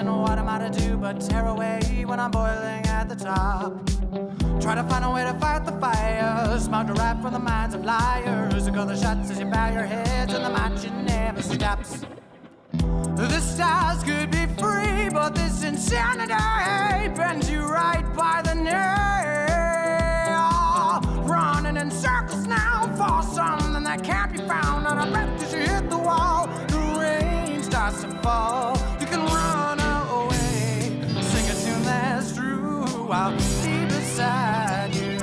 What am I to do but tear away when I'm boiling at the top? Try to find a way to fight the fire, smoke a rap from the minds of liars, who call the shots as you bow your heads, and the marching never stops. The stars could be free, but this insanity bends you right by the knee. Running in circles now for something that can't be found, and I bet as you hit the wall, the rain starts to fall. You can run away, sing a tune that's true, I'll be beside you.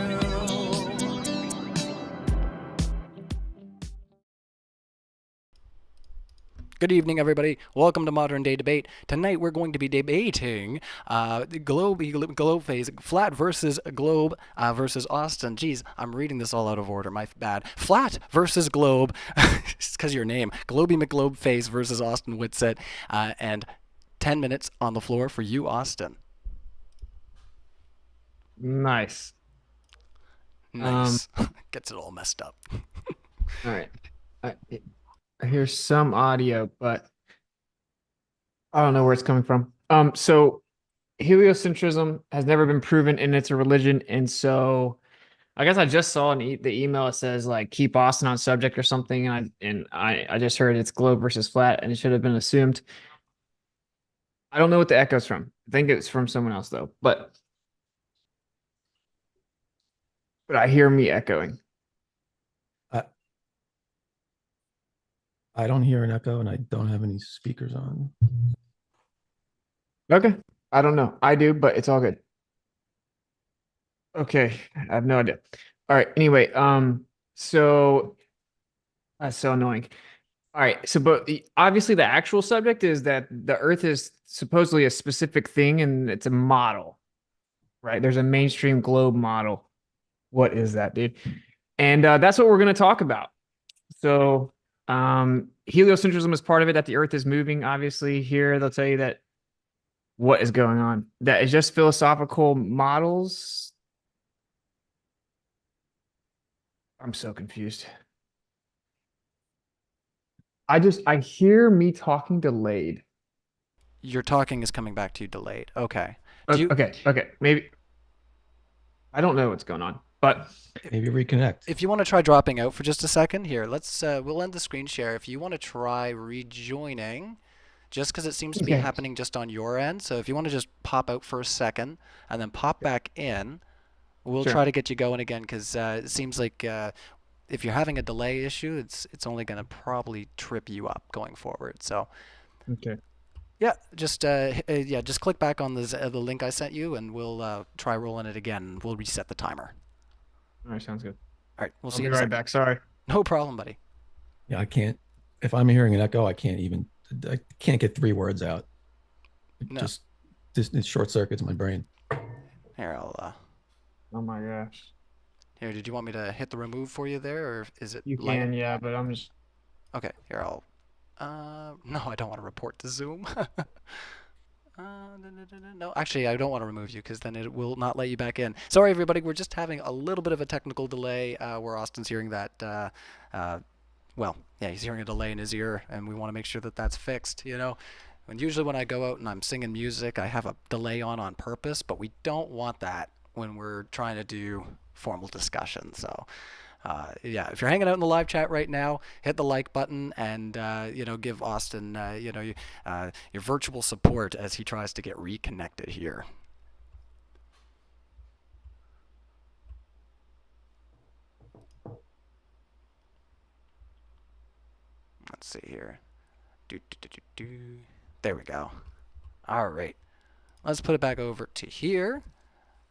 Good evening, everybody. Welcome to Modern Day Debate. Tonight we're going to be debating McGlobeFace, Flat versus Globe versus Austin. Geez, I'm reading this all out of order. My bad. Flat versus Globe. It's because of your name. Globey McGlobeFace versus Austin Witsit. And 10 minutes on the floor for you, Austin. Nice. Nice. Gets it all messed up. All right. I hear some audio, but I don't know where it's coming from. So heliocentrism has never been proven, and it's a religion. And so I guess I just saw in the email, it says like keep Austin on subject or something. And I just heard it's globe versus flat, and it should have been assumed. I don't know what the echo's from. I think it's from someone else though, but I hear me echoing. I don't hear an echo, and I don't have any speakers on. Okay. I don't know. I do, but it's all good. Okay. I have no idea. All right. Anyway, so that's so annoying. All right. So, but obviously the actual subject is that the Earth is supposedly a specific thing, and it's a model, right? There's a mainstream globe model. What is that, dude? And that's what we're going to talk about. So, heliocentrism is part of it, that the Earth is moving. Obviously here they'll tell you that what is going on, that is just philosophical models. I'm so confused. I hear me talking delayed. Your talking is coming back to you delayed. Okay. Okay. Maybe I don't know what's going on, but maybe reconnect. If you want to try dropping out for just a second, here, let's we'll end the screen share. If you want to try rejoining, just because it seems to be happening just on your end. So if you want to just pop out for a second and then pop back in, we'll try to get you going again, because it seems like if you're having a delay issue, it's only going to probably trip you up going forward. So okay. Yeah, just click back on the link I sent you, and we'll try rolling it again. We'll reset the timer. All right, sounds good. All right, we'll I'll see you be right back. Sorry. No problem, buddy. Yeah, I can't. If I'm hearing an echo, I can't get 3 words out. It short circuits my brain. Here, I'll. Oh my gosh. Here, did you want me to hit the remove for you there, or is it? You can, yeah, but I'm just. Okay, here I'll. No, I don't want to report to Zoom. No, actually, I don't want to remove you, because then it will not let you back in. Sorry, everybody. We're just having a little bit of a technical delay where Austin's hearing that well, yeah, he's hearing a delay in his ear, and we want to make sure that that's fixed, you know. And usually when I go out and I'm singing music, I have a delay on purpose, but we don't want that when we're trying to do formal discussion. So, yeah, if you're hanging out in the live chat right now, hit the like button and, you know, give Austin, you know, your virtual support as he tries to get reconnected here. Let's see here. There we go. All right. Let's put it back over to here.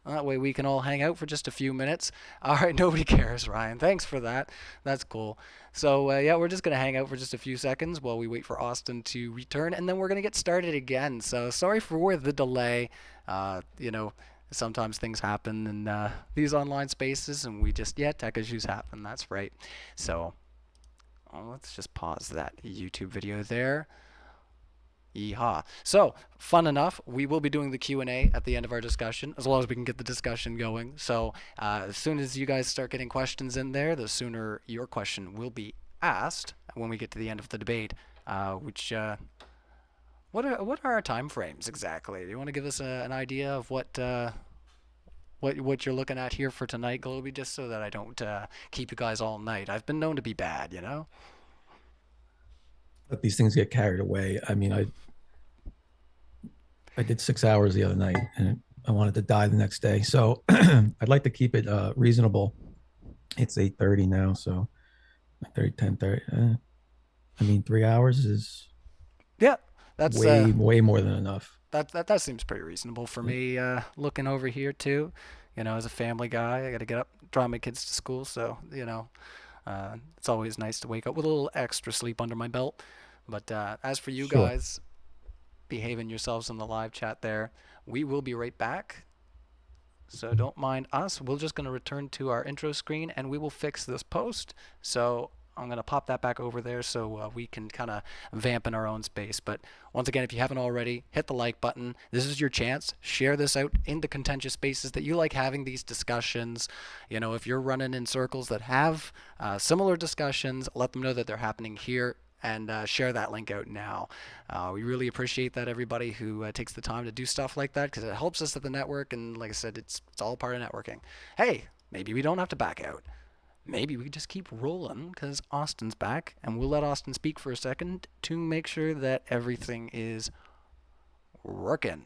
That way we can all hang out for just a few minutes. All right, nobody cares, Ryan. Thanks for that. That's cool. So, yeah, we're just going to hang out for just a few seconds while we wait for Austin to return, and then we're going to get started again. So, sorry for the delay. You know, sometimes things happen in these online spaces, and we just, yeah, tech issues happen. That's right. So, let's just pause that YouTube video there. Yeehaw. So, fun enough, we will be doing the Q&A at the end of our discussion, as long as we can get the discussion going. So, as soon as you guys start getting questions in there, the sooner your question will be asked when we get to the end of the debate. What are our time frames exactly? Do you want to give us an idea of what you're looking at here for tonight, Globy, just so that I don't keep you guys all night? I've been known to be bad, you know? Let these things get carried away. I mean, I did 6 hours the other night and I wanted to die the next day. So I'd like to keep it reasonable. It's 8:30 now, so 10:30. I mean, 3 hours is that's way more than enough. That seems pretty reasonable for me. Looking over here too, you know, as a family guy, I got to get up, drive my kids to school, so you know, it's always nice to wake up with a little extra sleep under my belt. But as for you guys, behaving yourselves in the live chat there, we will be right back. So don't mind us. We're just going to return to our intro screen and we will fix this post. So I'm going to pop that back over there so we can kind of vamp in our own space. But once again, if you haven't already, hit the like button. This is your chance. Share this out in the contentious spaces that you like having these discussions. You know, if you're running in circles that have similar discussions, let them know that they're happening here. And share that link out now. We really appreciate that, everybody who takes the time to do stuff like that, because it helps us at the network. And like I said, it's all part of networking. Hey, maybe we don't have to back out. Maybe we just keep rolling because Austin's back, and we'll let Austin speak for a second to make sure that everything is working.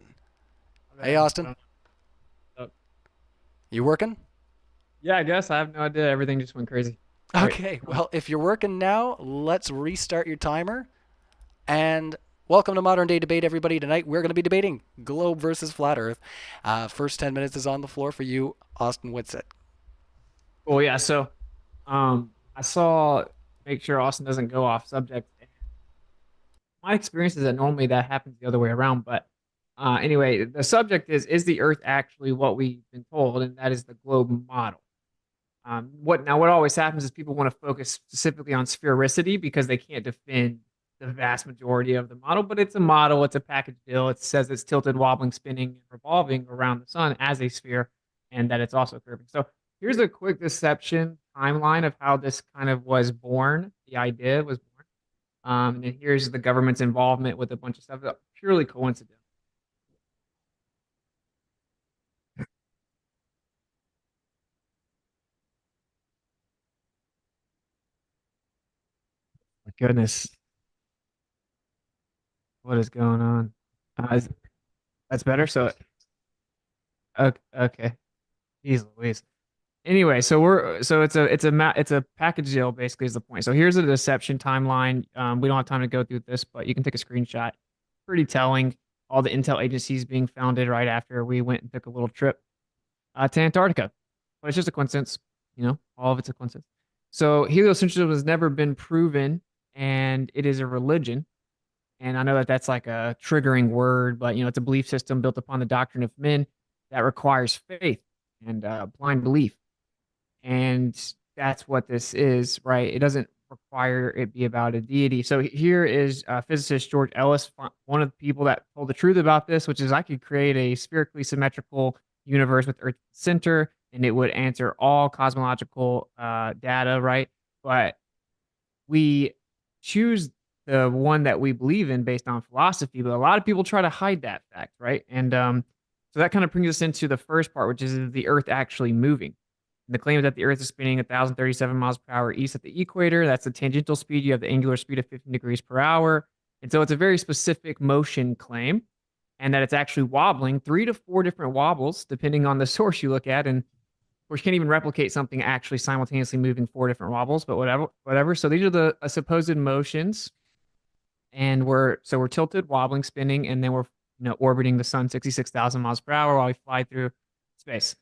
Hey, Austin. You working? Yeah, I guess. I have no idea. Everything just went crazy. Okay, well, if you're working now, let's restart your timer. And welcome to Modern Day Debate, everybody. Tonight, we're going to be debating globe versus flat Earth. First 10 minutes is on the floor for you, Austin Witsit. Well, yeah, so I saw, make sure Austin doesn't go off subject. My experience is that normally that happens the other way around. But anyway, the subject is the Earth actually what we've been told? And that is the globe model. What always happens is people want to focus specifically on sphericity because they can't defend the vast majority of the model, but it's a model, it's a package deal. It says it's tilted, wobbling, spinning, and revolving around the sun as a sphere, and that it's also curving. So here's a quick deception timeline of how this kind of was born. The idea was born. And then here's the government's involvement with a bunch of stuff. Purely coincidental. My goodness. What is going on? That's better. So, okay. Jeez Louise. Anyway, so it's a package deal basically is the point. So here's a deception timeline. We don't have time to go through this, but you can take a screenshot. Pretty telling. All the intel agencies being founded right after we went and took a little trip to Antarctica. But it's just a coincidence, you know. All of it's a coincidence. So heliocentrism has never been proven, and it is a religion. And I know that that's like a triggering word, but you know, it's a belief system built upon the doctrine of men that requires faith and blind belief. And that's what this is, right? It doesn't require it be about a deity. So here is physicist George Ellis, one of the people that told the truth about this, which is I could create a spherically symmetrical universe with Earth center, and it would answer all cosmological data, right? But we choose the one that we believe in based on philosophy, but a lot of people try to hide that fact, right? And so that kind of brings us into the first part, which is the Earth actually moving. And the claim is that the Earth is spinning 1,037 miles per hour east at the equator. That's the tangential speed. You have the angular speed of 15 degrees per hour. And so it's a very specific motion claim, and that it's actually wobbling 3 to 4 different wobbles, depending on the source you look at. And of course, you can't even replicate something actually simultaneously moving 4 different wobbles, but whatever. So these are the supposed motions, and we're tilted, wobbling, spinning, and then we're orbiting the sun 66,000 miles per hour while we fly through space.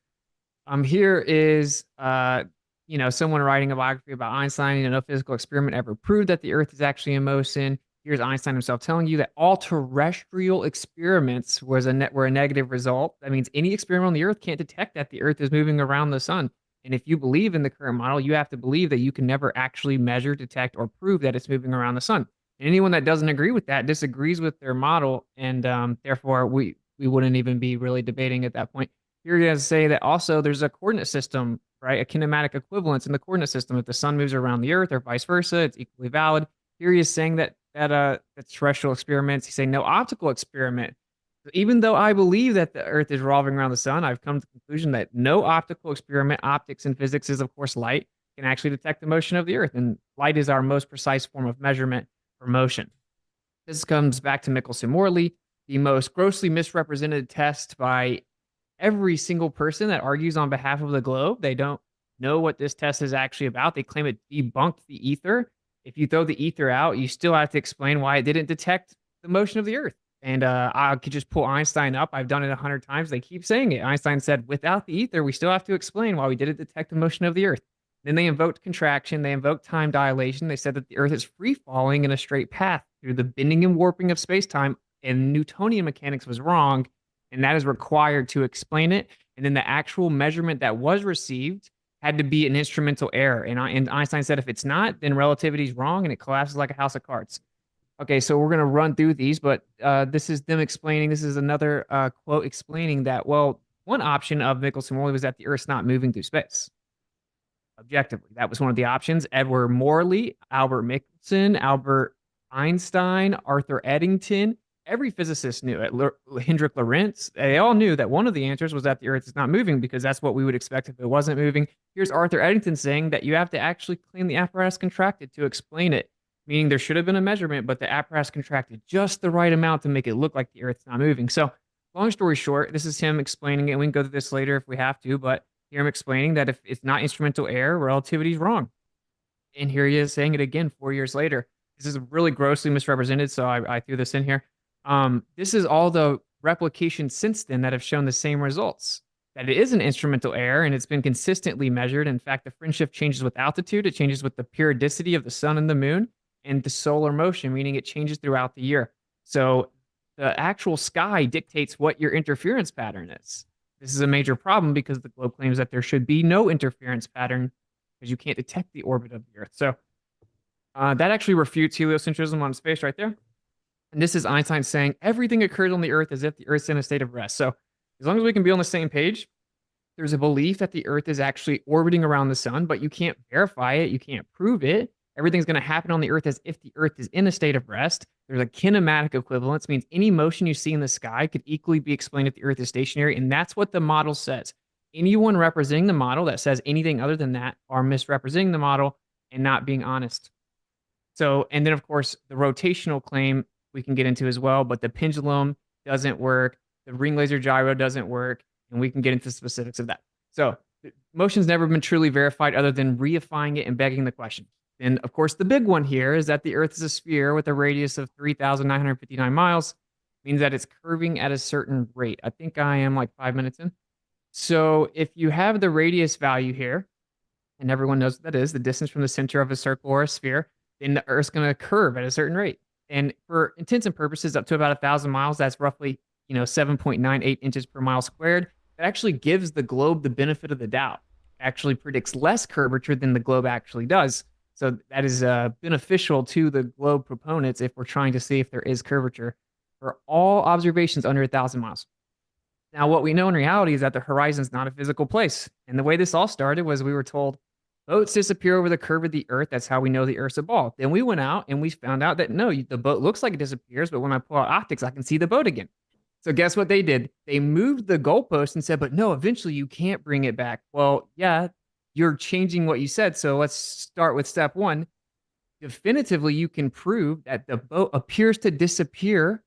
Here is someone writing a biography about Einstein. No physical experiment ever proved that the Earth is actually in motion. Here's Einstein himself telling you that all terrestrial experiments were a negative result. That means any experiment on the Earth can't detect that the Earth is moving around the sun. And if you believe in the current model, you have to believe that you can never actually measure, detect, or prove that it's moving around the sun. And anyone that doesn't agree with that disagrees with their model, and therefore we wouldn't even be really debating at that point. Here he has to say that also there's a coordinate system, right? A kinematic equivalence in the coordinate system. If the sun moves around the Earth or vice versa, it's equally valid. Here he is saying that terrestrial experiments, he's saying no optical experiment. So even though I believe that the Earth is revolving around the sun, I've come to the conclusion that no optical experiment, optics in physics is of course light, can actually detect the motion of the Earth. And light is our most precise form of measurement for motion. This comes back to Michelson-Morley, the most grossly misrepresented test by every single person that argues on behalf of the globe. They don't know what this test is actually about. They claim it debunked the ether. If you throw the ether out, you still have to explain why it didn't detect the motion of the Earth. And I could just pull Einstein up. I've done it 100 times. They keep saying it. Einstein said, without the ether, we still have to explain why we didn't detect the motion of the Earth. Then they invoked contraction. They invoked time dilation. They said that the Earth is free falling in a straight path through the bending and warping of space-time, and Newtonian mechanics was wrong, and that is required to explain it. And then the actual measurement that was received had to be an instrumental error. And Einstein said, if it's not, then relativity is wrong and it collapses like a house of cards. Okay, so we're going to run through these, but this is them explaining. This is another quote explaining that, well, one option of Michelson-Morley was that the Earth's not moving through space. Objectively, that was one of the options. Edward Morley, Albert Michelson, Albert Einstein, Arthur Eddington, every physicist knew it. Hendrik Lorentz, they all knew that one of the answers was that the Earth is not moving, because that's what we would expect if it wasn't moving. Here's Arthur Eddington saying that you have to actually claim the apparatus contracted to explain it, meaning there should have been a measurement, but the apparatus contracted just the right amount to make it look like the Earth's not moving. So long story short, this is him explaining it. We can go through this later if we have to, but here I'm explaining that if it's not instrumental error, relativity is wrong. And here he is saying it again 4 years later. This is really grossly misrepresented, so I threw this in here. This is all the replications since then that have shown the same results, that it is an instrumental error and it's been consistently measured. In fact, the fringe shift changes with altitude. It changes with the periodicity of the sun and the moon, and the solar motion, meaning it changes throughout the year. So the actual sky dictates what your interference pattern is. This is a major problem because the globe claims that there should be no interference pattern because you can't detect the orbit of the Earth. So that actually refutes heliocentrism on space right there. And this is Einstein saying everything occurs on the Earth as if the Earth's in a state of rest. So as long as we can be on the same page, there's a belief that the Earth is actually orbiting around the sun, but you can't verify it. You can't prove it. Everything's going to happen on the Earth as if the Earth is in a state of rest. There's a kinematic equivalence, means any motion you see in the sky could equally be explained if the Earth is stationary. And that's what the model says. Anyone representing the model that says anything other than that are misrepresenting the model and not being honest. So, and then of course, the rotational claim we can get into as well, but the pendulum doesn't work. The ring laser gyro doesn't work. And we can get into the specifics of that. So motion's never been truly verified other than reifying it and begging the question. And of course, the big one here is that the Earth is a sphere with a radius of 3,959 miles, means that it's curving at a certain rate. I think I am like 5 minutes in. So if you have the radius value here, and everyone knows what that is, the distance from the center of a circle or a sphere, then the Earth's going to curve at a certain rate. And for intents and purposes, up to about 1,000 miles, that's roughly 7.98 inches per mile squared. That actually gives the globe the benefit of the doubt. It actually predicts less curvature than the globe actually does. So that is beneficial to the globe proponents if we're trying to see if there is curvature for all observations under 1,000 miles. Now, what we know in reality is that the horizon is not a physical place. And the way this all started was we were told boats disappear over the curve of the Earth. That's how we know the Earth's a ball. Then we went out and we found out that no, the boat looks like it disappears, but when I pull out optics, I can see the boat again. So guess what they did? They moved the goalpost and said, but no, eventually you can't bring it back. Well, yeah, you're changing what you said. So let's start with step one. Definitively, you can prove that the boat appears to disappear,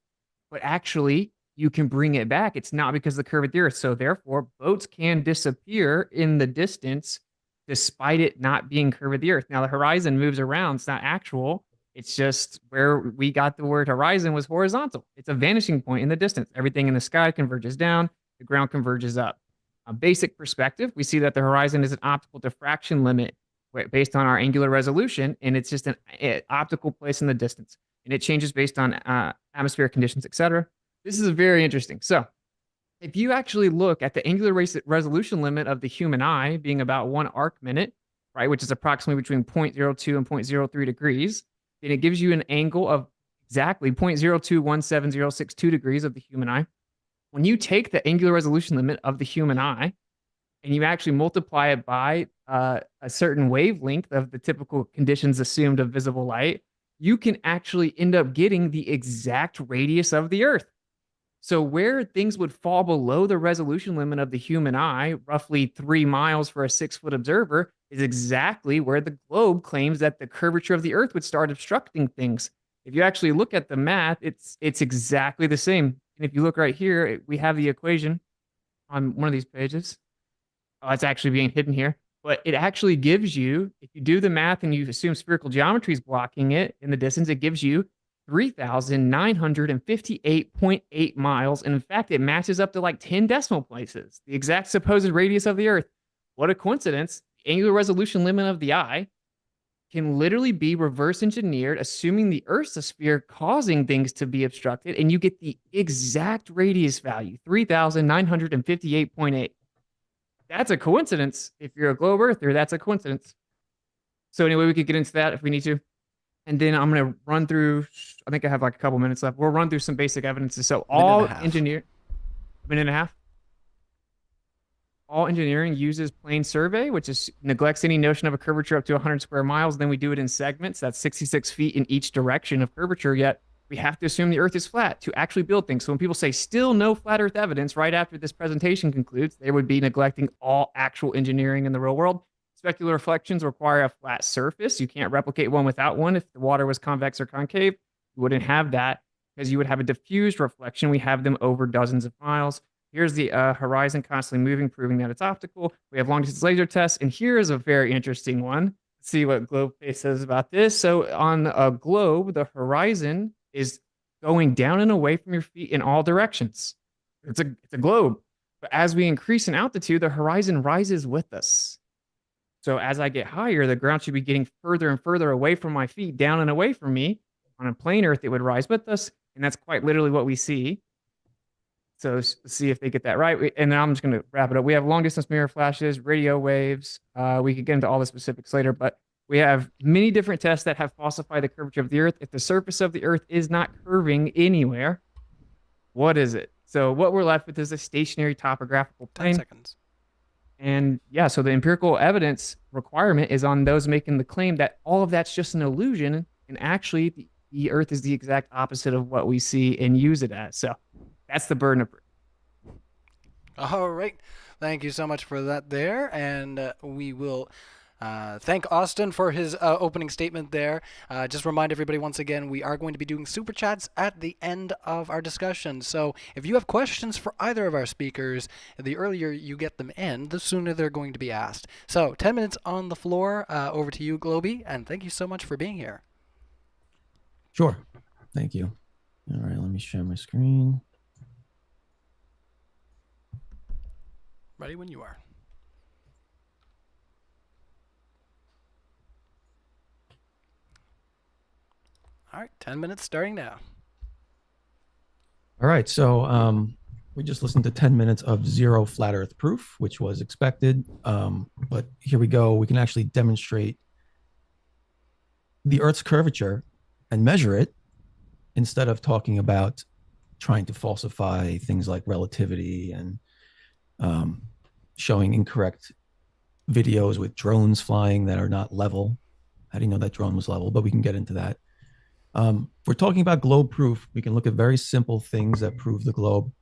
but actually you can bring it back. It's not because of the curve of the Earth. So therefore, boats can disappear in the distance despite it not being curve of the Earth. Now the horizon moves around. It's not actual. It's just where we got the word horizon was horizontal. It's a vanishing point in the distance. Everything in the sky converges down. The ground converges up. A basic perspective, we see that the horizon is an optical diffraction limit based on our angular resolution, and it's just an optical place in the distance, and it changes based on atmospheric conditions, etc. This is very interesting. So if you actually look at the angular resolution limit of the human eye being about 1 arc minute, right, which is approximately between 0.02 and 0.03 degrees, then it gives you an angle of exactly 0.0217062 degrees of the human eye. When you take the angular resolution limit of the human eye and you actually multiply it by a certain wavelength of the typical conditions assumed of visible light, you can actually end up getting the exact radius of the Earth. So where things would fall below the resolution limit of the human eye, roughly 3 miles for a 6-foot observer, is exactly where the globe claims that the curvature of the Earth would start obstructing things. If you actually look at the math, it's exactly the same. And if you look right here, we have the equation on one of these pages. Oh, it's actually being hidden here. But it actually gives you, if you do the math and you assume spherical geometry is blocking it in the distance, it gives you 3,958.8 miles. And in fact, it matches up to like 10 decimal places, the exact supposed radius of the Earth. What a coincidence. The angular resolution limit of the eye can literally be reverse engineered, assuming the Earth's a sphere causing things to be obstructed, and you get the exact radius value, 3,958.8. That's a coincidence. If you're a globe earther, that's a coincidence. So anyway, we could get into that if we need to. And then I'm going to run through, I think I have like a couple minutes left. We'll run through some basic evidences. So all engineering, a minute and a half. All engineering uses plane survey, which is neglects any notion of a curvature up to 100 square miles. Then we do it in segments. That's 66 feet in each direction of curvature. Yet we have to assume the Earth is flat to actually build things. So when people say still no flat Earth evidence right after this presentation concludes, they would be neglecting all actual engineering in the real world. Specular reflections require a flat surface. You can't replicate one without one. If the water was convex or concave, you wouldn't have that because you would have a diffused reflection. We have them over dozens of miles. Here's the horizon constantly moving, proving that it's optical. We have long distance laser tests. And here is a very interesting one. Let's see what GlobeFace says about this. So on a globe, the horizon is going down and away from your feet in all directions. It's a globe. But as we increase in altitude, the horizon rises with us. So as I get higher, the ground should be getting further and further away from my feet, down and away from me. On a plane Earth, it would rise with us. And that's quite literally what we see. So let's see if they get that right. And then I'm just going to wrap it up. We have long distance mirror flashes, radio waves. We could get into all the specifics later, but we have many different tests that have falsified the curvature of the Earth. If the surface of the Earth is not curving anywhere, what is it? So what we're left with is a stationary topographical plane. 10 seconds. And yeah, so the empirical evidence requirement is on those making the claim that all of that's just an illusion. And actually, the Earth is the exact opposite of what we see and use it as. So that's the burden of proof. All right. Thank you so much for that there. And we will thank Austin for his opening statement there. Just remind everybody once again, we are going to be doing super chats at the end of our discussion. So if you have questions for either of our speakers, the earlier you get them in, the sooner they're going to be asked. So 10 minutes on the floor. Over to you, Globy, and thank you so much for being here. Sure. Thank you. All right, let me share my screen. Ready when you are. All right, 10 minutes starting now. All right, so we just listened to 10 minutes of zero flat Earth proof, which was expected. But here we go. We can actually demonstrate the Earth's curvature and measure it instead of talking about trying to falsify things like relativity and showing incorrect videos with drones flying that are not level. How do you know that drone was level? But we can get into that. If we're talking about globe proof, we can look at very simple things that prove the globe.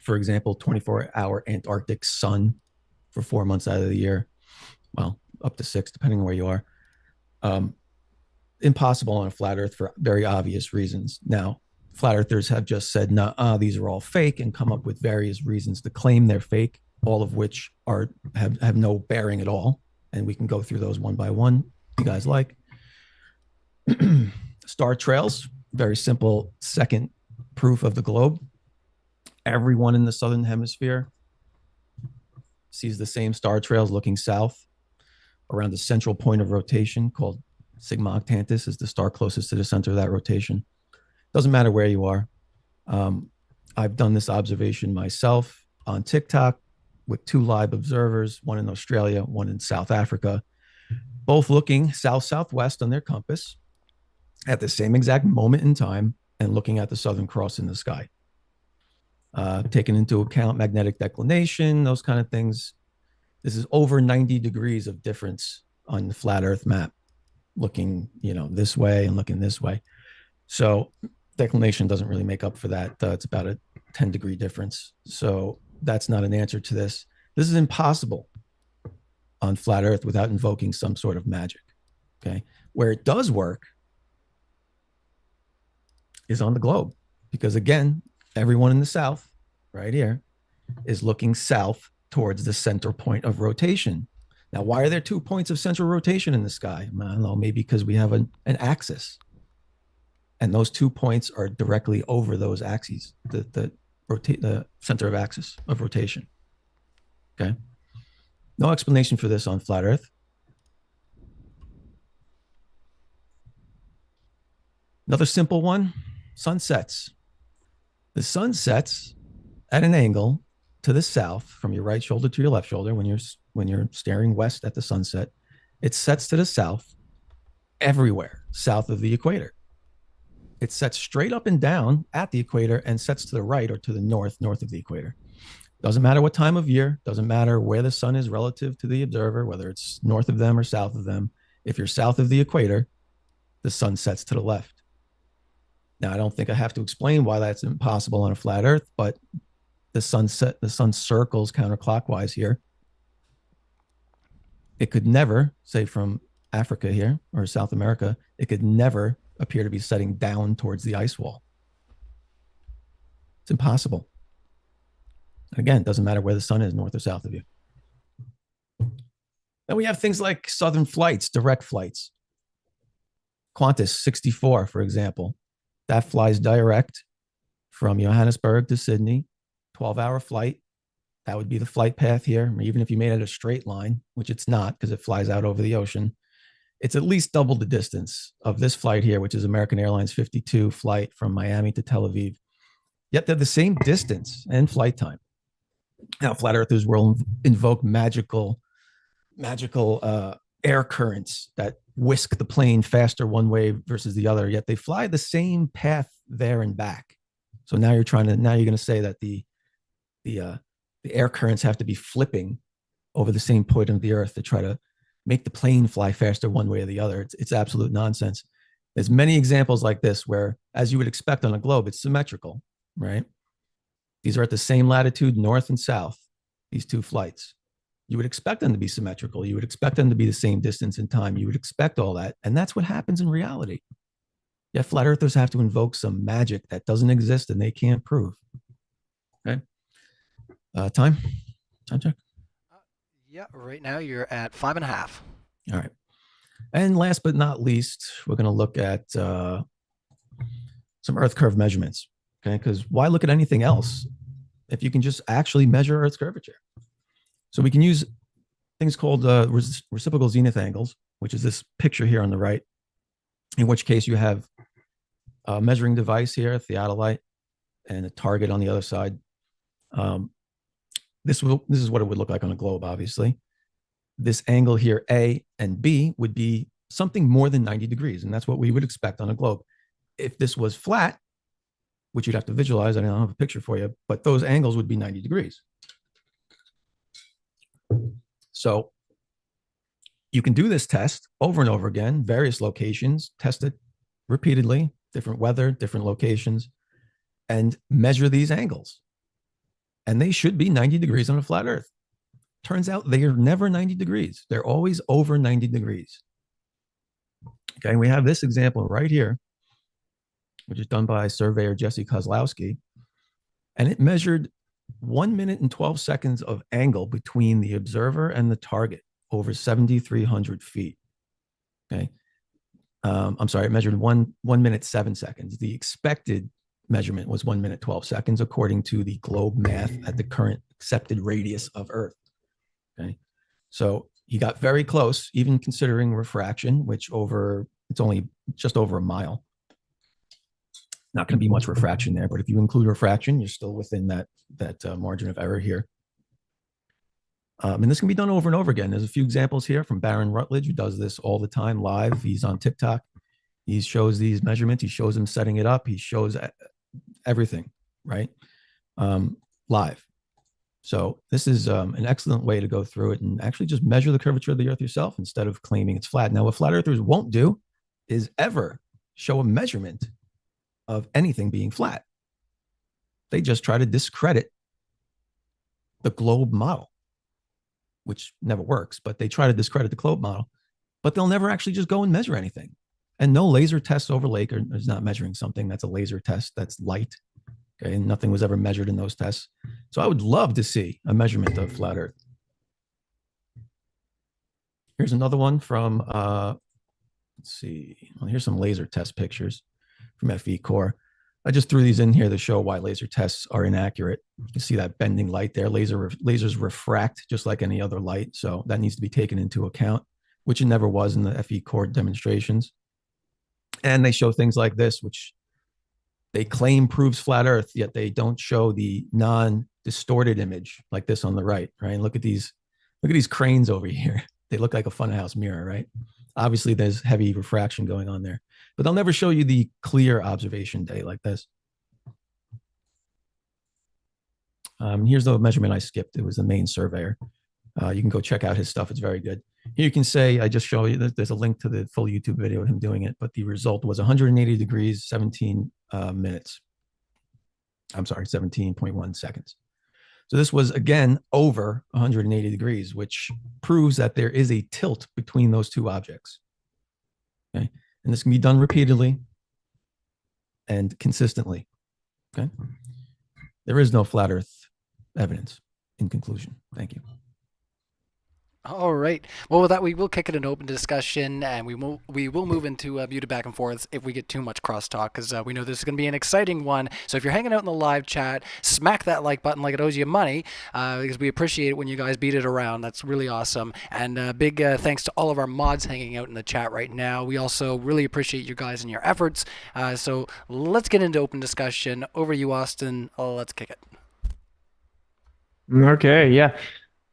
For example, 24-hour Antarctic sun for 4 months out of the year. Well, up to 6, depending on where you are. Impossible on a flat Earth for very obvious reasons. Now, flat earthers have just said, nah, these are all fake, and come up with various reasons to claim they're fake, all of which have no bearing at all. And we can go through those one by one, if you guys like. Star trails, very simple second proof of the globe. Everyone in the southern hemisphere sees the same star trails looking south around the central point of rotation called Sigma Octantis is the star closest to the center of that rotation. Doesn't matter where you are. I've done this observation myself on TikTok with 2 live observers, one in Australia, one in South Africa, both looking south-southwest on their compass at the same exact moment in time and looking at the Southern Cross in the sky. Taking into account magnetic declination, those kind of things. This is over 90 degrees of difference on the flat Earth map, looking, this way and looking this way. So declination doesn't really make up for that. It's about a 10-degree difference. So that's not an answer to this. This is impossible on flat Earth without invoking some sort of magic. Okay. Where it does work is on the globe, because again, everyone in the south right here is looking south towards the center point of rotation. Now, why are there 2 points of central rotation in the sky? I don't know, maybe because we have an axis. And those 2 points are directly over those axes, the center of axis of rotation. Okay. No explanation for this on flat Earth. Another simple one, sunsets. The sun sets at an angle to the south from your right shoulder to your left shoulder when you're staring west at the sunset. It sets to the south everywhere south of the equator. It sets straight up and down at the equator and sets to the right or to the north of the equator. Doesn't matter what time of year, doesn't matter where the sun is relative to the observer, whether it's north of them or south of them. If you're south of the equator, the sun sets to the left. Now, I don't think I have to explain why that's impossible on a flat Earth, but the sun circles counterclockwise here. It could never, say from Africa here or South America, it could never appear to be setting down towards the ice wall. It's impossible. Again, it doesn't matter where the sun is, north or south of you. Then we have things like southern flights, direct flights. Qantas 64, for example, that flies direct from Johannesburg to Sydney, 12-hour flight. That would be the flight path here. Even if you made it a straight line, which it's not because it flies out over the ocean, it's at least double the distance of this flight here, which is American Airlines 52 flight from Miami to Tel Aviv. Yet they're the same distance and flight time. Now, flat earthers will invoke magical air currents that whisk the plane faster one way versus the other, yet they fly the same path there and back. So now you're going to say that the air currents have to be flipping over the same point of the Earth to try to make the plane fly faster one way or the other. It's absolute nonsense. There's many examples like this where, as you would expect on a globe, it's symmetrical, right? These are at the same latitude, north and south, these 2 flights. You would expect them to be symmetrical. You would expect them to be the same distance in time. You would expect all that. And that's what happens in reality. Yet flat earthers have to invoke some magic that doesn't exist and they can't prove. Okay. Time check. Yeah, right now you're at 5.5. All right. And last but not least, we're going to look at some Earth curve measurements. Okay. Because why look at anything else if you can just actually measure Earth's curvature? So we can use things called reciprocal zenith angles, which is this picture here on the right, in which case you have a measuring device here, a theodolite, and a target on the other side. This is what it would look like on a globe, obviously. This angle here, A and B, would be something more than 90 degrees, and that's what we would expect on a globe. If this was flat, which you'd have to visualize, I don't have a picture for you, but those angles would be 90 degrees. So you can do this test over and over again, various locations, test it repeatedly, different weather, different locations, and measure these angles. And they should be 90 degrees on a flat Earth. Turns out they are never 90 degrees. They're always over 90 degrees. Okay, and we have this example right here, which is done by surveyor Jesse Kozlowski. And it measured 1 minute and 12 seconds of angle between the observer and the target over 7,300 feet. Okay. I'm sorry, it measured 1 minute, 7 seconds. The expected measurement was 1 minute, 12 seconds, according to the globe math at the current accepted radius of Earth. Okay. So he got very close, even considering refraction, which it's only just over a mile. Not going to be much refraction there, but if you include refraction, you're still within that margin of error here. And this can be done over and over again. There's a few examples here from Baron Rutledge, who does this all the time live. He's on TikTok. He shows these measurements. He shows them setting it up. He shows everything, right? Live. So this is an excellent way to go through it and actually just measure the curvature of the Earth yourself instead of claiming it's flat. Now, what flat earthers won't do is ever show a measurement of anything being flat. They just try to discredit the globe model, which never works, but they try to discredit the globe model, but they'll never actually just go and measure anything. And no laser test over lake is not measuring something. That's a laser test. That's light. Okay. And nothing was ever measured in those tests. So I would love to see a measurement of flat Earth. Here's another one from, let's see. Well, here's some laser test pictures from FE Core. I just threw these in here to show why laser tests are inaccurate. You can see that bending light there. Lasers refract just like any other light. So that needs to be taken into account, which it never was in the FE Core demonstrations. And they show things like this, which they claim proves flat Earth, yet they don't show the non-distorted image like this on the right, right? And look at these cranes over here. They look like a funhouse mirror, right? Obviously, there's heavy refraction going on there, but they'll never show you the clear observation day like this. Here's the measurement I skipped. It was the main surveyor. You can go check out his stuff. It's very good. Here you can say, I just show you that there's a link to the full YouTube video of him doing it, but the result was 180 degrees, 17 minutes. I'm sorry, 17.1 seconds. So this was, again, over 180 degrees, which proves that there is a tilt between those two objects. Okay. And this can be done repeatedly and consistently. Okay. There is no flat Earth evidence in conclusion. Thank you. All right. Well, with that, we will kick it an open discussion, and we will move into muted back and forth if we get too much crosstalk, because we know this is going to be an exciting one. So if you're hanging out in the live chat, smack that like button like it owes you money, because we appreciate it when you guys beat it around. That's really awesome. And big thanks to all of our mods hanging out in the chat right now. We also really appreciate you guys and your efforts. So let's get into open discussion. Over to you, Austin. Let's kick it. Okay, yeah.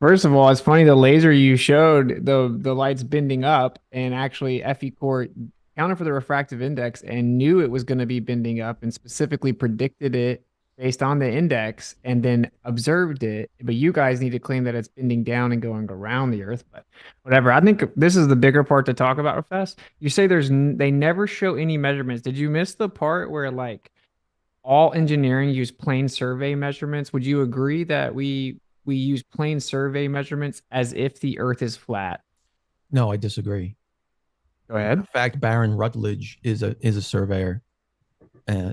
First of all, it's funny, the laser you showed, the light's bending up, and actually FE Core counted for the refractive index and knew it was going to be bending up and specifically predicted it based on the index and then observed it. But you guys need to claim that it's bending down and going around the Earth, but whatever. I think this is the bigger part to talk about, Fest. You say they never show any measurements. Did you miss the part where like all engineering use plane survey measurements? Would you agree that we use plane survey measurements as if the Earth is flat? No, I disagree. Go ahead. In fact, Baron Rutledge is a surveyor.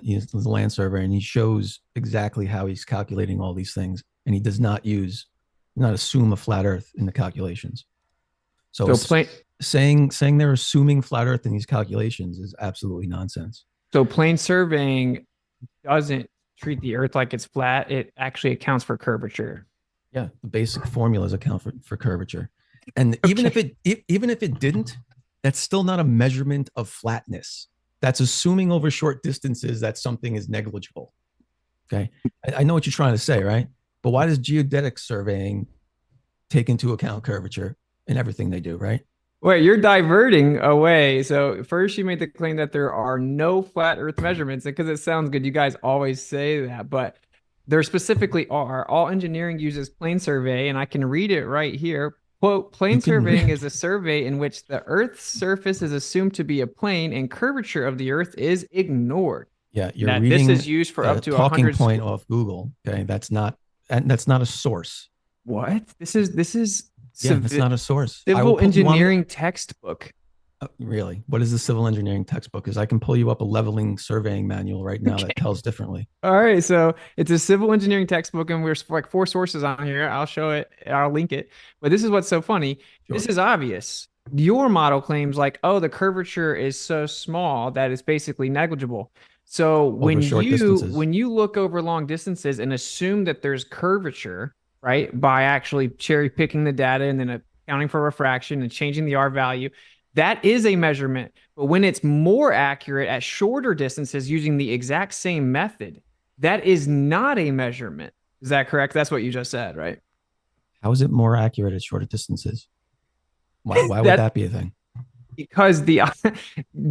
He's a land surveyor, and he shows exactly how he's calculating all these things, and he does not assume a flat Earth in the calculations. So saying they're assuming flat Earth in these calculations is absolutely nonsense. So plane surveying doesn't treat the Earth like it's flat. It actually accounts for curvature. Yeah, the basic formulas account for curvature, and even if it didn't, that's still not a measurement of flatness. That's assuming over short distances that something is negligible. Okay, I know what you're trying to say, right? But why does geodetic surveying take into account curvature in everything they do, right? Wait, you're diverting away. So first you made the claim that there are no flat Earth measurements, and because it sounds good, you guys always say that, but there specifically are. All engineering uses plane survey, and I can read it right here. quote, plane can surveying is a survey in which the Earth's surface is assumed to be a plane and curvature of the Earth is ignored. Yeah, you're That this reading is used for a up to talking 100. point off Google. Okay, that's not a source. What? This is Yeah, that's not a source. I will civil put you on. engineering textbook. Really? What is the civil engineering textbook? Because I can pull you up a leveling surveying manual right now that tells differently. All right, so it's a civil engineering textbook, and there's like 4 sources on here. I'll show it. I'll link it. But this is what's so funny. Sure. This is obvious. Your model claims like, oh, the curvature is so small that it's basically negligible. So when short distances. when you look over long distances and assume that there's curvature, right, by actually cherry picking the data and then accounting for refraction and changing the R value, that is a measurement. But when it's more accurate at shorter distances using the exact same method, that is not a measurement. Is that correct? That's what you just said, right? How is it more accurate at shorter distances? Why would that be a thing? Because the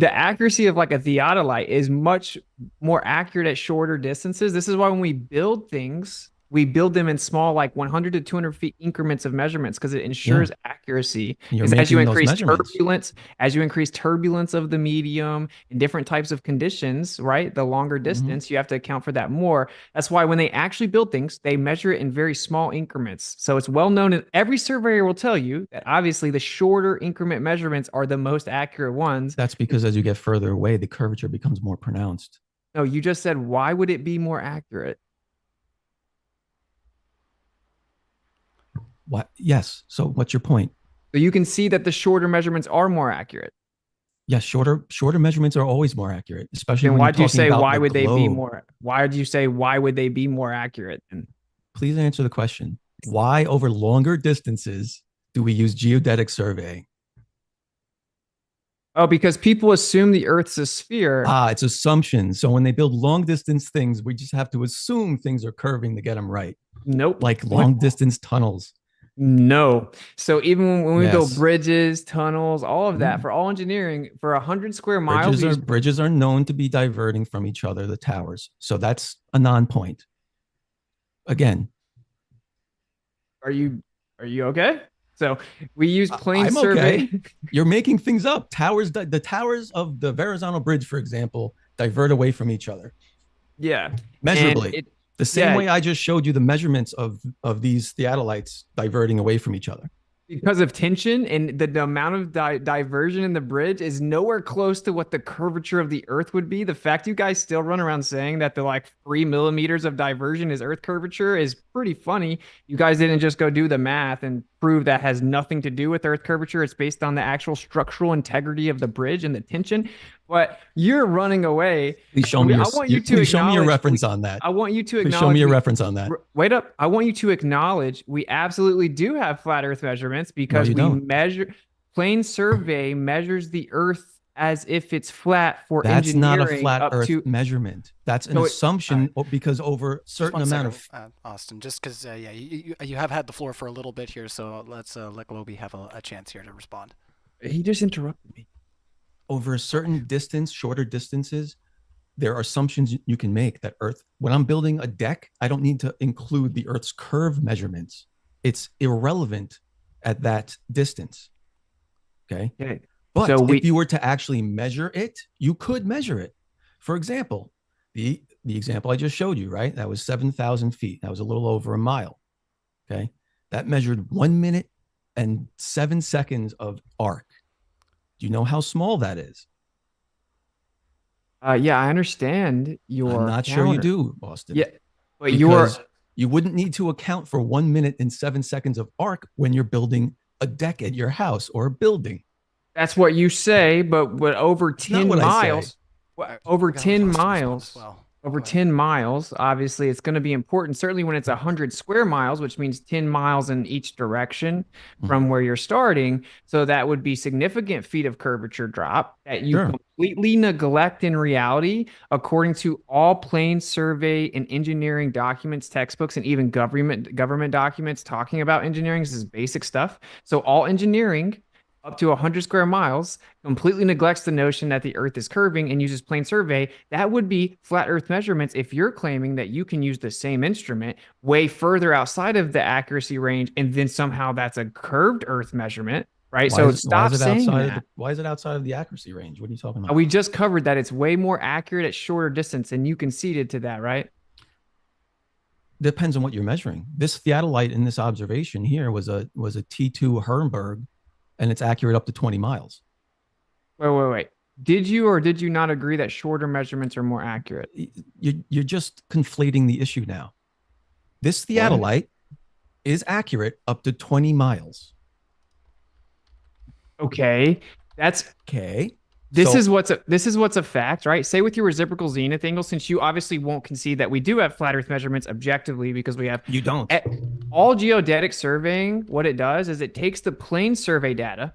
accuracy of like a theodolite is much more accurate at shorter distances. This is why when we build things, we build them in small, like 100 to 200 feet increments of measurements because it ensures accuracy. Because as you increase turbulence of the medium in different types of conditions, right? The longer distance, you have to account for that more. That's why when they actually build things, they measure it in very small increments. So it's well known, and every surveyor will tell you that obviously the shorter increment measurements are the most accurate ones. That's because as you get further away, the curvature becomes more pronounced. No, you just said, why would it be more accurate? What? Yes. So what's your point? So you can see that the shorter measurements are more accurate. Yes, shorter measurements are always more accurate, especially then when why do you say why would they be globe. more? Why do you say why would they be more accurate? And Please answer the question. Why over longer distances do we use geodetic surveying? oh, because people assume the Earth's a sphere. It's assumptions. So when they build long distance things, we just have to assume things are curving to get them right. Nope. Like long distance tunnels. No. So even when we Yes. build bridges, tunnels, all of that for all engineering, for 100 square miles, Bridges are known to be diverting from each other, the towers. So that's a non-point. Again. Are you okay? So we use plane I'm survey. Okay. You're making things up. The towers of the Verrazano Bridge, for example, divert away from each other. Yeah. Measurably. The same way I just showed you the measurements of these theodolites diverting away from each other. Because of tension, and the amount of diversion in the bridge is nowhere close to what the curvature of the Earth would be. The fact you guys still run around saying that the like 3 millimeters of diversion is Earth curvature is pretty funny. You guys didn't just go do the math and prove that has nothing to do with Earth curvature. It's based on the actual structural integrity of the bridge and the tension. But you're running away. Please show me your reference on that. I want you to acknowledge. Please show me your reference on that. Wait up. I want you to acknowledge we absolutely do have flat Earth measurements because plane survey measures the Earth as if it's flat for engineering. That's not a flat Earth measurement. That's an assumption because over a certain amount of Austin, just because you have had the floor for a little bit here, so let's let Globy have a chance here to respond. He just interrupted me. Over a certain distance, shorter distances, there are assumptions you can make that Earth, when I'm building a deck, I don't need to include the Earth's curve measurements. It's irrelevant at that distance. Okay. But so if you were to actually measure it, you could measure it. For example, the example I just showed you, right? That was 7,000 feet. That was a little over a mile. Okay. That measured 1 minute and 7 seconds of arc. Do you know how small that is? Yeah, I understand your. I'm not sure you do, Austin. Yeah, but you wouldn't need to account for 1 minute and 7 seconds of arc when you're building a deck at your house or a building. That's what you say, but over 10 miles, over 10 miles. Over 10 miles, obviously, it's going to be important. Certainly when it's 100 square miles, which means 10 miles in each direction from where you're starting. So that would be significant feet of curvature drop that you completely neglect in reality, according to all plane survey and engineering documents, textbooks, and even government documents talking about engineering. This is basic stuff. So all engineering up to 100 square miles, completely neglects the notion that the Earth is curving and uses plane survey, that would be flat Earth measurements if you're claiming that you can use the same instrument way further outside of the accuracy range, and then somehow that's a curved Earth measurement, right? So stop saying that. Why is it outside of the accuracy range? What are you talking about? We just covered that it's way more accurate at shorter distance, and you conceded to that, right? Depends on what you're measuring. This theodolite in this observation here was a T2 Herrenberg, and it's accurate up to 20 miles. Wait. Did you or did you not agree that shorter measurements are more accurate? You're just conflating the issue now. This theodolite is accurate up to 20 miles. Okay, that's okay. This is what's a fact, right? Say with your reciprocal zenith angle, since you obviously won't concede that we do have flat Earth measurements objectively because we have you don't. All geodetic surveying, what it does is it takes the plane survey data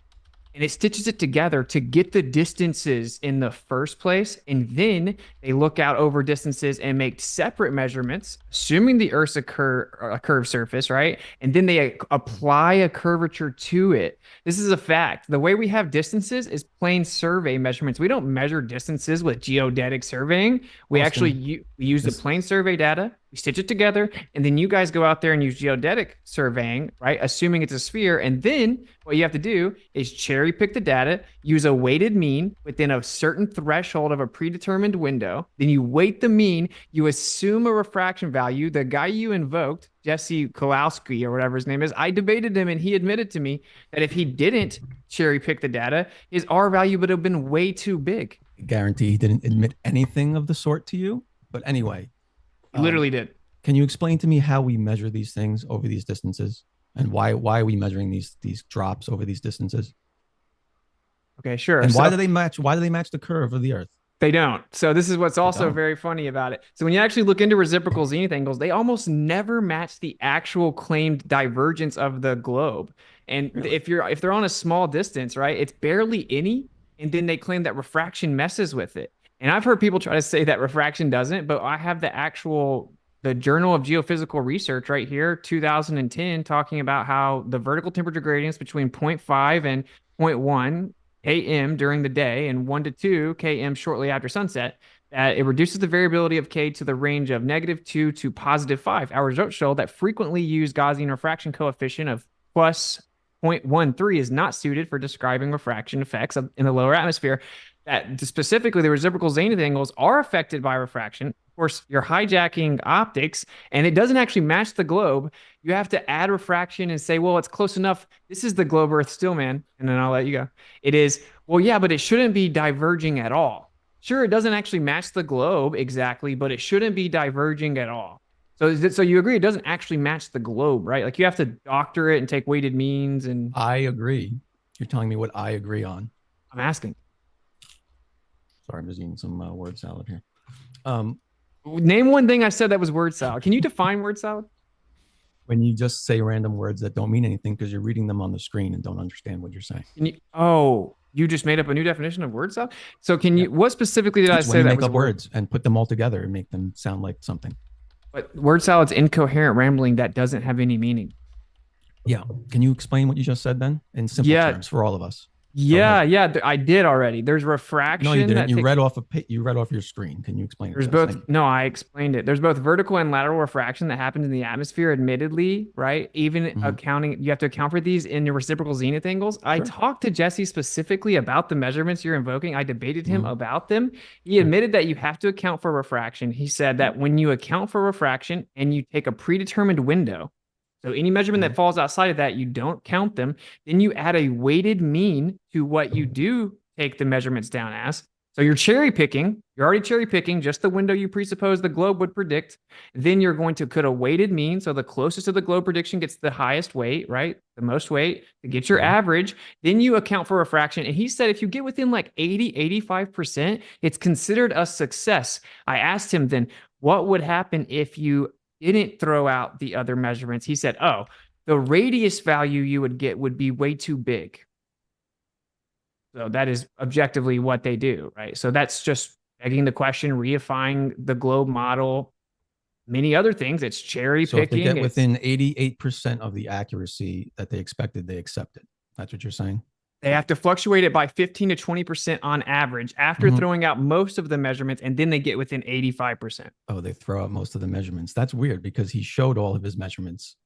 and it stitches it together to get the distances in the first place. And then they look out over distances and make separate measurements, assuming the Earth's a curved surface, right? And then they apply a curvature to it. This is a fact. The way we have distances is plane survey measurements. We don't measure distances with geodetic surveying. We actually use the plane survey data, we stitch it together, and then you guys go out there and use geodetic surveying, right? Assuming it's a sphere. And then what you have to do is cherry pick the data, use a weighted mean within a certain threshold of a predetermined window. Then you weight the mean, you assume a refraction value. The guy you invoked, Jesse Kolowski or whatever his name is, I debated him and he admitted to me that if he didn't cherry pick the data, his R value would have been way too big. I guarantee he didn't admit anything of the sort to you. But anyway. He literally did. Can you explain to me how we measure these things over these distances, and why are we measuring these drops over these distances? Okay, sure. And why do they match? Why do they match the curve of the Earth? They don't. So this is what's also very funny about it. So when you actually look into reciprocal zenith angles, they almost never match the actual claimed divergence of the globe. And really? if they're on a small distance, right, it's barely any, and then they claim that refraction messes with it. And I've heard people try to say that refraction doesn't, but I have the Journal of Geophysical Research right here, 2010, talking about how the vertical temperature gradients between 0.5 and 0.1 km during the day and 1 to 2 km shortly after sunset, that it reduces the variability of K to the range of -2 to +5. Our results show that frequently used Gaussian refraction coefficient of plus 0.13 is not suited for describing refraction effects in the lower atmosphere. That specifically the reciprocal zenith angles are affected by refraction. Of course, you're hijacking optics and it doesn't actually match the globe. You have to add refraction and say, well, it's close enough. This is the globe Earth still, man. And then I'll let you go. It is, well, yeah, but it shouldn't be diverging at all. Sure, it doesn't actually match the globe exactly, but it shouldn't be diverging at all. So you agree it doesn't actually match the globe, right? Like you have to doctor it and take weighted means. And I agree. You're telling me what I agree on. I'm asking. Sorry, I'm just eating some word salad here. Name one thing I said that was word salad. Can you define word salad? When you just say random words that don't mean anything because you're reading them on the screen and don't understand what you're saying. You just made up a new definition of word salad? So what specifically did I say that was make up words and put them all together and make them sound like something? But word salad's incoherent rambling that doesn't have any meaning. Yeah. Can you explain what you just said then in simple terms for all of us? Yeah, I did already. There's refraction. No, you didn't. You read off your screen. Can you explain it? I explained it. There's both vertical and lateral refraction that happens in the atmosphere, admittedly, right? Even you have to account for these in your reciprocal zenith angles. Sure. I talked to Jesse specifically about the measurements you're invoking. I debated him about them. He admitted that you have to account for refraction. He said that when you account for refraction and you take a predetermined window, so any measurement that falls outside of that, you don't count them. Then you add a weighted mean to what you do take the measurements down as. So you're cherry picking. You're already cherry picking just the window you presuppose the globe would predict. Then you're going to put a weighted mean. So the closest to the globe prediction gets the highest weight, right? The most weight to get your average. Then you account for refraction. And he said if you get within like 80, 85%, it's considered a success. I asked him then, what would happen if you didn't throw out the other measurements? He said, the radius value you would get would be way too big. So that is objectively what they do, right? So that's just begging the question, reifying the globe model, many other things. It's cherry picking. So if they get within 88% of the accuracy that they expected, they accept it. That's what you're saying? They have to fluctuate it by 15 to 20% on average after throwing out most of the measurements, and then they get within 85%. Oh, they throw out most of the measurements. That's weird because he showed all of his measurements.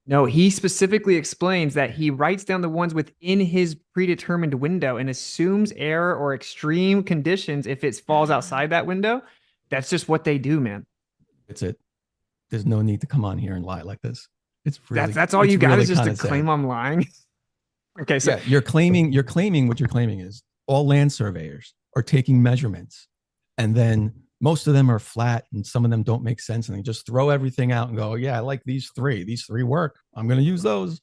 No, he specifically explains that he writes down the ones within his predetermined window and assumes error or extreme conditions if it falls outside that window. That's just what they do, man. It's it. There's no need to come on here and lie like this. It's really that's all you got really is just to sad. claim I'm lying. Okay, so yeah, you're claiming what you're claiming is all land surveyors are taking measurements, and then most of them are flat, and some of them don't make sense, and they just throw everything out and go, "Yeah, I like these three. These three work. I'm going to use those."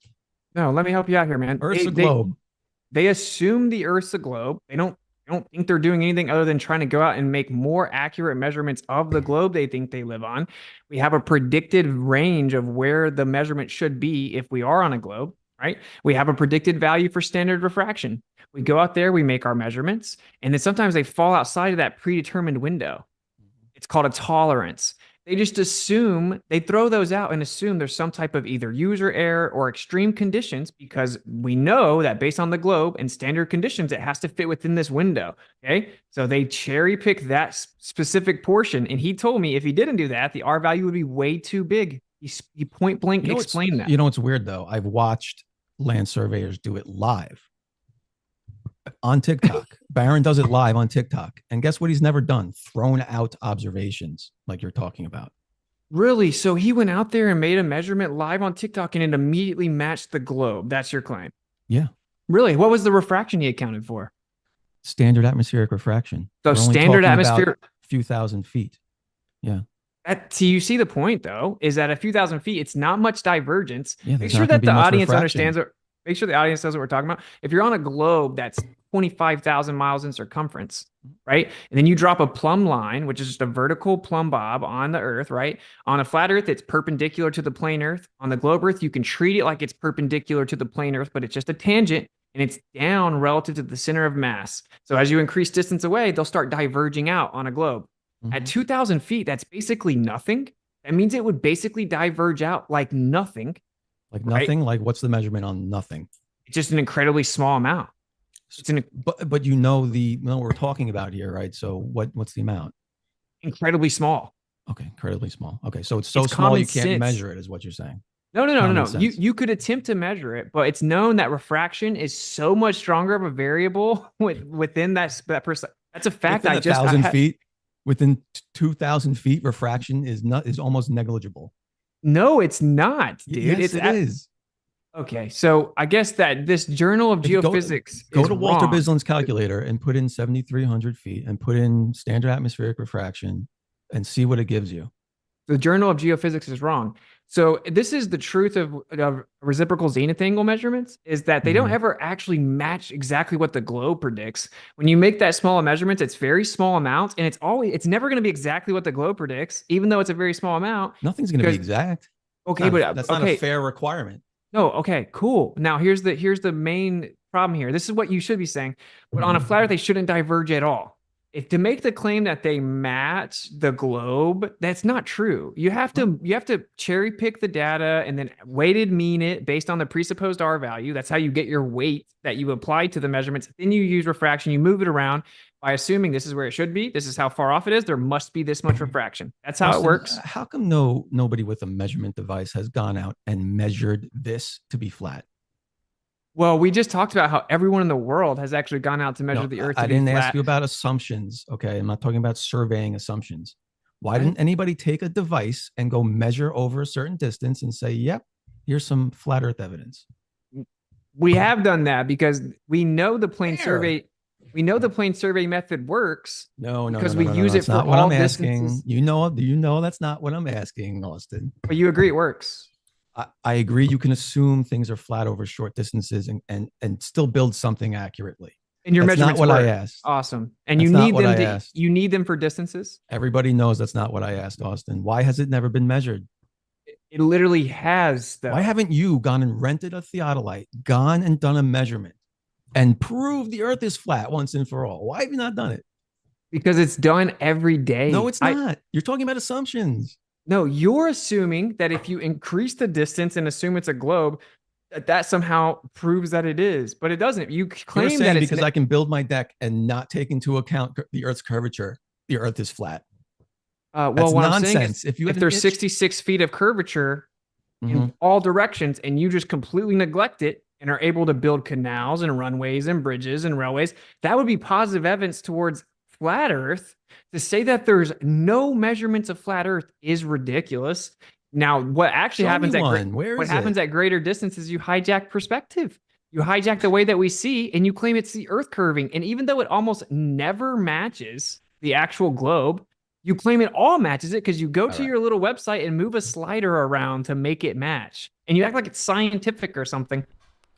No, let me help you out here, man. Earth's a globe. They assume the Earth's a globe. They don't think they're doing anything other than trying to go out and make more accurate measurements of the globe they think they live on. We have a predicted range of where the measurement should be if we are on a globe. Right? We have a predicted value for standard refraction. We go out there, we make our measurements, and then sometimes they fall outside of that predetermined window. It's called a tolerance. They just assume, they throw those out and assume there's some type of either user error or extreme conditions because we know that based on the globe and standard conditions, it has to fit within this window. Okay. So they cherry pick that specific portion. And he told me if he didn't do that, the R value would be way too big. He point blank explained that. You know what's weird though? I've watched land surveyors do it live on TikTok. Barron does it live on TikTok. And guess what he's never done? Thrown out observations like you're talking about. Really? So he went out there and made a measurement live on TikTok and it immediately matched the globe. That's your claim? Yeah. Really? What was the refraction he accounted for? Standard atmospheric refraction. So standard atmosphere, a few thousand feet. Yeah. So you see the point though, is that a few thousand feet, it's not much divergence. Yeah, make sure that the audience understands what, make sure the audience knows what we're talking about. If you're on a globe that's 25,000 miles in circumference, right? And then you drop a plumb line, which is just a vertical plumb bob on the earth, right? On a flat earth, it's perpendicular to the plane earth. On the globe earth, you can treat it like it's perpendicular to the plane earth, but it's just a tangent and it's down relative to the center of mass. So as you increase distance away, they'll start diverging out on a globe. At 2,000 feet, that's basically nothing. That means it would basically diverge out like nothing. Like nothing? Right? Like what's the measurement on nothing? It's just an incredibly small amount. But you know what we're talking about here, right? So what's the amount? Incredibly small. Okay, incredibly small. Okay, so it's so small you can't measure it, is what you're saying. No. You could attempt to measure it, but it's known that refraction is so much stronger of a variable within that percent. That's a fact. Within 1,000 feet. Within 2,000 feet, refraction is almost negligible. No, it's not, dude. Yes, it is. Okay, so I guess that this Journal of Geophysics go to Walter Bislin's calculator and put in 7,300 feet and put in standard atmospheric refraction and see what it gives you. The Journal of Geophysics is wrong. So this is the truth of reciprocal zenith angle measurements, is that they don't ever actually match exactly what the globe predicts. When you make that small measurements, it's very small amounts, and it's never going to be exactly what the globe predicts, even though it's a very small amount. Nothing's going to be exact. Okay, but that's not a fair requirement. No, okay, cool. Now here's the main problem here. This is what you should be saying. But on a flat earth, they shouldn't diverge at all. If to make the claim that they match the globe, that's not true. You have to cherry pick the data and then weighted mean it based on the presupposed R value. That's how you get your weight that you apply to the measurements. Then you use refraction. You move it around by assuming this is where it should be. This is how far off it is. There must be this much refraction. That's how it works. How come nobody with a measurement device has gone out and measured this to be flat? Well, we just talked about how everyone in the world has actually gone out to measure the Earth. I didn't ask you about assumptions. Okay. I'm not talking about surveying assumptions. Why didn't anybody take a device and go measure over a certain distance and say, yep, here's some flat Earth evidence? We have done that because we know the plane survey. We know the plane survey method works. Because we use it for all distances. That's not what I'm asking. You know that's not what I'm asking, Austin. But you agree it works. I agree. You can assume things are flat over short distances and still build something accurately. And your measurements not what work. I asked. Awesome. And you need them for distances. Everybody knows that's not what I asked, Austin. Why has it never been measured? It literally has, though. Why haven't you gone and rented a theodolite, gone and done a measurement, and proved the Earth is flat once and for all? Why have you not done it? Because it's done every day. No, it's not. You're talking about assumptions. No, you're assuming that if you increase the distance and assume it's a globe, that somehow proves that it is, but it doesn't. You You're claim saying that it's because I can build my deck and not take into account the Earth's curvature, the Earth is flat. well, That's what I'm nonsense. saying is, If you have if an there's itch- 66 feet of curvature Mhm. in all directions, and you just completely neglect it and are able to build canals and runways and bridges and railways, that would be positive evidence towards flat Earth. To say that there's no measurements of flat Earth is ridiculous. Now, what actually Show happens me at one. Where what is happens it? at greater distances, you hijack perspective. You hijack the way that we see, and you claim it's the Earth curving. And even though it almost never matches the actual globe, you claim it all matches it because you go to your little website and move a slider around to make it match. And you act like it's scientific or something.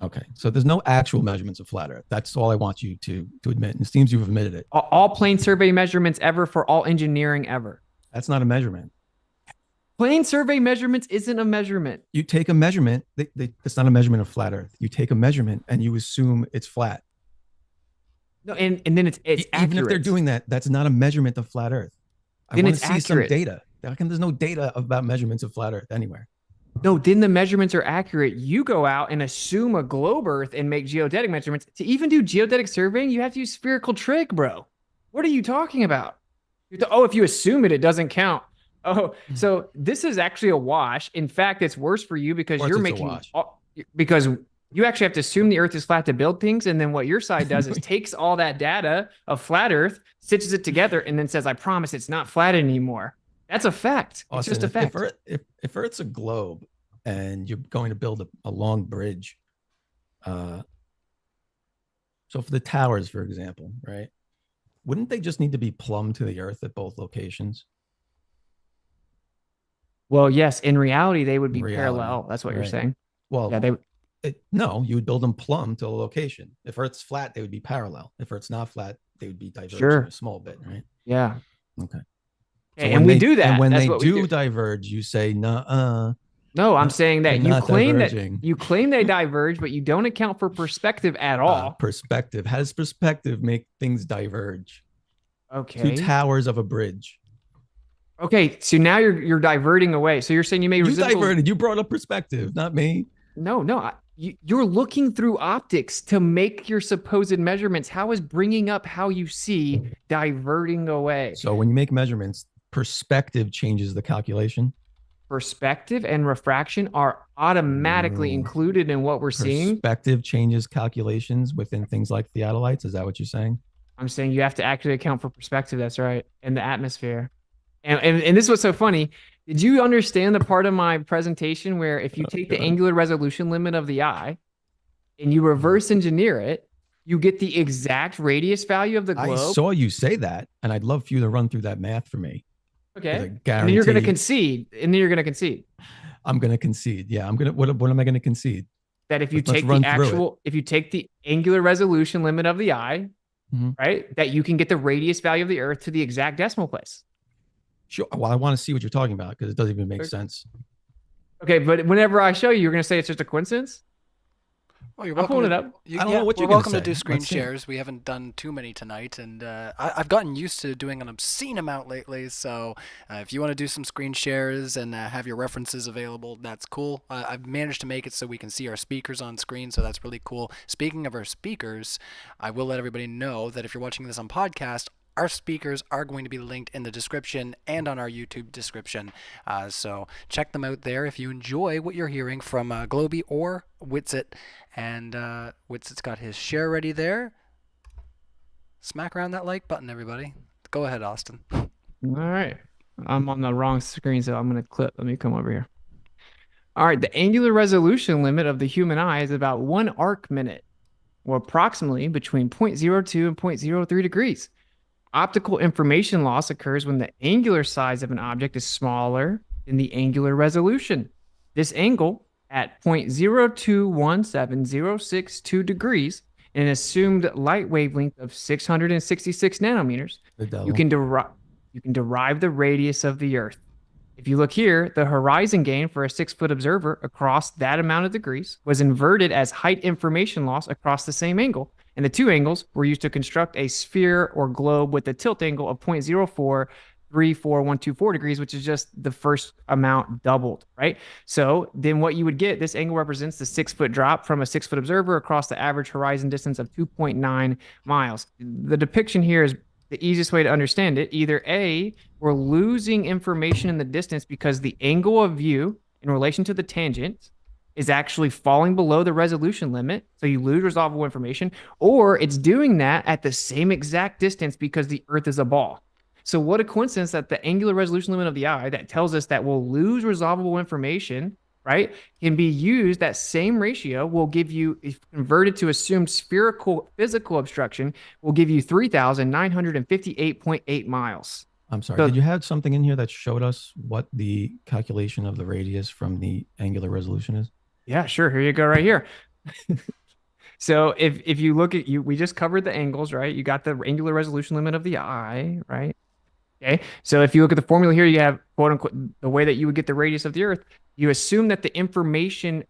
Okay, so there's no actual measurements of flat Earth. That's all I want you to admit. And it seems you've admitted it. All plane survey measurements ever for all engineering ever. That's not a measurement. Plane survey measurements isn't a measurement. You take a measurement. It's not a measurement of flat Earth. You take a measurement and you assume it's flat. No, and then it's Even accurate. if they're doing that, that's not a measurement of flat Earth. I Then want it's to see some accurate. data. There's no data about measurements of flat Earth anywhere. No, then the measurements are accurate. You go out and assume a globe Earth and make geodetic measurements. To even do geodetic surveying, you have to use spherical trig, bro. What are you talking about? Oh, if you assume it, it doesn't count. Oh, so this is actually a wash. In fact, it's worse for you because you're making because you actually have to assume the Earth is flat to build things, and then what your side does is takes all that data of flat Earth, stitches it together, and then says, "I promise it's not flat anymore." That's a fact. It's just a fact. If Earth's a globe and you're going to build a long bridge, so for the towers, for example, right? Wouldn't they just need to be plumb to the Earth at both locations? Well, yes, in reality, they would be parallel. That's what you're saying. Well, yeah, no, you would build them plumb to a location. If Earth's flat, they would be parallel. If Earth's not flat, they would be diverging a small bit, right? Yeah. Okay. So and we do that. And when they do diverge, you say, "Nuh-uh." No, I'm saying that you claim diverging. that you claim they diverge, but you don't account for perspective at all. Perspective. How does perspective make things diverge? Okay. 2 towers of a bridge. Okay, so now you're diverting away. So you're saying you made diverted. You brought up perspective, not me. No. You're looking through optics to make your supposed measurements. How is bringing up how you see diverting away? So when you make measurements, perspective changes the calculation. Perspective and refraction are automatically included in what we're seeing. Perspective changes calculations within things like theodolites. Is that what you're saying? I'm saying you have to actually account for perspective. That's right. And the atmosphere. And this was so funny. Did you understand the part of my presentation where if you take the angular resolution limit of the eye and you reverse engineer it, you get the exact radius value of the globe? I saw you say that, and I'd love for you to run through that math for me. Okay. And then you're going to concede. I'm going to concede. Yeah. What am I going to concede? That if you take if you take the angular resolution limit of the eye, right, that you can get the radius value of the Earth to the exact decimal place. Sure. Well, I want to see what you're talking about because it doesn't even make sense. Okay, but whenever I show you, you're going to say it's just a coincidence? Well, you're welcome. I'm pulling it up. I don't know what you're welcome to do screen shares. We haven't done too many tonight, and I've gotten used to doing an obscene amount lately. So if you want to do some screen shares and have your references available, that's cool. I've managed to make it so we can see our speakers on screen, so that's really cool. Speaking of our speakers, I will let everybody know that if you're watching this on podcast, our speakers are going to be linked in the description and on our YouTube description. So check them out there if you enjoy what you're hearing from Globy or Witsit. And Witsit's got his share ready there. Smack around that like button, everybody. Go ahead, Austin. All right. I'm on the wrong screen, so I'm going to clip. Let me come over here. All right. The angular resolution limit of the human eye is about 1 arc minute, or approximately between 0.02 and 0.03 degrees. Optical information loss occurs when the angular size of an object is smaller than the angular resolution. This angle at 0.0217062 degrees and an assumed light wavelength of 666 nanometers, you can derive the radius of the Earth. If you look here, the horizon gain for a 6-foot observer across that amount of degrees was inverted as height information loss across the same angle. And the two angles were used to construct a sphere or globe with a tilt angle of 0.04 0.3414 degrees, which is just the first amount doubled, right? So then what you would get, this angle represents the 6-foot drop from a 6-foot observer across the average horizon distance of 2.9 miles. The depiction here is the easiest way to understand it. Either A, we're losing information in the distance because the angle of view in relation to the tangent is actually falling below the resolution limit, so you lose resolvable information, or it's doing that at the same exact distance because the Earth is a ball. So what a coincidence that the angular resolution limit of the eye that tells us that we'll lose resolvable information, right, can be used. That same ratio will give you, if converted to assumed spherical physical obstruction, will give you 3,958.8 miles. I'm sorry. So, did you have something in here that showed us what the calculation of the radius from the angular resolution is? yeah, sure. Here you go, right here. So if you look at we just covered the angles, right? You got the angular resolution limit of the eye, right? Okay. So if you look at the formula here, you have quote unquote the way that you would get the radius of the Earth. You assume that the information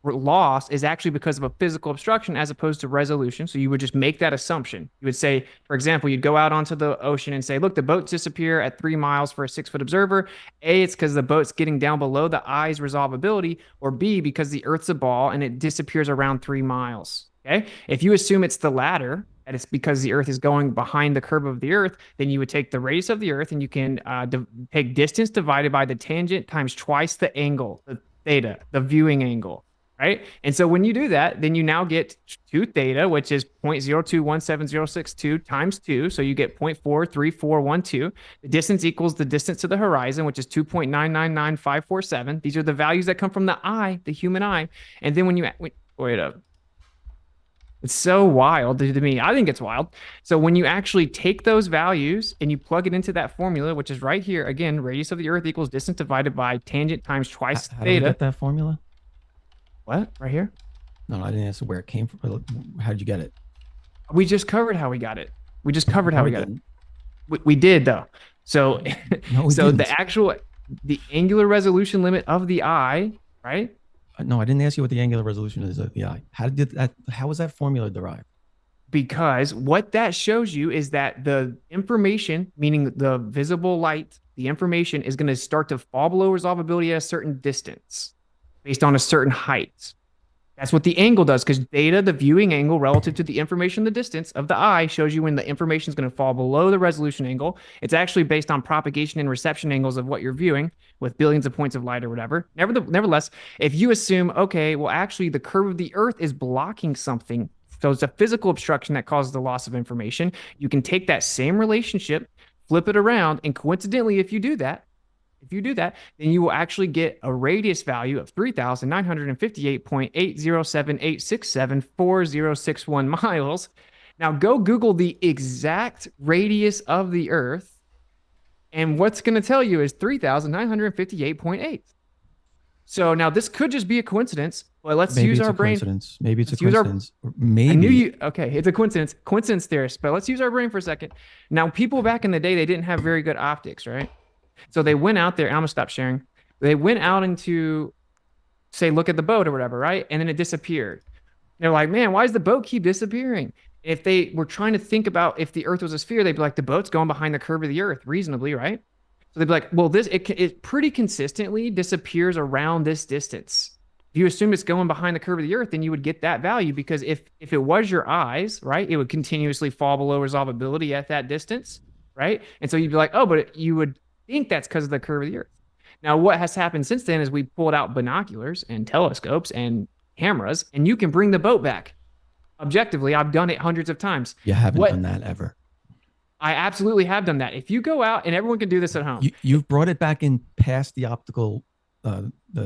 loss is actually because of a physical obstruction as opposed to resolution. So you would just make that assumption. You would say, for example, you'd go out onto the ocean and say, look, the boats disappear at 3 miles for a 6-foot observer. A, it's because the boat's getting down below the eye's resolvability, or B, because the Earth's a ball and it disappears around 3 miles. Okay. If you assume it's the latter, and it's because the Earth is going behind the curve of the Earth, then you would take the radius of the Earth and you can take distance divided by the tangent times twice the angle, the theta, the viewing angle. Right. And so when you do that, then you now get 2 theta, which is 0.0217062 times 2. So you get 0.43412. The distance equals the distance to the horizon, which is 2.999547. These are the values that come from the eye, the human eye. And then when you wait up. It's so wild to me. I think it's wild. So when you actually take those values and you plug it into that formula, which is right here, again, radius of the Earth equals distance divided by tangent times twice How theta. do we get that formula? What? Right here? No, I didn't answer where it came from. How did you get it? We just covered how we got it. We just covered how we got it. We did though. So, no, so didn't. the angular resolution limit of the eye, right? No, I didn't ask you what the angular resolution is of the eye. How was that formula derived? Because what that shows you is that the information, meaning the visible light, the information is going to start to fall below resolvability at a certain distance based on a certain height. That's what the angle does, because theta, the viewing angle relative to the information, the distance of the eye, shows you when the information is going to fall below the resolution angle. It's actually based on propagation and reception angles of what you're viewing with billions of points of light or whatever. Nevertheless, if you assume, okay, well, actually the curve of the Earth is blocking something, so it's a physical obstruction that causes the loss of information, you can take that same relationship, flip it around, and coincidentally, if you do that, then you will actually get a radius value of 3,958.8078674,061 miles. Now go Google the exact radius of the Earth, and what's going to tell you is 3,958.8. So now this could just be a coincidence, but let's use our brain. Maybe it's a coincidence. Maybe. I knew you. Okay, it's a coincidence. Coincidence theorist, but let's use our brain for a second. Now, people back in the day, they didn't have very good optics, right? So they went out there. I'm gonna stop sharing. They went out into, say, look at the boat or whatever, right? And then it disappeared. They're like, man, why does the boat keep disappearing? If they were trying to think about if the Earth was a sphere, they'd be like, the boat's going behind the curve of the Earth, reasonably, right? So they'd be like, well, it pretty consistently disappears around this distance. If you assume it's going behind the curve of the Earth, then you would get that value, because if it was your eyes, right, it would continuously fall below resolvability at that distance, right? And so you'd be like, oh, but you would think that's because of the curve of the Earth. Now, what has happened since then is we pulled out binoculars and telescopes and cameras, and you can bring the boat back. Objectively, I've done it hundreds of times. You haven't done that ever. I absolutely have done that. If you go out, and everyone can do this at home. You've brought it back in past the optical.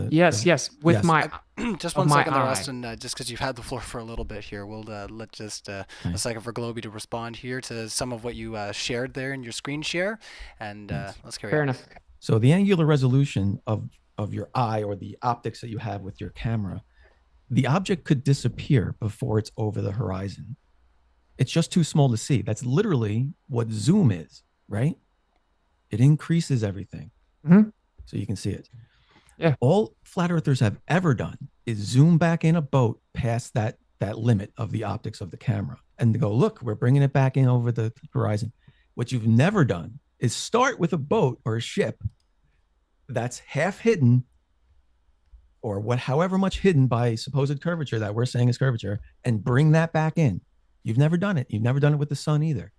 Yes. With my just one second there, Austin. Just because you've had the floor for a little bit here, we'll let just a second for Globy to respond here to some of what you shared there in your screen share, and let's carry on. Fair enough. So the angular resolution of your eye, or the optics that you have with your camera, the object could disappear before it's over the horizon. It's just too small to see. That's literally what zoom is, right? It increases everything, so you can see it. Yeah. All flat earthers have ever done is zoom back in a boat past that limit of the optics of the camera and go, look, we're bringing it back in over the horizon. What you've never done is start with a boat or a ship that's half hidden, or however much hidden by supposed curvature that we're saying is curvature, and bring that back in. You've never done it. You've never done it with the sun either.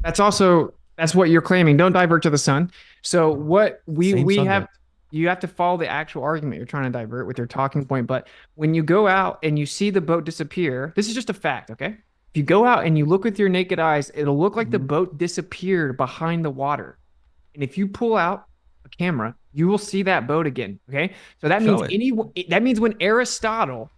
That's what you're claiming. Don't divert to the sun. So what we have, you have to follow the actual argument you're trying to divert with your talking point. But when you go out and you see the boat disappear, this is just a fact, okay? If you go out and you look with your naked eyes, it'll look like the boat disappeared behind the water. And if you pull out a camera, you will see that boat again, okay? So that means when Aristotle,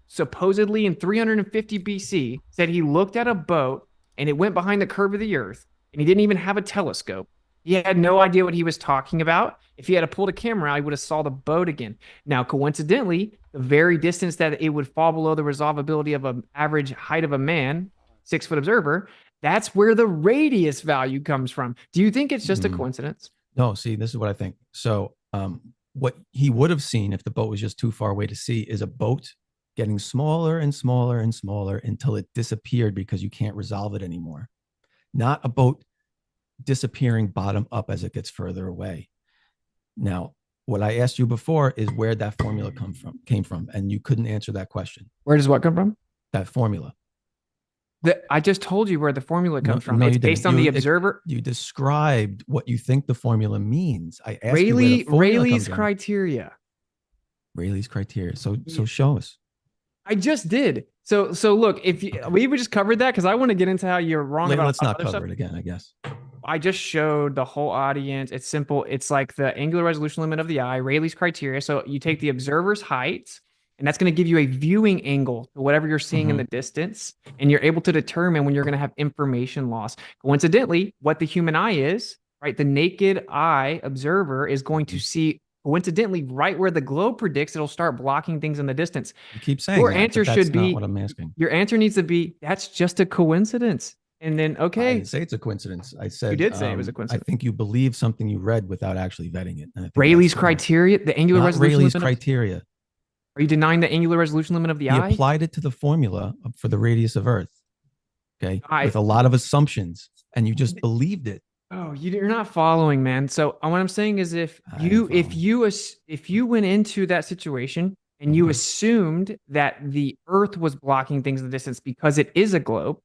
supposedly in 350 BC, said he looked at a boat and it went behind the curve of the earth, and he didn't even have a telescope. He had no idea what he was talking about. If he had pulled a camera out, he would have saw the boat again. Now, coincidentally, the very distance that it would fall below the resolvability of an average height of a man, 6-foot observer, that's where the radius value comes from. Do you think it's just a coincidence? No, see, this is what I think. So what he would have seen if the boat was just too far away to see is a boat getting smaller and smaller and smaller until it disappeared because you can't resolve it anymore. Not a boat disappearing bottom up as it gets further away. Now, what I asked you before is where that formula came from, and you couldn't answer that question. Where does what come from? That formula. I just told you where the formula comes from. It's based on the observer. You described what you think the formula means. I asked Rayleigh's criteria. Rayleigh's criteria. So show us. I just did. So look, if we just covered that, because I want to get into how you're wrong about. Let's not cover it again, I guess. I just showed the whole audience. It's simple. It's like the angular resolution limit of the eye, Rayleigh's criteria. So you take the observer's height, and that's going to give you a viewing angle to whatever you're seeing in the distance, and you're able to determine when you're going to have information loss. Coincidentally, what the human eye is, right? The naked eye observer is going to see, coincidentally, right where the globe predicts it'll start blocking things in the distance. You keep saying your answer should be not what I'm asking. Your answer needs to be, that's just a coincidence. And then, okay. I didn't say it's a coincidence. I said you did say it was a coincidence. I think you believe something you read without actually vetting it. Rayleigh's criteria, the angular resolution Rayleigh's criteria. Are you denying the angular resolution limit of the eye? He applied it to the formula for the radius of Earth. Okay, with a lot of assumptions, and you just believed it. Oh, you're not following, man. So what I'm saying is, if you went into that situation and you assumed that the Earth was blocking things in the distance because it is a globe,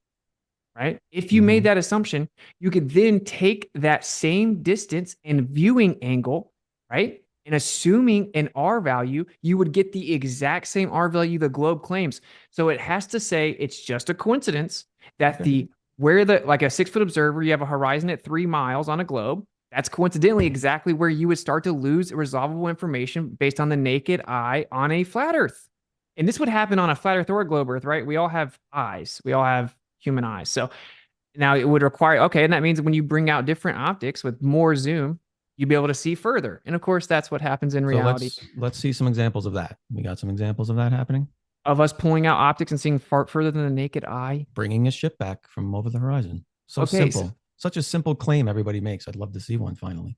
right? If you made that assumption, you could then take that same distance and viewing angle, right? And assuming an R value, you would get the exact same R value the globe claims. So it has to say it's just a coincidence that like a 6-foot observer, you have a horizon at 3 miles on a globe. That's coincidentally exactly where you would start to lose resolvable information based on the naked eye on a flat Earth. And this would happen on a flat Earth or a globe Earth, right? We all have eyes. We all have human eyes. So now it would require, okay, and that means when you bring out different optics with more zoom, you'll be able to see further. And of course, that's what happens in reality. Let's see some examples of that. We got some examples of that happening? Of us pulling out optics and seeing far further than the naked eye. Bringing a ship back from over the horizon. Simple. Such a simple claim everybody makes. I'd love to see one finally.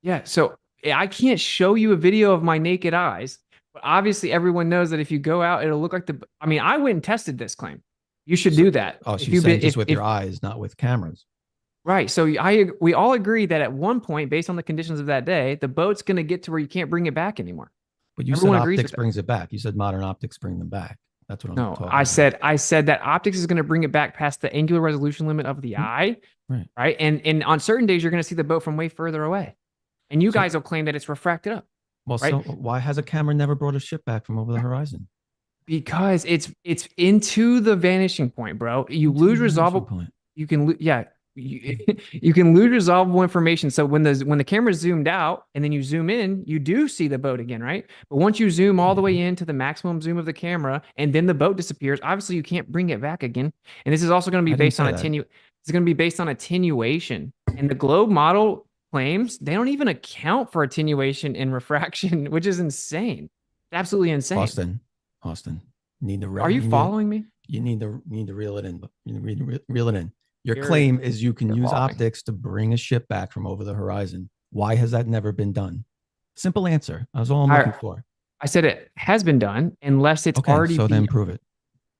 Yeah, so I can't show you a video of my naked eyes, but obviously everyone knows that if you go out, it'll look like I went and tested this claim. You should do that. Oh, so you're saying just with your eyes, not with cameras. Right. So we all agree that at one point, based on the conditions of that day, the boat's going to get to where you can't bring it back anymore. But you said optics brings it back. You said modern optics bring them back. That's what I'm talking about. I said that optics is going to bring it back past the angular resolution limit of the eye. Right. And on certain days, you're going to see the boat from way further away. And you guys will claim that it's refracted up. Well, right? So why has a camera never brought a ship back from over the horizon? Because it's into the vanishing point, bro. You lose resolvable point. You can you can lose resolvable information. So when the camera's zoomed out and then you zoom in, you do see the boat again, right? But once you zoom all the way into the maximum zoom of the camera and then the boat disappears, obviously you can't bring it back again. And this is also going to be based on it's going to be based on attenuation. And the globe model claims they don't even account for attenuation and refraction, which is insane. Absolutely insane. Austin, are you following me? You need to reel it in. You need to reel it in. Your claim is you can use optics to bring a ship back from over the horizon. Why has that never been done? Simple answer. That's all I'm looking for. I said it has been done unless it's already. So then prove it.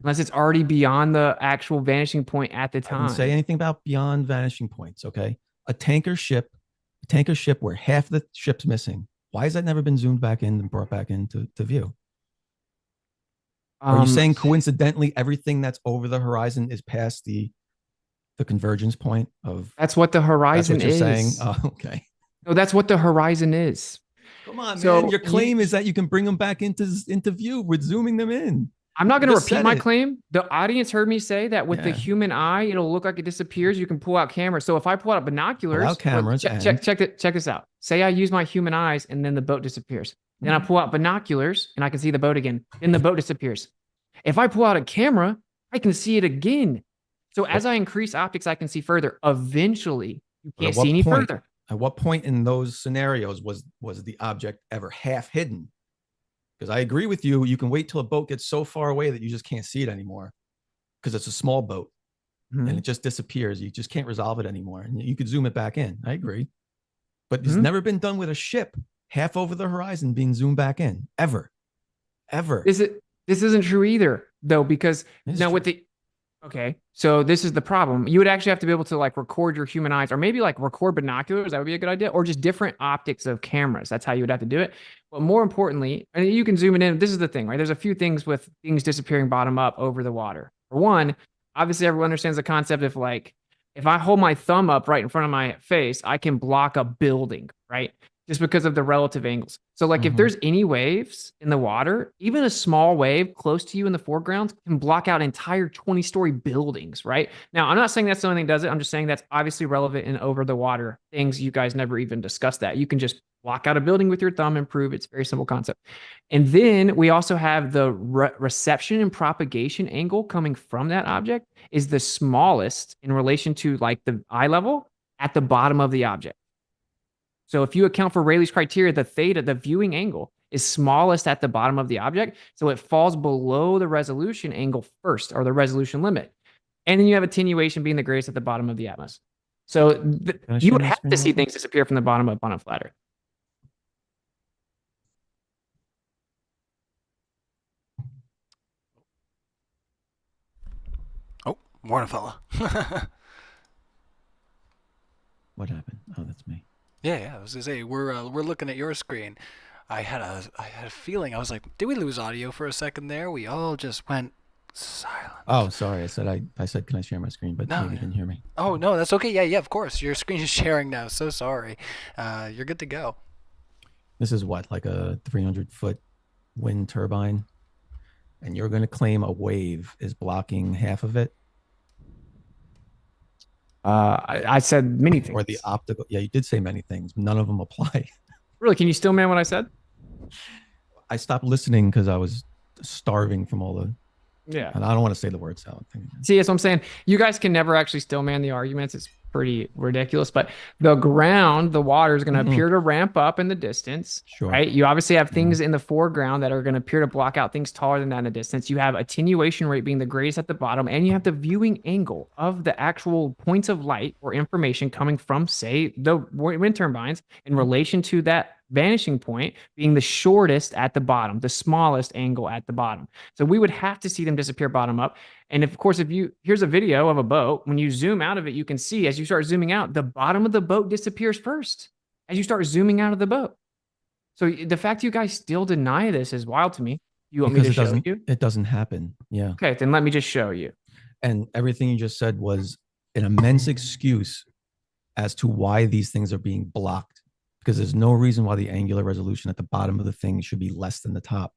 Unless it's already beyond the actual vanishing point at the time. I didn't say anything about beyond vanishing points. Okay. a tanker ship where half the ship's missing. Why has that never been zoomed back in and brought back into view? Are you saying coincidentally everything that's over the horizon is past the convergence point of? That's what the horizon that's what you're is. saying? Oh, okay. No, that's what the horizon is. Come on, man. Your claim is that you can bring them back into view with zooming them in. I'm not going to repeat my claim. The audience heard me say that with the human eye, it'll look like it disappears. You can pull out cameras. So if I pull out binoculars, check this out. Say I use my human eyes and then the boat disappears. Then I pull out binoculars and I can see the boat again. Then the boat disappears. If I pull out a camera, I can see it again. So as I increase optics, I can see further. Eventually, you can't see any further. At what point in those scenarios was the object ever half hidden? Because I agree with you. You can wait till a boat gets so far away that you just can't see it anymore because it's a small boat and it just disappears. You just can't resolve it anymore. And you could zoom it back in. I agree. But it's never been done with a ship half over the horizon being zoomed back in ever. This isn't true either, though, because now with the okay, so this is the problem. You would actually have to be able to like record your human eyes, or maybe like record binoculars. That would be a good idea, or just different optics of cameras. That's how you would have to do it. But more importantly, and you can zoom it in. This is the thing, right? There's a few things with things disappearing bottom up over the water. For one, obviously everyone understands the concept of like, if I hold my thumb up right in front of my face, I can block a building, right? Just because of the relative angles. So like if there's any waves in the water, even a small wave close to you in the foreground can block out entire 20-story buildings, right? Now, I'm not saying that's the only thing that does it. I'm just saying that's obviously relevant in over the water things. You guys never even discussed that. You can just block out a building with your thumb and prove it's a very simple concept. And then we also have the reception and propagation angle coming from that object is the smallest in relation to like the eye level at the bottom of the object. So if you account for Rayleigh's criteria, the theta, the viewing angle, is smallest at the bottom of the object. So it falls below the resolution angle first, or the resolution limit. And then you have attenuation being the greatest at the bottom of the atmos. So you would have to see things disappear from the bottom up on a flat Earth. Oh, morning, fella. What happened? Oh, that's me. Yeah, I was gonna say we're looking at your screen. I had a feeling. I was like, did we lose audio for a second there? We all just went silent. Oh, sorry. I said, can I share my screen? But no, maybe you didn't hear me. Oh no, that's okay. Yeah, of course. Your screen is sharing now. So sorry. You're good to go. This is what, like a 300-foot wind turbine, and you're going to claim a wave is blocking half of it. I said many things. Or the optical. Yeah, you did say many things. None of them apply. Really? Can you still man what I said? I stopped listening because I was starving from all the. Yeah. And I don't want to say the word salad thing. See, that's what I'm saying. You guys can never actually still man the arguments. It's pretty ridiculous. But the ground, the water is going to appear to ramp up in the distance. Sure. Right? You obviously have things in the foreground that are going to appear to block out things taller than that in the distance. You have attenuation rate being the greatest at the bottom, and you have the viewing angle of the actual points of light or information coming from, say, the wind turbines in relation to that vanishing point being the shortest at the bottom, the smallest angle at the bottom. So we would have to see them disappear bottom up. And of course, here's a video of a boat, when you zoom out of it, you can see as you start zooming out, the bottom of the boat disappears first as you start zooming out of the boat. So the fact you guys still deny this is wild to me. You want me to show you? It doesn't happen. Yeah. Okay, then let me just show you. And everything you just said was an immense excuse as to why these things are being blocked. Because there's no reason why the angular resolution at the bottom of the thing should be less than the top.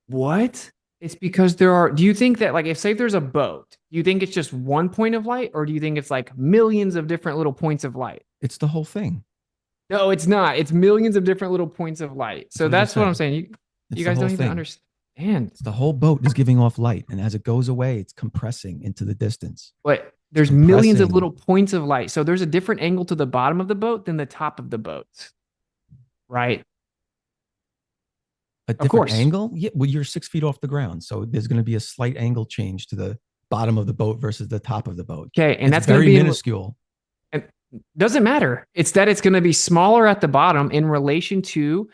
What? It's because do you think that, like, if say there's a boat, do you think it's just one point of light, or do you think it's like millions of different little points of light? It's the whole thing. No, it's not. It's millions of different little points of light. So that's what I'm saying. You guys don't even understand. It's the whole boat is giving off light. And as it goes away, it's compressing into the distance. But there's millions of little points of light. So there's a different angle to the bottom of the boat than the top of the boat. Right. A different angle? Yeah, well, you're 6 feet off the ground. So there's going to be a slight angle change to the bottom of the boat versus the top of the boat. Okay. And that's very minuscule. And doesn't matter. It's that it's going to be smaller at the bottom in relation to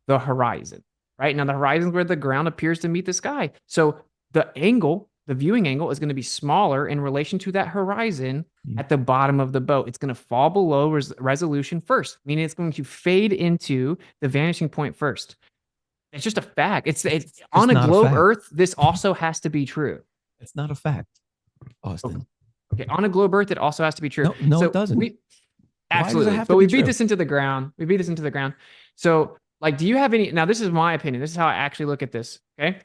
the horizon. Right. Now, the horizon is where the ground appears to meet the sky. So the angle the viewing angle is going to be smaller in relation to that horizon at the bottom of the boat. It's going to fall below resolution first, meaning it's going to fade into the vanishing point first. It's just a fact. It's on a globe Earth. This also has to be true. It's not a fact, Austin. Okay, on a globe Earth, it also has to be true. No, it doesn't. Absolutely. But we beat this into the ground. We beat this into the ground. So, like, do you have any? Now, this is my opinion. This is how I actually look at this. Okay.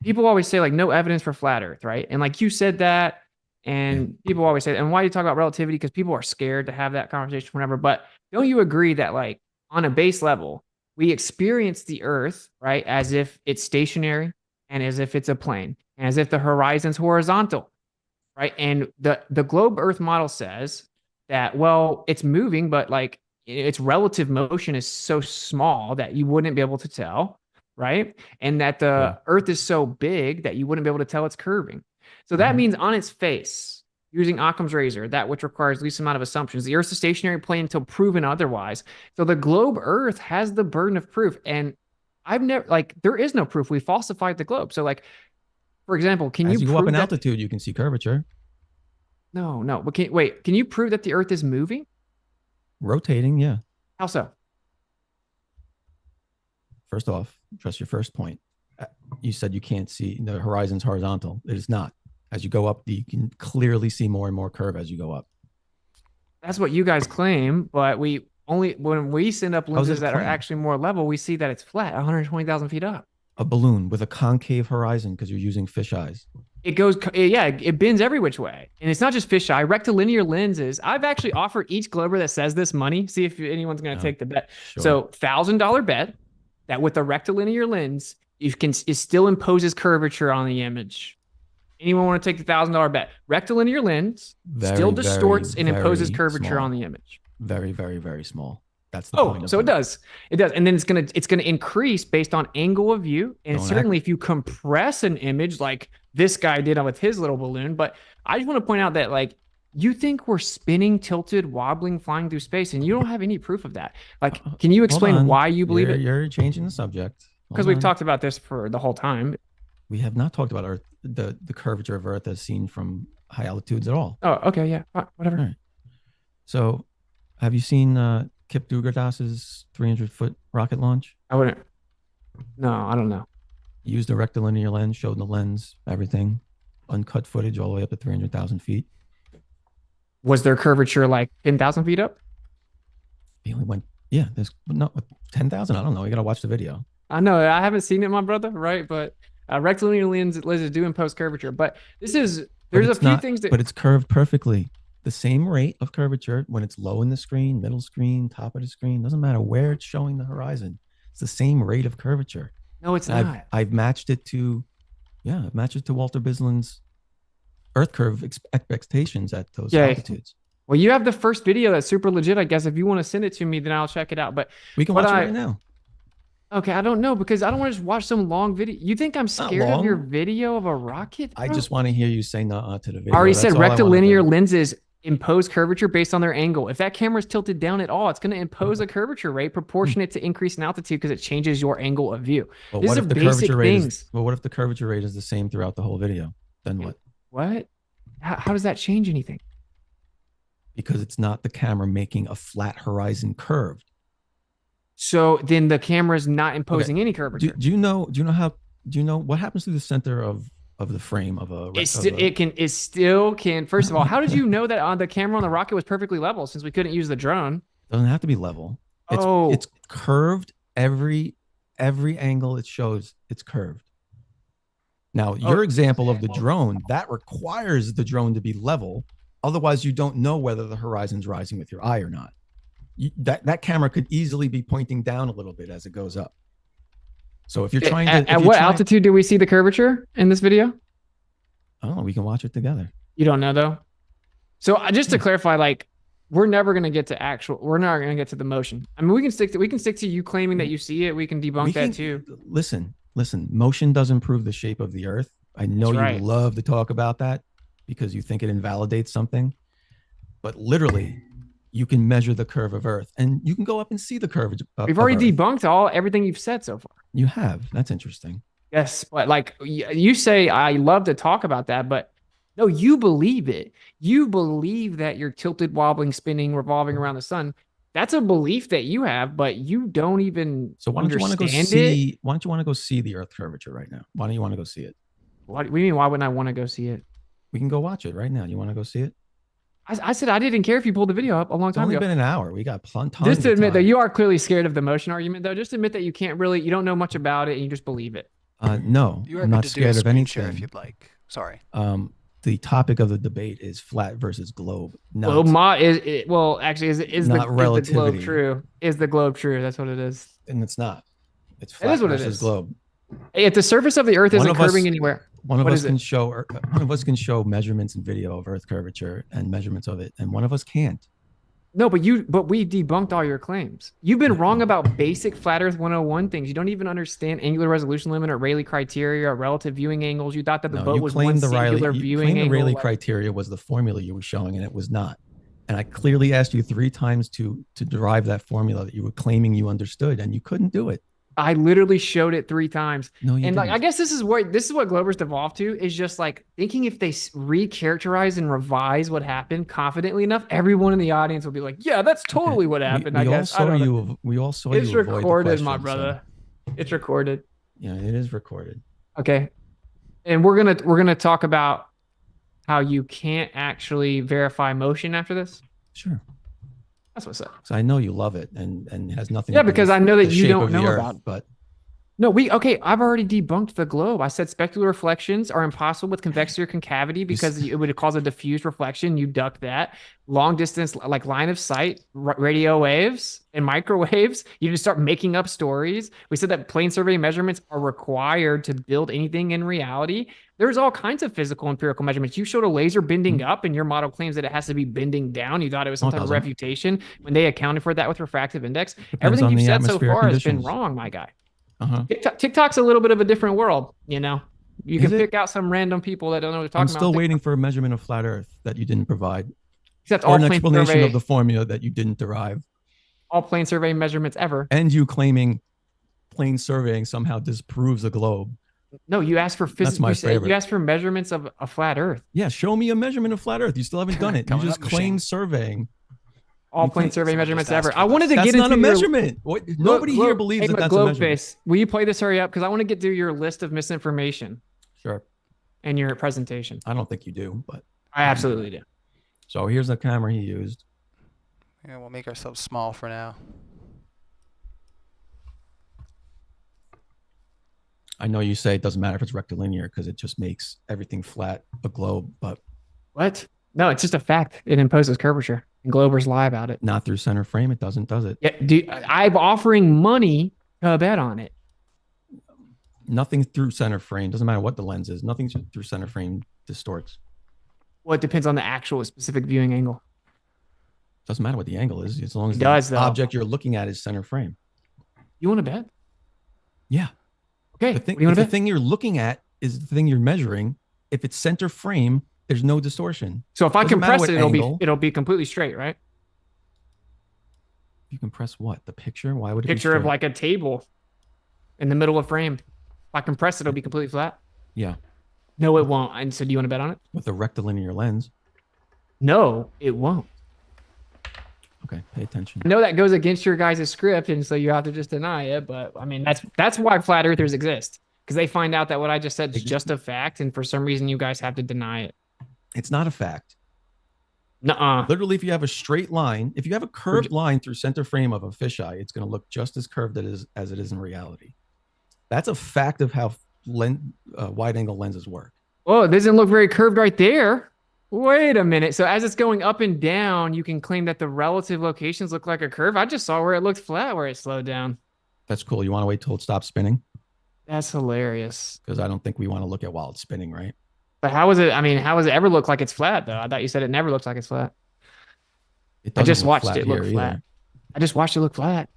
People always say like no evidence for flat Earth, right? And like you said that, and people always say, and why do you talk about relativity? Because people are scared to have that conversation, whatever. But don't you agree that like on a base level, we experience the Earth, right, as if it's stationary and as if it's a plane and as if the horizon's horizontal, right? And the globe Earth model says that, well, it's moving, but like its relative motion is so small that you wouldn't be able to tell, right? And that the Earth is so big that you wouldn't be able to tell it's curving. So that means on its face, using Occam's razor, that which requires least amount of assumptions, the Earth's a stationary plane until proven otherwise. So the globe Earth has the burden of proof. And I've never, like, there is no proof. We falsified the globe. So like, for example, can As you go up prove in that... altitude, you can see curvature. No. But can you prove that the Earth is moving? Rotating, yeah. How so? First off, just your first point. You said you can't see the horizon's horizontal. It is not. As you go up, you can clearly see more and more curve as you go up. That's what you guys claim, but we only, when we send up lenses that are actually more level, we see that it's flat, 120,000 feet up. A balloon with a concave horizon because you're using fisheyes. It goes, yeah, it bends every which way. And it's not just fisheye, rectilinear lenses. I've actually offered each Glober that says this money. See if anyone's going to take the bet. Sure. So $1,000 bet that with a rectilinear lens, it still imposes curvature on the image. Anyone want to take the $1,000 bet? Rectilinear lens still distorts and imposes curvature on the image. Very, very, very small. That's the point. So it does. It does. And then it's gonna increase based on angle of view. And certainly if you compress an image like this guy did with his little balloon. But I just want to point out that like you think we're spinning, tilted, wobbling, flying through space, and you don't have any proof of that. Like, can you explain why you believe it? You're changing the subject. Because we've talked about this for the whole time. We have not talked about Earth, the curvature of Earth as seen from high altitudes at all. Oh, okay, yeah, whatever. All right. So, have you seen Kip Dugardas's 300-foot rocket launch? I wouldn't. No, I don't know. Used a rectilinear lens, showed the lens, everything, uncut footage all the way up to 300,000 feet. Was there curvature like 10,000 feet up? He only went, yeah, there's not 10,000. I don't know. You got to watch the video. I know. I haven't seen it, my brother, right? But rectilinear lenses do impose curvature. But there's a few things that. But it's curved perfectly. The same rate of curvature when it's low in the screen, middle screen, top of the screen. Doesn't matter where it's showing the horizon. It's the same rate of curvature. No, it's not. I've matched it to, Walter Bislin's Earth curve expectations at those altitudes. Well, you have the first video that's super legit, I guess. If you want to send it to me, then I'll check it out. But we can watch it right now. Okay, I don't know, because I don't want to just watch some long video. You think I'm scared of your video of a rocket, bro? I just want to hear you say nah to the video. I already said rectilinear lenses impose curvature based on their angle. If that camera is tilted down at all, it's going to impose a curvature rate proportionate to increase in altitude because it changes your angle of view. But what if the curvature rate is, what if the curvature rate is the same throughout the whole video? Then what? What? How does that change anything? Because it's not the camera making a flat horizon curved. So then the camera is not imposing any curvature. Do you know what happens to the center of the frame of a? It still can. First of all, how did you know that on the camera on the rocket was perfectly level since we couldn't use the drone? It doesn't have to be level. It's curved. Every angle it shows, it's curved. Now, your example of the drone, that requires the drone to be level. Otherwise, you don't know whether the horizon's rising with your eye or not. That camera could easily be pointing down a little bit as it goes up. So if you're trying to... At what altitude do we see the curvature in this video? I don't know. We can watch it together. You don't know, though? So just to clarify, like, we're never going to get to we're not going to get to the motion. I mean, we can stick to you claiming that you see it. We can debunk that too. Listen, motion doesn't prove the shape of the Earth. I know you love to talk about that because you think it invalidates something, but literally you can measure the curve of Earth and you can go up and see the curve. We've already debunked everything you've said so far. You have. That's interesting. Yes, but like you say, I love to talk about that, but no, you believe it. You believe that you're tilted, wobbling, spinning, revolving around the sun. That's a belief that you have, but you don't even So why don't you want to go understand it. see? Why don't you want to go see the Earth curvature right now? Why don't you want to go see it? What do you mean? Why wouldn't I want to go see it? We can go watch it right now. You want to go see it? I said I didn't care if you pulled the video up a long It's time only ago. been an hour. We got tons Just to of admit that time. you are clearly scared of the motion argument, though. Just admit that you can't really, you don't know much about it, and you just believe it. No, You are I'm good not to do a scared of screen share anything. if you'd like. Sorry. The topic of the debate is flat versus globe. Well, Not well, actually, is not the globe relativity. true? Is the globe true? That's what it is. And it's not. It's It flat is what it versus is. globe. Hey, if the surface of the Earth One isn't of us- curving anywhere, One of what us is can it? show one of us can show measurements and video of Earth curvature and measurements of it, and one of us can't. No, but we debunked all your claims. You've been wrong about basic flat Earth 101 things. You don't even understand angular resolution limit or Rayleigh criteria or relative viewing angles. You thought that the No, boat you was one claimed the singular Rayleigh. You viewing claimed the angle. Rayleigh Like, criteria was the formula you were showing, and it was not. And I clearly asked you 3 times to derive that formula that you were claiming you understood, and you couldn't do it. I literally showed it 3 times. No, you And like, I didn't. guess this is what Globers devolved to, is just like thinking if they recharacterize and revise what happened confidently enough, everyone in the audience will be like, yeah, that's totally what happened. I guess. I don't know. We all saw It's you avoid the recorded, my question, brother. so, It's recorded. yeah, it is recorded. Okay. And we're gonna talk about how you can't actually verify motion after this. Sure. That's what's up. So I know you love it, and it has nothing. Yeah, to do because with I know that the you shape don't of the know Earth, about it. but No, I've already debunked the globe. I said specular reflections are impossible with convexity or concavity because it would cause a diffuse reflection. You ducked that. Long distance, like line of sight, radio waves and microwaves. You just start making up stories. We said that plane survey measurements are required to build anything in reality. There's all kinds of physical empirical measurements. You showed a laser bending up, and your model claims that it has to be bending down. You thought it was some type of refutation when they accounted for that with refractive index. Everything you've said so far has been wrong, my guy. TikTok's a little bit of a different world, you know. You can pick out some random people that don't know what they're talking about. I'm still waiting for a measurement of flat Earth that you didn't provide, except or all an plane explanation survey, of the formula that you didn't derive, all plane survey measurements ever. and you claiming plane surveying somehow disproves a globe. No, you asked for That's my favorite. You asked for measurements of a flat Earth. Yeah, show me a mesurement of flat Earth. You still haven't done it. You just claim surveying. All plane survey measurements ever. I wanted to That's get into not a measurement. Nobody here believes that that's a measurement. McGlobeFace, will you play this? Hurry up, because I want to get through your list of misinformation. Sure. And your presentation. I don't think you do, but I absolutely do. So here's the camera he used. Yeah, we'll make ourselves small for now. I know you say it doesn't matter if it's rectilinear because it just makes everything flat, a globe, but what? No, it's just a fact. It imposes curvature, and Globers lie about it. Not through center frame. It doesn't, does it? Yeah, I'm offering money to bet on it. Nothing through center frame. Doesn't matter what the lens is. Nothing through center frame distorts. Well, it depends on the actual specific viewing angle. Doesn't matter what the angle is, as long as the object you're looking at is center frame. You want to bet? Yeah. Okay. The thing you're looking at is the thing you're measuring. If it's center frame, there's no distortion. So if I compress it, it'll be completely straight, right? You compress what? The picture? Why would it picture of like a table in the middle of frame? If I compress it, it'll be completely flat. Yeah. No, it won't. And so do you want to bet on it? With a rectilinear lens. No, it won't. Okay, pay attention. I know that goes against your guys' script, and so you have to just deny it. But I mean, that's why flat earthers exist, because they find out that what I just said is just a fact, and for some reason you guys have to deny it. It's not a fact. Nuh-uh. Literally, if you have a straight line, if you have a curved line through center frame of a fisheye, it's going to look just as curved as it is in reality. That's a fact of how wide angle lenses work. Oh, it doesn't look very curved right there. Wait a minute. So as it's going up and down, you can claim that the relative locations look like a curve. I just saw where it looked flat, where it slowed down. That's cool. You want to wait till it stops spinning? That's hilarious. Because I don't think we want to look at while it's spinning, right? But how is it? I mean, how does it ever look like it's flat, though? I thought you said it never looks like it's flat. I just watched it look flat. I just watched it look flat.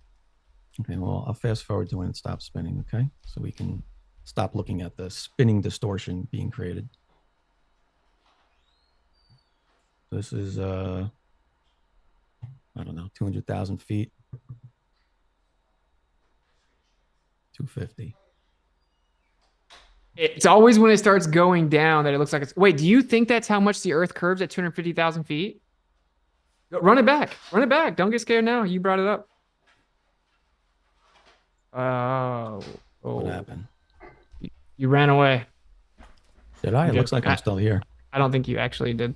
Okay, well, I'll fast forward to when it stops spinning, okay? So we can stop looking at the spinning distortion being created. This is, I don't know, 200,000 feet. 250. It's always when it starts going down that it looks like it's. Wait, do you think that's how much the Earth curves at 250,000 feet? Run it back. Run it back. Don't get scared now. You brought it up. Oh. What happened? You ran away. Did I? It looks like I'm still here. I don't think you actually did.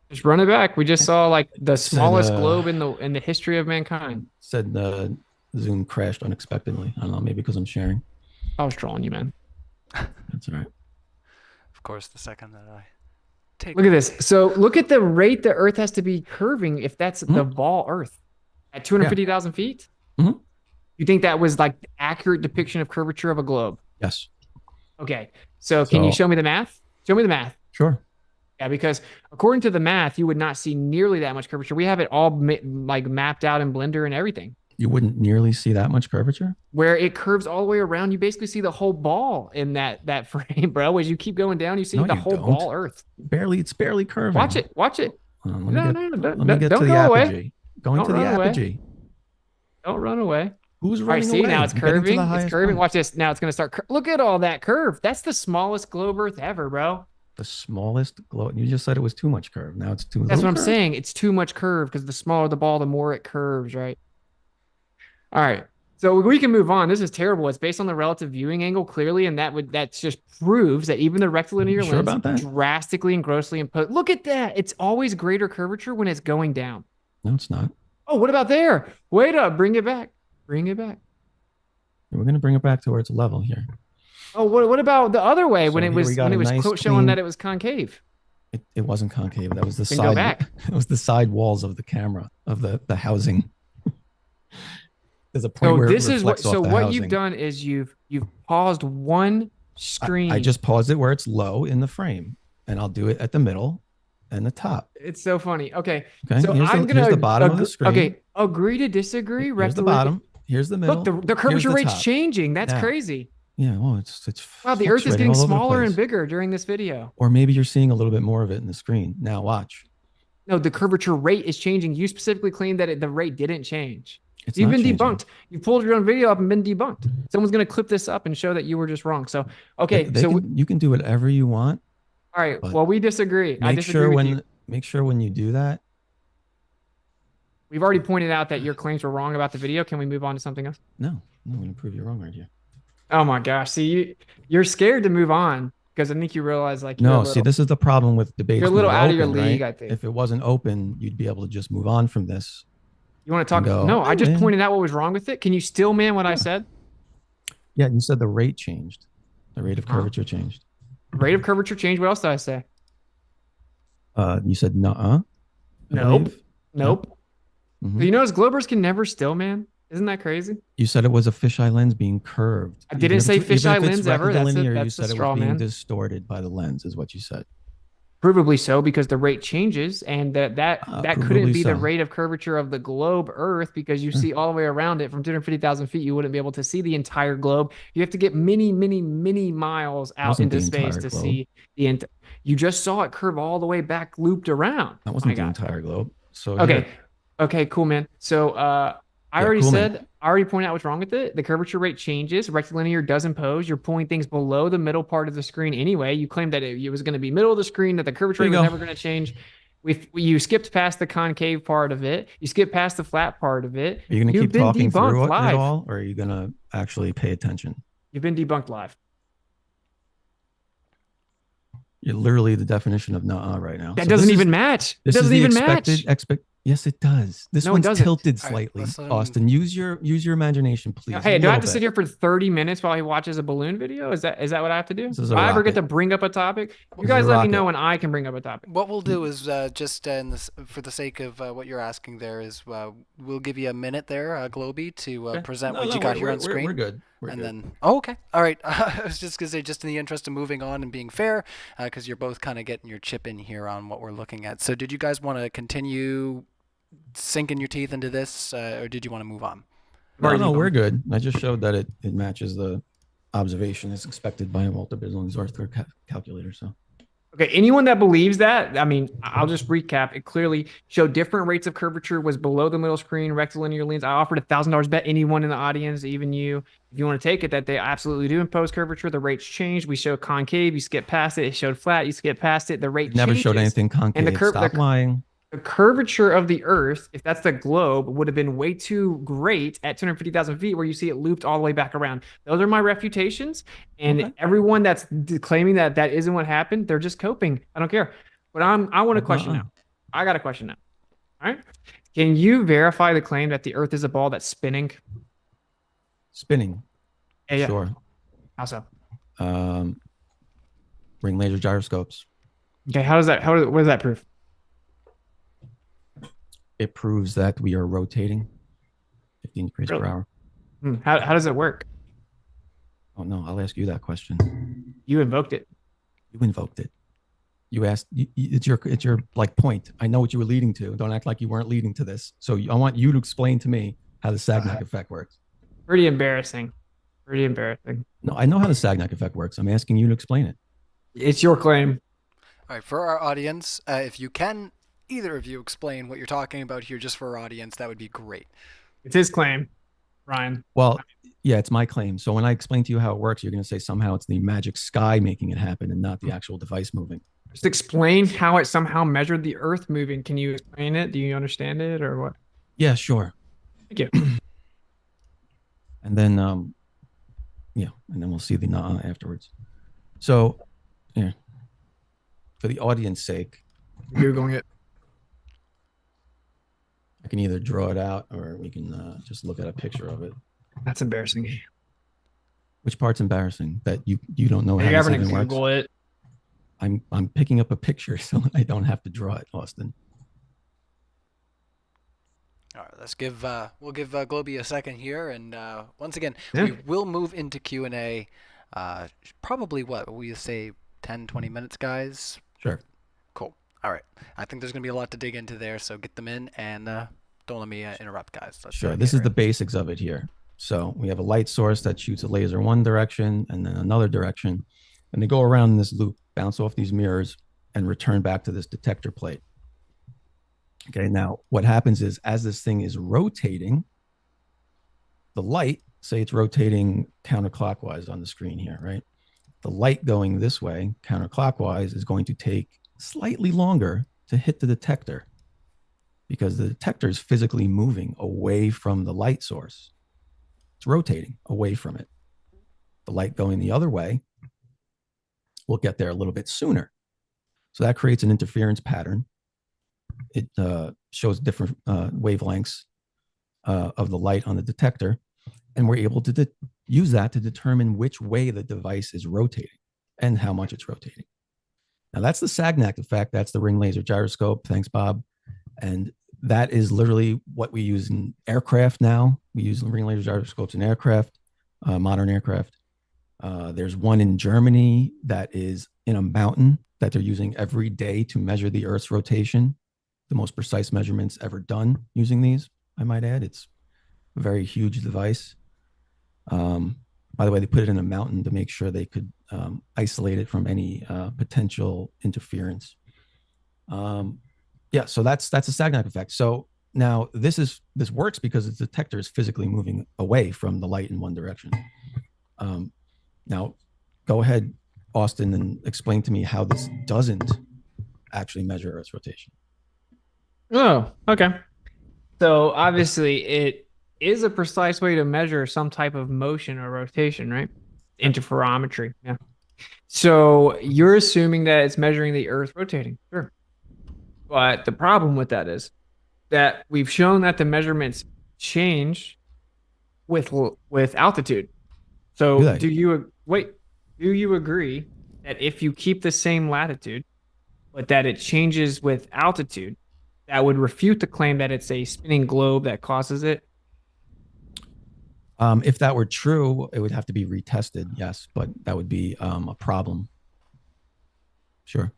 Just run it back. We just saw like the smallest globe in the history of mankind. Said the Zoom crashed unexpectedly. I don't know, maybe because I'm sharing. I was trolling you, man. That's all right. Of course, the second that I take. Look at this. So look at the rate the Earth has to be curving if that's the ball Earth at 250,000 feet. You think that was like the accurate depiction of curvature of a globe? Yes. Okay. So can you show me the math? Show me the math. Sure. Yeah, because according to the math, you would not see nearly that much curvature. We have it all like mapped out in Blender and everything. You wouldn't nearly see that much curvature? Where it curves all the way around, you basically see the whole ball in that frame, bro. As you keep going down, you see the whole ball Earth. It's barely curving. Watch it. Watch it. Let me get to the apogee. Going to the apogee. Don't run away. Who's running away? See, now it's curving. It's curving. Watch this. Now it's going to start. Look at all that curve. That's the smallest globe Earth ever, bro. The smallest globe. You just said it was too much curve. Now it's too. That's what I'm saying. It's too much curve because the smaller the ball, the more it curves, right? All right. So we can move on. This is terrible. It's based on the relative viewing angle clearly, and that just proves that even the rectilinear lens drastically and grossly impose. Look at that. It's always greater curvature when it's going down. No, it's not. Oh, what about there? Wait up. Bring it back. Bring it back. We're going to bring it back to where it's level here. Oh, what about the other way when it was nice showing that it was concave? It wasn't concave. That was the Then side. go back. It was the side walls of the camera of the housing. There's a point where this it is reflects what. So off the what housing. you've done is you've paused one screen. I just paused it where it's low in the frame, and I'll do it at the middle and the top. It's so funny. Okay. Okay. So here's the bottom of the screen. Okay. Agree to disagree. Here's the bottom. Here's the middle. Look, the curvature rate's changing. That's crazy. Yeah. Well, it's wow. The Earth is getting smaller and bigger bigger during this video. Or maybe you're seeing a little bit more of it in the screen. Now watch. No, the curvature rate is changing. You specifically claimed that the rate didn't change. You've been debunked. You pulled your own video up and been debunked. Someone's going to clip this up and show that you were just wrong. So, okay. You can do whatever you want. All right. Well, we disagree. I disagree with you. Make sure when you do that. We've already pointed out that your claims were wrong about the video. Can we move on to something else? No, I'm going to prove you wrong right here. Oh my gosh. See, you're scared to move on because I think you realize like, see, this is the problem with debates. You're a little out of your league, I think. If it wasn't open, you'd be able to just move on from this. You want to talk? No, I just pointed out what was wrong with it. Can you still man what I said? Yeah, you said the rate changed. The rate of curvature changed. Rate of curvature changed. What else did I say? You said nuh-uh. Nope. Mm-hmm. So you notice Globers can never still man? Isn't that crazy? You said it was a fisheye lens being curved. I didn't say fisheye lens ever. That's you said a it straw was being man. distorted by the lens, is what you said. Provably so, because the rate changes, and that couldn't be the rate of curvature of the globe Earth, because you see all the way around it from 250,000 feet. You wouldn't be able to see the entire globe. You have to get many, many, many miles out into space to see the You just saw it curve all the way back, looped around. That wasn't the entire globe. So okay, cool, man. So I already pointed out what's wrong with it. The curvature rate changes. Rectilinear does impose. You're pulling things below the middle part of the screen anyway. You claimed that it was going to be middle of the screen, that the curvature rate was never going to change. You skipped past the concave part of it. You skipped past the flat part of it. Are you going to keep talking through it at all, or are you going to actually pay attention? You've been debunked live. You're literally the definition of nuh-uh right now. That doesn't even match. It doesn't even match. Yes, it does. This one's tilted slightly. Right, Austin, use your imagination, please. Hey, do I have to sit here for 30 minutes while he watches a balloon video? Is that what I have to do? If I ever get to bring up a topic, you guys let me know when I can bring up a topic. What we'll do is just for the sake of what you're asking there is we'll give you a minute there, Globy, to present what you got here on screen. We're good. Then okay, all right. I was just gonna say, just in the interest of moving on and being fair, because you're both kind of getting your chip in here on what we're looking at. So did you guys want to continue sinking your teeth into this, or did you want to move on? No, we're good. I just showed that it matches the observation as expected by a Walter Bisland's Ortho calculator. So Okay, anyone that believes that, I mean, I'll just recap. It clearly showed different rates of curvature, was below the middle screen, rectilinear lens. I offered $1,000 bet anyone in the audience, even you, if you want to take it, that they absolutely do impose curvature. The rates change. We show concave, you skip past it. It showed flat, you skip past it. The rate It never showed changes. anything And the concave. Stop lying. the curvature of the Earth, if that's the globe, would have been way too great at 250,000 feet, where you see it looped all the way back around. Those are my refutations, and Okay. everyone that's claiming that that isn't what happened, they're just coping. I don't care. But I want a question now. I got a question now. All right. Can you verify the claim that the Earth is a ball that's spinning? Spinning. Yeah. Sure. How so? Ring laser gyroscopes. Okay. What does that prove? It proves that we are rotating 15 degrees per hour. How does it work? Oh no, I'll ask you that question. You invoked it. You invoked it. You asked. It's your like point. I know what you were leading to. Don't act like you weren't leading to this. So I want you to explain to me how the Sagnac effect works. Pretty embarrassing. Pretty embarrassing. No, I know how the Sagnac effect works. I'm asking you to explain it. It's your claim. All right, for our audience, if you can, either of you explain what you're talking about here just for our audience, that would be great. It's his claim, Ryan. Well, yeah, it's my claim. So when I explain to you how it works, you're going to say somehow it's the magic sky making it happen and not the actual device moving. Just explain how it somehow measured the Earth moving. Can you explain it? Do you understand it or what? Yeah, sure. Thank you. And then, yeah, and then we'll see the afterwards. So, yeah, for the audience sake, Googling it. I can either draw it out or we can just look at a picture of it. That's embarrassing. Which part's embarrassing? That you don't know You're how this having to even works? Google it. I'm picking up a picture so I don't have to draw it, Austin. All right, we'll give Globy a second here, and once again, Yeah. we will move into Q&A. Probably what we say 10, 20 minutes, guys. Sure. Cool. All right. I think there's gonna be a lot to dig into there, so get them in and don't let me interrupt, guys. Sure. This is the basics of it here. So we have a light source that shoots a laser one direction and then another direction, and they go around in this loop, bounce off these mirrors, and return back to this detector plate. Okay, now what happens is as this thing is rotating, the light, say it's rotating counterclockwise on the screen here, right? The light going this way, counterclockwise, is going to take slightly longer to hit the detector because the detector is physically moving away from the light source. It's rotating away from it. The light going the other way will get there a little bit sooner. So that creates an interference pattern. It shows different wavelengths of the light on the detector, and we're able to use that to determine which way the device is rotating and how much it's rotating. Now that's the Sagnac effect. That's the ring laser gyroscope. Thanks, Bob. And that is literally what we use in aircraft now. We use ring laser gyroscopes in aircraft, modern aircraft. There's one in Germany that is in a mountain that they're using every day to measure the Earth's rotation. The most precise measurements ever done using these, I might add. It's a very huge device. By the way, they put it in a mountain to make sure they could isolate it from any potential interference. Yeah, so that's a Sagnac effect. So now this works because the detector is physically moving away from the light in one direction. Now, go ahead, Austin, and explain to me how this doesn't actually measure Earth's rotation. Oh, okay. So obviously it is a precise way to measure some type of motion or rotation, right? Interferometry. Yeah. So you're assuming that it's measuring the Earth rotating. Sure. But the problem with that is that we've shown that the measurements change with altitude. So do you agree that if you keep the same latitude, but that it changes with altitude, that would refute the claim that it's a spinning globe that causes it? If that were true, it would have to be retested, yes, but that would be a problem. Sure.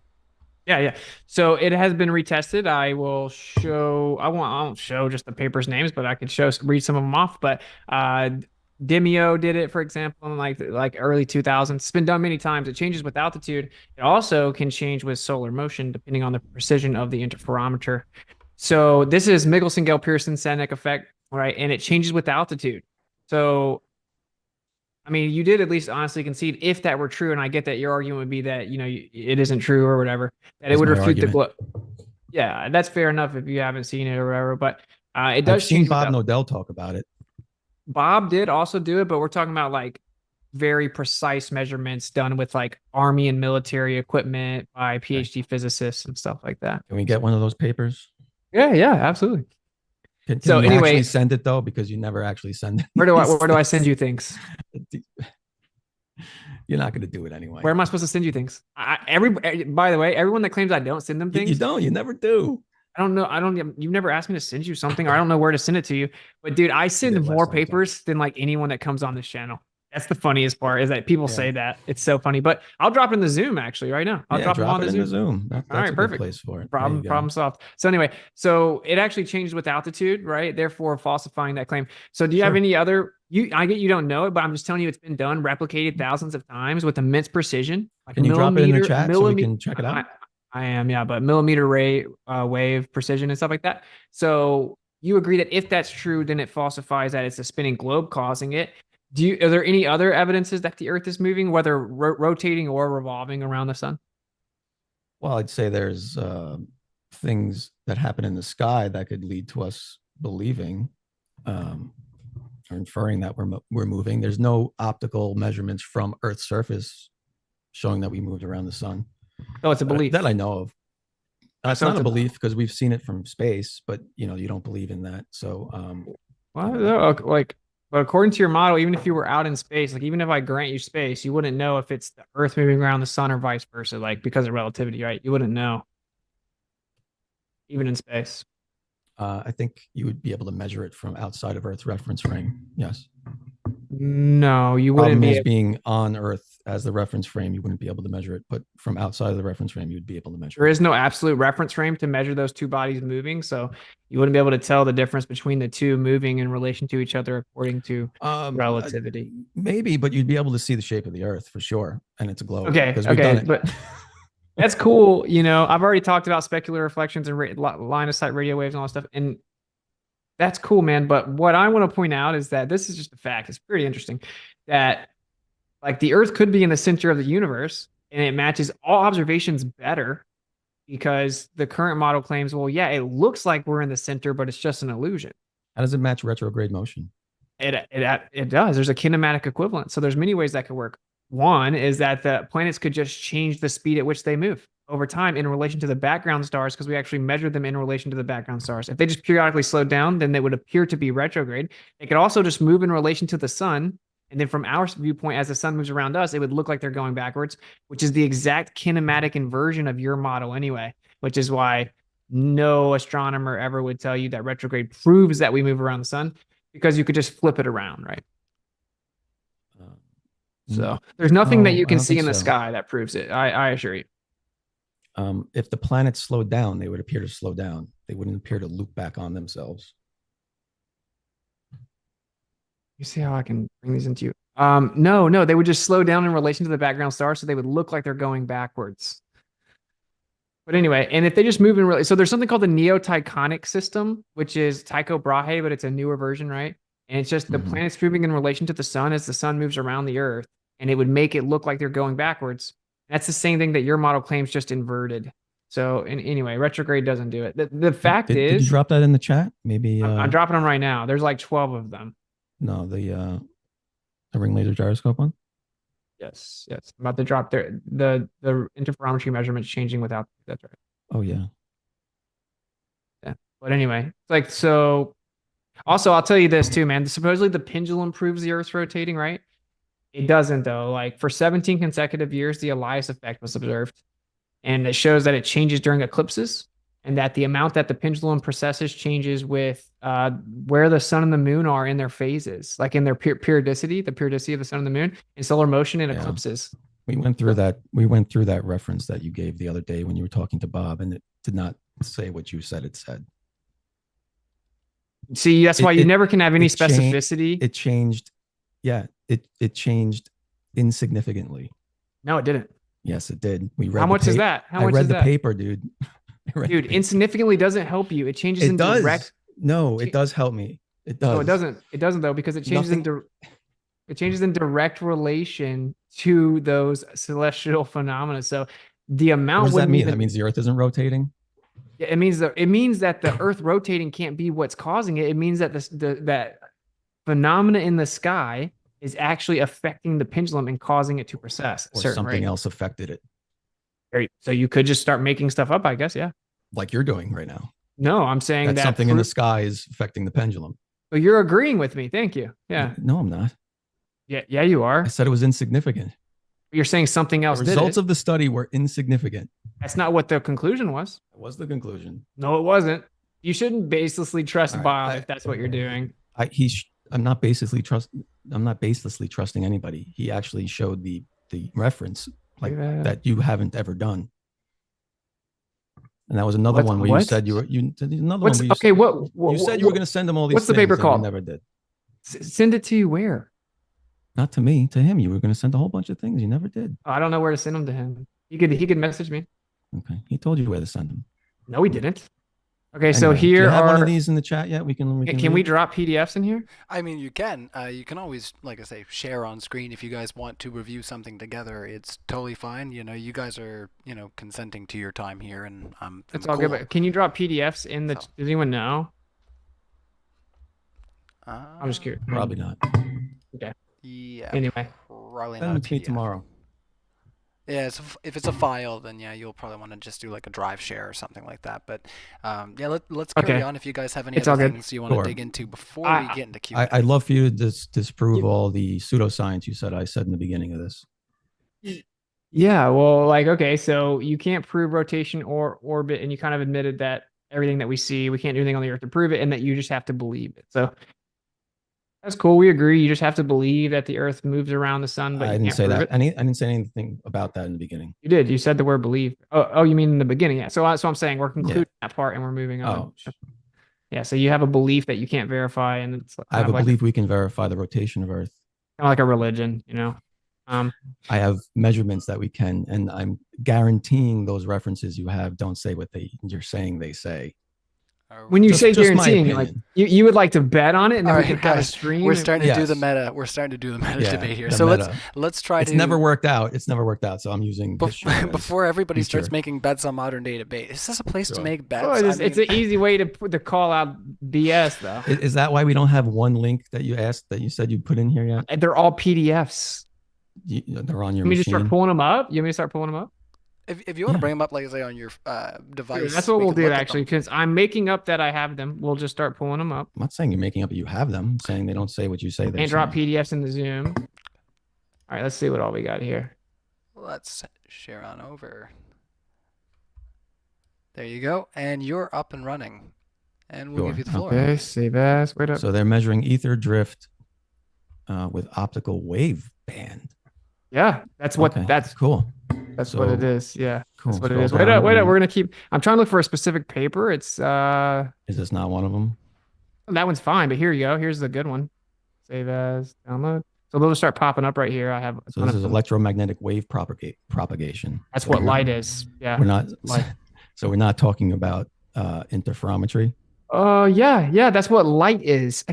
Yeah. So it has been retested. I won't show just the paper's names, but I could read some of them off. But Demio did it, for example, in like early 2000s. It's been done many times. It changes with altitude. It also can change with solar motion depending on the precision of the interferometer. So this is Michelson-Gale-Pearson-Senek effect, right? And it changes with altitude. So I mean, you did at least honestly concede if that were true, and I get that your argument would be that, it isn't true or whatever, that it That's would my refute the argument. Yeah, that's fair enough if you haven't seen it or whatever, but it I've does seen change Bob without. Nodell talk about it. Bob did also do it, but we're talking about like very precise measurements done with like army and military equipment by PhD physicists and stuff like that. Can we get one of those papers? Yeah, absolutely. Can So you anyway, actually send it though? Because you never actually send it. where do I send you things? You're not going to do it anyway. Where am I supposed to send you things? By the way, everyone that claims I don't send them things, You don't. You never do. I don't know. You've never asked me to send you something, or I don't know where to send it to you. But dude, I send did more last time, papers than like anyone that comes on this channel. That's the funniest part, is that people Yeah. say that. It's so funny. But I'll drop it in the Zoom actually right now. I'll Yeah, drop them on it the in Zoom. That's All right, a good perfect. place for it. There you go. Problem solved. So anyway, so it actually changes with altitude, right? Therefore, falsifying that claim. So do you have Sure. any other? I get you don't know it, but I'm just telling you it's been done, replicated thousands of times with immense precision. Like Can you drop it in the chat so we can check it out? I am, yeah, but millimeter wave precision and stuff like that. So you agree that if that's true, then it falsifies that it's a spinning globe causing it. Are there any other evidences that the Earth is moving, whether rotating or revolving around the sun? Well, I'd say there's things that happen in the sky that could lead to us believing or inferring that we're moving. There's no optical measurements from Earth's surface showing that we moved around the sun. Oh, it's a belief that I know of. It's So not it's a belief because we've seen it from space, but you don't believe in that. So, but according to your model, even if you were out in space, like even if I grant you space, you wouldn't know if it's the Earth moving around the sun or vice versa, like because of relativity, right? You wouldn't know, even in space. I think you would be able to measure it from outside of Earth's reference frame. Yes. No, you wouldn't Problem is being on Earth as the reference frame, you wouldn't be able to measure it, but from outside of the reference frame, you'd be able to measure There it. is no absolute reference frame to measure those two bodies moving, so you wouldn't be able to tell the difference between the two moving in relation to each other according to relativity. Maybe, but you'd be able to see the shape of the Earth for sure, and it's a globe. Okay, because we've done it. but that's cool. I've already talked about specular reflections and line of sight radio waves and all that stuff, and that's cool, man. But what I want to point out is that this is just a fact. It's pretty interesting that like the Earth could be in the center of the universe, and it matches all observations better because the current model claims, well, yeah, it looks like we're in the center, but it's just an illusion. How does it match retrograde motion? It does. There's a kinematic equivalent. So there's many ways that could work. One is that the planets could just change the speed at which they move over time in relation to the background stars, because we actually measure them in relation to the background stars. If they just periodically slowed down, then they would appear to be retrograde. They could also just move in relation to the sun. And then from our viewpoint, as the sun moves around us, it would look like they're going backwards, which is the exact kinematic inversion of your model anyway, which is why no astronomer ever would tell you that retrograde proves that we move around the sun, because you could just flip it around, right? So there's nothing that you can see in the sky that proves it. I assure you. If the planets slowed down, they would appear to slow down. They wouldn't appear to loop back on themselves. You see how I can bring these into you? No, they would just slow down in relation to the background star, so they would look like they're going backwards. But anyway, and if they just move in really, so there's something called the Neo-Tychonic system, which is Tycho Brahe, but it's a newer version, right? And it's just the planets moving in relation to the sun as the sun moves around the Earth, and it would make it look like they're going backwards. That's the same thing that your model claims, just inverted. So anyway, retrograde doesn't do it. The fact is, did you drop that in the chat? Maybe I'm dropping them right now. There's like 12 of them. No, the ring laser gyroscope one. Yes. I'm about to drop there. The interferometry measurements changing without. That's right. Oh yeah. Yeah. But anyway, it's like, so. Also, I'll tell you this too, man. Supposedly the pendulum proves the Earth's rotating, right? It doesn't though. Like for 17 consecutive years, the Elias effect was observed, and it shows that it changes during eclipses, and that the amount that the pendulum processes changes with where the sun and the moon are in their phases, like in their periodicity, the periodicity of the sun and the moon, in solar motion and eclipses. We went through that. We went through that reference that you gave the other day when you were talking to Bob, and it did not say what you said it said. See, that's why you never can have any specificity. It changed Yeah, it changed insignificantly. No, it didn't. Yes, it did. We read. How much is that? How much I read is the that? paper, dude. Dude, insignificantly doesn't help you. It changes It in does. direct. No, it does help me. It does. No, it doesn't. It doesn't though, because it changes it changes in direct relation to those celestial phenomena. So the amount. What does that mean? Even, that means the Earth isn't rotating. it means that the Earth rotating can't be what's causing it. It means that that phenomena in the sky is actually affecting the pendulum and causing it to precess. Or something else affected it. So you could just start making stuff up, I guess. Yeah. Like you're doing right now. No, I'm saying that something in the sky is affecting the pendulum. So you're agreeing with me. Thank you. Yeah. No, I'm not. Yeah, you are. I said it was insignificant. You're saying something else. The results of the study were insignificant. That's not what the conclusion was. That was the conclusion. No, it wasn't. You shouldn't baselessly trust Bob if that's what you're doing. I'm not baselessly trusting anybody. He actually showed the reference that you haven't ever done. And that was another one where you said you said you were going to send him all these. What's the paper called? You never did. Send it to you where? Not to me, to him. You were going to send a whole bunch of things. You never did. I don't know where to send them to him. He could message me. Okay, he told you where to send them. No, he didn't. Okay, anyway, so here do you have are one of these in the chat yet? Can we drop PDFs in here? I mean, you can. You can always, like I say, share on screen if you guys want to review something together. It's totally fine. You know, you guys are, consenting to your time here, and it's all cool. Good. But can you drop PDFs in the? Does anyone know? I'm just curious. Probably not. Okay. Yeah. Anyway, probably send them to me tomorrow. Yeah, so if it's a file, then yeah, you'll probably want to just do like a drive share or something like that. But yeah, let's carry on. If you guys have any other things you want to dig into before we get into Q&A. I'd love for you to disprove all the pseudoscience I said in the beginning of this. Yeah, well, okay, so you can't prove rotation or orbit, and you kind of admitted that everything that we see, we can't do anything on the Earth to prove it, and that you just have to believe it. So that's cool. We agree. You just have to believe that the Earth moves around the sun, but I didn't say that. I didn't say anything about that in the beginning. You did. You said the word believe. Oh, you mean in the beginning? Yeah. So I'm saying we're concluding that part and we're moving on. Oh. Yeah. So you have a belief that you can't verify, and it's. I have a belief we can verify the rotation of Earth. Kind of like a religion, I have measurements that we can, and I'm guaranteeing those references you have don't say what you're saying they say. When you say guaranteeing, like you would like to bet on it, and then we can have a stream. We're starting to do the meta. We're starting to do the meta debate here. So let's try to. It's never worked out. So I'm using before everybody starts making bets on modern day debate. Is this a place to make bets? Oh, it's an easy way to call out BS, though. Is that why we don't have one link that you said you put in here yet? They're all PDFs. They're on your. You want me to start pulling them up? You want me to start pulling them up? If you want to bring them up, like I say, on your device. That's what we'll do, actually, because I'm making up that I have them. We'll just start pulling them up. I'm not saying you're making up that you have them. I'm saying they don't say what you say. And drop PDFs in the Zoom. All right, let's see what all we got here. Let's share on over. There you go. And you're up and running. And we'll give you the floor. Okay, save as. Wait up. So they're measuring ether drift with optical wave band. Yeah, that's what that's cool. That's what it is. Yeah, cool. That's what it is. Wait up. We're gonna keep. I'm trying to look for a specific paper. It's Is this not one of them? That one's fine, but here you go. Here's the good one. Save as, download. So they'll just start popping up right here. I have. So this is electromagnetic wave propagation. That's what light is. Yeah. We're not. So we're not talking about interferometry. Yeah, that's what light is.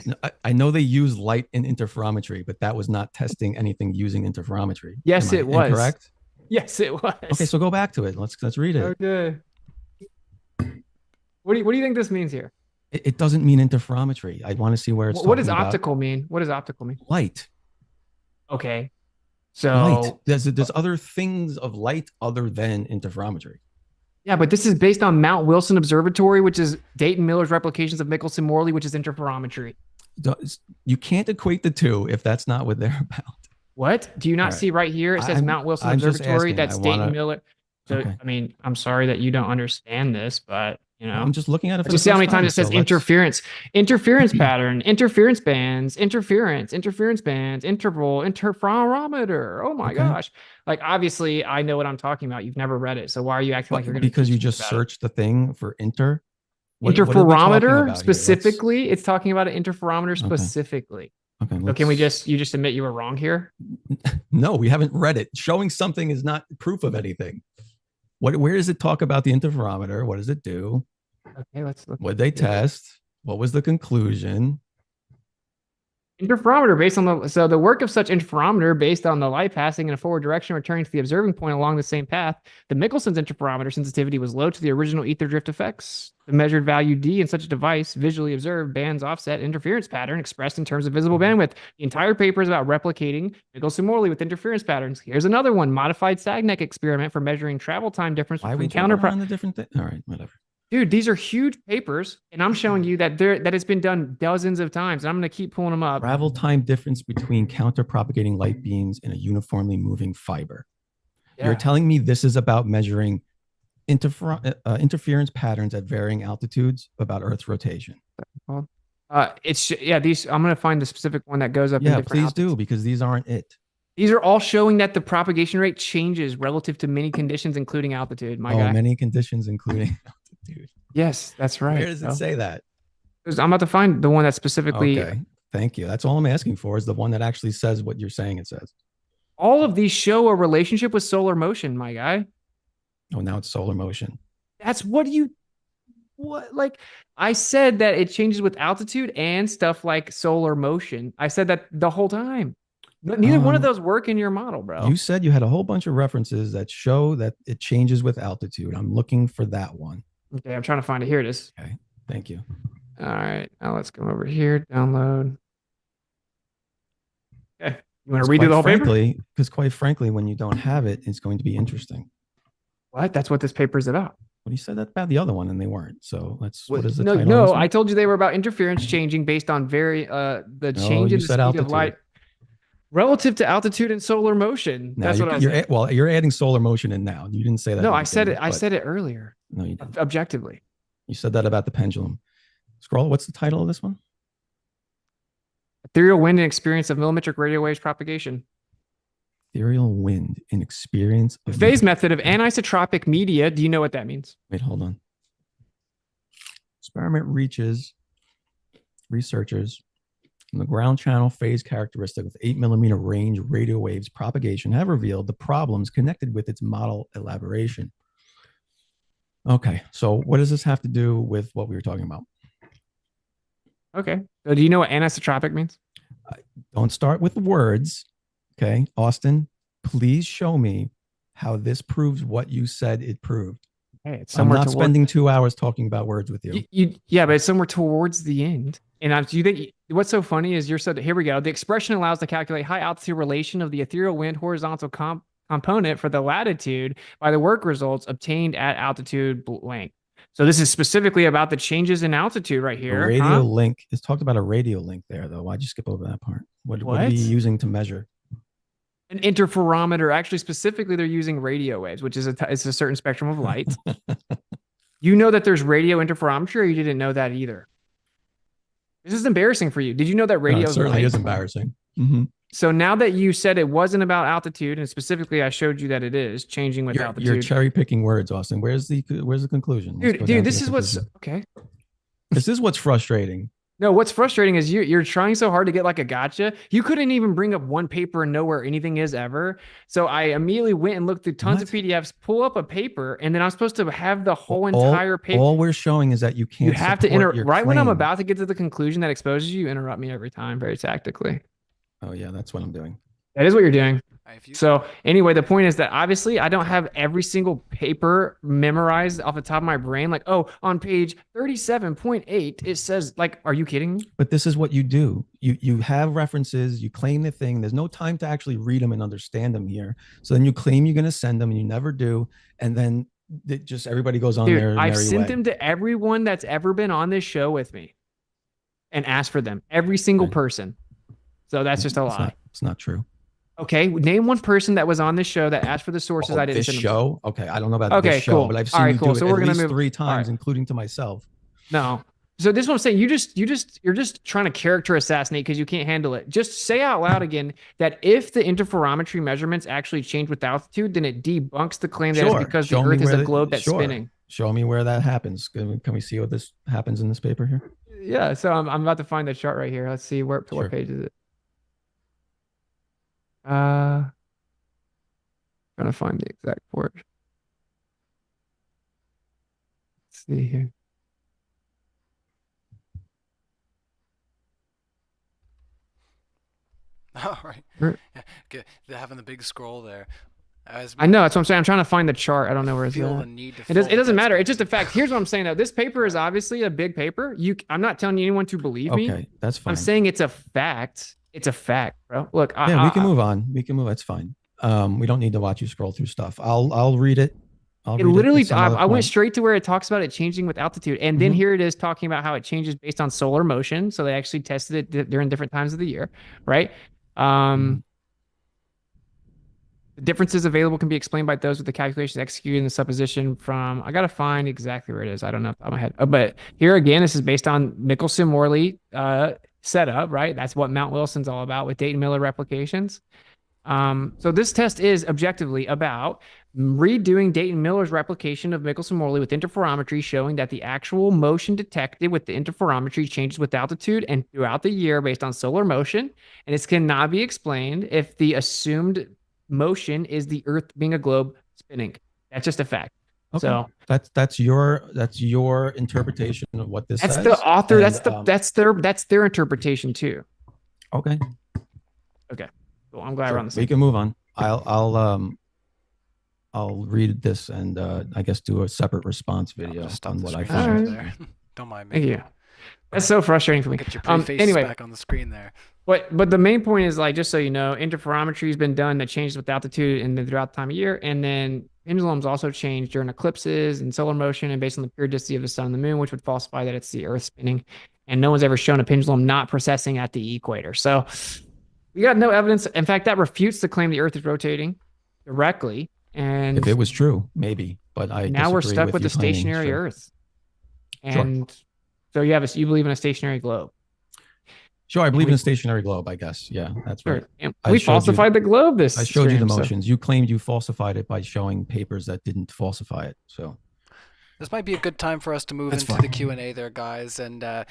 I know they use light in interferometry, but that was not testing anything using interferometry. Yes, it was. Correct. Yes, it was. Okay, so go back to it. Let's read it. Okay. What do you think this means here? It doesn't mean interferometry. I want to see where it's. What does optical mean? What does optical mean? Light. Okay. So light. There's other things of light other than interferometry. Yeah, but this is based on Mount Wilson Observatory, which is Dayton Miller's replications of Michelson-Morley, which is interferometry. You can't equate the two if that's not what they're about. What? Do you not see right here? It says Mount Wilson Observatory. That's Dayton Miller. So, I mean, I'm sorry that you don't understand this, but I'm just looking at it. Just see how many times it says interference pattern, interference bands, interference bands, interferometer. Oh my gosh. Like, obviously I know what I'm talking about. You've never read it. So why are you acting like you're going to? Because you just searched the thing for interferometer specifically. It's talking about an interferometer specifically. Okay. So can we you just admit you were wrong here? No, we haven't read it. Showing something is not proof of anything. Where does it talk about the interferometer? What does it do? Okay, let's look. What did they test? What was the conclusion? Interferometer based on the work of such interferometer based on the light passing in a forward direction returning to the observing point along the same path. The Michelson's interferometer sensitivity was low to the original ether drift effects. The measured value D in such a device visually observed bands offset interference pattern expressed in terms of visible bandwidth. The entire paper is about replicating Michelson-Morley with interference patterns. Here's another one: modified Sagneck experiment for measuring travel time difference between on the different thing? All right, whatever. Dude, these are huge papers, and I'm showing you that it's been done dozens of times. And I'm going to keep pulling them up. Travel time difference between counter-propagating light beams in a uniformly moving fiber. Yeah. You're telling me this is about measuring interference patterns at varying altitudes about Earth's rotation. These. I'm going to find the specific one that goes up. Yeah, please altitudes. Do, because these aren't it. These are all showing that the propagation rate changes relative to many conditions, including altitude. Many conditions, including altitude. Yes, that's right. Where does it say that? I'm about to find the one that specifically. Okay, thank you. That's all I'm asking for is the one that actually says what you're saying it says. All of these show a relationship with solar motion, my guy. Oh, now it's solar motion. That's what I said that it changes with altitude and stuff like solar motion. I said that the whole time. Neither one of those work in your model, bro. You said you had a whole bunch of references that show that it changes with altitude. I'm looking for that one. Okay, I'm trying to find it. Here it is. Okay, thank you. All right, now let's come over here, download. Okay, you want to redo the whole paper? Because quite frankly, when you don't have it, it's going to be interesting. What? That's what this paper is about. Well, you said that about the other one, and they weren't. So what is the title? No, I told you they were about interference changing based on change in the speed of light. Relative to altitude and solar motion. Now that's what I was saying. Well, you're adding solar motion in now. You didn't say that. No, I said it. I said it earlier. No, you didn't. Objectively. You said that about the pendulum. Scroll. What's the title of this one? Ethereal wind and experience of millimetric radio waves propagation. Ethereal wind and experience of phase method of anisotropic media. Do you know what that means? Wait, hold on. Experiment reaches researchers. The ground channel phase characteristic with 8 millimeter range radio waves propagation have revealed the problems connected with its model elaboration. Okay, so what does this have to do with what we were talking about? Okay, so do you know what anisotropic means? Don't start with words. Okay, Austin, please show me how this proves what you said it proved. Hey, it's I'm not spending 2 hours talking about words with you. Yeah, but it's somewhere towards the end. And do you think what's so funny is here we go. The expression allows to calculate high altitude relation of the ethereal wind horizontal component for the latitude by the work results obtained at altitude length. So this is specifically about the changes in altitude right here. Radio link. It's talked about a radio link there, though. Why'd you skip over that part? What are you using to measure? An interferometer. Actually, specifically, they're using radio waves, which is it's a certain spectrum of light. You know that there's radio interferometry, or you didn't know that either? This is embarrassing for you. Did you know that radio certainly is embarrassing? Mm-hmm. So now that you said it wasn't about altitude, and specifically I showed you that it is changing with altitude. You're cherry picking words, Austin. Where's the conclusion? Dude, this is what's okay. This is what's frustrating. No, what's frustrating is you're trying so hard to get like a gotcha. You couldn't even bring up one paper and know where anything is ever. So I immediately went and looked through tons of PDFs, pull up a paper, and then I'm supposed to have the whole entire paper. All we're showing is that you can't. You have to interrupt right when I'm about to get to the conclusion that exposes you. Interrupt me every time, very tactically. Oh yeah, that's what I'm doing. That is what you're doing. So anyway, the point is that obviously I don't have every single paper memorized off the top of my brain. Like, oh, on page 37.8, it says, like, are you kidding me? But this is what you do. You have references, you claim the thing. There's no time to actually read them and understand them here. So then you claim you're going to send them and you never do. And then everybody goes on there. I've sent them to everyone that's ever been on this show with me and asked for them. Every single person. So that's just a lie. It's not true. Okay, name one person that was on this show that asked for the sources I didn't send them. This show? Okay, I don't know about this show, cool. But I've seen you do it at least 3 times, right. Including to myself. No. So this is what I'm saying. You're just trying to character assassinate because you can't handle it. Just say out loud again that if the interferometry measurements actually change with altitude, then it debunks the claim that it's because the Earth is a globe that's spinning. Show me where that happens. Can we see what this happens in this paper here? Yeah. So I'm about to find the chart right here. Let's see what page is it. Trying to find the exact word. Let's see here. All right. Where- Yeah, they're having the big scroll there. I know, that's what I'm saying. I'm trying to find the chart. I don't know where it's feel at. the need to It fill the doesn't dead matter. It's space. just a fact. Here's what I'm saying though. This paper is obviously a big paper. I'm not telling anyone to believe me. Okay, that's fine. I'm saying it's a fact. It's a fact, bro. Look, Yeah, we can move on. We can move. That's fine. We don't need to watch you scroll through stuff. I'll read it. It literally, at some other I went point. straight to where it talks about it changing with altitude. And then here it is talking about how it changes based on solar motion. So they actually tested it during different times of the year, right? The differences available can be explained by those with the calculations executed in the supposition from, I got to find exactly where it is. I don't know off the top of my head. But here again, this is based on Michelson-Morley setup, right? That's what Mount Wilson's all about with Dayton-Miller replications. So this test is objectively about redoing Dayton-Miller's replication of Michelson-Morley with interferometry, showing that the actual motion detected with the interferometry changes with altitude and throughout the year based on solar motion. And this cannot be explained if the assumed motion is the Earth being a globe spinning. That's just a fact. Okay. So that's your interpretation of what this that's says. The author. And, that's their interpretation too. Okay. Well, I'm glad we're on the same. We can move on. I'll read this and I guess do a separate response video on what I found. There. Don't mind me. Thank you. That's so frustrating for me. Get your pretty faces anyway, back on the screen there. But the main point is, like, just so you know, interferometry has been done that changes with altitude and then throughout the time of year. And then pendulums also change during eclipses and solar motion and based on the periodicity of the sun and the moon, which would falsify that it's the Earth spinning. And no one's ever shown a pendulum not processing at the equator. So we got no evidence. In fact, that refutes the claim the Earth is rotating directly. And if it was true, maybe. But now we're stuck with the stationary Earth. And so you believe in a stationary globe. Sure, I believe in a stationary globe, I guess. Yeah, that's right. And we falsified the globe I showed you the motions. You claimed you falsified it by showing papers that didn't falsify it. So this might be a good time for us to move into the Q&A there, guys. And a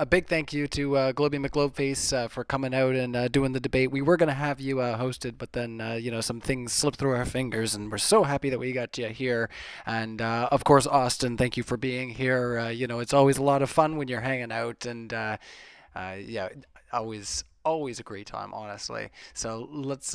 big thank you to Globy McGlobeFace for coming out and doing the debate. We were going to have you hosted, but then, some things slipped through our fingers, and we're so happy that we got you here. And, of course, Austin, thank you for being here. It's always a lot of fun when you're hanging out, and, always a great time, honestly. So let's...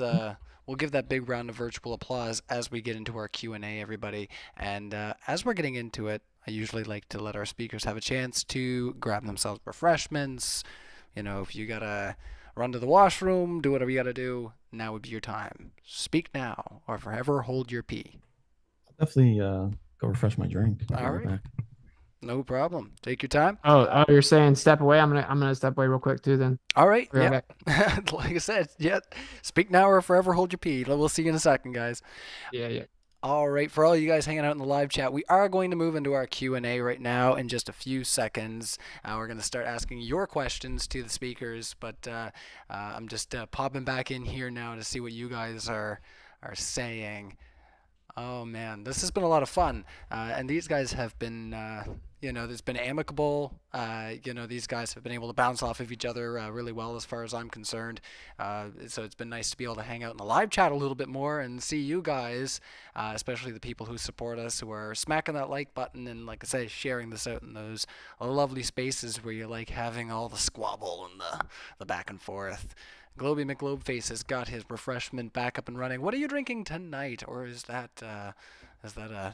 we'll give that big round of virtual applause as we get into our Q&A, everybody. And as we're getting into it, I usually like to let our speakers have a chance to grab themselves refreshments. If you got to run to the washroom, do whatever you got to do, now would be your time. Speak now or forever hold your pee. I'll definitely go refresh my drink. All right. Back. No problem. Take your time. Oh, you're saying step away? I'm gonna step away real quick too then. All right. Yeah. Like I said, speak now or forever hold your pee. We'll see you in a second, guys. Yeah. All right, for all you guys hanging out in the live chat, we are going to move into our Q&A right now in just a few seconds. We're going to start asking your questions to the speakers, but I'm just popping back in here now to see what you guys are saying. Oh man, this has been a lot of fun, and these guys have been, there's been amicable. These guys have been able to bounce off of each other really well, as far as I'm concerned. So it's been nice to be able to hang out in the live chat a little bit more and see you guys, especially the people who support us, who are smacking that like button and, like I say, sharing this out in those lovely spaces where you like having all the squabble and the back and forth. Globy McGlobeFace has got his refreshment back up and running. What are you drinking tonight, or is that a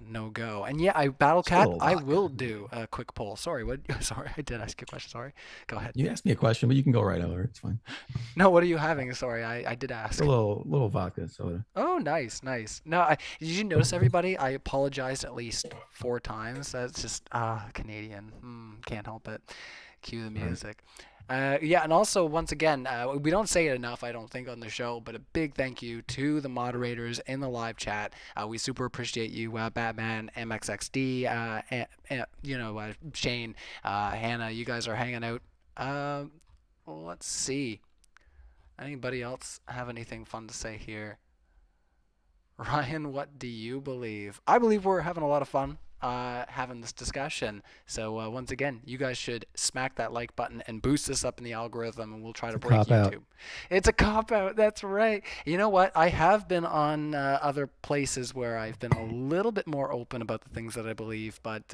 no-go? And yeah, Battlecat, I will do a quick poll. Sorry, Sorry, I did ask you a question. Sorry, go ahead. You asked me a question, but you can go right over. It's fine. No, what are you having? Sorry, I did ask. A little vodka soda. Oh, nice. No, did you notice, everybody? I apologized at least 4 times. That's just Canadian. Can't help it. Cue the music. And also, once again, we don't say it enough, I don't think, on the show, but a big thank you to the moderators in the live chat. We super appreciate you, Batman, MXXD, Shane, Hannah. You guys are hanging out. Let's see. Anybody else have anything fun to say here? Ryan, what do you believe? I believe we're having a lot of fun. having this discussion. So once again, you guys should smack that like button and boost this up in the algorithm, and we'll try to break YouTube. It's a cop out. That's right. You know what? I have been on other places where I've been a little bit more open about the things that I believe, but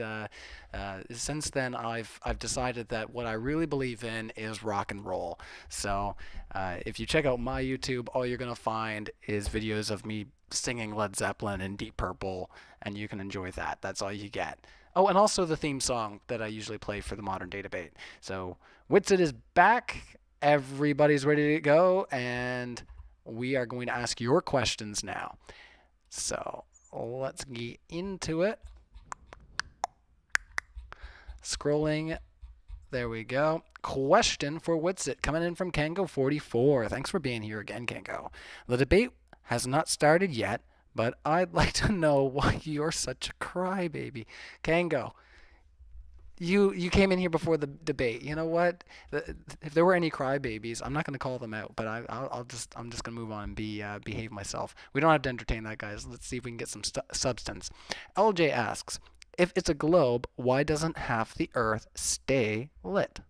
since then I've decided that what I really believe in is rock and roll. So if you check out my YouTube, all you're gonna find is videos of me singing Led Zeppelin and Deep Purple, and you can enjoy that. That's all you get. Oh, and also the theme song that I usually play for the modern day debate. So Witsit is back. Everybody's ready to go, and we are going to ask your questions now. So let's get into it. Scrolling. There we go. Question for Witsit coming in from Kango44. Thanks for being here again, Kango. The debate has not started yet, but I'd like to know why you're such a crybaby. Kango, you came in here before the debate. You know what? If there were any crybabies, I'm not going to call them out, but I'm just going to move on and behave myself. We don't have to entertain that, guys. Let's see if we can get some substance. LJ asks, if it's a globe, why doesn't half the Earth stay lit?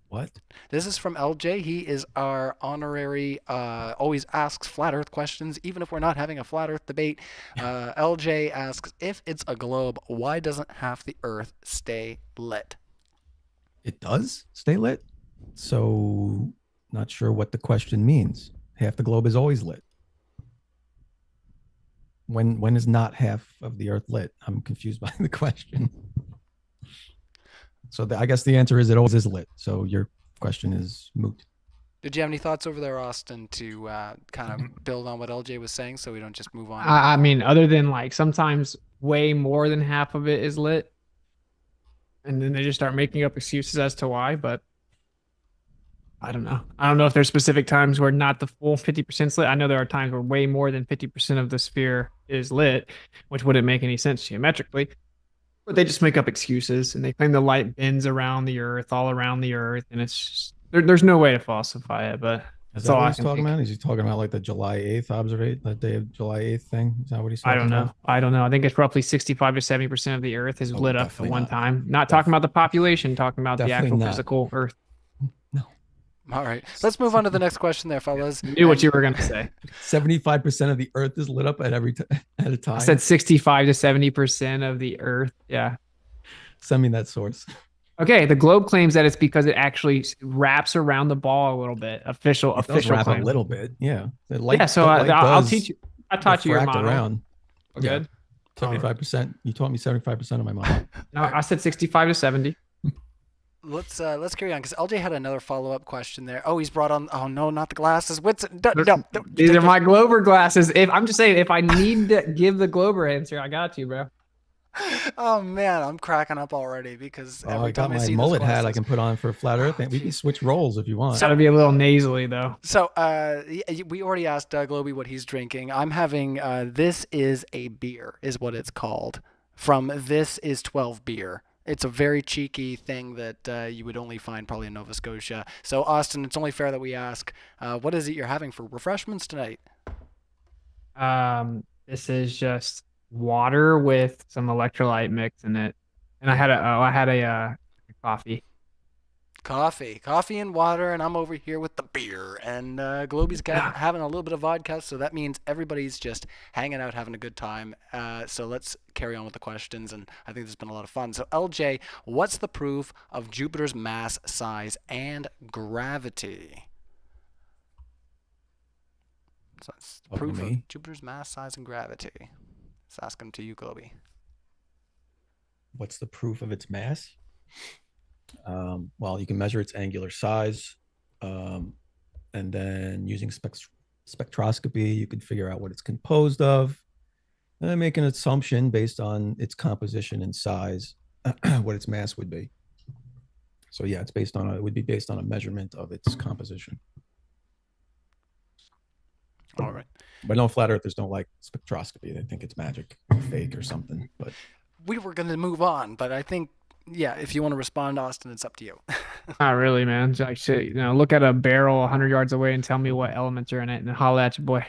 What? This is from LJ. He is our honorary, always asks flat Earth questions, even if we're not having a flat Earth debate. LJ asks, if it's a globe, why doesn't half the Earth stay lit? It does stay lit. So not sure what the question means. Half the globe is always lit. When is not half of the Earth lit? I'm confused by the question. So I guess the answer is it always is lit. So your question is moot. Did you have any thoughts over there, Austin, to kind of build on what LJ was saying so we don't just move on? I mean, other than like sometimes way more than half of it is lit. And then they just start making up excuses as to why, but I don't know. I don't know if there's specific times where not the full 50% is lit. I know there are times where way more than 50% of the sphere is lit, which wouldn't make any sense geometrically. But they just make up excuses, and they claim the light bends around the Earth, all around the Earth, and it's just, there's no way to falsify it. But is that what he's talking about? Is he talking about like the July 8th observation, the day of July 8th thing? Is that what he's talking about? I don't know. I think it's roughly 65 to 70% of the Earth is lit up at one time. Not talking about the population, talking about the actual physical Earth. No. All right. Let's move on to the next question there, fellas. Knew what you were going to say. 75% of the Earth is lit up at a time. I said 65 to 70% of the Earth. Yeah. Send me that source. Okay. The globe claims that it's because it actually wraps around the ball a little bit. Official wrap claim. A little bit. Yeah. So I'll teach you. I taught you your model. Around. Good. 75%. You taught me 75% of my model. No, I said 65 to 70. Let's carry on because LJ had another follow-up question there. Oh, he's brought on. Oh no, not the glasses. These are my Glober glasses. I'm just saying, if I need to give the Glober answer, I got you, bro. Oh man, I'm cracking up already because every I got time I my see mullet hat I can put on for flat Earth, and we can switch roles if you want. It's got to be a little nasally though. So we already asked Globy what he's drinking. I'm having This Is a Beer is what it's called, from This Is 12 Beer. It's a very cheeky thing that you would only find probably in Nova Scotia. So, Austin, it's only fair that we ask, what is it you're having for refreshments tonight? This is just water with some electrolyte mix in it, and I had a coffee. Coffee and water, and I'm over here with the beer. And Globy's having a little bit of vodka, so that means everybody's just hanging out, having a good time. So let's carry on with the questions, and I think this has been a lot of fun. So LJ, what's the proof of Jupiter's mass, size, and gravity? So that's the proof of Jupiter's mass, size, and gravity. Let's ask him to you, Globy. What's the proof of its mass? Well, you can measure its angular size, and then using spectroscopy, you can figure out what it's composed of, and then make an assumption based on its composition and size, what its mass would be. So yeah, it would be based on a measurement of its composition. All right. But no, flat earthers don't like spectroscopy. They think it's magic, or fake, or something. But we were going to move on, but I think, yeah, if you want to respond, Austin, it's up to you. Not really, man. Like, shit, look at a barrel 100 yards away and tell me what elements are in it, and holla at your boy.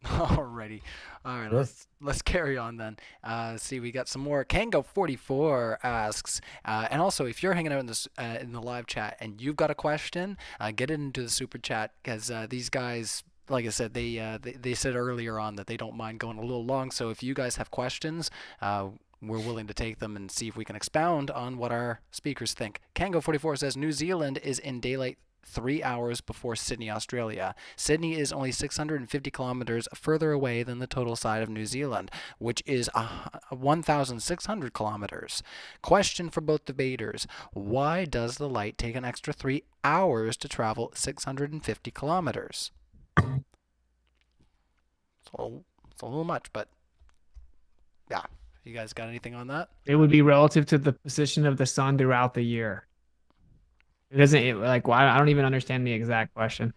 Alrighty. All right, Sure. let's carry on then. See, we got some more. Kango44 asks, and also if you're hanging out in the live chat and you've got a question, get it into the super chat because these guys, like I said, they said earlier on that they don't mind going a little long. So if you guys have questions, we're willing to take them and see if we can expound on what our speakers think. Kango44 says New Zealand is in daylight 3 hours before Sydney, Australia. Sydney is only 650 kilometers further away than the total side of New Zealand, which is 1,600 kilometers. Question for both debaters. Why does the light take an extra 3 hours to travel 650 kilometers? It's a little much, but yeah. You guys got anything on that? It would be relative to the position of the sun throughout the year. It doesn't like why I don't even understand the exact question.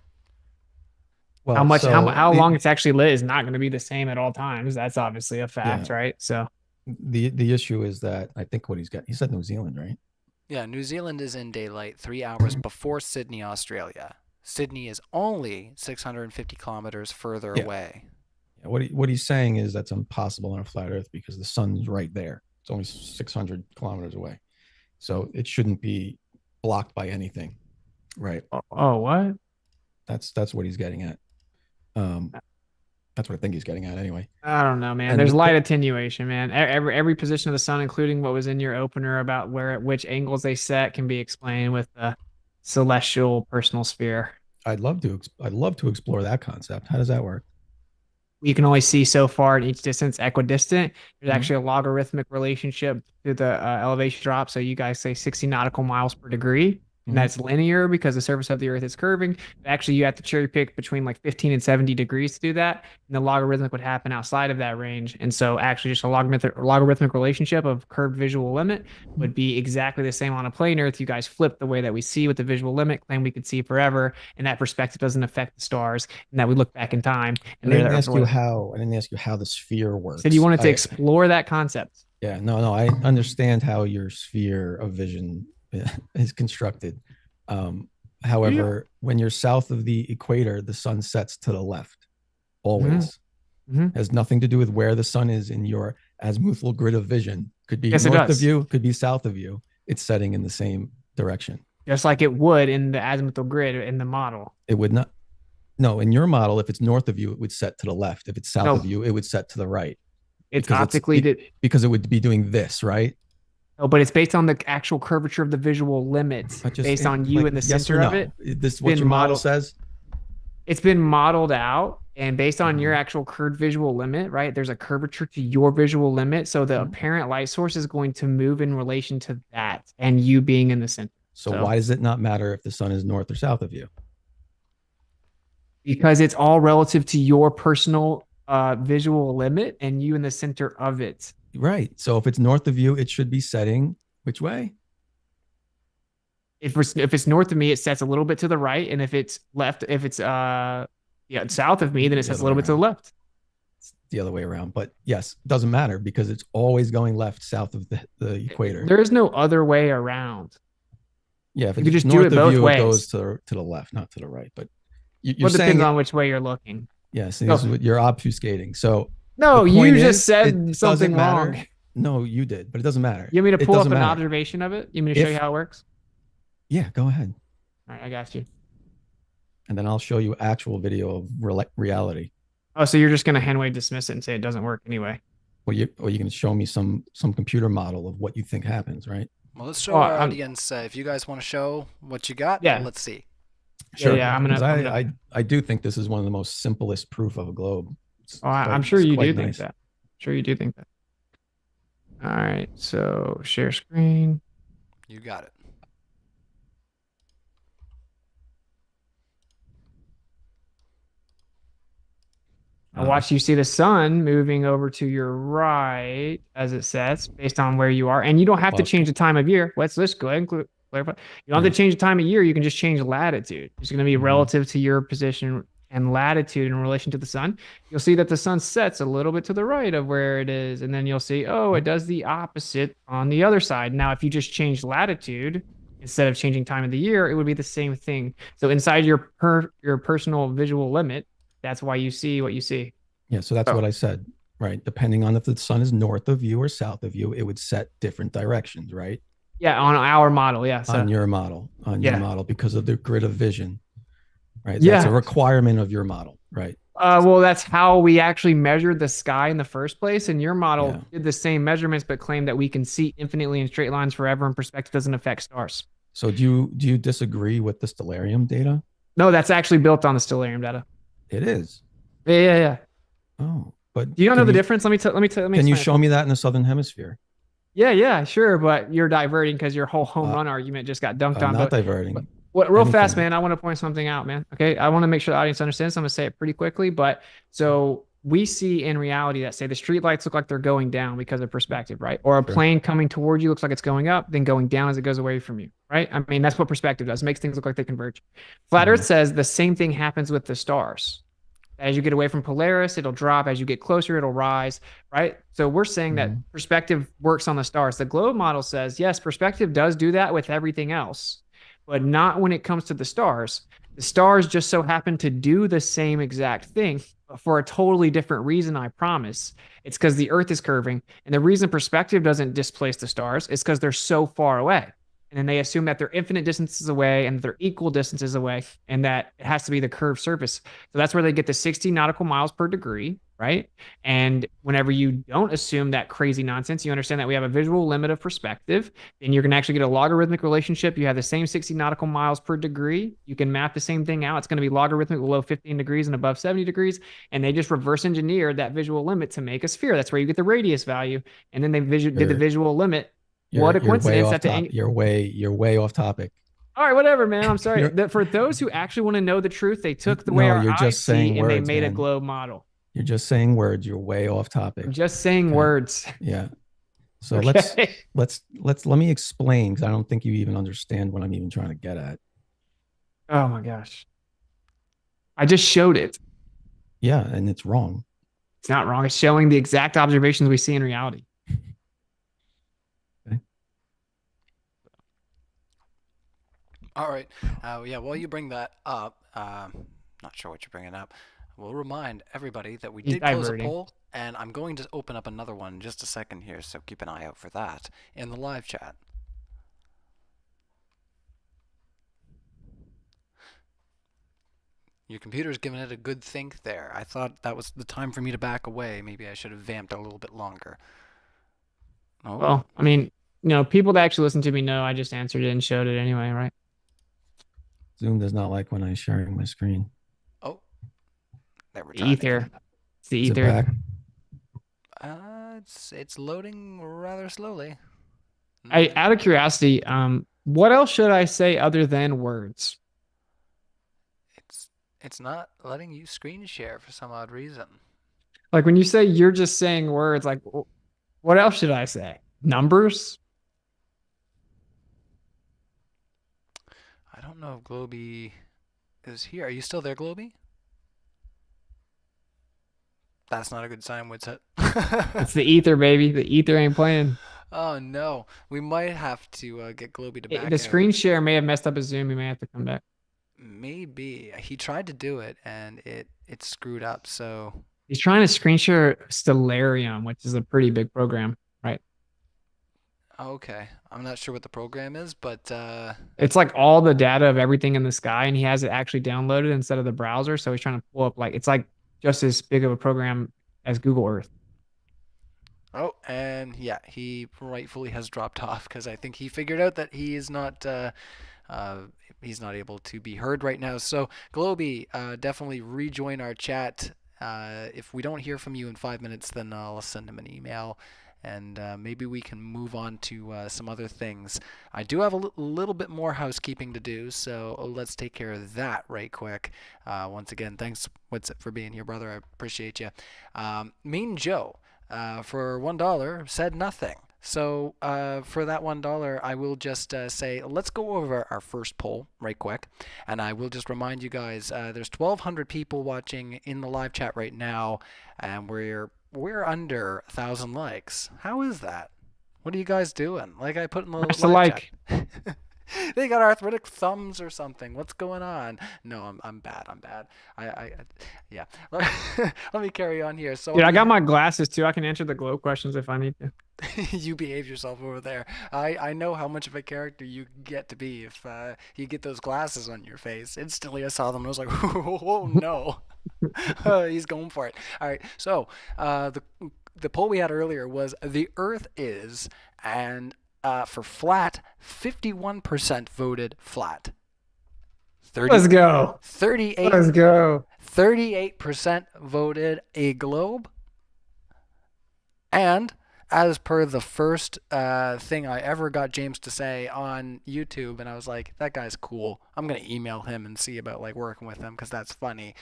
Well, how long it's actually lit is not going to be the same at all times. That's obviously a fact, right? So the issue is that I think what he said New Zealand, right? Yeah, New Zealand is in daylight 3 hours before Sydney, Australia. Sydney is only 650 kilometers further away. Yeah, what he's saying is that's impossible on a flat Earth because the sun's right there. It's only 600 kilometers away, so it shouldn't be blocked by anything, right? Oh, what? That's what he's getting at. That's what I think he's getting at anyway. I don't know, man. And There's light attenuation, man. Every position of the sun, including what was in your opener about which angles they set, can be explained with the celestial personal sphere. I'd love to explore that concept. How does that work? You can only see so far in each distance equidistant. There's actually a logarithmic relationship to the elevation drop. So you guys say 60 nautical miles per degree. And that's linear because the surface of the Earth is curving. But actually, you have to cherry pick between like 15 and 70 degrees to do that. And the logarithmic would happen outside of that range. And so actually just a logarithmic relationship of curved visual limit would be exactly the same on a plane Earth. You guys flip the way that we see with the visual limit, claim we could see forever. And that perspective doesn't affect the stars. And that we look back in time. And I didn't ask you how the sphere works. Said you wanted to explore that concept. Yeah, no, I understand how your sphere of vision is constructed. However, when you're south of the equator, the sun sets to the left, always. Has nothing to do with where the sun is in your azimuthal grid of vision. Could be north of you, could be south of you. It's setting in the same direction. Just like it would in the azimuthal grid in the model. It would not. No, in your model, if it's north of you, it would set to the left. If it's south of you, it would set to the right. It's optically because it would be doing this, right? No, but it's based on the actual curvature of the visual limits, based on you in the center of it. This what your model says? It's been modeled out, and based on your actual curved visual limit, right? There's a curvature to your visual limit, so the apparent light source is going to move in relation to that, and you being in the center. So why does it not matter if the sun is north or south of you? Because it's all relative to your personal visual limit and you in the center of it. Right. So if it's north of you, it should be setting which way? If it's north of me, it sets a little bit to the right, and if it's south of me, then it sets a little bit to the left. It's the other way around. But yes, it doesn't matter because it's always going left south of the equator. There is no other way around. Yeah, if you it's just north do it of both you, ways. It goes to the left, not to the right. But It depends on which way you're looking. Yes, this is what you're obfuscating. So no, you just said something wrong. No, you did, but it doesn't matter. You want me to pull up an observation of it? You want me to show you how it works? Yeah, go ahead. All right, I got you. And then I'll show you actual video of reality. Oh, so you're just going to hand wave dismiss it and say it doesn't work anyway? Well, you can show me some computer model of what you think happens, right? Well, let's show our audience. If you guys want to show what you got, let's see. Sure. Yeah, I do think this is one of the most simplest proof of a globe. I'm sure you do think that. I'm sure you do think that. All right, so share screen. You got it. Now watch, you see the sun moving over to your right as it sets based on where you are. And you don't have to change the time of year. Let's go ahead and clarify. You don't have to change the time of year. You can just change latitude. It's going to be relative to your position and latitude in relation to the sun. You'll see that the sun sets a little bit to the right of where it is. And then you'll see, oh, it does the opposite on the other side. Now, if you just change latitude instead of changing time of the year, it would be the same thing. So inside your personal visual limit, that's why you see what you see. Yeah, so that's what I said. right? Depending on if the sun is north of you or south of you, it would set different directions, right? Yeah, on our model. Yeah. So On your model, because of the grid of vision, right? That's a yeah. requirement of your model, right? Well, that's how we actually measured the sky in the first place. And your Yeah. model did the same measurements, but claimed that we can see infinitely in straight lines forever, and perspective doesn't affect stars. So do you disagree with the stellarium data? No, that's actually built on the stellarium data. It is. Yeah, yeah, yeah. Oh, but Do you not know the difference? Let me can you explain show me that in the southern hemisphere? Yeah, yeah, sure. But you're diverting because your whole home run argument just got dunked I'm on. not But diverting what, real fast, anything. man, I want to point something out, man. Okay. I want to make sure the audience understands. So I'm going to say it pretty quickly. But so we see in reality that, say, the street lights look like they're going down because of perspective, right? Or a Sure. plane coming towards you looks like it's going up, then going down as it goes away from you, right? I mean, that's what perspective does. It makes things look like they converge. Flat Earth says the same thing happens with the stars. As you get away from Polaris, it'll drop. As you get closer, it'll rise, right? So we're saying that perspective works on the stars. The globe model says, yes, perspective does do that with everything else, but not when it comes to the stars. The stars just so happen to do the same exact thing, but for a totally different reason, I promise. It's because the Earth is curving. And the reason perspective doesn't displace the stars is because they're so far away. And then they assume that they're infinite distances away and they're equal distances away, and that it has to be the curved surface. So that's where they get the 60 nautical miles per degree, right? And whenever you don't assume that crazy nonsense, you understand that we have a visual limit of perspective, then you're going to actually get a logarithmic relationship. You have the same 60 nautical miles per degree. You can map the same thing out. It's going to be logarithmic below 15 degrees and above 70 degrees. And they just reverse engineered that visual limit to make a sphere. That's where you get the radius value. And then they did the visual limit. What a coincidence that the you're way off topic. All right, whatever, man. I'm sorry. For those who actually want to know the truth, they took the way our eyes see and they made a globe model. You're just saying words. You're way off topic. I'm just saying words. Yeah. So Okay. let me explain, because I don't think you even understand what I'm even trying to get at. Oh my gosh. I just showed it. Yeah, and it's wrong. It's not wrong. It's showing the exact observations we see in reality. All right. Yeah, while you bring that up, not sure what you're bringing up. We'll remind everybody that we did close a poll, and I'm going to open up another one in just a second here, so keep an eye out for that in the live chat. Your computer's giving it a good think there. I thought that was the time for me to back away. Maybe I should have vamped a little bit longer. Oh. Well, I mean, people that actually listen to me know I just answered it and showed it anyway, right? Zoom does not like when I'm sharing my screen. Oh, there we're ether. It's the ether. Is it back? It's loading rather slowly. Out of curiosity, what else should I say other than words? It's not letting you screen share for some odd reason. Like when you say you're just saying words, like what else should I say? Numbers? I don't know if Globy is here. Are you still there, Globy? That's not a good sign, Witsit. It's the ether, baby. The ether ain't playing. Oh no, we might have to get Globy to back The screen share may have messed up his Zoom. He may have to come back. Maybe he tried to do it and it screwed up. So he's trying to screen share Stellarium, which is a pretty big program, right? Okay, I'm not sure what the program is, but it's like all the data of everything in the sky, and he has it actually downloaded instead of the browser. So he's trying to pull up it's like just as big of a program as Google Earth. Oh, and yeah, he rightfully has dropped off because I think he figured out that he is not he's not able to be heard right now. So Globy, definitely rejoin our chat. If we don't hear from you in 5 minutes, then I'll send him an email, and maybe we can move on to some other things. I do have a little bit more housekeeping to do, so let's take care of that right quick. Once again, thanks, Witsit, for being here, brother. I appreciate you. Mean Joe, for $1, said nothing. So for that $1, I will just say, let's go over our first poll right quick. And I will just remind you guys, there's 1,200 people watching in the live chat right now, and we're under 1,000 likes. How is that? What are you guys doing? Like I put in the live like. chat. They got arthritic thumbs or something. What's going on? No, I'm bad. I'm bad. Yeah. Let me carry on here. So Dude, I got my glasses too. I can answer the globe questions if I need to. you behave yourself over there. I know how much of a character you get to be if you get those glasses on your face. Instantly, I saw them and I was like, oh no. He's going for it. All right. So the poll we had earlier was the Earth is, and for flat, 51% voted flat. Let's go. 38. Let's go. 38% voted a globe. And as per the first thing I ever got James to say on YouTube, and I was like, that guy's cool. I'm gonna email him and see about like working with him because that's funny.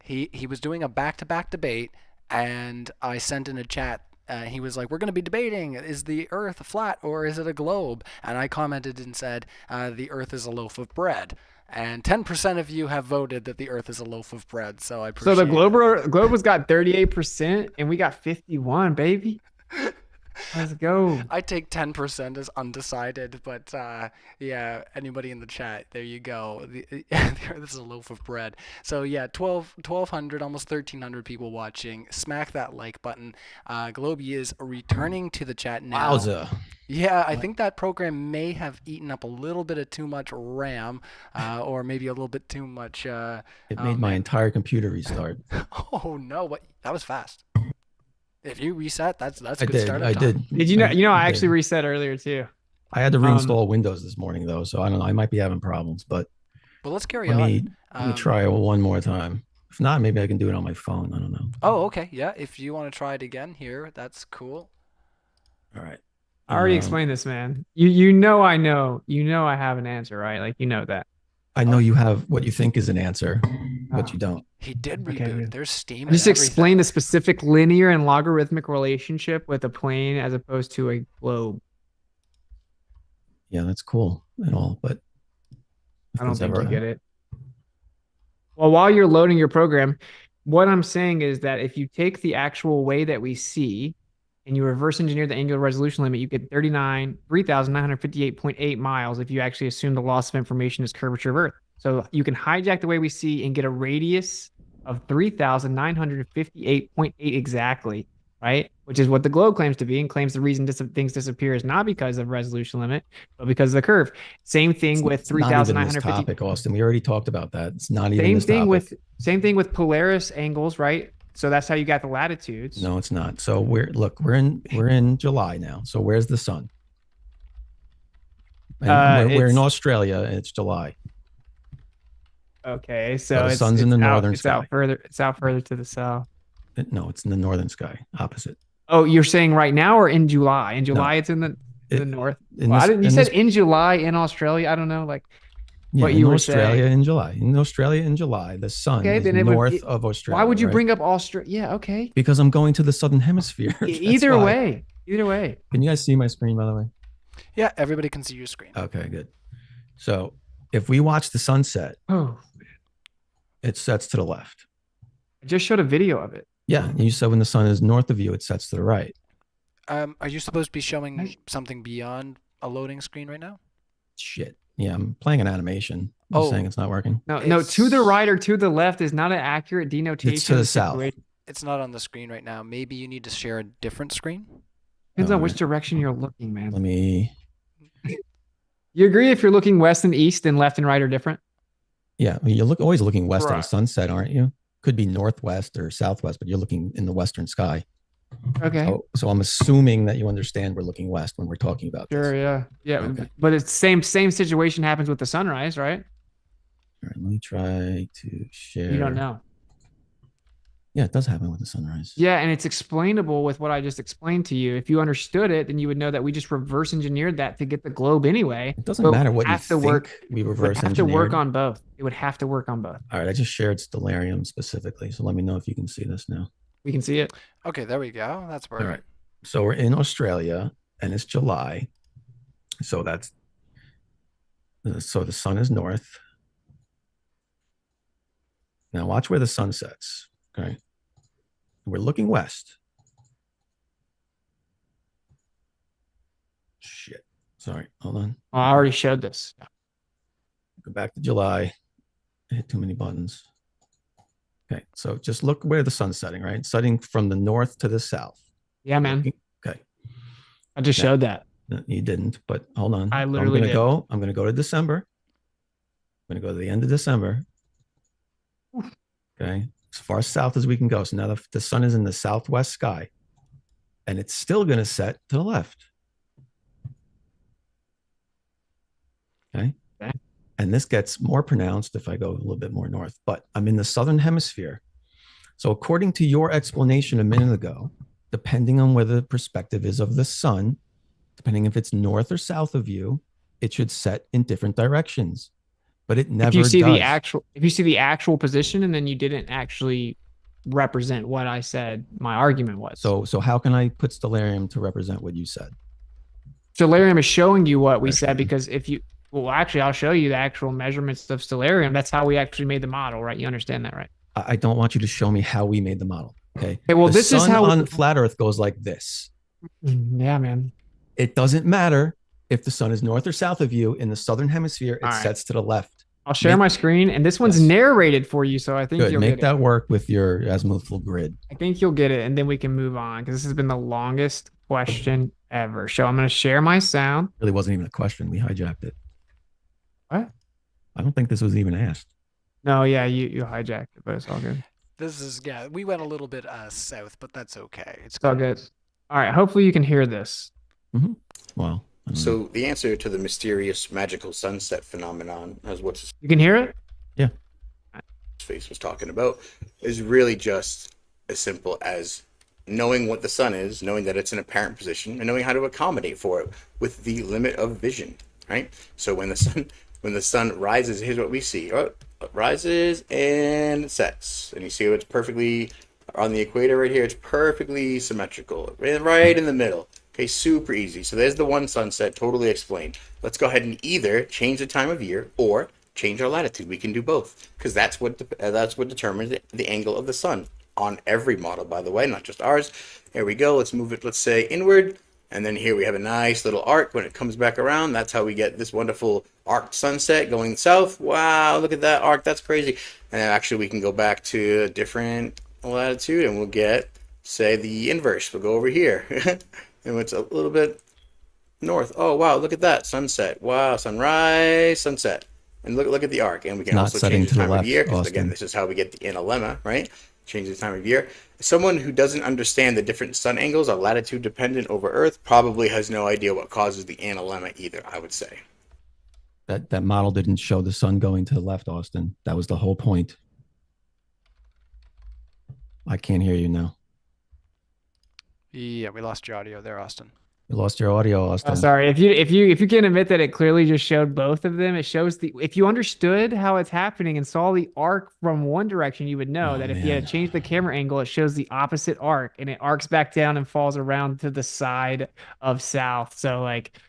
He was doing a back-to-back debate, and I sent in a chat. He was like, we're going to be debating, is the Earth flat or is it a globe? And I commented and said, the Earth is a loaf of bread. And 10% of you have voted that the Earth is a loaf of bread. So I appreciate So the globe has got 38% and we got 51, baby. Let's go. I take 10% as undecided, but yeah, anybody in the chat, there you go. The Earth is a loaf of bread. So yeah, 1,200, almost 1,300 people watching. Smack that like button. Globy is returning to the chat now. Wowza. Yeah, I think that program may have eaten up a little bit of too much RAM, or maybe a little bit too much. It made my entire computer restart. Oh no! What? That was fast. If you reset, that's a I good did. start. I did. Did you know? You know, I did. actually reset earlier too. I had to reinstall Windows this morning though, so I don't know. I might be having problems, but Well, let's carry let on. me try one more time. If not, maybe I can do it on my phone. I don't know. Oh, okay. Yeah, if you want to try it again here, that's cool. All right. I already explained this, man. You know I know. You know I have an answer, right? Like you know that. I know you have what you think is an answer, but you don't. He did reboot. Okay. There's Steam. Just explain the specific linear and logarithmic relationship with a plane as opposed to a globe. Yeah, that's cool and all, but I don't think you get it. Well, while you're loading your program, what I'm saying is that if you take the actual way that we see and you reverse engineer the angular resolution limit, you get 3,958.8 miles if you actually assume the loss of information is curvature of Earth. So you can hijack the way we see and get a radius of 3,958.8 exactly, right? Which is what the globe claims to be, and claims the reason things disappear is not because of resolution limit, but because of the curve. Same thing with 3,950. Topic, Austin. We already talked about that. It's not even this topic. Same thing with Polaris angles, right? So that's how you got the latitudes. No, it's not. So we're in July now. So where's the sun? And we're in Australia and it's July. Okay, so the sun's in the northern sky. It's out further to the south. No, it's in the northern sky, opposite. Oh, you're saying right now or in July? In July, it's in the north. You said in July in Australia. I don't know, like what you were saying. In Australia in July, the sun is north of Australia. Why would you bring up Australia? Yeah, okay. Because I'm going to the southern hemisphere. Either way. Can you guys see my screen, by the way? Yeah, everybody can see your screen. Okay, good. So if we watch the sunset, it sets to the left. I just showed a video of it. Yeah, you said when the sun is north of you, it sets to the right. Are you supposed to be showing something beyond a loading screen right now? Shit. Yeah, I'm playing an animation. I'm saying it's not working. No, to the right or to the left is not an accurate denotation. It's to the south. It's not on the screen right now. Maybe you need to share a different screen. Depends on which direction you're looking, man. Let me. You agree if you're looking west and east and left and right are different? Yeah, I mean, you're always looking west at the sunset, aren't you? Could be northwest or southwest, but you're looking in the western sky. Okay. So I'm assuming that you understand we're looking west when we're talking about this. Sure, yeah. Okay. But it's same situation happens with the sunrise, right? All right, let me try to share. You don't know. Yeah, it does happen with the sunrise. Yeah, and it's explainable with what I just explained to you. If you understood it, then you would know that we just reverse engineered that to get the globe anyway. It doesn't matter what you think we reverse engineered. It would have to work on both. It would have to work on both. All right, I just shared Stellarium specifically, so let me know if you can see this now. We can see it. Okay, there we go. That's perfect. All right. So we're in Australia and it's July. So the sun is north. Now watch where the sun sets. Okay. We're looking west. Shit. Sorry, hold on. Oh, I already showed this. Go back to July. I hit too many buttons. Okay, so just look where the sun's setting, right? It's setting from the north to the south. Yeah, man. Okay. I just showed that. You didn't, but hold on. I literally did. I'm gonna go to December. I'm gonna go to the end of December. Okay, as far south as we can go. So now the sun is in the southwest sky, and it's still gonna set to the left. Okay. And this gets more pronounced if I go a little bit more north, but I'm in the southern hemisphere. So according to your explanation a minute ago, depending on where the perspective is of the sun, depending if it's north or south of you, it should set in different directions. But it never does. If you see the actual position and then you didn't actually represent what I said, my argument was. So how can I put stellarium to represent what you said? Stellarium is showing you what we said, because if you, well, actually, I'll show you the actual measurements of stellarium. That's how we actually made the model, right? You understand that, right? I don't want you to show me how we made the model. Okay. Okay, well, this is how on flat Earth goes like this. Yeah, man. It doesn't matter if the sun is north or south of you. In the southern hemisphere, it sets to the left. I'll share my screen, and this one's narrated for you, so I think you'll make get that work with your azimuthal grid. I think you'll get it, and then we can move on, because this has been the longest question ever. So I'm going to share my sound. Really wasn't even a question. We hijacked it. What? I don't think this was even asked. No, yeah, you hijacked it, but it's all good. This is, yeah, we went a little bit south, but that's okay. It's all good. All right, hopefully you can hear this. Mm-hmm. Well, so the answer to the mysterious magical sunset phenomenon, as what's you can hear it? Yeah. Face was talking about, is really just as simple as knowing what the sun is, knowing that it's in apparent position, and knowing how to accommodate for it with the limit of vision, right? So when the sun rises, here's what we see. Oh, it rises and sets, and you see it's perfectly on the equator right here. It's perfectly symmetrical, right in the middle. Okay, super easy. So there's the one sunset, totally explained. Let's go ahead and either change the time of year or change our latitude. We can do both, because that's what determines the angle of the sun on every model, by the way, not just ours. There we go. Let's move it, let's say, inward. And then here we have a nice little arc. When it comes back around, that's how we get this wonderful arced sunset going south. Wow, look at that arc. That's crazy. And then actually we can go back to a different latitude and we'll get, say, the inverse. We'll go over here. And it's a little bit north. Oh, wow, look at that sunset. Wow, sunrise, sunset. And look at the arc. And we can also change the time of year, because again, this is how we get the analemma, right? Change the time of year. Someone who doesn't understand the different sun angles are latitude dependent over Earth probably has no idea what causes the analemma either, I would say. That model didn't show the sun going to the left, Austin. That was the whole point. I can't hear you now. Yeah, we lost your audio there, Austin. You lost your audio, Austin. Oh, sorry. If you can admit that it clearly just showed both of them, it shows if you understood how it's happening and saw the arc from one direction, you would know that if you had changed the camera angle, it shows the opposite arc, and it arcs back down and falls around to the side of south. So like,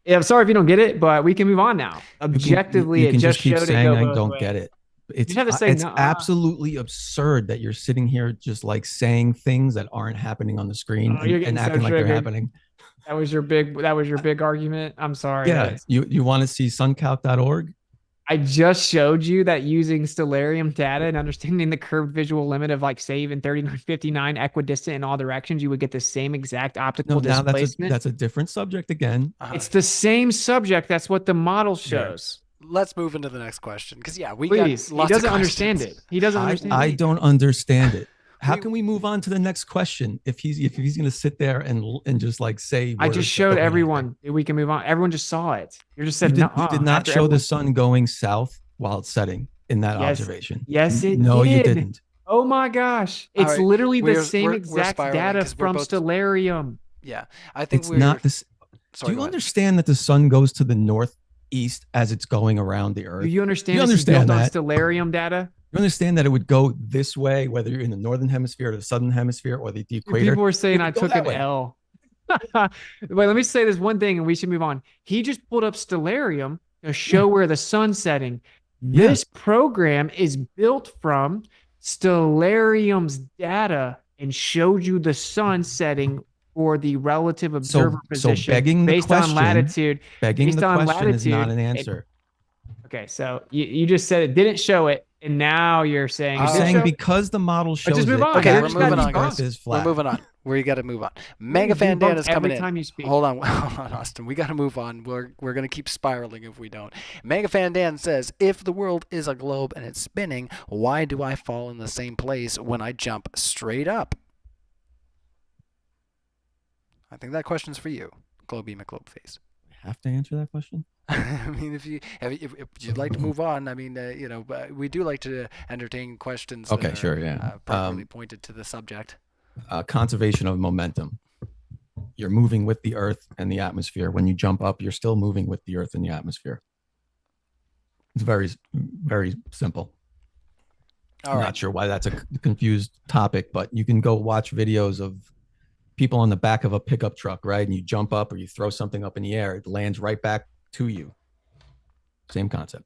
yeah, I'm sorry if you don't get it, but we can move on now. Objectively, you can it just keep showed saying it. I don't get it. It's absolutely absurd that you're sitting here just like saying things that aren't happening on the screen and acting like they're happening. That was your big argument. I'm sorry. Yeah. You want to see suncalc.org? I just showed you that using stellarium data and understanding the curved visual limit of, like, say, even 3959 equidistant in all directions, you would get the same exact optical displacement. That's a different subject again. It's the same subject. That's what the model shows. Let's move into the next question, because Please. He doesn't understand it. He doesn't understand it. I don't understand it. How can we move on to the next question if he's going to sit there and just like say? I just showed everyone. We can move on. Everyone just saw it. You just said you did not show the sun going south while it's setting in that observation. Yes, it did. No, you didn't. Oh my gosh! It's literally the same exact data from stellarium. Yeah, I think it's not this. Do you understand that the sun goes to the northeast as it's going around the Earth? Do you understand? On stellarium data. You understand that it would go this way, whether you're in the northern hemisphere or the southern hemisphere or the equator? People were saying I took an L. Wait, let me say this one thing and we should move on. He just pulled up stellarium to show where the sun's setting. Yeah. This program is built from stellarium's data and showed you the sun setting for the relative observer So position begging the based question, on latitude. begging Based the on question is not an latitude, answer. Okay, so you just said it didn't show it, and now you're saying You're it did saying show it? because the model shows just move it, on. Okay, You're we're just gotta moving be on, the Earth guys. bugged. is flat. We're moving on. We got to move on. You're getting Megafan Dan debunked is coming every in. time you speak. Hold on, hold on, Austin. We got to move on. We're gonna keep spiraling if we don't. Megafan Dan says, if the world is a globe and it's spinning, why do I fall in the same place when I jump straight up? I think that question's for you, Globy McGlobeFace. Have to answer that question? I mean, if you'd like to move on, I mean, you know, we do like to entertain questions. Okay, that are, sure, yeah. properly pointed to the subject. Conservation of momentum. You're moving with the Earth and the atmosphere. When you jump up, you're still moving with the Earth and the atmosphere. It's very, very simple. I'm not sure why that's a confused topic, but you can go watch videos of people on the back of a pickup truck, right? And you jump up or you throw something up in the air, it lands right back to you. Same concept.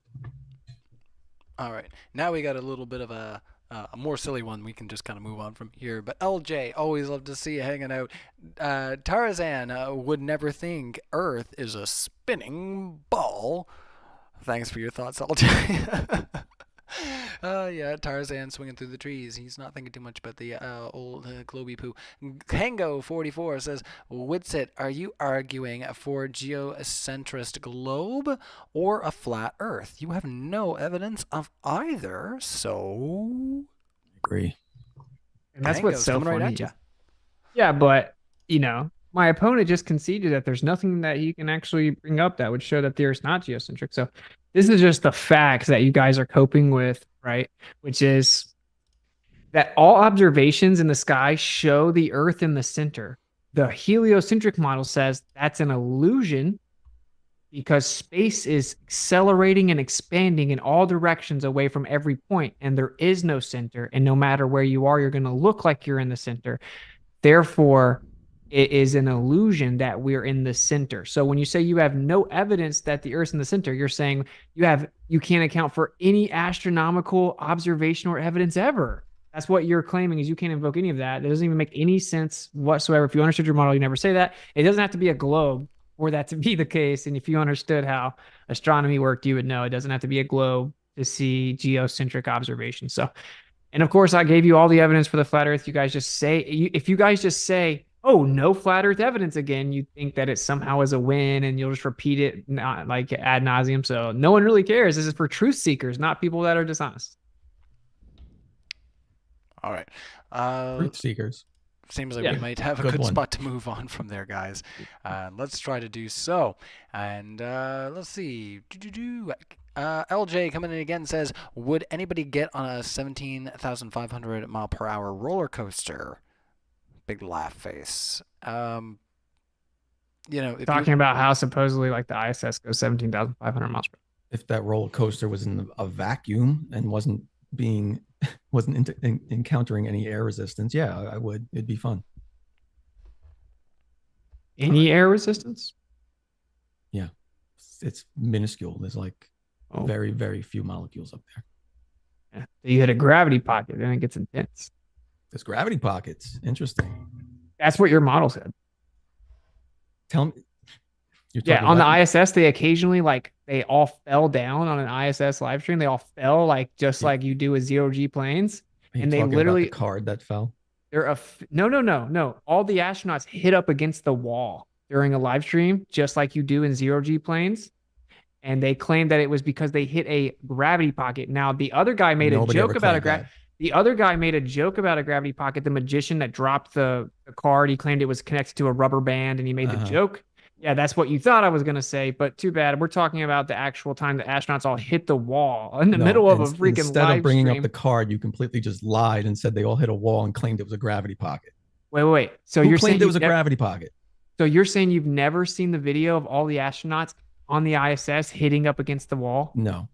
All right. Now we got a little bit of a more silly one. We can just kind of move on from here. But LJ, always love to see you hanging out. Tarzan would never think Earth is a spinning ball. Thanks for your thoughts, LJ. Yeah, Tarzan swinging through the trees. He's not thinking too much about the old Globy poo. Kango44 says, Witsit, are you arguing for geocentrist globe or a flat Earth? You have no evidence of either, so... Agree. And that's what's so funny. Right at you. Yeah, but, you know, my opponent just conceded that there's nothing that he can actually bring up that would show that the Earth's not geocentric. So this is just the facts that you guys are coping with, right? Which is that all observations in the sky show the Earth in the center. The heliocentric model says that's an illusion because space is accelerating and expanding in all directions away from every point, and there is no center. And no matter where you are, you're going to look like you're in the center. Therefore, it is an illusion that we're in the center. So when you say you have no evidence that the Earth's in the center, you're saying you can't account for any astronomical observation or evidence ever. That's what you're claiming, is you can't invoke any of that. It doesn't even make any sense whatsoever. If you understood your model, you never say that. It doesn't have to be a globe for that to be the case. And if you understood how astronomy worked, you would know it doesn't have to be a globe to see geocentric observations. So, and of course, I gave you all the evidence for the flat Earth. You guys just say, if you guys just say, oh, no flat Earth evidence again, you think that it somehow is a win and you'll just repeat it not like ad nauseum. So no one really cares. This is for truth seekers, not people that are dishonest. All right. Truth seekers. Seems like we might have a good spot to move on from there, guys. Let's try to do so. And let's see. LJ coming in again says, would anybody get on a 17,500 mile per hour roller coaster? Big laugh face. You know, talking about how supposedly like the ISS goes 17,500 miles per hour. If that roller coaster was in a vacuum and wasn't encountering any air resistance, yeah, I would. It'd be fun. Any air resistance? Yeah, it's minuscule. There's like very, very few molecules up there. Yeah. You hit a gravity pocket, then it gets intense. There's gravity pockets. Interesting. That's what your model said. Tell me. Yeah, on the ISS, they occasionally they all fell down on an ISS live stream. They all fell just like you do with zero-G planes. And they literally about the card that fell. No. All the astronauts hit up against the wall during a live stream, just like you do in zero-G planes. And they claimed that it was because they hit a gravity pocket. Now, the other guy made a joke about the other guy made a joke about a gravity pocket. The magician that dropped the card, he claimed it was connected to a rubber band, and he made the joke. Yeah, that's what you thought I was going to say, but too bad. We're talking about the actual time the astronauts all hit the wall in the middle of a freaking instead live of bringing stream. up the card, you completely just lied and said they all hit a wall and claimed it was a gravity pocket. Wait. So you're saying it was a gravity pocket? So you're saying you've never seen the video of all the astronauts on the ISS hitting up against the wall? No.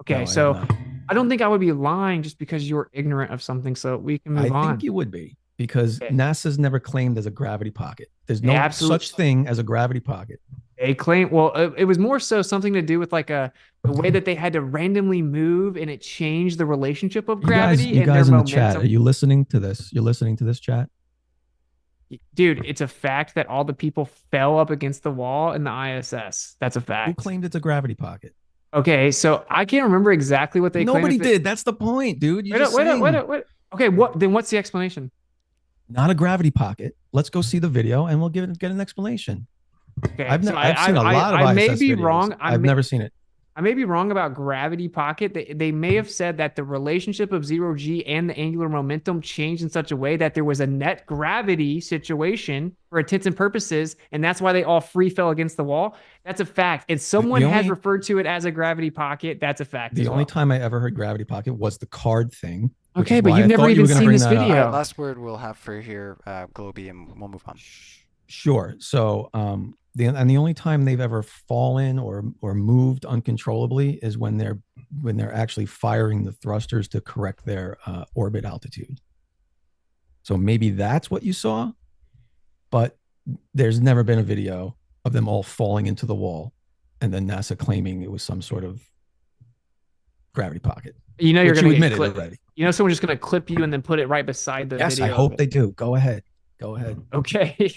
Okay, no, so I don't think I would be lying just because you're ignorant of something. So we can move on. I think you would be, because NASA's never claimed there's a gravity pocket. There's no such thing as a gravity pocket. They claim, well, it was more so something to do with the way that they had to randomly move, and it changed the relationship of gravity. You guys in the chat, are you listening to this? You're listening to this chat? Dude, it's a fact that all the people fell up against the wall in the ISS. That's a Who fact. claimed it's a gravity pocket? Okay, so I can't remember exactly what they claimed. Nobody did. That's the point, dude. You just saying. Wait. Okay, what's the explanation? Not a gravity pocket. Let's go see the video and we'll get an explanation. Okay, I've so seen a lot of I may ISS be videos. wrong. I've never seen it. I may be wrong about gravity pocket. They may have said that the relationship of 0G and the angular momentum changed in such a way that there was a net gravity situation for intents and purposes, and that's why they all free fell against the wall. That's a fact. If someone has referred to it as a gravity pocket, that's a fact. The only time I ever heard gravity pocket was the card thing. Okay, but you've never even seen this video. All right, last word we'll have for here, Globy, and we'll move on. Sure. So, the only time they've ever fallen or moved uncontrollably is when they're actually firing the thrusters to correct their orbit altitude. So maybe that's what you saw, but there's never been a video of them all falling into the wall and then NASA claiming it was some sort of gravity pocket. You know, you're going to admit it already. You know, someone's just going to clip you and then put it right beside the video. Yes, I hope they do. Go ahead. Okay.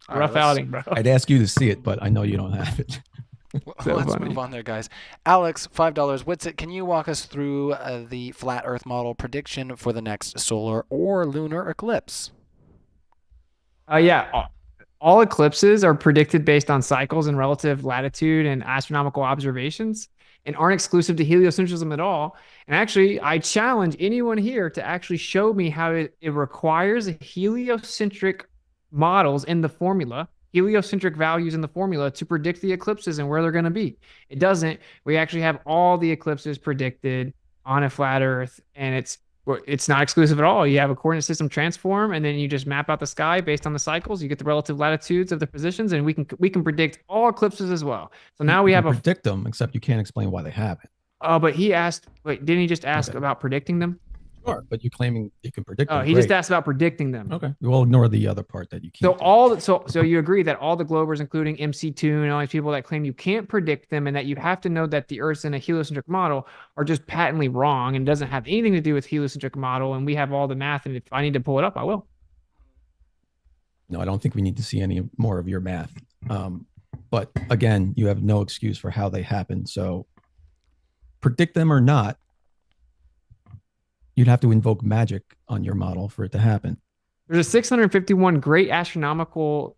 Rough outing, bro. I'd ask you to see it, but I know you don't have it. Let's move on there, guys. Alex, $5. Witsit, can you walk us through the flat Earth model prediction for the next solar or lunar eclipse? Yeah. All eclipses are predicted based on cycles and relative latitude and astronomical observations and aren't exclusive to heliocentrism at all. And actually, I challenge anyone here to actually show me how it requires heliocentric models in the formula, heliocentric values in the formula to predict the eclipses and where they're going to be. It doesn't. We actually have all the eclipses predicted on a flat Earth, and it's not exclusive at all. You have a coordinate system transform, and then you just map out the sky based on the cycles. You get the relative latitudes of the positions, and we can predict all eclipses as well. So now we have predict them, except you can't explain why they happen. Oh, but he asked. Wait, didn't he just ask about predicting them? Sure, but you're claiming you can predict them. Oh, he just asked about predicting them. Okay, we'll ignore the other part that you can't. So you agree that all the Globers, including MC2 and all these people that claim you can't predict them, and that you have to know that the Earth's in a heliocentric model, are just patently wrong and doesn't have anything to do with heliocentric model. And we have all the math, and if I need to pull it up, I will. No, I don't think we need to see any more of your math. But again, you have no excuse for how they happen. So predict them or not, you'd have to invoke magic on your model for it to happen. There's a 651 great astronomical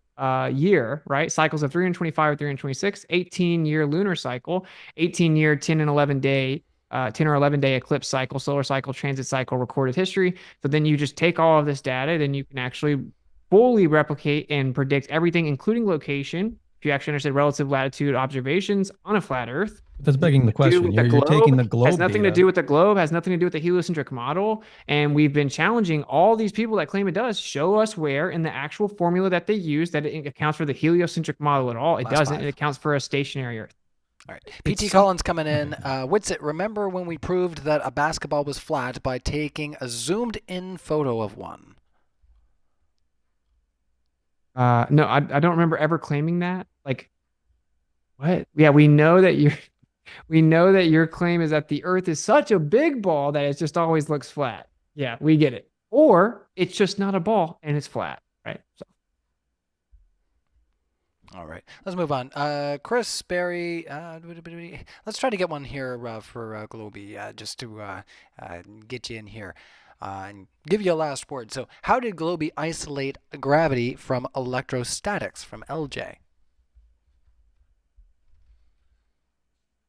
year, right? Cycles of 325 or 326, 18-year lunar cycle, 18-year 10 and 11 day, 10 or 11 day eclipse cycle, solar cycle, transit cycle, recorded history. So then you just take all of this data, then you can actually fully replicate and predict everything, including location. If you actually understand relative latitude observations on a flat Earth. That's begging the question. You're taking the globe. Has nothing to do with the globe, has nothing to do with the heliocentric model. And we've been challenging all these people that claim it does. Show us where in the actual formula that they use that it accounts for the heliocentric model at all. It doesn't. It accounts for a stationary Earth. All right. PT Collins coming in. Witsit, remember when we proved that a basketball was flat by taking a zoomed in photo of one? No, I don't remember ever claiming that. Like, what? Yeah, we know that your claim is that the Earth is such a big ball that it just always looks flat. Yeah, we get it. Or it's just not a ball and it's flat, right? So. All right, let's move on. Chris, Barry, let's try to get one here for Globy, just to get you in here. And give you a last word. So how did Globy isolate gravity from electrostatics from LJ?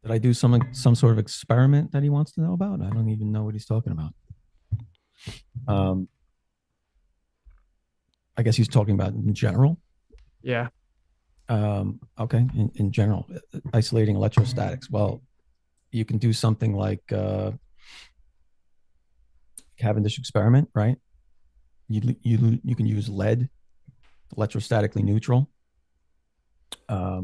Did I do some sort of experiment that he wants to know about? I don't even know what he's talking about. I guess he's talking about in general. Yeah. Okay. In general, isolating electrostatics. Well, you can do something like Cavendish experiment, right? You can use lead, electrostatically neutral. Yeah,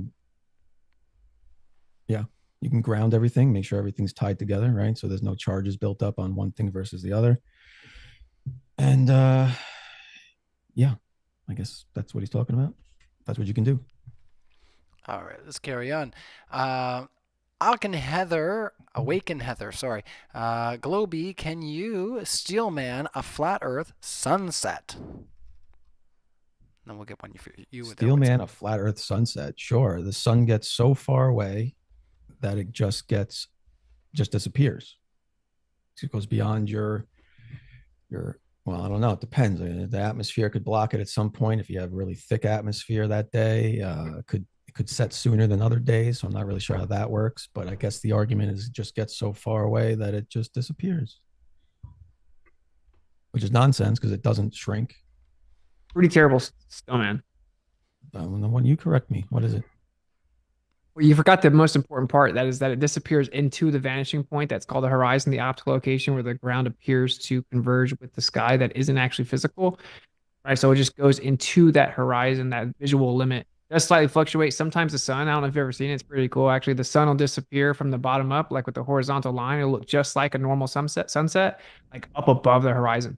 you can ground everything, make sure everything's tied together, right? So there's no charges built up on one thing versus the other. And yeah, I guess that's what he's talking about. That's what you can do. All right, let's carry on. Awaken Heather, sorry. Globy, can you steelman a flat Earth sunset? then we'll get one you with Steel Man, a flat Earth sunset. Sure, the sun gets so far away that it just disappears. It goes beyond your. Well, I don't know. It depends. The atmosphere could block it at some point. If you have really thick atmosphere that day, it could set sooner than other days. So I'm not really sure how that works. But I guess the argument is it just gets so far away that it just disappears, which is nonsense because it doesn't shrink. Pretty terrible still, man. The one you correct me. What is it? Well, you forgot the most important part. That is that it disappears into the vanishing point. That's called the horizon, the optical location where the ground appears to converge with the sky. That isn't actually physical, right? So it just goes into that horizon, that visual limit. It does slightly fluctuate. Sometimes the sun, I don't know if you've ever seen it. It's pretty cool. Actually, the sun will disappear from the bottom up, like with the horizontal line. It'll look just like a normal sunset, like up above the horizon.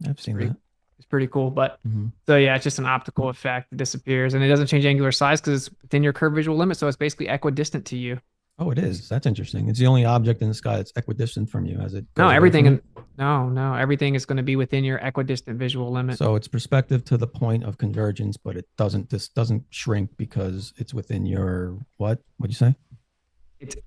I've seen that. It's pretty cool. But so yeah, it's just an optical effect. It disappears and it doesn't change angular size because it's within your curved visual limit. So it's basically equidistant to you. Oh, it is. That's interesting. It's the only object in the sky that's equidistant from you as it goes No, away everything from you? no, everything is going to be within your equidistant visual limit. So it's perspective to the point of convergence, but it doesn't shrink because it's within your what? What'd you say?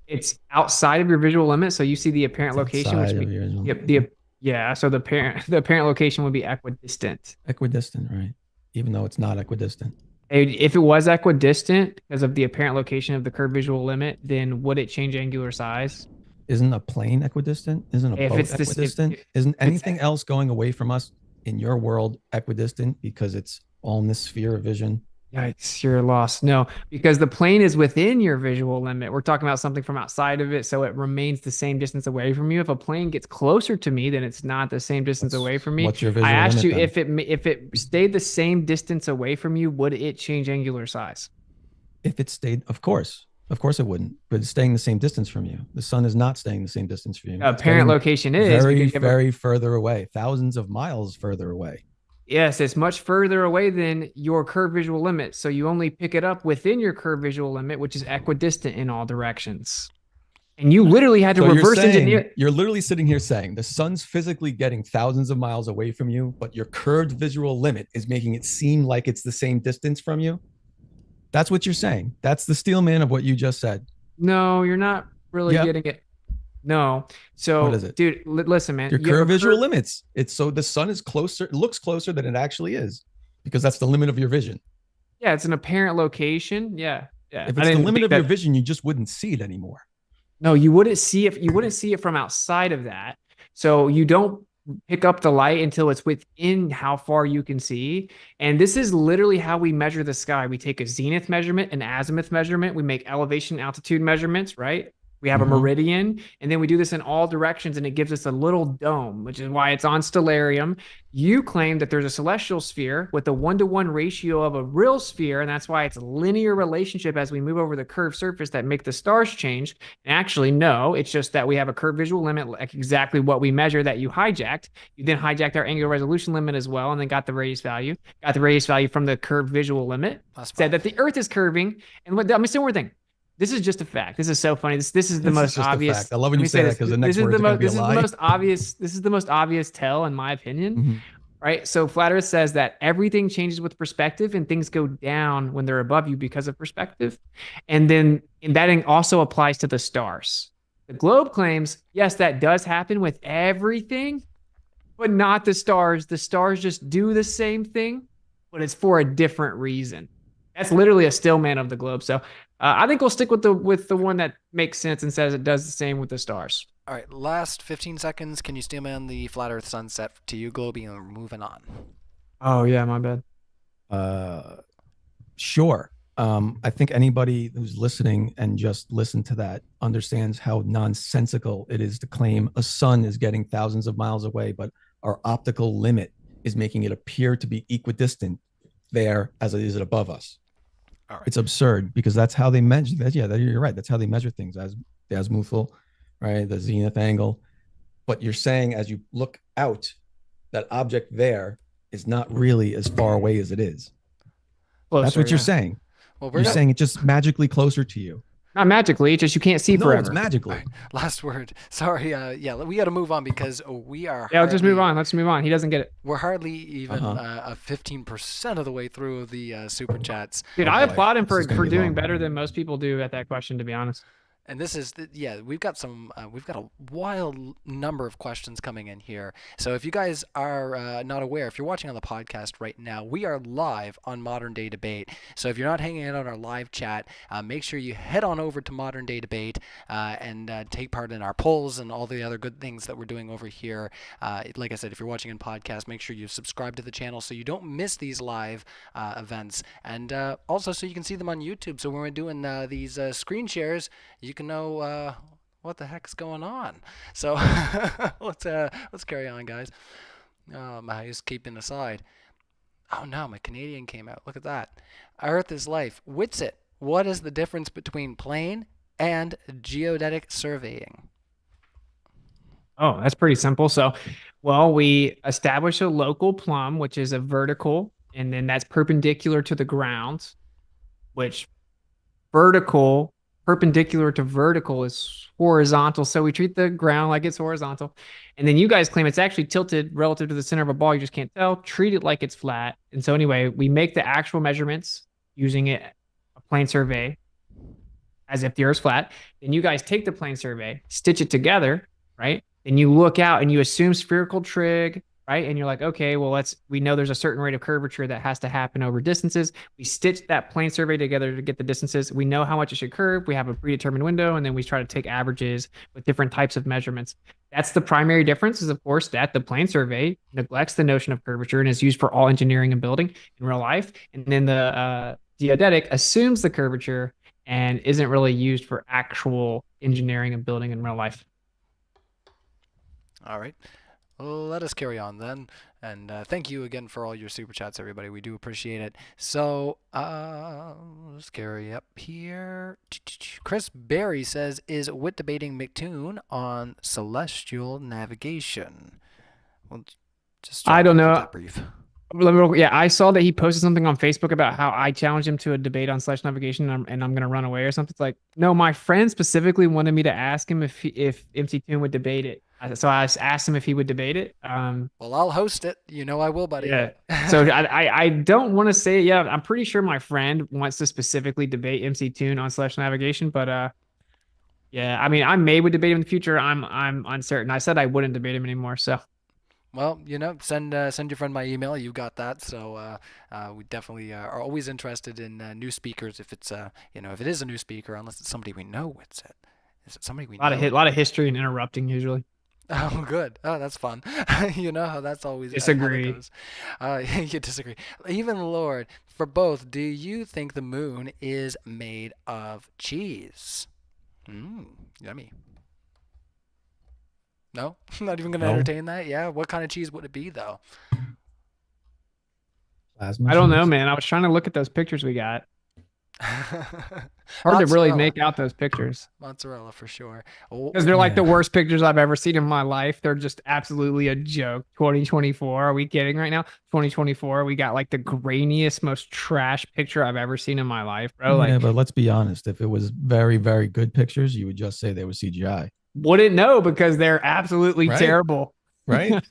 It's outside of your visual limit. So you see the apparent It's location, which outside of your yeah. So the apparent location would be equidistant. equidistant, right? Even though it's not equidistant. If it was equidistant because of the apparent location of the curved visual limit, then would it change angular size? Isn't a plane equidistant? Isn't a If boat it's this- equidistant? Isn't anything else going away from us in your world equidistant because it's all in this sphere of vision? Yikes, you're lost. No, because the plane is within your visual limit. We're talking about something from outside of it, so it remains the same distance away from you. If a plane gets closer to me, then it's not the same distance away from me. What's your visual I asked you limit then? if it stayed the same distance away from you, would it change angular size? If it stayed, of course it wouldn't. But it's staying the same distance from you. The sun is not staying the same distance from you. It's Apparent getting location is very, because you have very further away, thousands of miles further away. yes, it's much further away than your curved visual limit. So you only pick it up within your curved visual limit, which is equidistant in all directions. And you literally had to reverse engineer. You're literally sitting here saying the sun's physically getting thousands of miles away from you, but your curved visual limit is making it seem like it's the same distance from you. That's what you're saying. That's the steel man of what you just said. No, you're not really getting it. No. So, what is it? Dude, listen, man. Your curved visual limits. It's so the sun is closer, it looks closer than it actually is because that's the limit of your vision. Yeah, it's an apparent location. Yeah. Yeah. If it's the limit of your vision, you just wouldn't see it anymore. No, you wouldn't see it. You wouldn't see it from outside of that. So you don't pick up the light until it's within how far you can see. And this is literally how we measure the sky. We take a zenith measurement, an azimuth measurement. We make elevation, altitude measurements, right? We have a meridian, and then we do this in all directions, and it gives us a little dome, which is why it's on stellarium. You claim that there's a celestial sphere with a 1-to-1 ratio of a real sphere, and that's why it's a linear relationship as we move over the curved surface that make the stars change. And actually, no, it's just that we have a curved visual limit, like exactly what we measure that you hijacked. You then hijacked our angular resolution limit as well, and then got the radius value. Got the radius value from the curved visual limit. Said that the Earth is curving, and let me say one more thing. This is just a fact. This is so funny. This is the most obvious. I love when you say that because the next word is going to be a lie. This is the most obvious tell, in my opinion. Right? So Flat Earth says that everything changes with perspective and things go down when they're above you because of perspective. And that also applies to the stars. The globe claims, yes, that does happen with everything, but not the stars. The stars just do the same thing, but it's for a different reason. That's literally a stillman of the globe. So I think we'll stick with the one that makes sense and says it does the same with the stars. All right, last 15 seconds. Can you steelman the flat Earth sunset to you, Globy, and we're moving on? Oh yeah, my bad. Sure. I think anybody who's listening and just listen to that understands how nonsensical it is to claim a sun is getting thousands of miles away, but our optical limit is making it appear to be equidistant there as it is above us. All right. It's absurd because that's how they measure that. Yeah, you're right. That's how they measure things, as the azimuthal, right? The zenith angle. But you're saying as you look out, that object there is not really as far away as it is. Closer, that's what you're saying. Well, you're saying it's just magically closer to you. Not magically, it's just you can't see No, forever. it's magically. All right, last word. Sorry. Yeah, we got to move on because we are. Yeah, let's just move on. Let's move on. He doesn't get it. We're hardly even 15% of the way through the super chats. Dude, Oh, I boy. applaud him This is for gonna be doing long. better than most people do at that question, to be honest. And this is, we've got a wild number of questions coming in here. So if you guys are not aware, if you're watching on the podcast right now, we are live on Modern Day Debate. So if you're not hanging out on our live chat, make sure you head on over to Modern Day Debate and take part in our polls and all the other good things that we're doing over here. Like I said, if you're watching in podcast, make sure you subscribe to the channel so you don't miss these live events. And also so you can see them on YouTube. So when we're doing these screen shares, you can know what the heck's going on. So let's carry on, guys. My is keeping aside. Oh no, my Canadian came out. Look at that. Earth is life. Witsit. What is the difference between plane and geodetic surveying? Oh, that's pretty simple. So, well, we establish a local plumb, which is a vertical, and then that's perpendicular to the ground, which perpendicular to vertical is horizontal. So we treat the ground like it's horizontal. And then you guys claim it's actually tilted relative to the center of a ball. You just can't tell. Treat it like it's flat. And so anyway, we make the actual measurements using a plane survey as if the Earth's flat. Then you guys take the plane survey, stitch it together, right? And you look out and you assume spherical trig, right? And you're like, okay, well, we know there's a certain rate of curvature that has to happen over distances. We stitch that plane survey together to get the distances. We know how much it should curve. We have a predetermined window, and then we try to take averages with different types of measurements. That's the primary difference is, of course, that the plane survey neglects the notion of curvature and is used for all engineering and building in real life. And then the geodetic assumes the curvature and isn't really used for actual engineering and building in real life. All right. Let us carry on then. And thank you again for all your super chats, everybody. We do appreciate it. So let's carry up here. Chris Berry says, is Wit debating McToon on celestial navigation? Well, just I don't know. brief. Yeah, I saw that he posted something on Facebook about how I challenged him to a debate on slash navigation, and I'm going to run away or something. It's like, no, my friend specifically wanted me to ask him if MC Toon would debate it. So I asked him if he would debate it. Well, I'll host it. You know I will, buddy. Yeah. So I don't want to say, yeah, I'm pretty sure my friend wants to specifically debate MC Toon on slash navigation, but yeah, I mean, I may would debate him in the future. I'm uncertain. I said I wouldn't debate him anymore, so. Well, send your friend my email. You got that. So we definitely are always interested in new speakers. If it's if it is a new speaker, unless it's somebody we know, Witsit. Is it somebody we know? A lot of history and interrupting usually. Oh, good. Oh, that's fun. You know how that's always disagree. You disagree. Even Lord, for both, do you think the moon is made of cheese? Yummy. No, not even gonna entertain that. Yeah, what kind of cheese would it be though? Plasma I don't cheese? know, man. I was trying to look at those pictures we got. Hard to really make out those pictures Mozzarella for sure. because they're like the worst pictures I've ever seen in my life. They're just absolutely a joke. 2024, are we kidding right now? 2024, we got like the grainiest, most trash picture I've ever seen in my life, bro. Like, yeah, but let's be honest. If it was very, very good pictures, you would just say they were CGI. wouldn't know because they're absolutely Right. terrible. Right?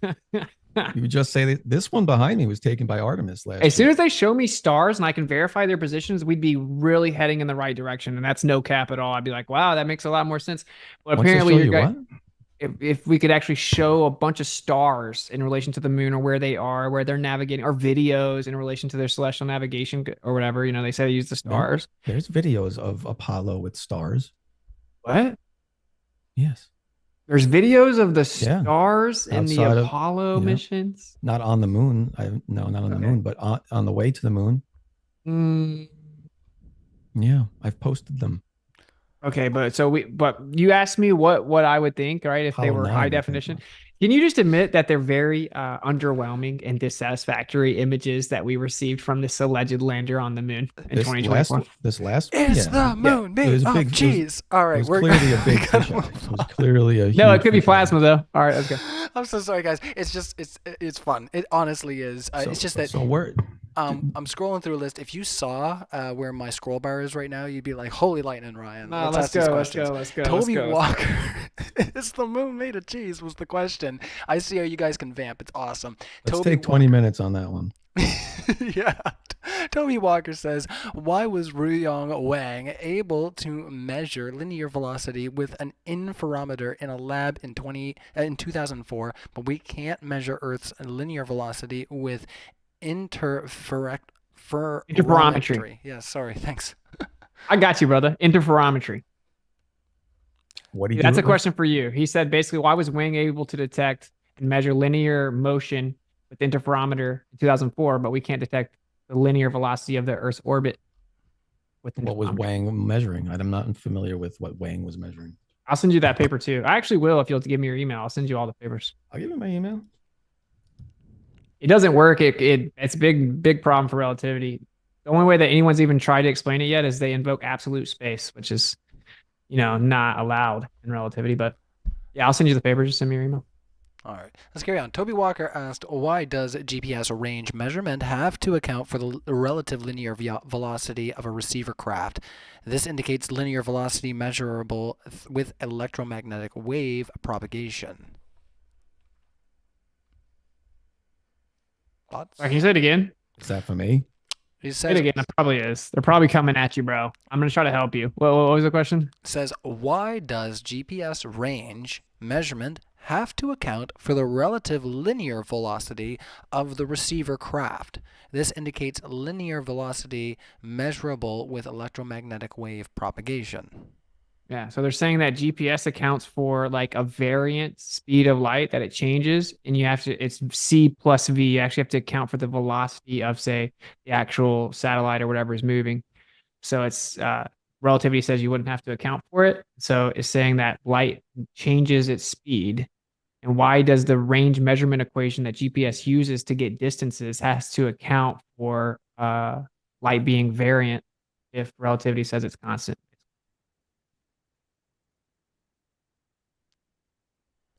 You would just say that this one behind me was taken by Artemis last As soon year. as they show me stars and I can verify their positions, we'd be really heading in the right direction. And that's no cap at all. I'd be like, wow, that makes a lot more sense. But Once they apparently, show you're you guys, what? if we could actually show a bunch of stars in relation to the moon or where they are, where they're navigating, or videos in relation to their celestial navigation or whatever, they say they use the stars. There's videos of Apollo with stars. What? Yes. There's videos of the Yeah. stars in the Outside of, Apollo missions. Not on the moon. Not on the moon, but on the way to the moon. Yeah, I've posted them. Okay, but you asked me what I would think, right? If they Apollo were 9, high I think, definition. Can you just admit that they're very underwhelming and dissatisfactory images that we received from this alleged lander on the moon in 2024? This last Is the moon made of cheese? All right, it was clearly a big fisheye. It was clearly a No, it huge could be fisheye. plasma though. All right, let's go. I'm so sorry, guys. It's just it's fun. It honestly is. It's just that So we're I'm scrolling through a list. If you saw where my scroll bar is right now, you'd be like, "Holy lightning, Ryan!" No, Let's ask these let's questions. go, let's go. Toby let's go. Walker, is the moon made of cheese? Was the question. I see how you guys can vamp. It's awesome. Let's Toby take 20 minutes on that one. yeah. Toby Walker says, why was Ruyong Wang able to measure linear velocity with an interferometer in a lab in 2004, but we can't measure Earth's linear velocity with interferometry? Yeah, sorry, thanks. I got you, brother. Interferometry. What do you That's do a question for you. He said basically, why was Wang able to detect and measure linear motion with interferometer in 2004, but we can't detect the linear velocity of the Earth's orbit with interferometer? What was Wang measuring? I'm not familiar with what Wang was measuring. I'll send you that paper too. I actually will if you'll give me your email. I'll send you all the papers. I'll give you my email. It doesn't work. It's a big problem for relativity. The only way that anyone's even tried to explain it yet is they invoke absolute space, which is, not allowed in relativity. But yeah, I'll send you the papers. Just send me your email. All right, let's carry on. Toby Walker asked, why does GPS range measurement have to account for the relative linear velocity of a receiver craft? This indicates linear velocity measurable with electromagnetic wave propagation. Thoughts? Can you say it again? Is that for me? He Say it says, again. It probably is. They're probably coming at you, bro. I'm going to try to help you. What was the question? says, why does GPS range measurement have to account for the relative linear velocity of the receiver craft? This indicates linear velocity measurable with electromagnetic wave propagation. Yeah, so they're saying that GPS accounts for like a variant speed of light that it changes, and it's C plus V. You actually have to account for the velocity of, say, the actual satellite or whatever is moving. So it's relativity says you wouldn't have to account for it. So it's saying that light changes its speed. And why does the range measurement equation that GPS uses to get distances has to account for light being variant if relativity says it's constant?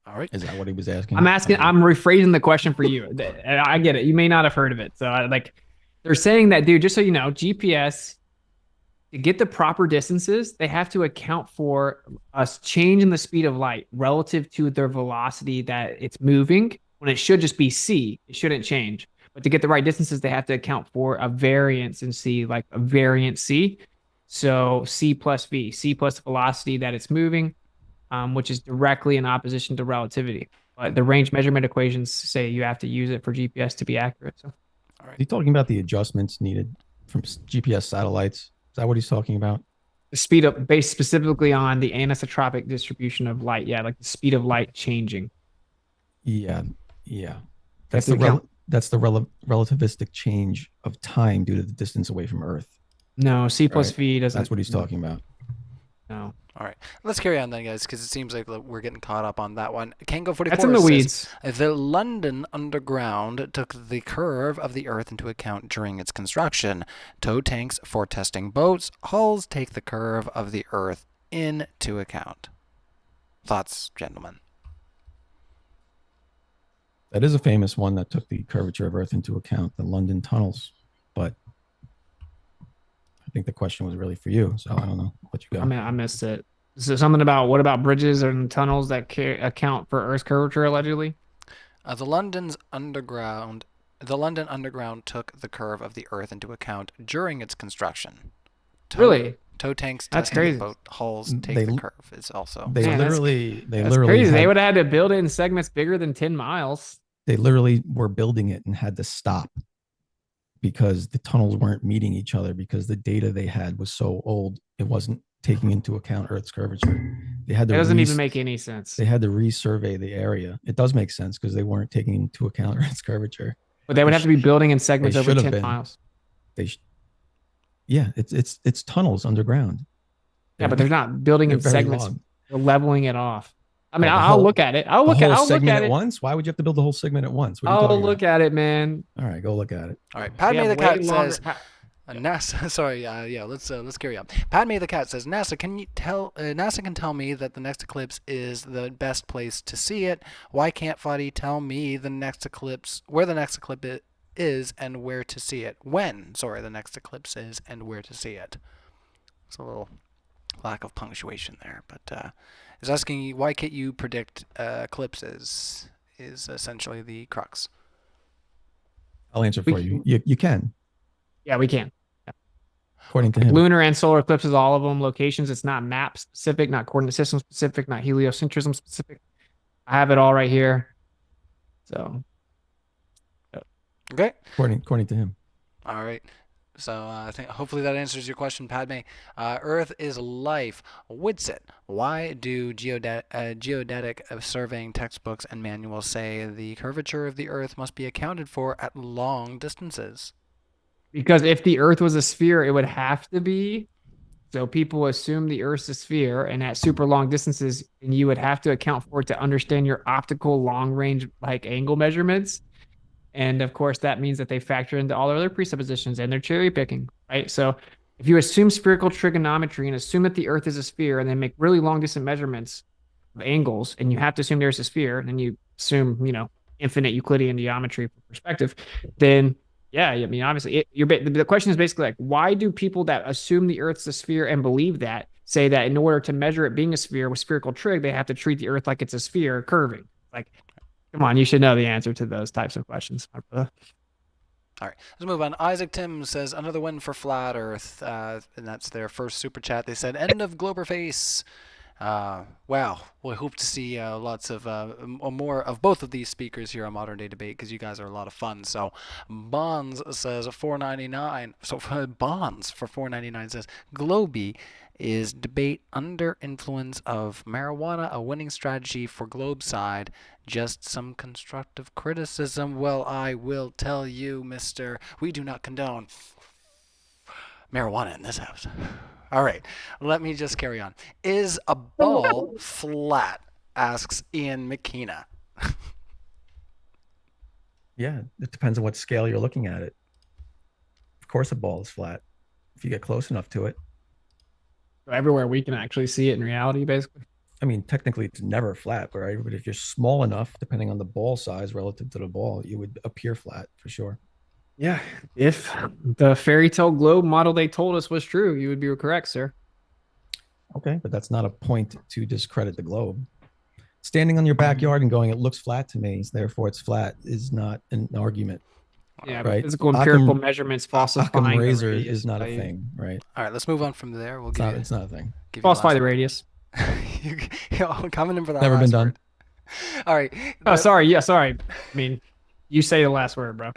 All right. Is that what he was asking? I'm rephrasing the question for you. I get it. You may not have heard of it. So they're saying that, dude, just so you know, GPS, to get the proper distances, they have to account for a change in the speed of light relative to their velocity that it's moving, when it should just be C. It shouldn't change. But to get the right distances, they have to account for a variance in C, like a variant C. So C plus V, C plus the velocity that it's moving, which is directly in opposition to relativity. But the range measurement equations say you have to use it for GPS to be accurate. So, all right. Are you talking about the adjustments needed from GPS satellites? Is that what he's talking about? The speed of, based specifically on the anisotropic distribution of light. Yeah, like the speed of light changing. Yeah. That's the relativistic change of time due to the distance away from Earth. No, C plus V doesn't. That's what he's talking about. No. All right, let's carry on then, guys, because it seems like we're getting caught up on that one. Kango44 That's in the weeds. The London Underground took the curve of the Earth into account during its construction. Tow tanks for testing boats. Hulls take the curve of the Earth into account. Thoughts, gentlemen? That is a famous one that took the curvature of Earth into account, the London tunnels. But I think the question was really for you, so I don't know what you got. I mean, I missed it. So something about, what about bridges and tunnels that account for Earth's curvature allegedly? The London Underground took the curve of the Earth into account during its construction. Really? Tow tanks That's testing crazy. boat hulls take the curve is also. They That's literally crazy. They would have had to build it in segments bigger than 10 miles. They literally were building it and had to stop because the tunnels weren't meeting each other because the data they had was so old, it wasn't taking into account Earth's curvature. They had to. It doesn't even make any sense. They had to resurvey the area. It does make sense because they weren't taking into account Earth's curvature. But they would have to be building in segments over 10 been. miles. Yeah, it's tunnels underground. Yeah, but they're not building in segments. Long. They're leveling it off. I mean, I'll look at it. I'll look at it once. Why would you have to build the whole segment at once? I'll look at it, man. All right, go look at it. All right, Padme the cat says. NASA. Sorry. Let's carry on. Padme the cat says, NASA can tell me that the next eclipse is the best place to see it. Why can't Fadi tell me where the next eclipse is and where to see it. When, sorry, the next eclipse is and where to see it. It's a little lack of punctuation there, but is asking you, why can't you predict eclipses is essentially the crux. I'll answer for you. You can. Yeah, we can. According to him. Lunar and solar eclipses, all of them, locations. It's not map specific, not coordinate system specific, not heliocentrism specific. I have it all right here. So. Okay. According to him. All right. So I think hopefully that answers your question, Padme. Earth is life. Witsit. Why do geodetic surveying textbooks and manuals say the curvature of the Earth must be accounted for at long distances? Because if the Earth was a sphere, it would have to be. So people assume the Earth's a sphere, and at super long distances, and you would have to account for it to understand your optical long range like angle measurements. And of course, that means that they factor into all other presuppositions and they're cherry picking, right? So if you assume spherical trigonometry and assume that the Earth is a sphere and then make really long distance measurements of angles, and you have to assume there's a sphere, and then you assume, infinite Euclidean geometry for perspective, then yeah, I mean, obviously, the question is basically like, why do people that assume the Earth's a sphere and believe that say that in order to measure it being a sphere with spherical trig, they have to treat the Earth like it's a sphere curving? Like, come on, you should know the answer to those types of questions, my brother. All right, let's move on. Isaac Tim says, another win for Flat Earth, and that's their first super chat. They said, end of GloberFace. Wow, we hope to see lots of more of both of these speakers here on Modern Day Debate, because you guys are a lot of fun. So Bonds says $4.99. So Bonds for $4.99 says Globy is debate under influence of marijuana a winning strategy for Globe side. Just some constructive criticism. Well, I will tell you, Mister, we do not condone marijuana in this house. All right, let me just carry on. Is a ball flat? Asks Ian McKenna. Yeah, it depends on what scale you're looking at it. Of course, a ball is flat if you get close enough to it. So everywhere we can actually see it in reality, basically. I mean, technically, it's never flat, right? But if you're small enough, depending on the ball size relative to the ball, you would appear flat for sure. Yeah, if the fairy tale globe model they told us was true, you would be correct, sir. Okay, but that's not a point to discredit the globe. Standing on your backyard and going, it looks flat to me, therefore it's flat, is not an argument. Yeah, right. Physical empirical measurements falsifying Occam razor is not a thing, right? All right, let's move on from there. We'll it's not a thing. Falsify the radius. You're coming in for that. Never been done. All right. Oh, sorry. Yeah, sorry. I mean, you say the last word, bro.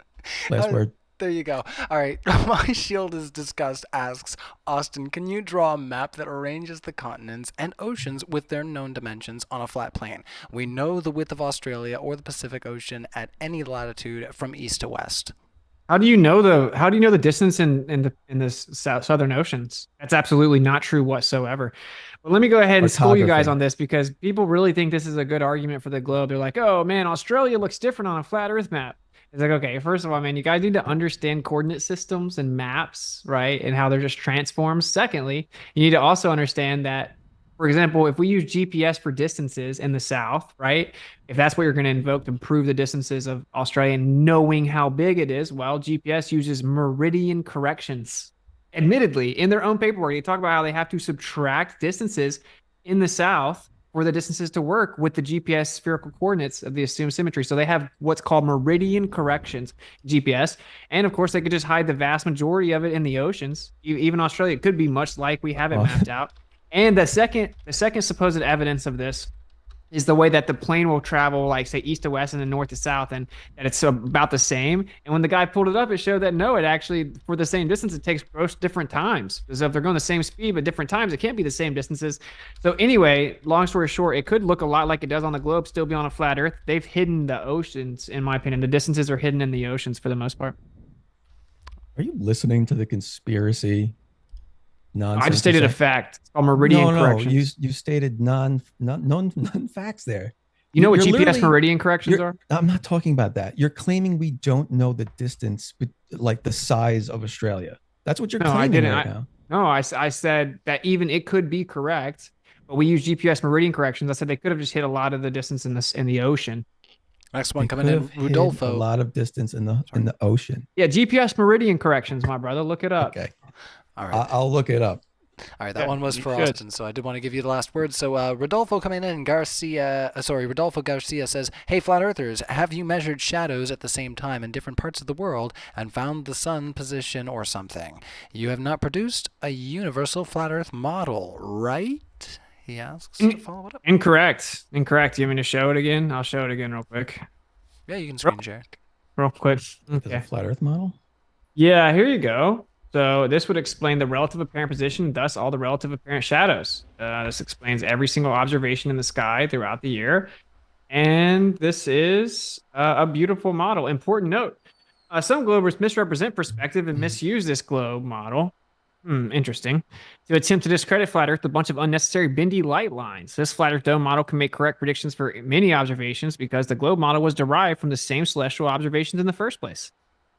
Last word. There you go. All right. My Shield is Disgust asks, Austin, can you draw a map that arranges the continents and oceans with their known dimensions on a flat plane? We know the width of Australia or the Pacific Ocean at any latitude from east to west. How do you know the distance in the southern oceans? That's absolutely not true whatsoever. But let me go ahead and school you guys on this, because people really think this is a good argument for the globe. They're like, oh man, Australia looks different on a flat Earth map. It's like, okay, first of all, man, you guys need to understand coordinate systems and maps, right? And how they're just transforms. Secondly, you need to also understand that, for example, if we use GPS for distances in the south, right? If that's what you're going to invoke to prove the distances of Australia and knowing how big it is, well, GPS uses meridian corrections. Admittedly, in their own paperwork, they talk about how they have to subtract distances in the south for the distances to work with the GPS spherical coordinates of the assumed symmetry. So they have what's called meridian corrections, GPS. And of course, they could just hide the vast majority of it in the oceans. Even Australia could be much like we have it mapped out. And the second supposed evidence of this is the way that the plane will travel, like say east to west and then north to south, and that it's about the same. And when the guy pulled it up, it showed that no, it actually, for the same distance, it takes gross different times. Because if they're going the same speed but different times, it can't be the same distances. So anyway, long story short, it could look a lot like it does on the globe, still be on a flat Earth. They've hidden the oceans, in my opinion. The distances are hidden in the oceans for the most part. Are you listening to the conspiracy nonsense? I just stated a fact. It's called meridian corrections. You stated non facts there. You know what GPS meridian corrections are? I'm not talking about that. You're claiming we don't know the distance, like the size of Australia. That's what you're claiming right now. No, I said that even it could be correct, but we use GPS meridian corrections. I said they could have just hit a lot of the distance in the ocean. Next one They coming could in, have hid Rudolfo. a lot of distance in the ocean. Yeah, GPS meridian corrections, my brother. Look it up. Okay, All right. I'll look it up. All right, that Yeah, one was you for should. Austin, so I did want to give you the last word. So Rodolfo coming in, Rodolfo Garcia says, "Hey, flat earthers, have you measured shadows at the same time in different parts of the world and found the sun position or something? You have not produced a universal flat earth model, right?" He asks to follow it up. Incorrect. You want me to show it again? I'll show it again real quick. Yeah, you can screen share. Real quick. There's a Okay. flat Earth model. Yeah, here you go. So this would explain the relative apparent position, thus all the relative apparent shadows. This explains every single observation in the sky throughout the year. And this is a beautiful model. Important note. Some globers misrepresent perspective and misuse this globe model. Interesting. To attempt to discredit flat Earth with a bunch of unnecessary bendy light lines. This flat Earth dome model can make correct predictions for many observations because the globe model was derived from the same celestial observations in the first place.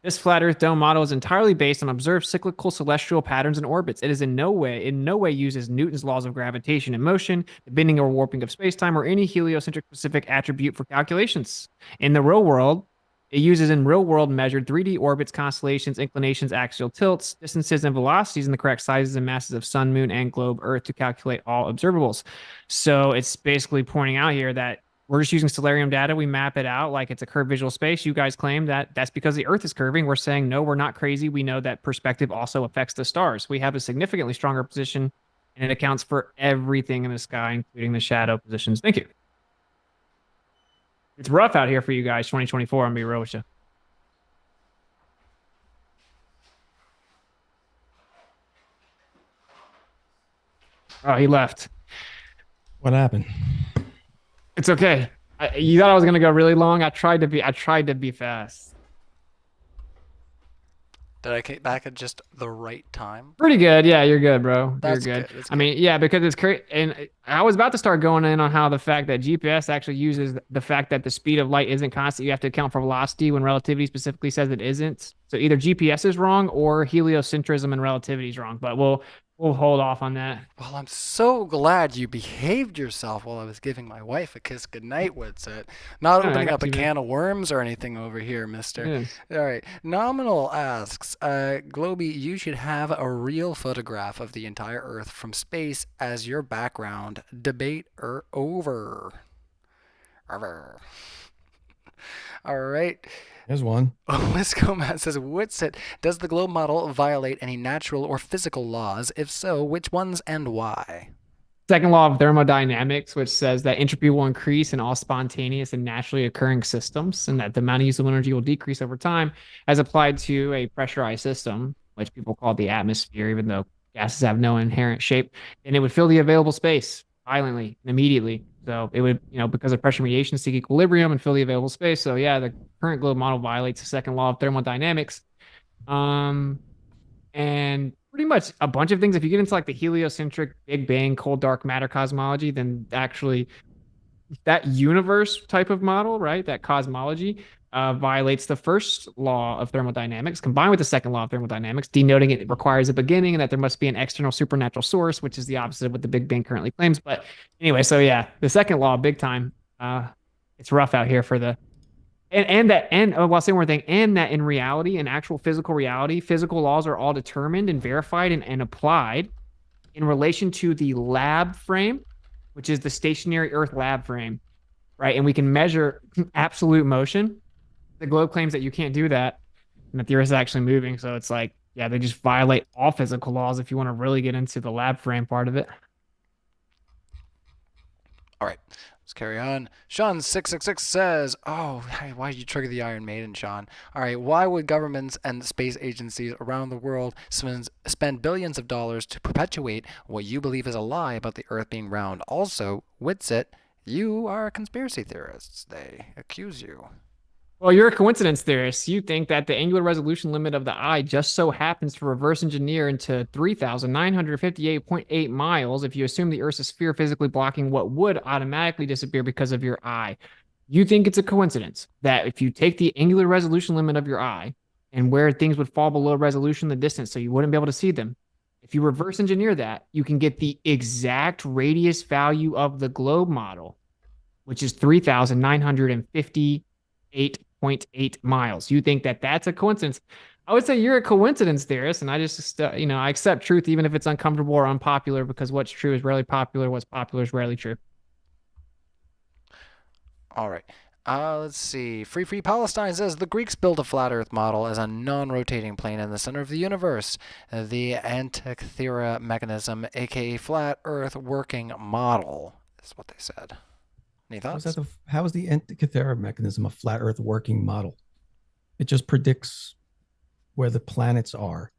This flat Earth dome model is entirely based on observed cyclical celestial patterns and orbits. It is in no way uses Newton's laws of gravitation and motion, the bending or warping of spacetime, or any heliocentric specific attribute for calculations. In the real world, it uses in real-world measured 3D orbits, constellations, inclinations, axial tilts, distances, and velocities in the correct sizes and masses of sun, moon, and globe Earth to calculate all observables. So it's basically pointing out here that we're just using stellarium data. We map it out like it's a curved visual space. You guys claim that that's because the Earth is curving. We're saying, no, we're not crazy. We know that perspective also affects the stars. We have a significantly stronger position, and it accounts for everything in the sky, including the shadow positions. Thank you. It's rough out here for you guys, 2024. I'm going to be real with you. Oh, he left. What happened? It's okay. You thought I was gonna go really long. I tried to be fast. Did I get back at just the right time? Pretty good. Yeah, you're good, bro. That's You're good. good. That's I mean, yeah, because it's crazy. And I was about to start going in on how the fact that GPS actually uses the fact that the speed of light isn't constant. You have to account for velocity when relativity specifically says it isn't. So either GPS is wrong or heliocentrism and relativity is wrong. But we'll hold off on that. Well, I'm so glad you behaved yourself while I was giving my wife a kiss goodnight, Witsit. Not Yeah, I opening got up a you, man. can of worms or anything over here, mister. Yeah. All right. Nominal asks, Globy, you should have a real photograph of the entire Earth from space as your background. Debate over. Over. All right. There's one. Wisco Matt says, Witsit, does the globe model violate any natural or physical laws? If so, which ones and why? Second law of thermodynamics, which says that entropy will increase in all spontaneous and naturally occurring systems, and that the amount of usable energy will decrease over time, as applied to a pressurized system, which people call the atmosphere, even though gases have no inherent shape, and it would fill the available space violently and immediately. So it would, because of pressure mediation, seek equilibrium and fill the available space. So yeah, the current globe model violates the second law of thermodynamics. And pretty much a bunch of things. If you get into like the heliocentric Big Bang cold dark matter cosmology, then actually that universe type of model, right, that cosmology violates the first law of thermodynamics combined with the second law of thermodynamics, denoting it requires a beginning and that there must be an external supernatural source, which is the opposite of what the Big Bang currently claims. But anyway, so yeah, the second law, big time. It's rough out here for the I'll say one more thing, and that in reality, in actual physical reality, physical laws are all determined and verified and applied in relation to the lab frame, which is the stationary Earth lab frame, right? And we can measure absolute motion. The globe claims that you can't do that, and that the Earth is actually moving. So it's like, yeah, they just violate all physical laws if you want to really get into the lab frame part of it. All right, let's carry on. Sean666 says, oh, hey, why did you trigger the Iron Maiden, Sean? All right, why would governments and space agencies around the world spend billions of dollars to perpetuate what you believe is a lie about the Earth being round? Also, Witsit, you are conspiracy theorists. They accuse you. Well, you're a coincidence theorist. You think that the angular resolution limit of the eye just so happens to reverse engineer into 3,958.8 miles if you assume the Earth's sphere physically blocking what would automatically disappear because of your eye. You think it's a coincidence that if you take the angular resolution limit of your eye and where things would fall below resolution, the distance, so you wouldn't be able to see them, if you reverse engineer that, you can get the exact radius value of the globe model, which is 3,950 8.8 miles. You think that that's a coincidence? I would say you're a coincidence theorist, and I just, I accept truth even if it's uncomfortable or unpopular, because what's true is rarely popular. What's popular is rarely true. All right. Let's see. Free Palestine says the Greeks built a flat Earth model as a non-rotating plane in the center of the universe. The Antikythera mechanism, aka flat Earth working model, is what they said. Any thoughts? How is the Antikythera mechanism a flat Earth working model? It just predicts where the planets are.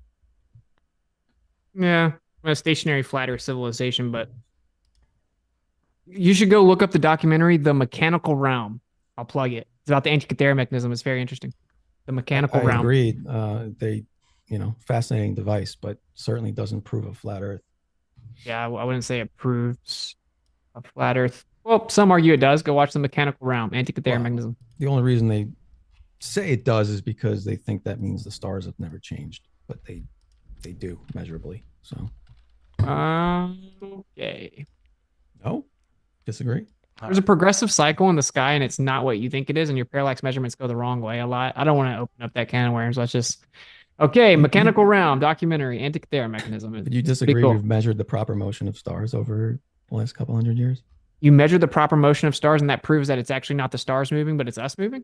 Yeah, a stationary flat Earth civilization, but you should go look up the documentary, The Mechanical Realm. I'll plug it. It's about the Antikythera mechanism. It's very interesting. The Mechanical Realm. I agreed. They, fascinating device, but certainly doesn't prove a flat Earth. Yeah, I wouldn't say it proves a flat Earth. Well, some argue it does. Go watch The Mechanical Realm, Antikythera mechanism. The only reason they say it does is because they think that means the stars have never changed, but they do measurably. So. Okay. No, disagree. There's a progressive cycle in the sky, and it's not what you think it is, and your parallax measurements go the wrong way a lot. I don't want to open up that can of worms. Let's just... Okay, Mechanical Realm, documentary, Antikythera mechanism. But you disagree we've measured the proper motion of stars over the last couple hundred years? You measure the proper motion of stars, and that proves that it's actually not the stars moving, but it's us moving?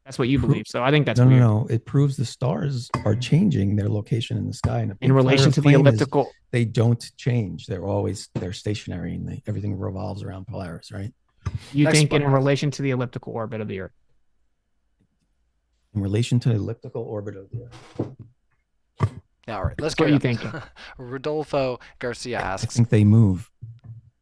That's what you believe. So I think that's weird. No. It proves the stars are changing their location in the sky. And in relation to the elliptical. They don't change. They're stationary, and everything revolves around Polaris, right? You think in relation to the elliptical orbit of the Earth? In relation to the elliptical orbit of the Earth. All right, let's go. What are you thinking? Rodolfo Garcia asks. I think they move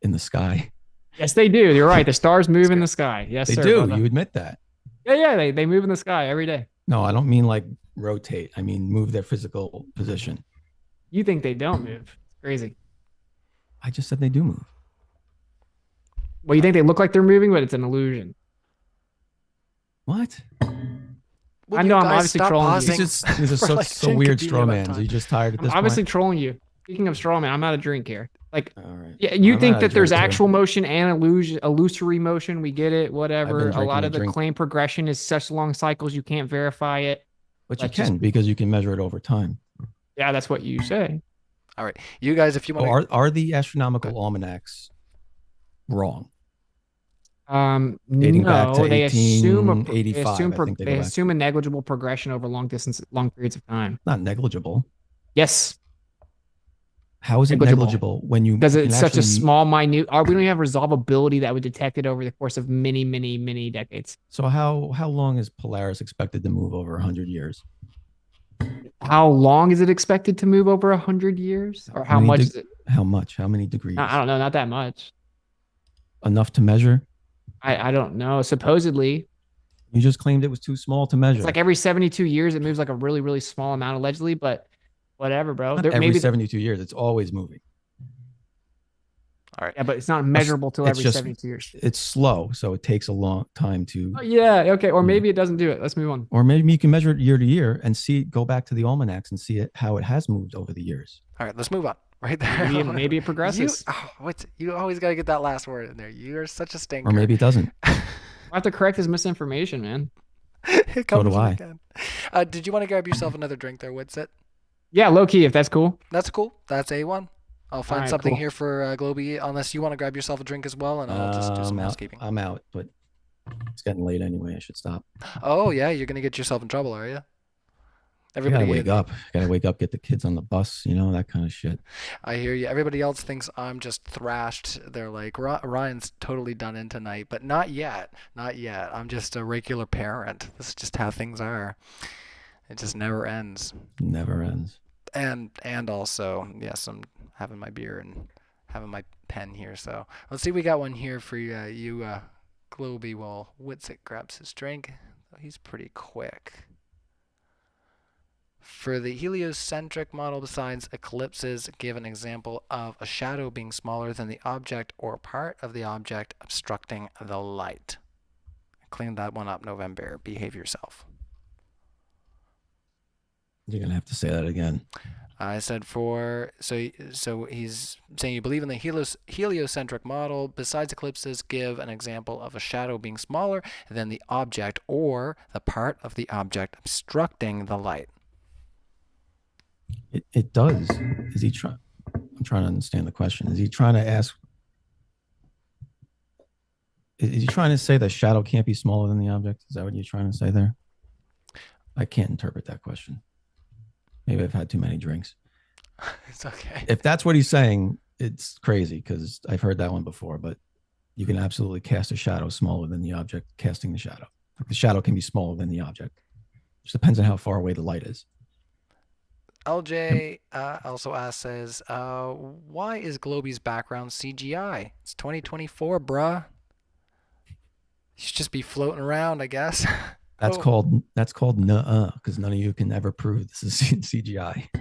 in the sky. Yes, they do. You're right. The stars move in the sky. Yes, they sir. do. Brother. You admit that. Yeah. They move in the sky every day. No, I don't mean like rotate. I mean move their physical position. You think they don't move? It's crazy. I just said they do move. Well, you think they look like they're moving, but it's an illusion. What? I know I'm obviously trolling you. These are so weird straw mans. Are you just tired at this I'm obviously point? trolling you. Speaking of straw man, I'm out of drink here. Like, all right. Yeah, you think that there's actual motion and illusory motion. We get it, whatever. A lot of the claim progression is such long cycles you can't verify it. But you can, because you can measure it over time. Yeah, that's what you say. All right. You guys, if you want to... Are the astronomical almanacs wrong? Dating back to they assume a negligible progression over long periods of time. Not negligible. Yes. How is it negligible when you? Because it's such a small, minute. We don't even have resolvability that would detect it over the course of many decades. So how long is Polaris expected to move over 100 years? How long is it expected to move over 100 years? Or how much is it? How much? How many degrees? I don't know. Not that much. Enough to measure? I don't know. Supposedly. You just claimed it was too small to measure. It's like every 72 years, it moves like a really, really small amount allegedly, but whatever, bro. Every 72 years, it's always moving. All right. Yeah, but it's not measurable till every 72 years. It's slow, so it takes a long time to... Oh, yeah, okay. Or maybe it doesn't do it. Let's move on. Or maybe you can measure it year to year and go back to the almanacs and see how it has moved over the years. All right, let's move on. Right there. Maybe it progresses. You always got to get that last word in there. You are such a stinker. Or maybe it doesn't. I have to correct his misinformation, man. So do I. Did you want to grab yourself another drink there, Witsit? Yeah, low key, if that's cool. That's cool. That's A1. I'll find something here for Globy, unless you want to grab yourself a drink as well, and I'll just do some housekeeping. I'm out, but it's getting late anyway. I should stop. Oh, yeah? You're going to get yourself in trouble, are you? Everybody gotta wake up, get the kids on the bus, that kind of shit. I hear you. Everybody else thinks I'm just thrashed. They're like, Ryan's totally done in tonight, but not yet. Not yet. I'm just a regular parent. This is just how things are. It just never ends. Never ends. And also, yes, I'm having my beer and having my pen here. So let's see. We got one here for you, Globy, while Witsit grabs his drink. He's pretty quick. For the heliocentric model, besides eclipses, give an example of a shadow being smaller than the object or part of the object obstructing the light. I cleaned that one up, November. Behave yourself. You're going to have to say that again. I said so he's saying you believe in the heliocentric model. Besides eclipses, give an example of a shadow being smaller than the object or the part of the object obstructing the light. It does. Is he trying? I'm trying to understand the question. Is he trying to ask? Is he trying to say that shadow can't be smaller than the object? Is that what you're trying to say there? I can't interpret that question. Maybe I've had too many drinks. It's okay. If that's what he's saying, it's crazy because I've heard that one before, but you can absolutely cast a shadow smaller than the object casting the shadow. The shadow can be smaller than the object. It just depends on how far away the light is. LJ also says, why is Globy's background CGI? It's 2024, bruh. You should just be floating around, I guess. That's called nuh-uh, because none of you can ever prove this is CGI. I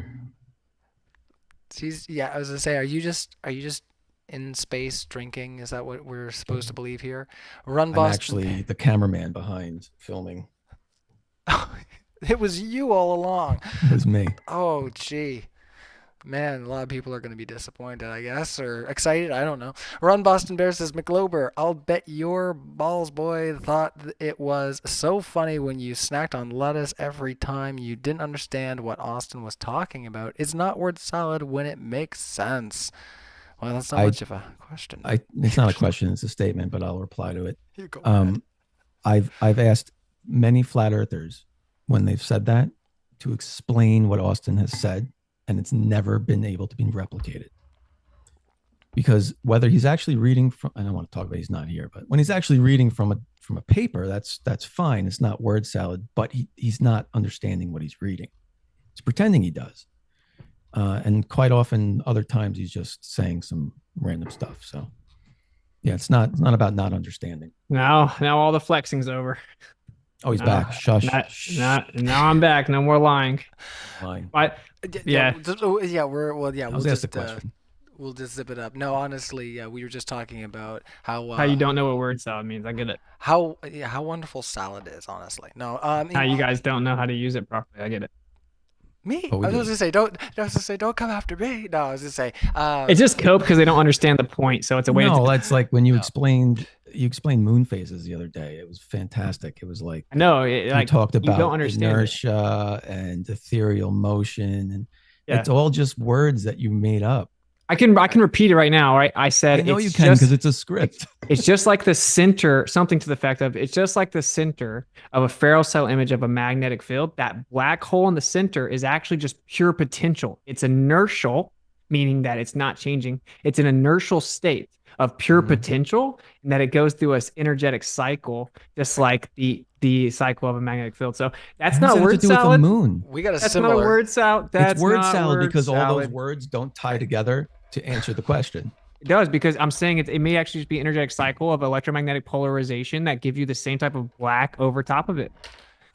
was gonna say, are you just in space drinking? Is that what we're supposed to believe here? I'm actually the cameraman behind filming. It was you all along. It was me. Oh, gee. Man, a lot of people are going to be disappointed, I guess, or excited. I don't know. Run Boston Bear says, McGlober, I'll bet your balls boy thought it was so funny when you snacked on lettuce every time you didn't understand what Austin was talking about. It's not word salad when it makes sense. Well, that's not much of a question. It's not a question. It's a statement, but I'll reply to it. You go ahead. I've asked many flat earthers when they've said that to explain what Austin has said, and it's never been able to be replicated. Because whether he's actually reading from, I don't want to talk about he's not here, but when he's actually reading from a paper, that's fine. It's not word salad, but he's not understanding what he's reading. He's pretending he does. And quite often, other times he's just saying some random stuff. So yeah, it's not about not understanding. Now all the flexing's over. Oh, he's back. Shush. Now I'm back. No more lying. Lying. But yeah. We'll just zip it up. No, honestly, we were just talking about how you don't know what word salad means. I get it. How wonderful salad is, honestly. No, how you guys don't know how to use it properly. I get it. Me? I was going to say, don't come after me. No, I was going to say, it's just cope because they don't understand the point. So it's a way. No, that's like when you explained moon phases the other day. It was fantastic. It was like, no, you talked about inertia and ethereal motion, and it's all just words that you made up. I can repeat it right now, right? I said, I know you can because it's a script. It's just like the center, something to the effect of, it's just like the center of a Ferrell cell image of a magnetic field. That black hole in the center is actually just pure potential. It's inertial, meaning that it's not changing. It's an inertial state of pure potential, and that it goes through an energetic cycle, just like the cycle of a magnetic field. So that's not word salad. With the moon. We got a that's similar. Not a word salad. It's word salad because all those words don't tie together to answer the question. It does, because I'm saying it may actually just be an energetic cycle of electromagnetic polarization that give you the same type of black over top of it.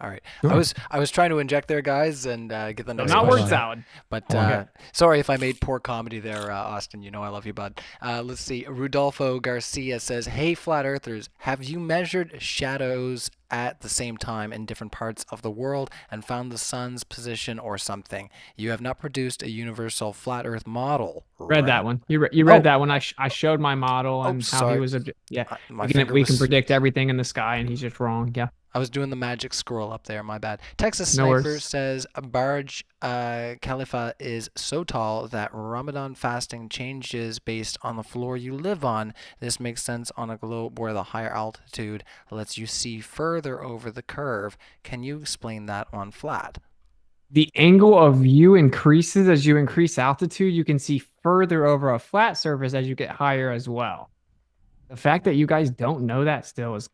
All right. Sure. I was trying to inject there, guys, and get the next not question. Word salad. But sorry if I made poor comedy there, Austin. You know I love you, bud. Let's see. Rudolfo Garcia says, "Hey, flat earthers, have you measured shadows at the same time in different parts of the world and found the sun's position or something? You have not produced a universal flat Earth model." Read that one. You read that one. I showed my model and how he was. We can predict everything in the sky, and he's just wrong. Yeah. I was doing the magic scroll up there. My bad. Texas Sniper says, Barge Khalifa is so tall that Ramadan fasting changes based on the floor you live on. This makes sense on a globe where the higher altitude lets you see further over the curve. Can you explain that on flat? The angle of view increases as you increase altitude. You can see further over a flat surface as you get higher as well. The fact that you guys don't know that still is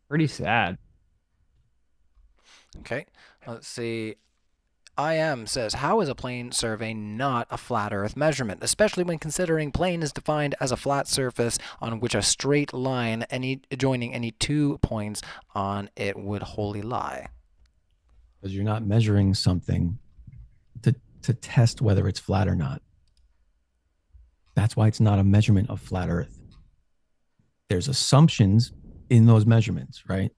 pretty sad. Okay, let's see. IM says, how is a plane survey not a flat Earth measurement, especially when considering plane is defined as a flat surface on which a straight line joining any 2 points on it would wholly lie? Because you're not measuring something to test whether it's flat or not. That's why it's not a measurement of flat Earth. There's assumptions in those measurements, right?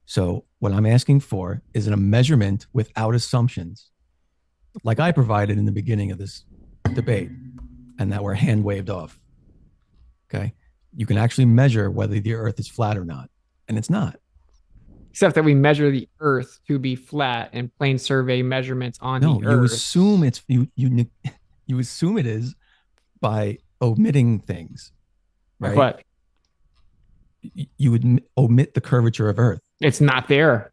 So what I'm asking for is a measurement without assumptions. like I provided in the beginning of this debate, and that were hand waved off. Okay. You can actually measure whether the earth is flat or not, and it's not. Except that we measure the Earth to be flat and plane survey measurements on No, the you Earth. assume it's you assume it is by omitting things, Like right? what? You would omit the curvature of Earth. It's not there.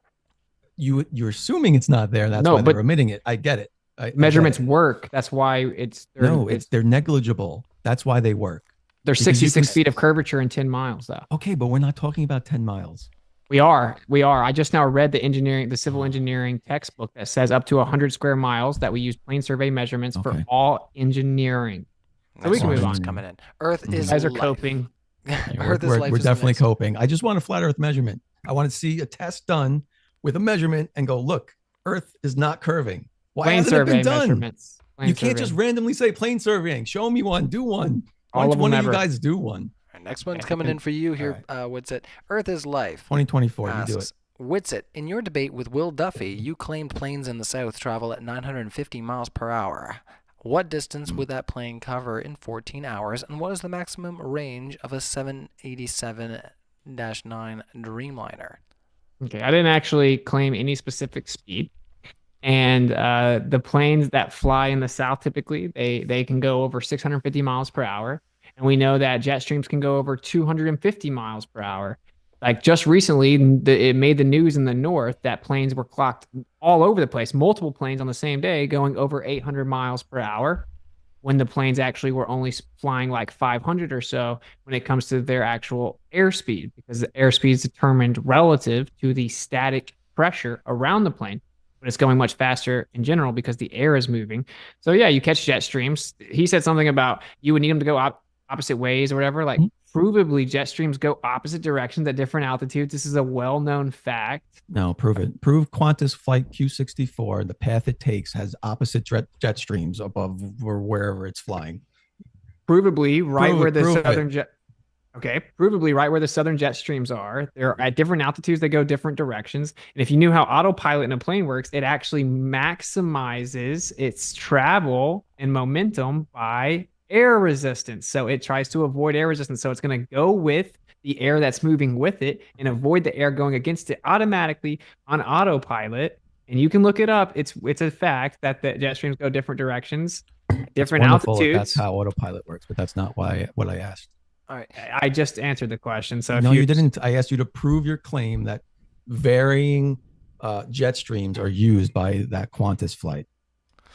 You're assuming it's not there. That's No, why they're but omitting it. I get it. I Measurements get it. work. That's why They're negligible. That's why they work. There's Because you 66 can- feet of curvature in 10 miles, though. Okay, but we're not talking about 10 miles. We are. I just now read the civil engineering textbook that says up to 100 square miles that we use plane survey measurements for Okay. all engineering. So we Next can move one's on. coming in. Earth Mhm. is You guys are life. coping. Earth is life. We're is the definitely next- coping. I just want a flat Earth measurement. I want to see a test done with a measurement and go, look, Earth is not curving. Why Plane hasn't it survey been done? measurements. Plane You can't just survey. randomly say plane surveying. Show me one. Do one. Why All don't of one them of you ever. guys do one? Our next one's Yeah, coming you in for you here, Witsit. Earth is life. 2024. You do it. Asks, Witsit, in your debate with Will Duffy, you claimed planes in the south travel at 950 miles per hour. What distance would that plane cover in 14 hours, and what is the maximum range of a 787-9 Dreamliner? Okay, I didn't actually claim any specific speed. And the planes that fly in the south typically they can go over 650 miles per hour, and we know that jet streams can go over 250 miles per hour. Like just recently, it made the news in the north that planes were clocked all over the place, multiple planes on the same day going over 800 miles per hour, when the planes actually were only flying like 500 or so when it comes to their actual airspeed, because the airspeed is determined relative to the static pressure around the plane. But it's going much faster in general because the air is moving. So yeah, you catch jet streams. He said something about you would need them to go opposite ways or whatever. Like provably jet streams go opposite directions at different altitudes. This is a well-known fact. No, prove it. Prove Qantas Flight Q64, the path it takes has opposite jet streams above or wherever it's flying. Provably right Prove where it, the prove southern it. jet. Okay, provably right where the southern jet streams are. They're at different altitudes. They go different directions. And if you knew how autopilot in a plane works, it actually maximizes its travel and momentum by air resistance. So it tries to avoid air resistance. So it's going to go with the air that's moving with it and avoid the air going against it automatically on autopilot. And you can look it up. It's a fact that the jet streams go different directions, different Wonderful if altitudes. that's how autopilot works, but that's not what I asked. All right. I just answered the question. So No, if you didn't. I asked you to prove your claim that varying jet streams are used by that Qantas flight.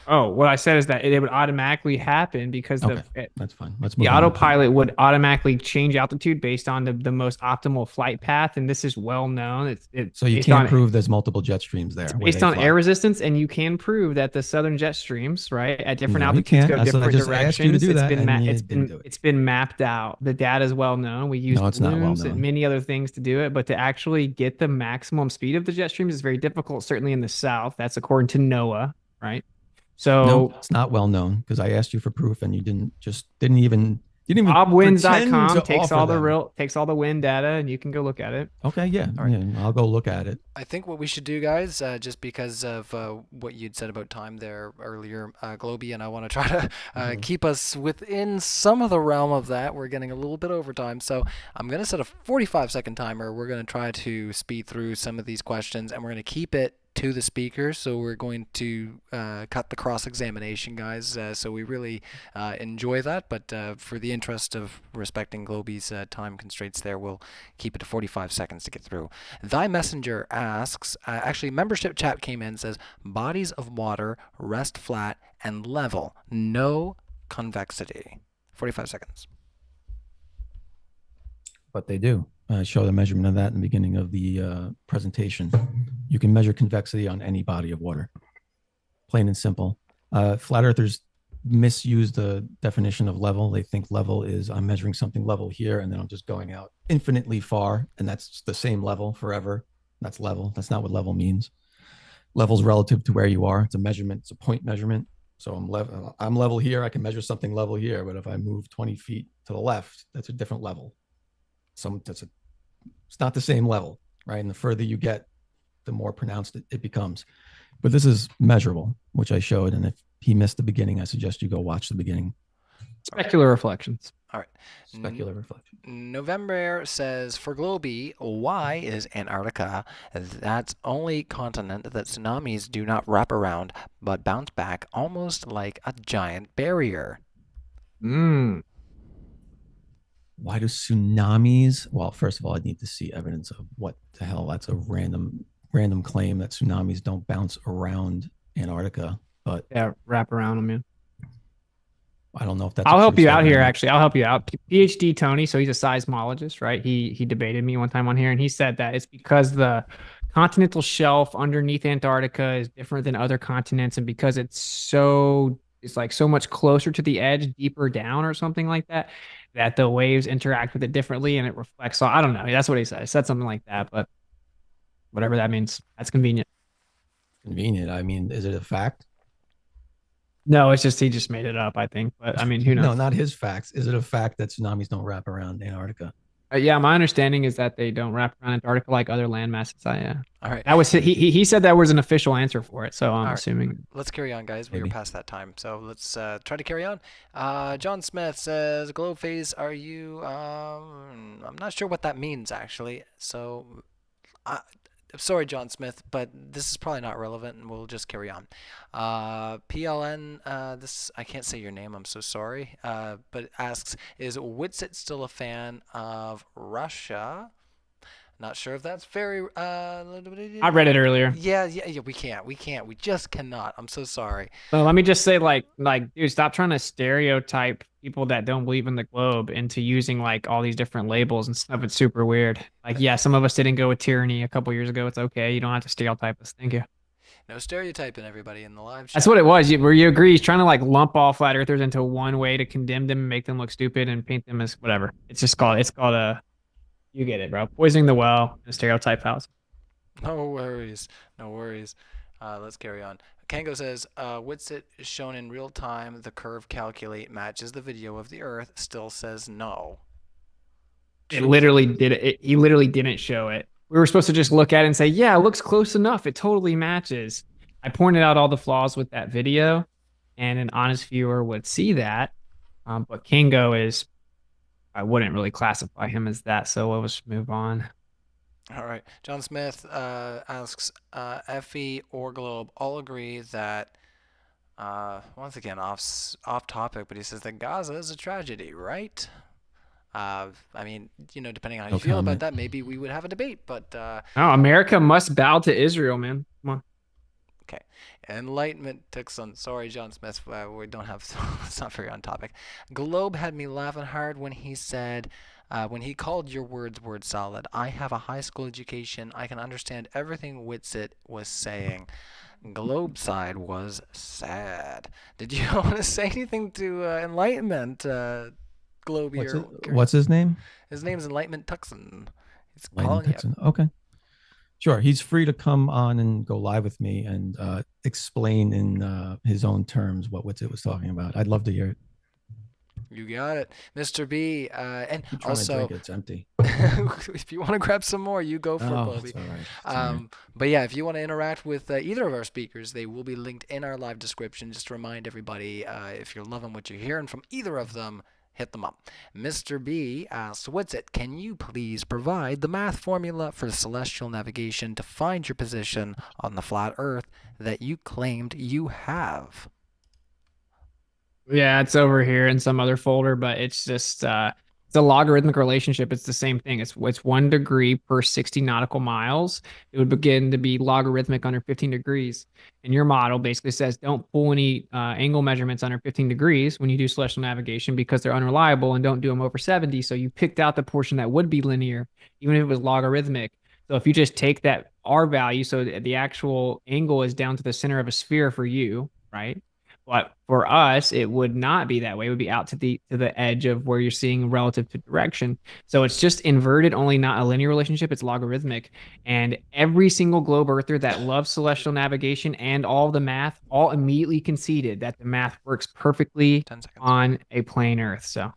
Oh, what I said is that it would automatically happen because That's fine. Let's move the on. autopilot would automatically change altitude based on the most optimal flight path, and this is well known. It's So you based can't on, prove there's multiple jet streams there. where based they on fly. air resistance, and you can prove that the southern jet streams, right, at different No, you altitudes can't. go That's what I different just asked you to directions. do that, and you It's didn't do it. it's been mapped out. The data is well known. We use No, it's not well balloons and known. many other things to do it, but to actually get the maximum speed of the jet streams is very difficult. Certainly in the south, that's according to NOAA, right? So No, it's not well known because I asked you for proof and you didn't even bobwinds.com pretend to takes all offer them. takes all the wind data, and you can go look at it. Okay, yeah, All right. yeah, I'll go look at it. I think what we should do, guys, just because of what you'd said about time there earlier, Globy, and I want to try to keep us within some of the realm of that. We're getting a little bit over time, so I'm going to set a 45-second timer. We're going to try to speed through some of these questions, and we're going to keep it to the speakers. So we're going to cut the cross-examination, guys, so we really enjoy that. But for the interest of respecting Globy's time constraints there, we'll keep it to 45 seconds to get through. Thy Messenger asks, actually membership chat came in and says, bodies of water rest flat and level, no convexity. 45 seconds. But they do. Show the measurement of that in the beginning of the presentation. You can measure convexity on any body of water. Plain and simple. Flat earthers misuse the definition of level. They think level is I'm measuring something level here and then I'm just going out infinitely far and that's the same level forever. That's level. That's not what level means. Level is relative to where you are. It's a measurement. It's a point measurement. So I'm level here. I can measure something level here. But if I move 20 feet to the left, that's a different level. It's not the same level, right? And the further you get, the more pronounced it becomes. But this is measurable, which I showed. And if he missed the beginning, I suggest you go watch the beginning. Specular reflections. All right. Specular reflection. November says, for Globy, why is Antarctica that only continent that tsunamis do not wrap around but bounce back almost like a giant barrier? Mm. Why do tsunamis? Well, first of all, I need to see evidence of what the hell. That's a random claim that tsunamis don't bounce around Antarctica. But Yeah, wrap around them, man. I don't know if that's. I'll help you out here. Actually, I'll help you out. PhD Tony, so he's a seismologist, right? He debated me one time on here, and he said that it's because the continental shelf underneath Antarctica is different than other continents, and because it's like so much closer to the edge, deeper down, or something like that, that the waves interact with it differently, and it reflects. So I don't know. That's what he said. He said something like that, but whatever that means, that's convenient. Convenient. I mean, is it a fact? No, it's just he just made it up, I think. But I mean, who knows? No, not his facts. Is it a fact that tsunamis don't wrap around Antarctica? Yeah, my understanding is that they don't wrap around Antarctica like other land masses. Yeah. All right. That was he said that was an official answer for it, so I'm assuming. Let's carry on, guys. Maybe. We're past that time, so let's try to carry on. John Smith says, "GlobeFace, are you?" I'm not sure what that means actually. So, sorry, John Smith, but this is probably not relevant, and we'll just carry on. PLN, this I can't say your name. I'm so sorry. But it asks, is Witsit still a fan of Russia? Not sure if that's very. I read it earlier. Yeah. We can't. We just cannot. I'm so sorry. So let me just say, like, dude, stop trying to stereotype people that don't believe in the globe into using like all these different labels and stuff. It's super weird. Like, yeah, some of us didn't go with tyranny a couple years ago. It's okay. You don't have to stereotype us. Thank you. No stereotyping, everybody in the live chat. That's what it was. Where you agree, he's trying to like lump all flat earthers into one way to condemn them and make them look stupid and paint them as whatever. It's called a. You get it, bro. Poisoning the well in a stereotype house. No worries. Let's carry on. Kango says, Witsit is shown in real time. The curve calculate matches the video of the Earth. Still says no. It literally did it. He literally didn't show it. We were supposed to just look at it and say, yeah, it looks close enough. It totally matches. I pointed out all the flaws with that video, and an honest viewer would see that. But Kango is... I wouldn't really classify him as that, so let's move on. All right. John Smith asks, Effie or Globe all agree that, once again, off topic, but he says that Gaza is a tragedy, right? I mean, depending on how you feel about that, maybe we would have a debate, but... No, America must bow to Israel, man. Come on. Okay. Enlightenment Tixon. Sorry, John Smith. We don't have. It's not very on topic. Globe had me laughing hard when he said, when he called your words word salad. I have a high school education. I can understand everything Witsit was saying. Globe side was sad. Did you want to say anything to Enlightenment, Globey? What's his name? His name's Enlightenment Tuxon. He's calling you. Okay. Sure, he's free to come on and go live with me and explain in his own terms what Witsit was talking about. I'd love to hear it. You got it, Mr. B. And also, it's empty. If you want to grab some more, you go for it, Globy. All right. But yeah, if you want to interact with either of our speakers, they will be linked in our live description. Just to remind everybody, if you're loving what you're hearing from either of them, hit them up. Mr. B asks, Witsit, can you please provide the math formula for celestial navigation to find your position on the flat Earth that you claimed you have? Yeah, it's over here in some other folder, but it's just it's a logarithmic relationship. It's the same thing. It's 1 degree per 60 nautical miles. It would begin to be logarithmic under 15 degrees. And your model basically says don't pull any angle measurements under 15 degrees when you do celestial navigation because they're unreliable, and don't do them over 70. So you picked out the portion that would be linear, even if it was logarithmic. So if you just take that R value, so the actual angle is down to the center of a sphere for you, right? But for us, it would not be that way. It would be out to the edge of where you're seeing relative to direction. So it's just inverted, only not a linear relationship. It's logarithmic. And every single globe earther that loves celestial navigation and all the math all immediately conceded that the math works perfectly on a plane Earth. So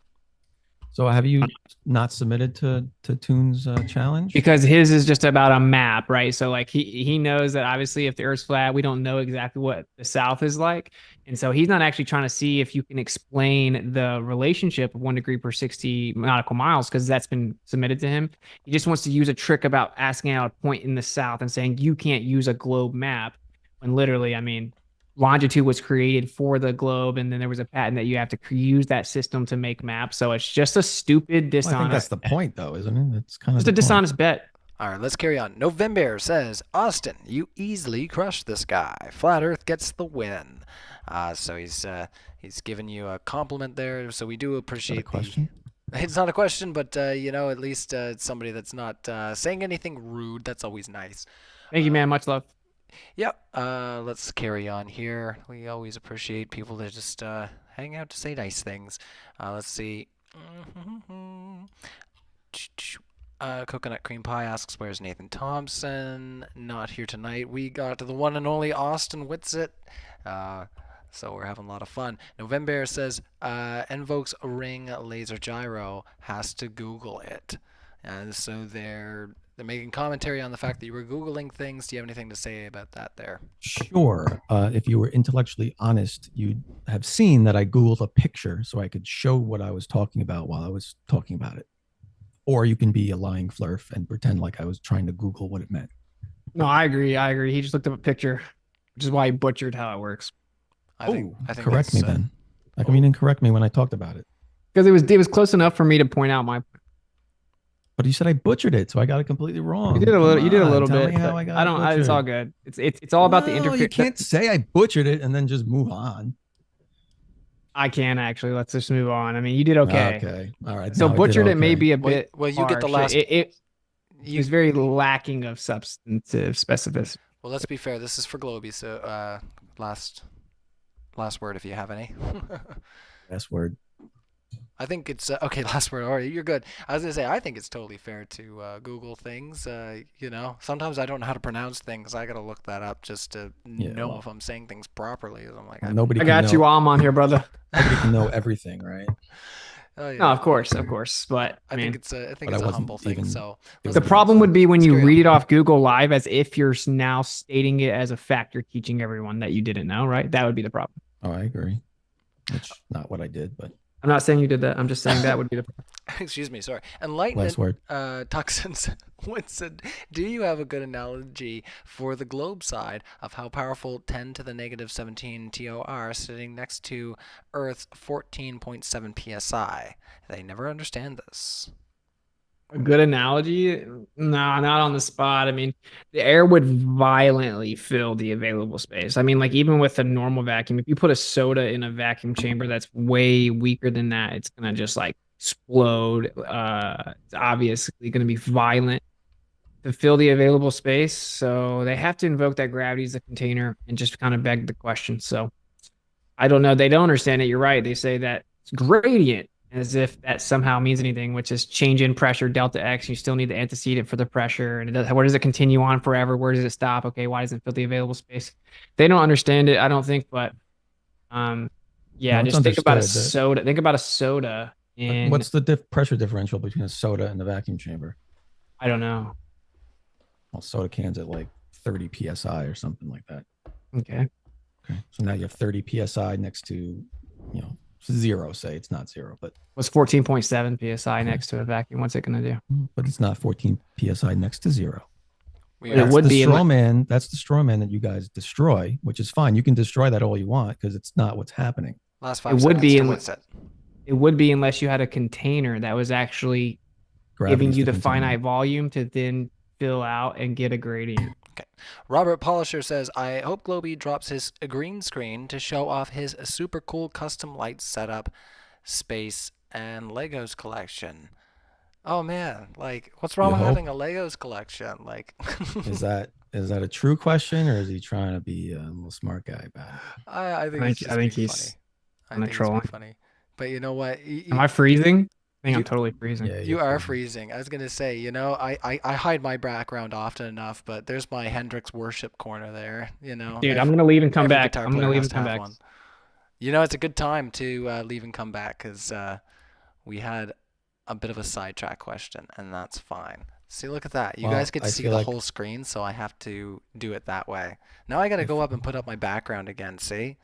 So have you not submitted to Toon's challenge? Because his is just about a map, right? So like he knows that obviously if the Earth's flat, we don't know exactly what the South is like, and so he's not actually trying to see if you can explain the relationship of 1 degree per 60 nautical miles, because that's been submitted to him. He just wants to use a trick about asking out a point in the South and saying you can't use a globe map, when literally, I mean, longitude was created for the globe, and then there was a patent that you have to use that system to make maps. So it's just a stupid, Well, I think that's dishonest, the point, though, isn't it? It's kind of just a the point. dishonest bet. All right, let's carry on. November says, Austin, you easily crushed this guy. Flat Earth gets the win. So he's given you a compliment there. So we do appreciate Is that a question? It's not a question, but you know, at least it's somebody that's not saying anything rude. That's always nice. Thank you, man. Much love. Yep. Let's carry on here. We always appreciate people that just hang out to say nice things. Let's see. Coconut Cream Pie asks, where's Nathan Thompson? Not here tonight. We got the one and only Austin Witsit. So we're having a lot of fun. November says, invokes a ring laser gyro, has to Google it. And so they're making commentary on the fact that you were Googling things. Do you have anything to say about that there? Sure. If you were intellectually honest, you'd have seen that I Googled a picture so I could show what I was talking about while I was talking about it. Or you can be a lying flurf and pretend like I was trying to Google what it meant. No, I agree. I agree. He just looked up a picture, which is why he butchered how it works. I think correct me then. How come you didn't correct me when I talked about it? Because it was close enough for me to point out my. But you said I butchered it, so I got it completely wrong. You did a little. You did a little Tell bit. me how I got I don't. it It's all good. It's all about the interface. You can't say I butchered it and then just move on. I can actually. Let's just move on. I mean, you did okay. Okay. All right. So no, I did butchered it may okay. be a bit. Well, you get the harsh. last. It was very lacking of substantive specificity. Well, let's be fair. This is for Globy, so last word if you have any. Last word. I think it's okay. Last word. All right, you're good. I was gonna say I think it's totally fair to Google things. You know, sometimes I don't know how to pronounce things. I gotta look that up just to know if I'm saying things properly. I'm like, nobody. I got you while I'm on here, brother. Nobody can know everything, right? Oh, yeah. No, of course. But I think it's a humble thing. So the problem would be when you read it off Google Live as if you're now stating it as a fact you're teaching everyone that you didn't know, right? That would be the problem. Oh, I agree. Which not what I did, but I'm not saying you did that. I'm just saying that would be the problem. excuse me, sorry. Enlightenment Toxins Winston, do you have a good analogy for the globe side of how powerful 10 to the negative 17 TOR sitting next to Earth's 14.7 psi? They never understand this. A good analogy? No, not on the spot. I mean, the air would violently fill the available space. I mean, like even with a normal vacuum, if you put a soda in a vacuum chamber that's way weaker than that, it's gonna just like explode. It's obviously gonna be violent to fill the available space. So they have to invoke that gravity as a container and just kind of beg the question. So I don't know. They don't understand it. You're right. They say that it's gradient, as if that somehow means anything, which is change in pressure, delta X. You still need the antecedent for the pressure. And where does it continue on forever? Where does it stop? Okay, why doesn't it fill the available space? They don't understand it, I don't think, but yeah, just think about a soda. Think about a soda. What's the pressure differential between a soda and the vacuum chamber? I don't know. Well, soda cans at like 30 psi or something like that. Okay. So now you have 30 psi next to, zero. Say it's not zero, but what's 14.7 psi next to a vacuum? What's it going to do? But it's not 14 psi next to zero. It would be straw man. That's the straw man that you guys destroy, which is fine. You can destroy that all you want because it's not what's happening. Last 5 seconds. It would be unless you had a container that was actually giving you the finite volume to then fill out and get a gradient. Okay. Robert Polisher says, I hope Globy drops his green screen to show off his super cool custom light setup, space, and Legos collection. Oh man, like what's wrong with having a Legos collection? Like Is that a true question, or is he trying to be a little smart guy about it? I think he's on a troll. Funny. But you know what? Am I freezing? I think I'm totally freezing. Yeah, you are freezing. I was gonna say, I hide my background often enough, but there's my Hendrix worship corner there. Dude, I'm gonna leave and come back. I'm gonna leave and come back. It's a good time to leave and come back because we had a bit of a sidetrack question, and that's fine. See, look at that. You Well, guys get to I see feel the like- whole screen, so I have to do it that way. Now I got to go up and put up my background again, see?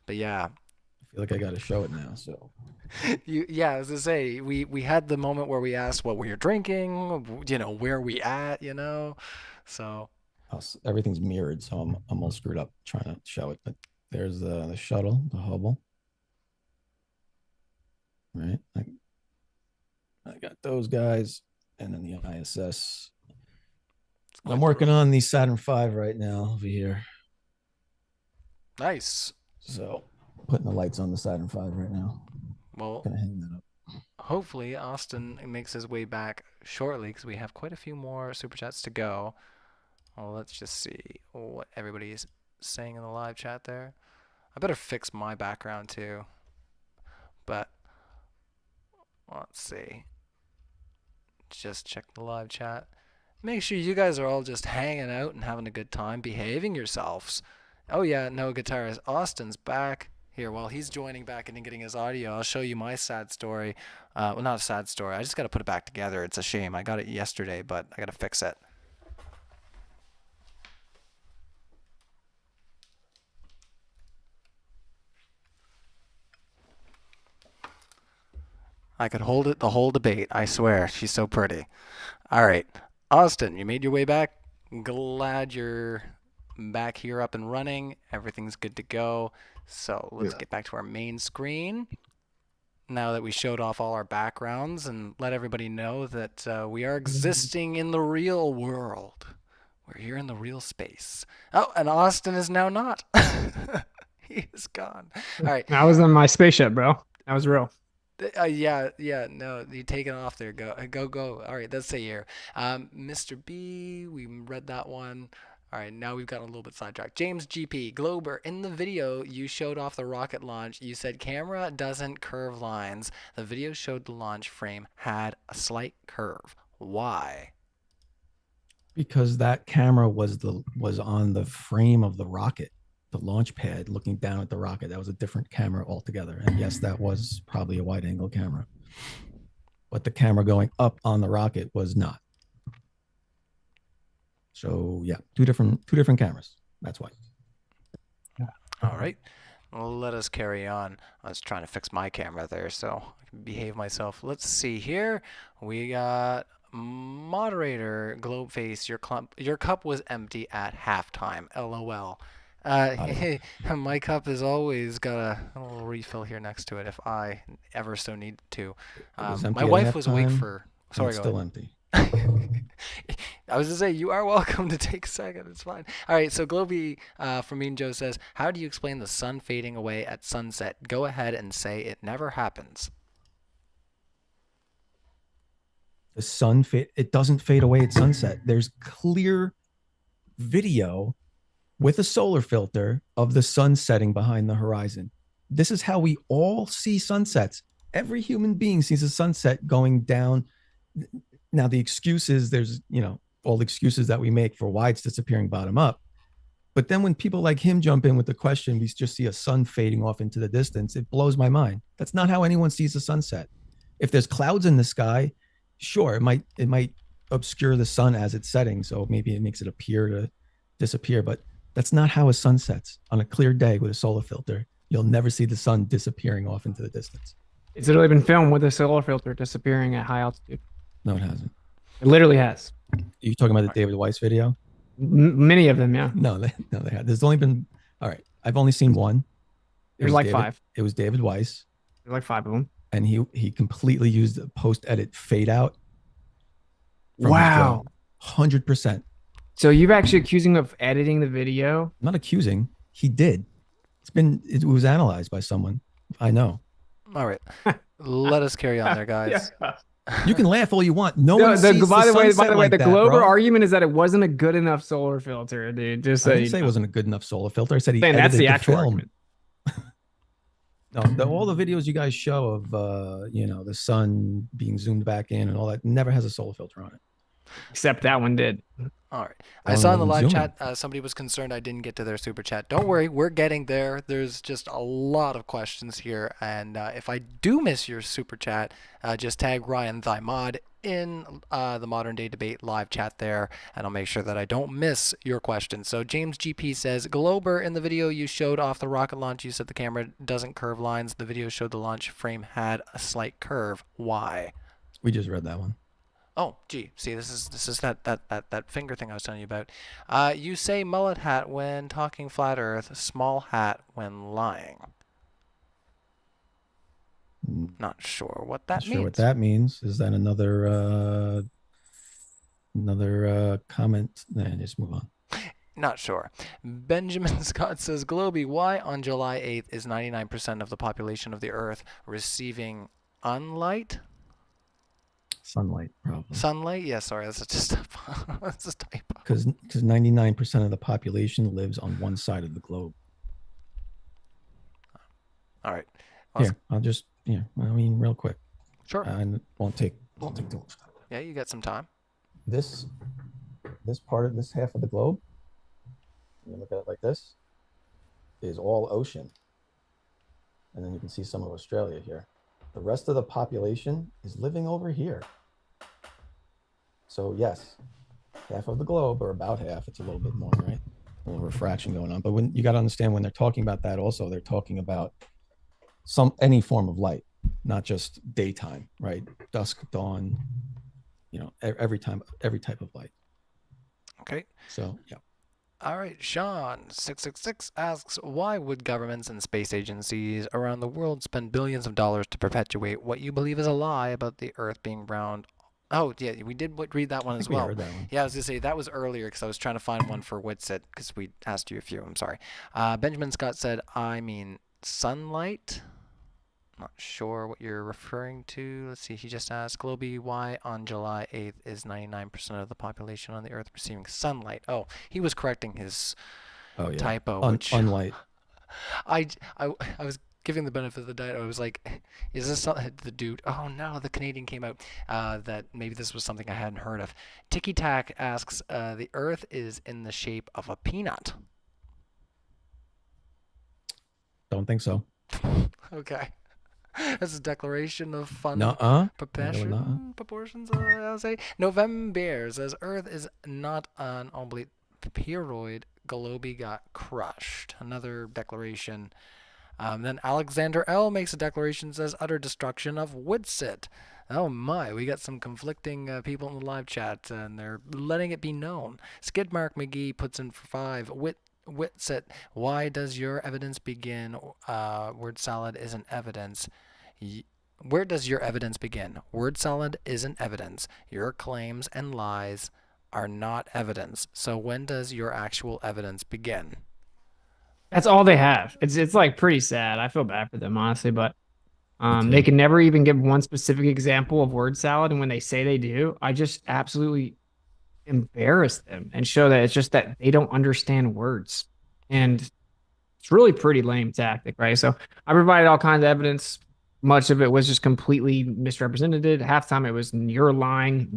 But yeah. I feel like I got to show it now. So Yeah, as I say, we had the moment where we asked what we were drinking, you know, where we at, you know? So everything's mirrored, so I'm all screwed up trying to show it. But there's the shuttle, the Hubble. Right. I got those guys, and then the ISS. I'm working on the Saturn V right now over here. nice. So putting the lights on the Saturn V right now. Well, Gonna hang that up. hopefully Austin makes his way back shortly because we have quite a few more super chats to go. Well, let's just see what everybody's saying in the live chat there. I better fix my background too. But let's see. Just check the live chat. Make sure you guys are all just hanging out and having a good time, behaving yourselves. Oh yeah, no guitarist. Austin's back. Here, while he's joining back and getting his audio, I'll show you my sad story. Well, not a sad story. I just got to put it back together. It's a shame. I got it yesterday, but I got to fix it. I could hold it the whole debate. I swear. She's so pretty. All right. Austin, you made your way back. Glad you're back here up and running. Everything's good to go. So let's get back to our main screen. Now that we showed off all our backgrounds and let everybody know that we are existing in the real world. We're here in the real space. Oh, and Austin is now not. He is gone. All right. I was in my spaceship, bro. That was real. Yeah, no, you take it off there. Go. All right, let's say here. Mr. B, we read that one. All right, now we've gotten a little bit sidetracked. James GP, Glober, in the video you showed off the rocket launch. You said camera doesn't curve lines. The video showed the launch frame had a slight curve. Why? Because that camera was on the frame of the rocket, the launch pad, looking down at the rocket. That was a different camera altogether. And yes, that was probably a wide angle camera, but the camera going up on the rocket was not. So yeah, two different cameras. That's why. All right. Well, let us carry on. I was trying to fix my camera there, so I can behave myself. Let's see here. We got moderator McGlobeFace. Your cup was empty at halftime. LOL. Hey, my cup has always got a little refill here next to it if I ever so need to. My wife was awake for. Sorry, it's still empty. I was to say, you are welcome to take a second. It's fine. All right, so Globy from Mean Joe says, how do you explain the sun fading away at sunset? Go ahead and say it never happens. The sun it doesn't fade away at sunset. There's clear video with a solar filter of the sun setting behind the horizon. This is how we all see sunsets. Every human being sees a sunset going down. Now the excuses, there's, all the excuses that we make for why it's disappearing bottom up. But then when people like him jump in with the question, we just see a sun fading off into the distance. It blows my mind. That's not how anyone sees a sunset. If there's clouds in the sky, sure, it might obscure the sun as it's setting. So maybe it makes it appear to disappear, but that's not how a sun sets. On a clear day with a solar filter, you'll never see the sun disappearing off into the distance. It's literally been filmed with a solar filter disappearing at high altitude. No, it hasn't. It literally has. You talking about the David Weiss video? Many of them, yeah. No, they have. There's only been, all right, I've only seen one. There's like 5. It was David Weiss. There's like 5 of them. And he completely used the post-edit fade out. Wow. 100%. So you're actually accusing of editing the video? I'm not accusing. He did. It was analyzed by someone. I know. All right. Let us carry on there, guys. Yeah. You can laugh all you want. No one sees by the way, the Glober argument. argument is that it wasn't a good enough solar filter, dude. Just I didn't say it wasn't a good enough solar filter. I said he edited that's the actual film. argument. No, all the videos you guys show of the sun being zoomed back in and all that never has a solar filter on it. Except that one did. All right. That I one saw in the wasn't live zooming. chat somebody was concerned I didn't get to their super chat. Don't worry, we're getting there. There's just a lot of questions here, and if I do miss your super chat, just tag Ryan Thymod in the Modern Day Debate live chat there, and I'll make sure that I don't miss your question. So James GP says, Glober, in the video you showed off the rocket launch, you said the camera doesn't curve lines. The video showed the launch frame had a slight curve. Why? We just read that one. Oh, gee, see, this is that finger thing I was telling you about. You say mullet hat when talking flat Earth, small hat when lying. Not sure what that Not means. sure what that means. Is that another comment? Nah, just move on. Not sure. Benjamin Scott says, Globy, why on July 8th is 99% of the population of the Earth receiving unlight? Sunlight, probably. Sunlight? Yeah, sorry, that's just that's a typo. Because 99% of the population lives on one side of the globe. All right. Here, I'll just I mean, real quick. Sure. And won't take too much time. Yeah, you got some time. This part of this half of the globe, you look at it like this, is all ocean. And then you can see some of Australia here. The rest of the population is living over here. So yes, half of the globe, or about half, it's a little bit more, right? A little refraction going on. But when you got to understand, when they're talking about that also, they're talking about any form of light, not just daytime, right? Dusk, dawn, every type of light. Okay. So yeah. All right, Sean666 asks, why would governments and space agencies around the world spend billions of dollars to perpetuate what you believe is a lie about the Earth being round? Oh, yeah, we did read that one as well. Heard that one. Yeah, I was going to say, that was earlier because I was trying to find one for Witsit because we asked you a few. I'm sorry. Benjamin Scott said, I mean sunlight. Not sure what you're referring to. Let's see. He just asked, Globy, why on July 8th is 99% of the population on the Earth receiving sunlight? Oh, he was correcting his typo. Unlight. I was giving the benefit of the doubt. I was like, is this the dude? Oh no, the Canadian came out. That maybe this was something I hadn't heard of. Ticky Tack asks, the Earth is in the shape of a peanut. Don't think so. Okay. That's a declaration of fun proportions, I'll say. November says, Earth is not an oblate spheroid. Globy got crushed. Another declaration. Then Alexander L. makes a declaration, says, utter destruction of Witsit. Oh my, we got some conflicting people in the live chat, and they're letting it be known. Skidmark McGee puts in for 5. Witsit, why does your evidence begin? Word salad isn't evidence. Where does your evidence begin? Word salad isn't evidence. Your claims and lies are not evidence. So when does your actual evidence begin? That's all they have. It's like pretty sad. I feel bad for them, honestly, but they can never even give one specific example of word salad, and when they say they do, I just absolutely embarrass them and show that it's just that they don't understand words. And it's really pretty lame tactic, right? So I provided all kinds of evidence. Much of it was just completely misrepresented. Halftime it was you're lying,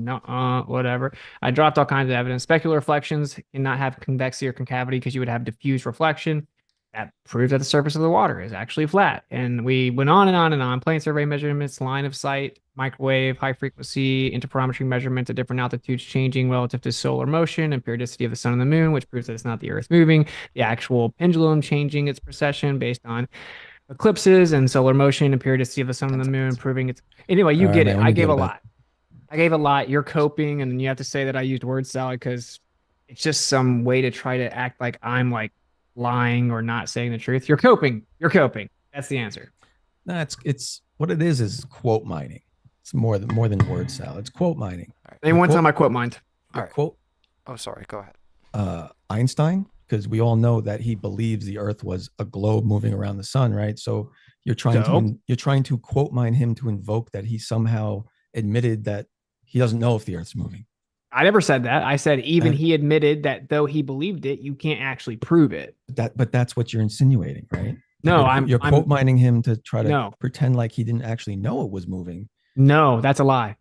whatever. I dropped all kinds of evidence. Specular reflections cannot have convexity or concavity because you would have diffuse reflection. That proves that the surface of the water is actually flat. And we went on and on and on. Plane survey measurements, line of sight, microwave, high frequency, interferometry measurements at different altitudes changing relative to solar motion and periodicity of the sun and the moon, which proves that it's not the Earth moving. The actual pendulum changing its precession based on eclipses and solar motion and periodicity of the sun and the moon, proving it's... Anyway, you get it. I gave a lot. I gave a lot. You're coping, and you have to say that I used word salad because it's just some way to try to act like I'm like lying or not saying the truth. You're coping. That's the answer. No, it's what it is quote mining. It's more than word salad. It's quote mining. Name one time I quote mined. All right. Quote. Oh, sorry. Go ahead. Einstein, because we all know that he believes the Earth was a globe moving around the sun, right? So you're trying to quote mine him to invoke that he somehow admitted that he doesn't know if the Earth's moving. I never said that. I said he admitted that though he believed it, you can't actually prove it. But that's what you're insinuating, right? No, you're quote mining him to try to no. pretend like he didn't actually know it was moving. No, that's a lie.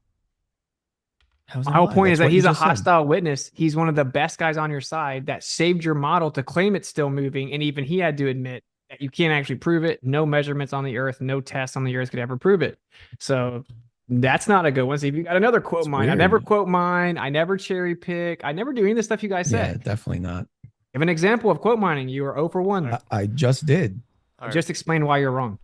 How's My that whole lie? point is That's that what you he's a just said. hostile witness. He's one of the best guys on your side that saved your model to claim it's still moving. And even he had to admit that you can't actually prove it. No measurements on the earth, no tests on the earth could ever prove it. So that's not a good one. So if you got another quote It's mine, I never weird. quote mine. I never cherry pick. I never do any of the stuff you guys Yeah, say. definitely not. Give an example of quote mining. You are 0 for 1. I just did. Just explain why you're wrong.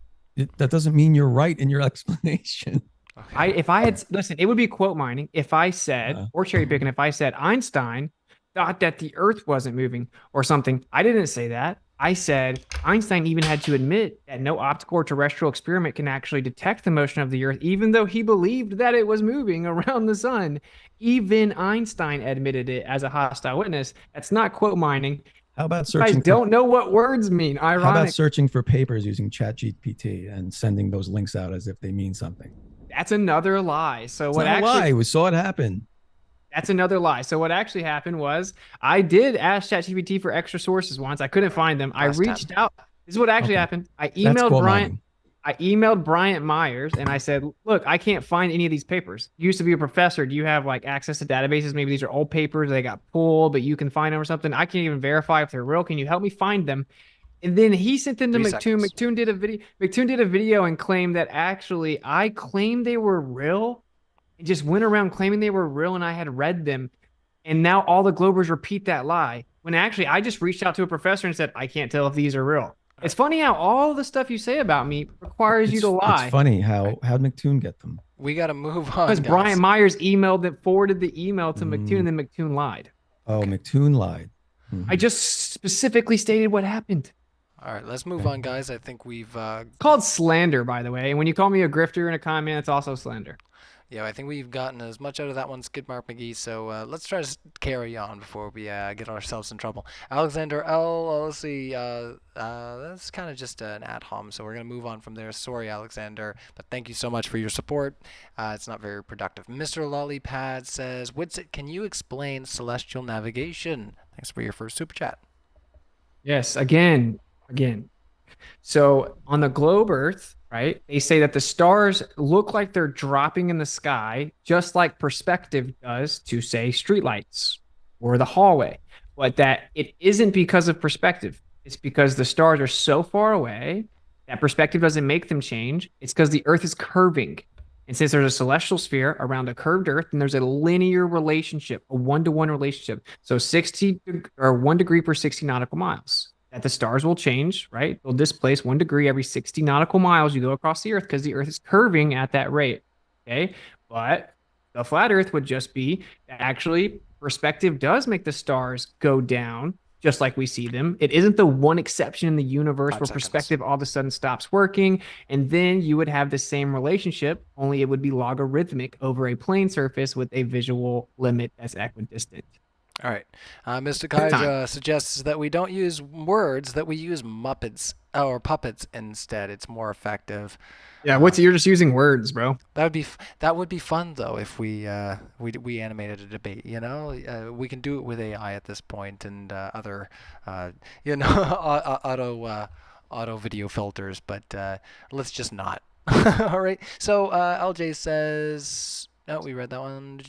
That doesn't mean you're right in your explanation. Okay. If I had listen, it would be quote mining if I said or cherry picking if I said Einstein thought that the Earth wasn't moving or something. I didn't say that. I said Einstein even had to admit that no optical or terrestrial experiment can actually detect the motion of the Earth, even though he believed that it was moving around the sun. Even Einstein admitted it as a hostile witness. That's not quote mining. How about You guys searching? don't know what words mean. How about Ironic. searching for papers using ChatGPT and sending those links out as if they mean something? That's another lie. So It's what not a actually lie. We saw it happen. That's another lie. So what actually happened was I did ask ChatGPT for extra sources once. I couldn't find them. I Last reached time. out. This is what actually Okay. happened. I That's emailed quote Brian. mining. I emailed Bryant Myers and I said, look, I can't find any of these papers. You used to be a professor. Do you have like access to databases? Maybe these are old papers. They got pulled, but you can find them or something. I can't even verify if they're real. Can you help me find them? And then he sent them to 3 McToon. seconds. McToon did a video. McToon did a video and claimed that actually I claimed they were real. It just went around claiming they were real and I had read them. And now all the Globers repeat that lie. When actually I just reached out to a professor and said, I can't tell if these are real. It's funny how all the stuff you say about me requires you to lie. It's funny how'd McToon get them? We got to move on. Because guys. Brian Myers emailed that forwarded the email to McToon and then McToon lied. Oh, McToon lied. I just specifically stated what happened. All right, let's move on, guys. I think we've Called slander, by the way. And when you call me a grifter in a comment, it's also slander. yeah, I think we've gotten as much out of that one, Skidmark McGee. So let's try to carry on before we get ourselves in trouble. Alexander L. Let's see. That's kind of just an ad hom, so we're gonna move on from there. Sorry, Alexander, but thank you so much for your support. It's not very productive. Mr. Lollipad says, Witsit, can you explain celestial navigation? Thanks for your first super chat. Yes, again. So on the globe Earth, right, they say that the stars look like they're dropping in the sky, just like perspective does to, say, streetlights or the hallway. But that it isn't because of perspective. It's because the stars are so far away that perspective doesn't make them change. It's because the Earth is curving. And since there's a celestial sphere around a curved Earth, then there's a linear relationship, a 1-to-1 relationship. So 1 degree per 60 nautical miles. That the stars will change, right? They'll displace 1 degree every 60 nautical miles you go across the Earth because the Earth is curving at that rate. Okay. But the flat Earth would just be that actually perspective does make the stars go down just like we see them. It isn't the one exception in the universe 5 where seconds. perspective all of a sudden stops working. And then you would have the same relationship, only it would be logarithmic over a plane surface with a visual limit that's equidistant. All right. Mr. Time. Kaija suggests that we don't use words, that we use Muppets or puppets instead. It's more effective. Yeah, you're just using words, bro. That would be fun though if we animated a debate. You know, we can do it with AI at this point and other auto video filters, but let's just not. All right. So LJ says. No, we read that one.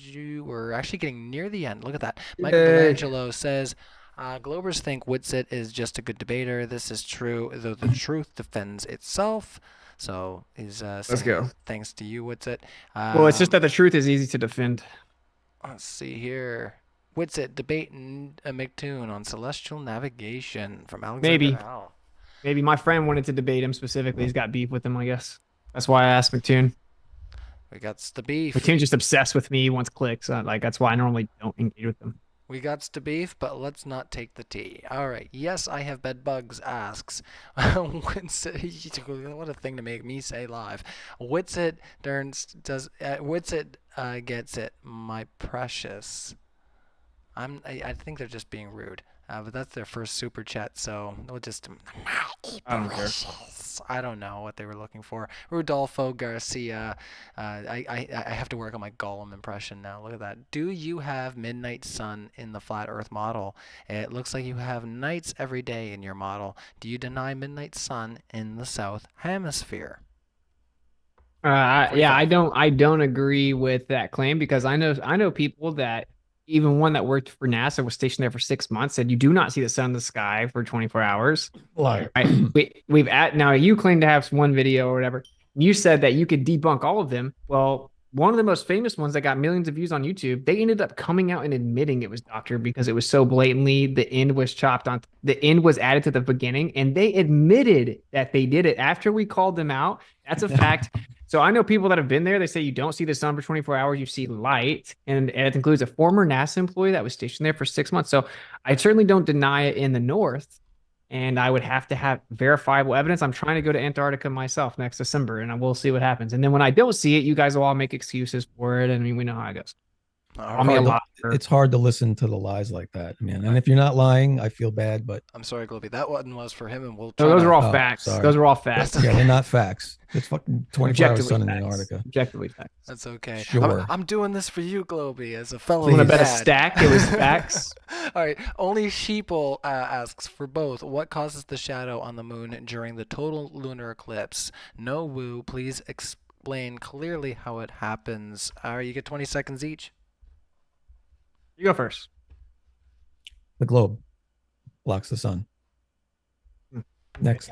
We're actually getting near the end. Look at that. Michelangelo says, Globers think Witsit is just a good debater. This is true, though the truth defends itself. So he's saying go. Thanks to you, Witsit. Well, it's just that the truth is easy to defend. Let's see here. Witsit debating McToon on celestial navigation from Alexander. Maybe. Al. Maybe my friend wanted to debate him specifically. He's got beef with him, I guess. That's why I asked McToon. We got the beef. McToon's just obsessed with me. He wants clicks. That's why I normally don't engage with them. We got the beef, but let's not take the tea. All right. Yes, I have bed bugs. Asks, Witsit, what a thing to make me say live. Witsit Witsit gets it, my precious. I think they're just being rude. But that's their first super chat, so we'll just. I don't care. I don't know what they were looking for. Rudolfo Garcia. I have to work on my Gollum impression now. Look at that. Do you have midnight sun in the flat Earth model? It looks like you have nights every day in your model. Do you deny midnight sun in the south hemisphere? Yeah, I don't agree with that claim because I know people that even one that worked for NASA was stationed there for 6 months said you do not see the sun in the sky for 24 hours. Liar. Right? We've at now you claim to have one video or whatever. You said that you could debunk all of them. Well, one of the most famous ones that got millions of views on YouTube, they ended up coming out and admitting it was Doctor because it was so blatantly the end was chopped on the end was added to the beginning, and they admitted that they did it after we called them out. That's a fact. So I know people that have been there. They say you don't see the sun for 24 hours, you see light, and it includes a former NASA employee that was stationed there for 6 months. So I certainly don't deny it in the north. And I would have to have verifiable evidence. I'm trying to go to Antarctica myself next December, and we'll see what happens. And then when I don't see it, you guys will all make excuses for it. I mean, we know how it goes. It's hard to listen to the lies like that, man. And if you're not lying, I feel bad, but I'm sorry, Globy. That one was for him, and we'll. No, those are all facts. Sorry. Those are all facts. Yeah, they're not facts. It's fucking 24-hour sun in Antarctica. Objectively facts. That's okay. Sure. I'm doing this for you, Globy, as a fellow. You want to bet a dad. stack? It was facts. All right. Only Sheeple asks for both. What causes the shadow on the moon during the total lunar eclipse? No woo. Please explain clearly how it happens. All right. You get 20 seconds each. You go first. The globe blocks the sun. Next.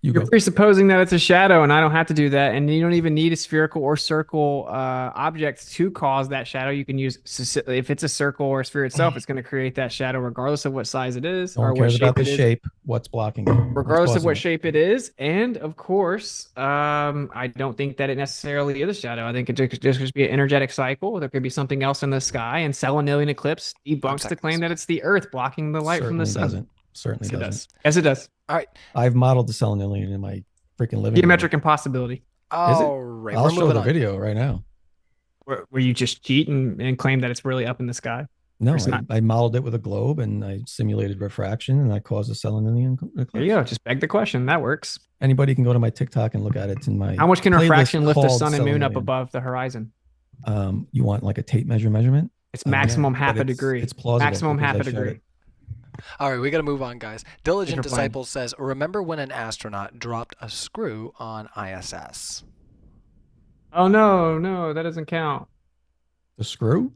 You're presupposing that it's a shadow, and I don't have to do that. And you don't even need a spherical or circle object to cause that shadow. You can use, if it's a circle or a sphere itself, it's going to create that shadow regardless of what size it is or what shape about the it is. shape. What's blocking it? Regardless of what shape it is. And of course, I don't think that it necessarily is a shadow. I think it just could be an energetic cycle. There could be something else in the sky. And Selenilian eclipse debunks the claim that it's the Earth blocking the light from the sun. Certainly doesn't. Yes, it does. All right. I've modeled the Selenilian in my freaking living Geometric room. impossibility. All right. I'll show the video right now. Where you just cheat and claim that it's really up in the sky? No, I modeled it with a globe and I simulated refraction and I caused a Selenilian eclipse. There you go. Just beg the question. That works. Anybody can go to my TikTok and look at it. It's in my How much can refraction lift the sun and moon up Selenilian. above the horizon? You want like a tape measurement? It's maximum half a degree. It's plausible. Maximum half a degree. All right, we got to move on, guys. Diligent Disciple says, remember when an astronaut dropped a screw on ISS? Oh, no, that doesn't count. The screw?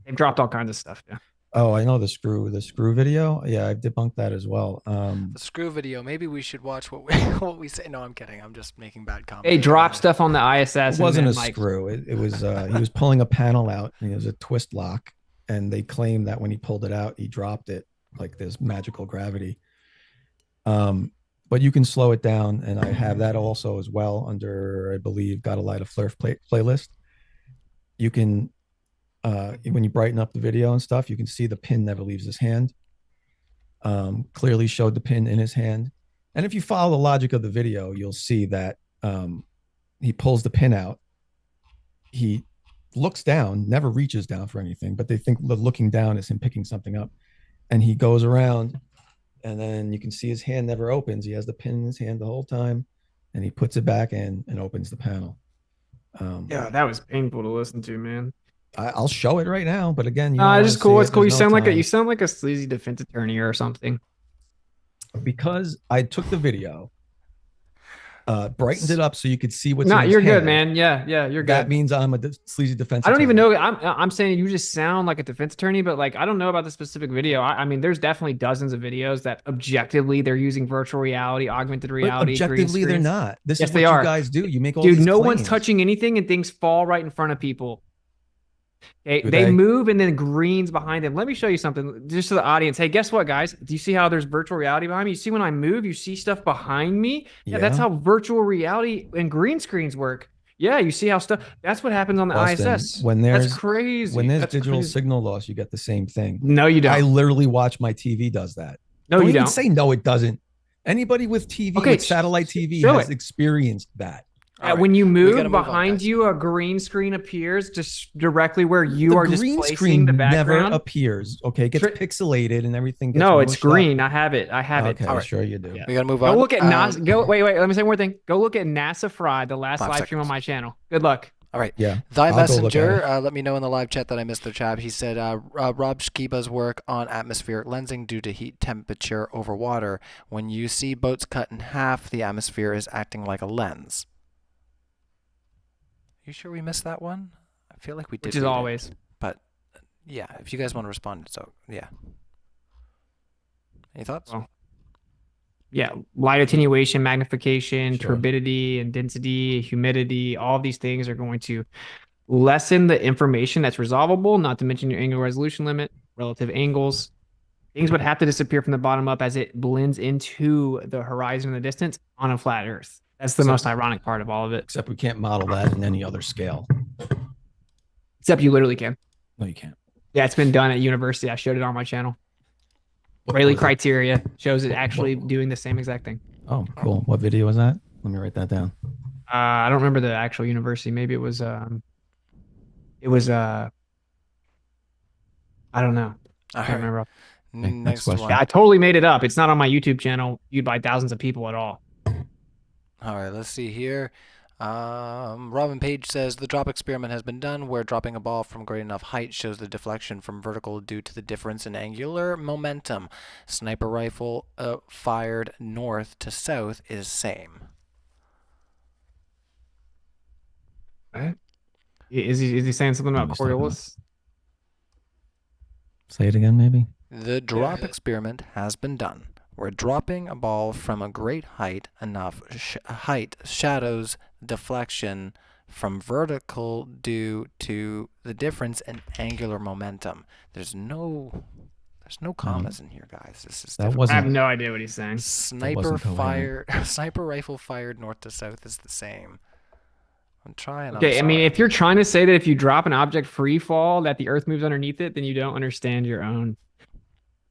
They've dropped all kinds of stuff. Yeah. Oh, I know the screw video. Yeah, I've debunked that as well. The screw video. Maybe we should watch what we say. No, I'm kidding. I'm just making bad comments. They dropped stuff on the ISS. It wasn't a screw. It was he was pulling a panel out and it was a twist lock. And they claim that when he pulled it out, he dropped it like there's magical gravity. But you can slow it down. And I have that also as well under, I believe, Gotta Light a Flare playlist. You can, when you brighten up the video and stuff, you can see the pin never leaves his hand. Clearly showed the pin in his hand. And if you follow the logic of the video, you'll see that he pulls the pin out. He looks down, never reaches down for anything, but they think the looking down is him picking something up. And he goes around and then you can see his hand never opens. He has the pin in his hand the whole time and he puts it back in and opens the panel. Yeah, that was painful to listen to, man. I'll show it right now, but again, it's just cool. It's cool. You sound like a sleazy defense attorney or something. Because I took the video, brightened it up so you could see what's. You're good, man. Yeah, you're good. That means I'm a sleazy defense. I don't even know. I'm saying you just sound like a defense attorney, but like I don't know about the specific video. I mean, there's definitely dozens of videos that objectively they're using virtual reality, augmented reality. But objectively, they're not. This is what you guys do. You make all these these no claims. one's touching anything and things fall right in front of people. Okay, they move and then green's behind them. Let me show you something just to the audience. Hey, guess what, guys? Do you see how there's virtual reality behind me? You see when I move, you see stuff behind me? Yeah, that's how virtual reality and green screens work. Yeah, you see how that's what happens on the ISS. That's crazy. When there's digital signal loss, you get the same thing. No, you don't. I literally watch my TV does that. No, you don't. Say no, it doesn't. Anybody with TV, with satellite TV has experienced that. Right. When you move behind you, a green screen appears just directly where you are just placing the background. Never appears. Okay, it gets pixelated and everything. Gets no, it's green. I have it. Okay, All right. Sure you do. Yeah. We gotta move on. Go look at NASA. Wait. Let me say one more thing. Go look at NASA Fried, the last live stream on my channel. Good luck. All right. Yeah. Thy Messenger, let me know in the live chat that I missed their chat. He said Rob Shkiba's work on atmospheric lensing due to heat temperature over water. When you see boats cut in half, the atmosphere is acting like a lens. You sure we missed that one? I feel like we did. Which is read it, always. but yeah, if you guys want to respond, so yeah. Any thoughts? Well, yeah, light attenuation, magnification, Sure. turbidity and density, humidity, all these things are going to lessen the information that's resolvable, not to mention your angular resolution limit, relative angles. Things would have to disappear from the bottom up as it blends into the horizon and the distance on a flat Earth. That's the most ironic part of all of it. Except we can't model that in any other scale. Except you literally can. No, you can't. Yeah, it's been done at university. I showed it on my channel. What Rayleigh was it? criteria shows it actually doing the same exact thing. Oh, cool. What video was that? Let me write that down. I don't remember the actual university. Maybe it was I don't know. I All can't right. remember. Okay, next Next question. one. Yeah, I totally made it up. It's not on my YouTube channel viewed by thousands of people at all. All right, let's see here. Robin Page says the drop experiment has been done where dropping a ball from great enough height shows the deflection from vertical due to the difference in angular momentum. Sniper rifle fired north to south is same. Is he saying something about What are you talking about? Coriolis? Say it again, maybe. The drop experiment has been done where dropping a ball from a great height enough height shadows deflection from vertical due to the difference in angular momentum. There's no commas in here, guys. This is That difficult. I have wasn't. no idea what he's saying. Sniper coherent. sniper rifle fired north to south is the same. I'm trying. Okay, I'm I mean, sorry. if you're trying to say that if you drop an object free fall, that the Earth moves underneath it, then you don't understand your own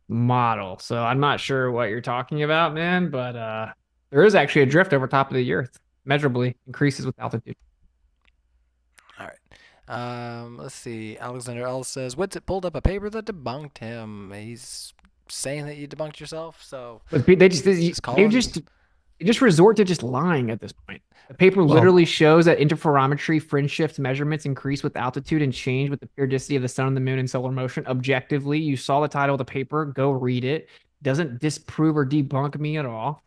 model. So I'm not sure what you're talking about, man, but there is actually a drift over top of the Earth, measurably increases with altitude. All right. Let's see. Alexander L says, Witsit pulled up a paper that debunked him. He's saying that you debunked yourself, so But they just resort to just lying at this point. The paper literally shows that interferometry fringe shift measurements increase with altitude and change with the periodicity of the sun and the moon in solar motion. Objectively, you saw the title of the paper. Go read it. Doesn't disprove or debunk me at all.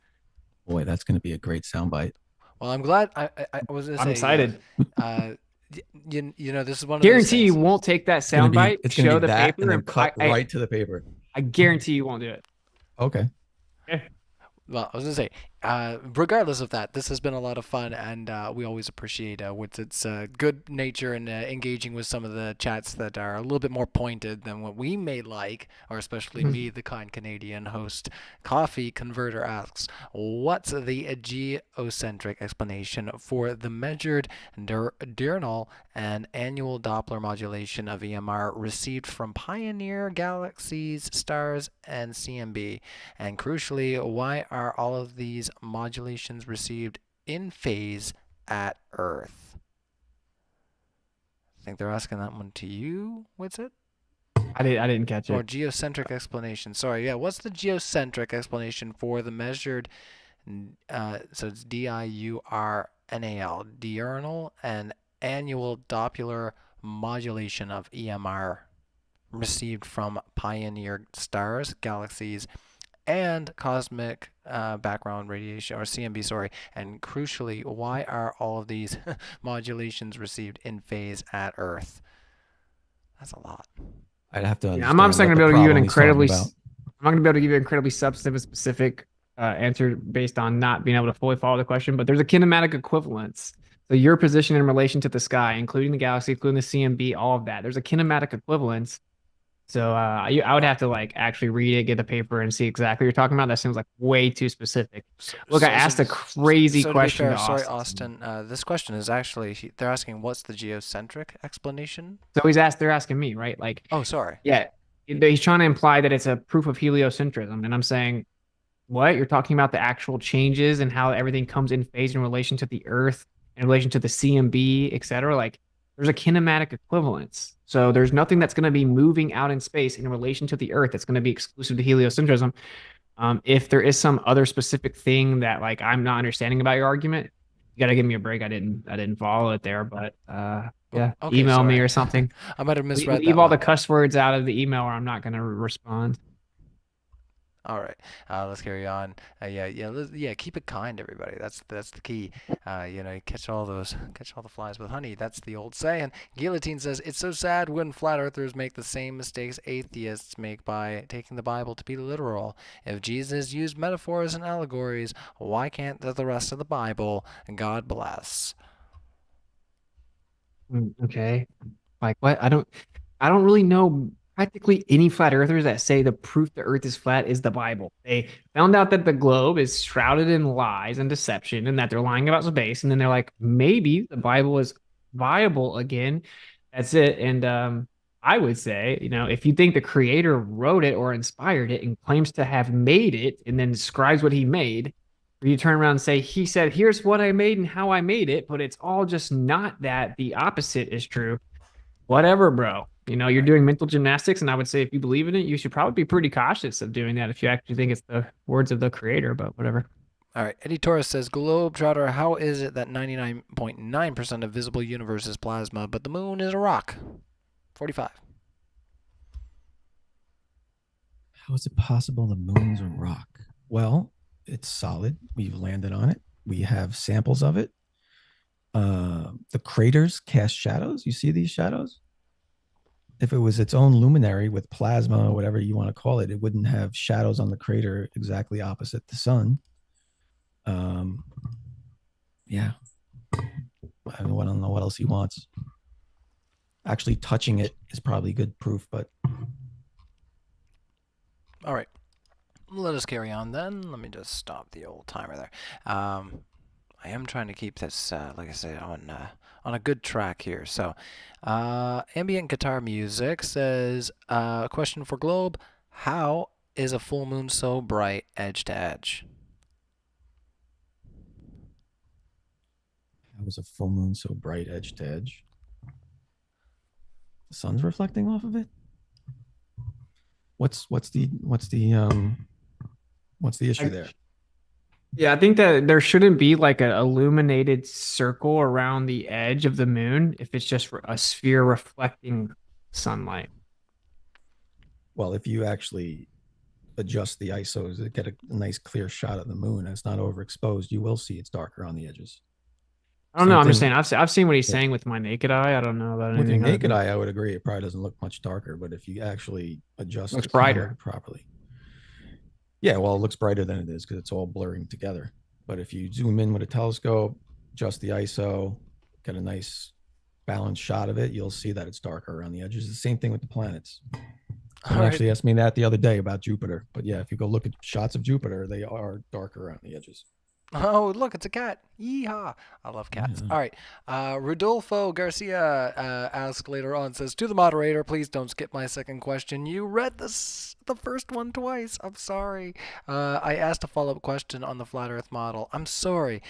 Boy, that's going to be a great soundbite. well, I'm glad. I was gonna I'm say, excited. You know, this is one of Guarantee those you things. won't take that It's going to soundbite, be, it's gonna show be the that, paper, and then and cut right to the paper. I guarantee you won't do it. Okay. Well, I was gonna say, regardless of that, this has been a lot of fun, and we always appreciate Witsit's good nature and engaging with some of the chats that are a little bit more pointed than what we may like, or especially me, the kind Canadian host. Coffee Converter asks, what's the geocentric explanation for the measured diurnal and annual Doppler modulation of EMR received from Pioneer galaxies, stars, and CMB? And crucially, why are all of these modulations received in phase at Earth? I think they're asking that one to you, Witsit? I didn't catch Or it. geocentric explanation. Sorry, yeah. What's the geocentric explanation for the measured, so it's DIURNAL, diurnal and annual Doppler modulation of EMR received from Pioneer stars, galaxies, and cosmic background radiation, or CMB, sorry. And crucially, why are all of these modulations received in phase at Earth? That's a lot. I'd have to. Yeah, I'm obviously understand not what going to be able to give you an the problem he's talking incredibly. about. I'm not going to be able to give you an incredibly substantive and specific answer based on not being able to fully follow the question. But there's a kinematic equivalence. So your position in relation to the sky, including the galaxy, including the CMB, all of that. There's a kinematic equivalence. So I would have to like actually read it, get the paper, and see exactly what you're talking about. That seems like way too specific. Look, I asked a crazy question to Sorry, Austin. Austin. This question is actually, they're asking what's the geocentric explanation? So they're asking me, right? Like, Oh, sorry. yeah, he's trying to imply that it's a proof of heliocentrism, and I'm saying, what? You're talking about the actual changes and how everything comes in phase in relation to the Earth, in relation to the CMB, et cetera. Like, there's a kinematic equivalence. So there's nothing that's going to be moving out in space in relation to the Earth that's going to be exclusive to heliocentrism. If there is some other specific thing that like I'm not understanding about your argument, you got to give me a break. I didn't follow it there, but yeah, Okay, email me sorry. or something. I might have misread Leave that all the one. cuss words out of the email, or I'm not going to respond. All right, let's carry on. Yeah. Keep it kind, everybody. That's the key. You catch all the flies with honey. That's the old saying. Guillotine says it's so sad when flat earthers make the same mistakes atheists make by taking the Bible to be literal. If Jesus used metaphors and allegories, why can't the rest of the Bible? God bless. Okay. Like what? I don't really know practically any flat earthers that say the proof the earth is flat is the Bible. They found out that the globe is shrouded in lies and deception and that they're lying about space. And then they're like, maybe the Bible is viable again. That's it. And I would say, if you think the creator wrote it or inspired it and claims to have made it and then describes what he made, or you turn around and say, he said, here's what I made and how I made it, but it's all just not that. The opposite is true. Whatever, bro. You're doing mental gymnastics, and I would say if you believe in it, you should probably be pretty cautious of doing that if you actually think it's the words of the creator, but whatever. All right, Eddie Torres says, Globetrotter, how is it that 99.9% of visible universe is plasma, but the moon is a rock? 45. How is it possible the moon's a rock? Well, it's solid. We've landed on it. We have samples of it. The craters cast shadows. You see these shadows? If it was its own luminary with plasma or whatever you want to call it, it wouldn't have shadows on the crater exactly opposite the sun. Yeah. I don't know what else he wants. Actually touching it is probably good proof, but. All right. Let us carry on then. Let me just stop the old timer there. I am trying to keep this, like I said, on a good track here. So, ambient guitar music says, question for Globe: how is a full moon so bright edge to edge? How is a full moon so bright edge to edge? The sun's reflecting off of it. What's the issue there? Yeah, I think that there shouldn't be like an illuminated circle around the edge of the moon if it's just a sphere reflecting sunlight. Well, if you actually adjust the ISOs to get a nice clear shot of the moon and it's not overexposed, you will see it's darker on the edges. I don't know. I'm just saying. I've seen what he's saying with my naked eye. I don't know about anything. With your naked eye, I would agree. It probably doesn't look much darker, but if you actually adjust, it looks brighter properly. Yeah, well, it looks brighter than it is because it's all blurring together. But if you zoom in with a telescope, adjust the ISO, get a nice balanced shot of it, you'll see that it's darker around the edges. The same thing with the planets. Someone actually asked me that the other day about Jupiter. But yeah, if you go look at shots of Jupiter, they are darker around the edges. Oh, look, it's a cat. Yeehaw. I love cats. All right. Rodolfo Garcia asks later on, says, to the moderator, please don't skip my second question. You read the first one twice. I'm sorry. I asked a follow-up question on the flat earth model. I'm sorry.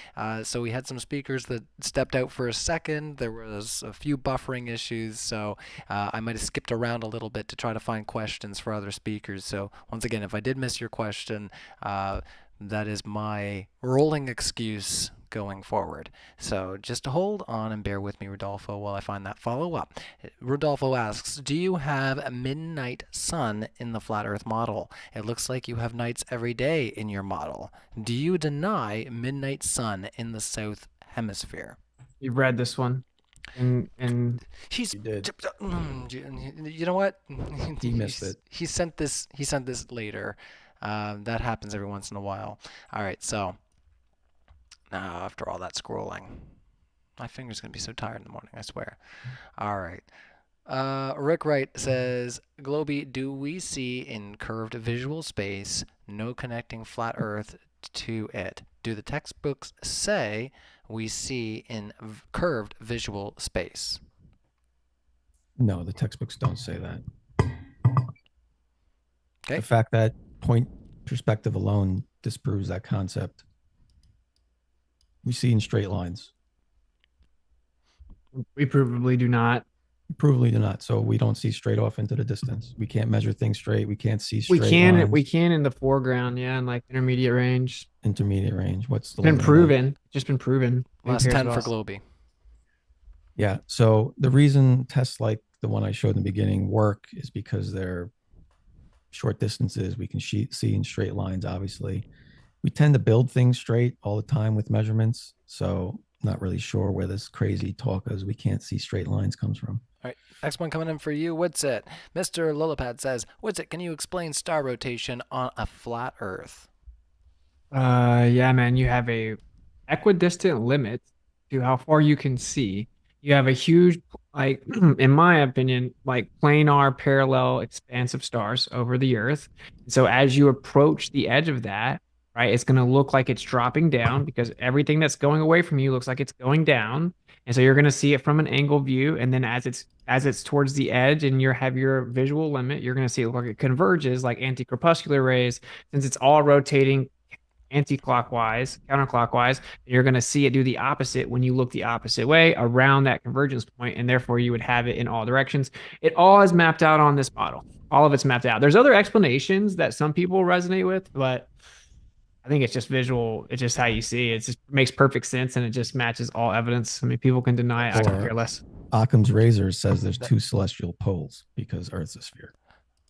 So we had some speakers that stepped out for a second. There was a few buffering issues, so I might have skipped around a little bit to try to find questions for other speakers. So once again, if I did miss your question, that is my rolling excuse going forward. So just hold on and bear with me, Rodolfo, while I find that follow-up. Rodolfo asks, do you have a midnight sun in the flat earth model? It looks like you have nights every day in your model. Do you deny midnight sun in the south hemisphere? You've read this one. And he did. You know what? He missed it. He sent this later. That happens every once in a while. All right, so now after all that scrolling, my finger's gonna be so tired in the morning, I swear. All right. Rick Wright says, Globy, do we see in curved visual space no connecting flat earth to it? Do the textbooks say we see in curved visual space? No, the textbooks don't say that. Okay. The fact that point perspective alone disproves that concept. We see in straight lines. We provably do not. Provably do not. So we don't see straight off into the distance. We can't measure things straight. We can't see straight lines. We can in the foreground, yeah, in like intermediate range. Intermediate range. What's the been proven? Just been proven. Last 10 for Globy. Yeah. So the reason tests like the one I showed in the beginning work is because they're short distances. We can see in straight lines, obviously. We tend to build things straight all the time with measurements. So not really sure where this crazy talk is. We can't see straight lines comes from. All right, next one coming in for you, Witsit. Mr. Lillipad says, Witsit, can you explain star rotation on a flat Earth? Yeah, man, you have a equidistant limit to how far you can see. You have a huge, like, in my opinion, like planar parallel expanse of stars over the Earth. So as you approach the edge of that, right, it's going to look like it's dropping down because everything that's going away from you looks like it's going down. And so you're going to see it from an angle view. And then as it's towards the edge and you have your visual limit, you're going to see it look like it converges like anti-crepuscular rays, since it's all rotating anti-clockwise, counterclockwise. You're going to see it do the opposite when you look the opposite way around that convergence point, and therefore you would have it in all directions. It all is mapped out on this model. All of it's mapped out. There's other explanations that some people resonate with, but I think it's just visual. It's just how you see it. It just makes perfect sense, and it just matches all evidence. I mean, people can deny it. I could care less. Occam's razor says there's two celestial poles because Earth's a sphere.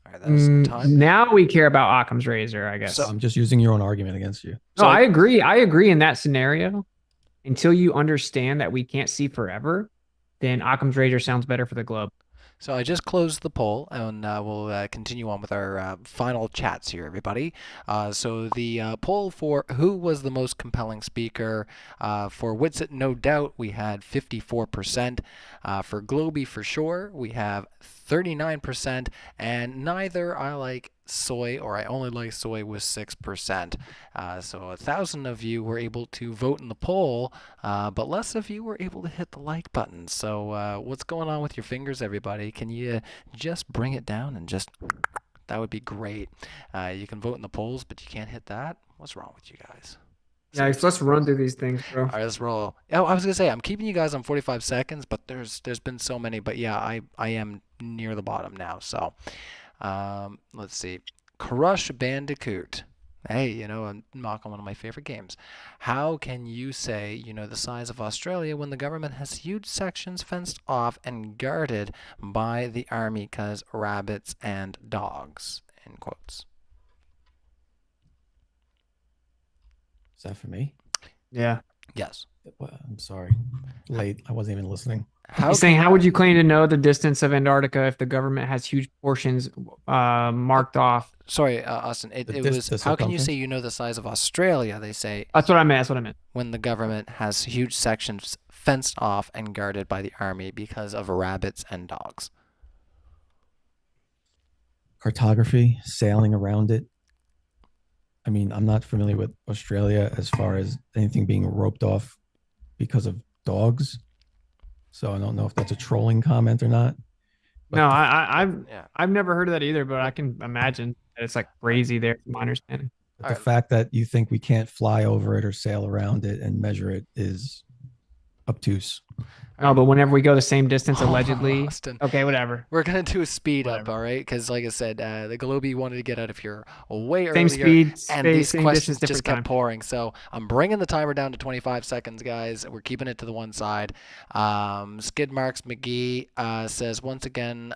All right, that's the time. Now we care about Occam's razor, I guess. So I'm just using your own argument against you. No, I agree. I agree in that scenario. Until you understand that we can't see forever, then Occam's razor sounds better for the globe. So I just closed the poll, and we'll continue on with our final chats here, everybody. So the poll for who was the most compelling speaker, for Witsit, no doubt, we had 54%. For Globy, for sure, we have 39%. And neither I like soy or I only like soy was 6%. So 1,000 of you were able to vote in the poll, but less of you were able to hit the like button. So what's going on with your fingers, everybody? Can you just bring it down and just, that would be great. You can vote in the polls, but you can't hit that. What's wrong with you guys? Yeah, let's run through these things, bro. All right, let's roll. Oh, I was gonna say I'm keeping you guys on 45 seconds, but there's been so many. But yeah, I am near the bottom now. So let's see. Crush Bandicoot. Hey, you know, I'm knocking one of my favorite games. How can you say you know the size of Australia when the government has huge sections fenced off and guarded by the army because rabbits and dogs? End quotes. Is that for me? Yeah. Yes. Well, I'm sorry. Late. I wasn't even listening. He's saying, how would you claim to know the distance of Antarctica if the government has huge portions marked off? Sorry, Austin. It was, how can you say you know the size of Australia? They say. That's what I meant. That's what I meant. When the government has huge sections fenced off and guarded by the army because of rabbits and dogs. Cartography, sailing around it. I mean, I'm not familiar with Australia as far as anything being roped off because of dogs. So I don't know if that's a trolling comment or not. But no, I've never heard of that either, but I can imagine that it's like crazy there, from my understanding. The fact that you think we can't fly over it or sail around it and measure it is obtuse. No, but whenever we go the same distance, allegedly. Austin. Okay, whatever. We're going to do a speed up, all right? Because like I said, the Globy wanted to get out of here way same earlier. Speed, and space, these same questions distance, just kept time. pouring. So I'm bringing the timer down to 25 seconds, guys. We're keeping it to the one side. Skid Marks McGee says, once again,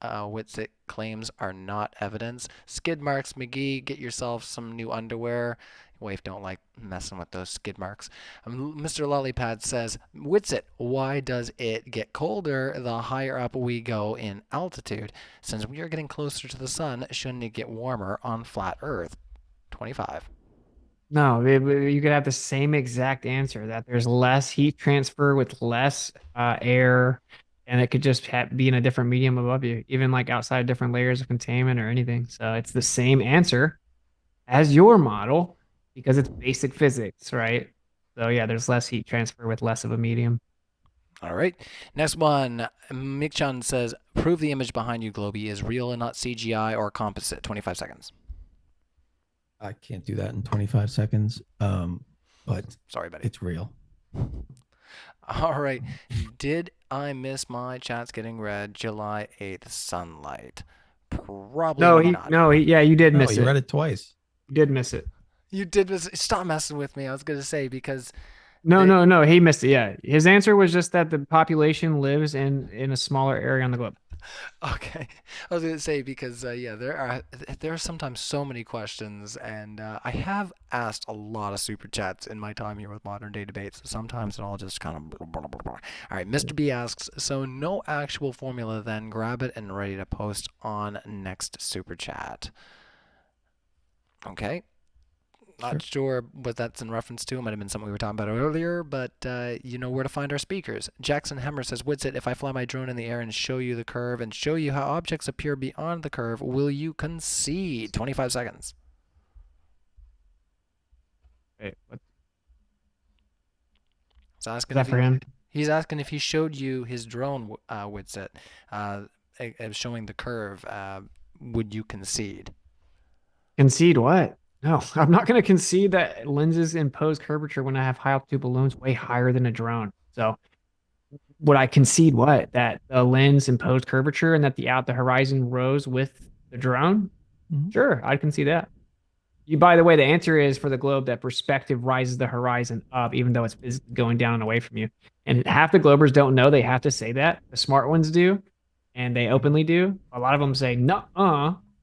Witsit claims are not evidence. Skid Marks McGee, get yourself some new underwear. Wife don't like messing with those skid marks. Mr. Lollipad says, Witsit, why does it get colder the higher up we go in altitude? Since we are getting closer to the sun, shouldn't it get warmer on flat Earth? 25. No, you could have the same exact answer, that there's less heat transfer with less air, and it could just be in a different medium above you, even like outside different layers of containment or anything. So it's the same answer as your model, because it's basic physics, right? So yeah, there's less heat transfer with less of a medium. All right. Next one. Mick-chan says, prove the image behind you, Globy, is real and not CGI or composite. 25 seconds. I can't do that in 25 seconds. But sorry, buddy. It's real. All right. Did I miss my chats getting read? July 8th, sunlight. Probably not. Yeah, you did miss it. You read it twice. You did miss it. You did miss it. Stop messing with me. I was going to say because... No, he missed it. Yeah. His answer was just that the population lives in a smaller area on the globe. Okay, I was gonna say because yeah, there are sometimes so many questions, and I have asked a lot of super chats in my time here with Modern Day Debates. So sometimes it all just kind of. Blah, blah, blah, blah. All right, Mr. B asks, so no actual formula, then grab it and ready to post on next super chat. Okay. Not sure what that's in reference to. It might have been something we were talking about earlier, but you know where to find our speakers. Jackson Hemmer says, Witsit, if I fly my drone in the air and show you the curve and show you how objects appear beyond the curve, will you concede? 25 seconds. Wait, what? So asking Is that for him? He's asking if he showed you his drone, Witsit, showing the curve, would you concede? Concede what? No, I'm not going to concede that lenses impose curvature when I have high altitude balloons way higher than a drone. So would I concede what? That the lens imposed curvature and that the horizon rose with the drone? Mhm. Sure, I'd concede that. By the way, the answer is for the globe that perspective rises the horizon up, even though it's going down and away from you. And half the globers don't know they have to say that. The smart ones do, and they openly do. A lot of them say, no,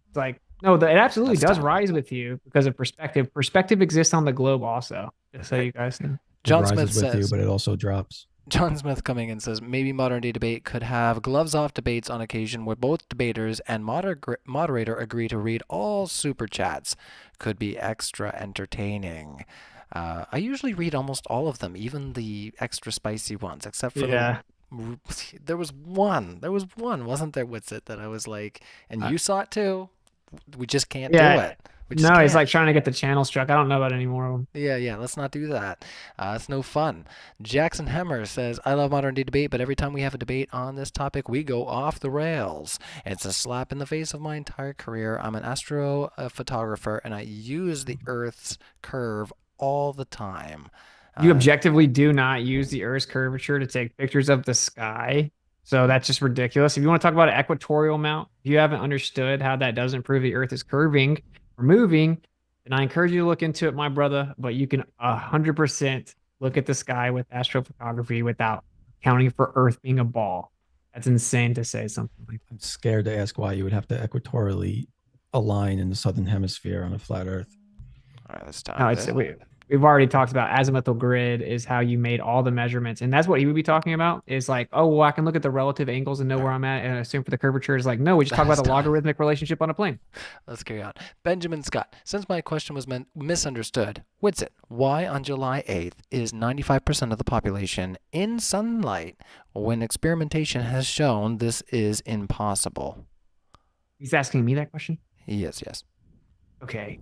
It's like, no, it absolutely does rise with you because of perspective. Perspective exists on the globe also, just so you guys know. John It Smith rises with says, you, but it also drops. John Smith coming in says, maybe Modern Day Debate could have gloves off debates on occasion where both debaters and moderator agree to read all super chats. Could be extra entertaining. I usually read almost all of them, even the extra spicy ones, except for there was one, wasn't there, Witsit, that I was like, and you saw it too. We just can't do it. No, he's like trying to get the channel struck. I don't know about any more of them. Yeah, let's not do that. It's no fun. Jackson Hemmer says, I love Modern Day Debate, but every time we have a debate on this topic, we go off the rails. It's a slap in the face of my entire career. I'm an astrophotographer, and I use the Earth's curve all the time. You objectively do not use the Earth's curvature to take pictures of the sky. So that's just ridiculous. If you want to talk about an equatorial mount, if you haven't understood how that doesn't prove the Earth is curving or moving, then I encourage you to look into it, my brother. But you can 100% look at the sky with astrophotography without counting for Earth being a ball. That's insane to say something like that. I'm scared to ask why you would have to equatorially align in the southern hemisphere on a flat Earth. All right, let's stop. No, we've already talked about azimuthal grid is how you made all the measurements. And that's what he would be talking about is like, oh, well, I can look at the relative angles and know where I'm at and assume for the curvature is like, no, we just talk about the logarithmic relationship on a plane. Let's carry on. Benjamin Scott, since my question was misunderstood, Witsit, why on July 8th is 95% of the population in sunlight when experimentation has shown this is impossible? He's asking me that question? Yes. Okay.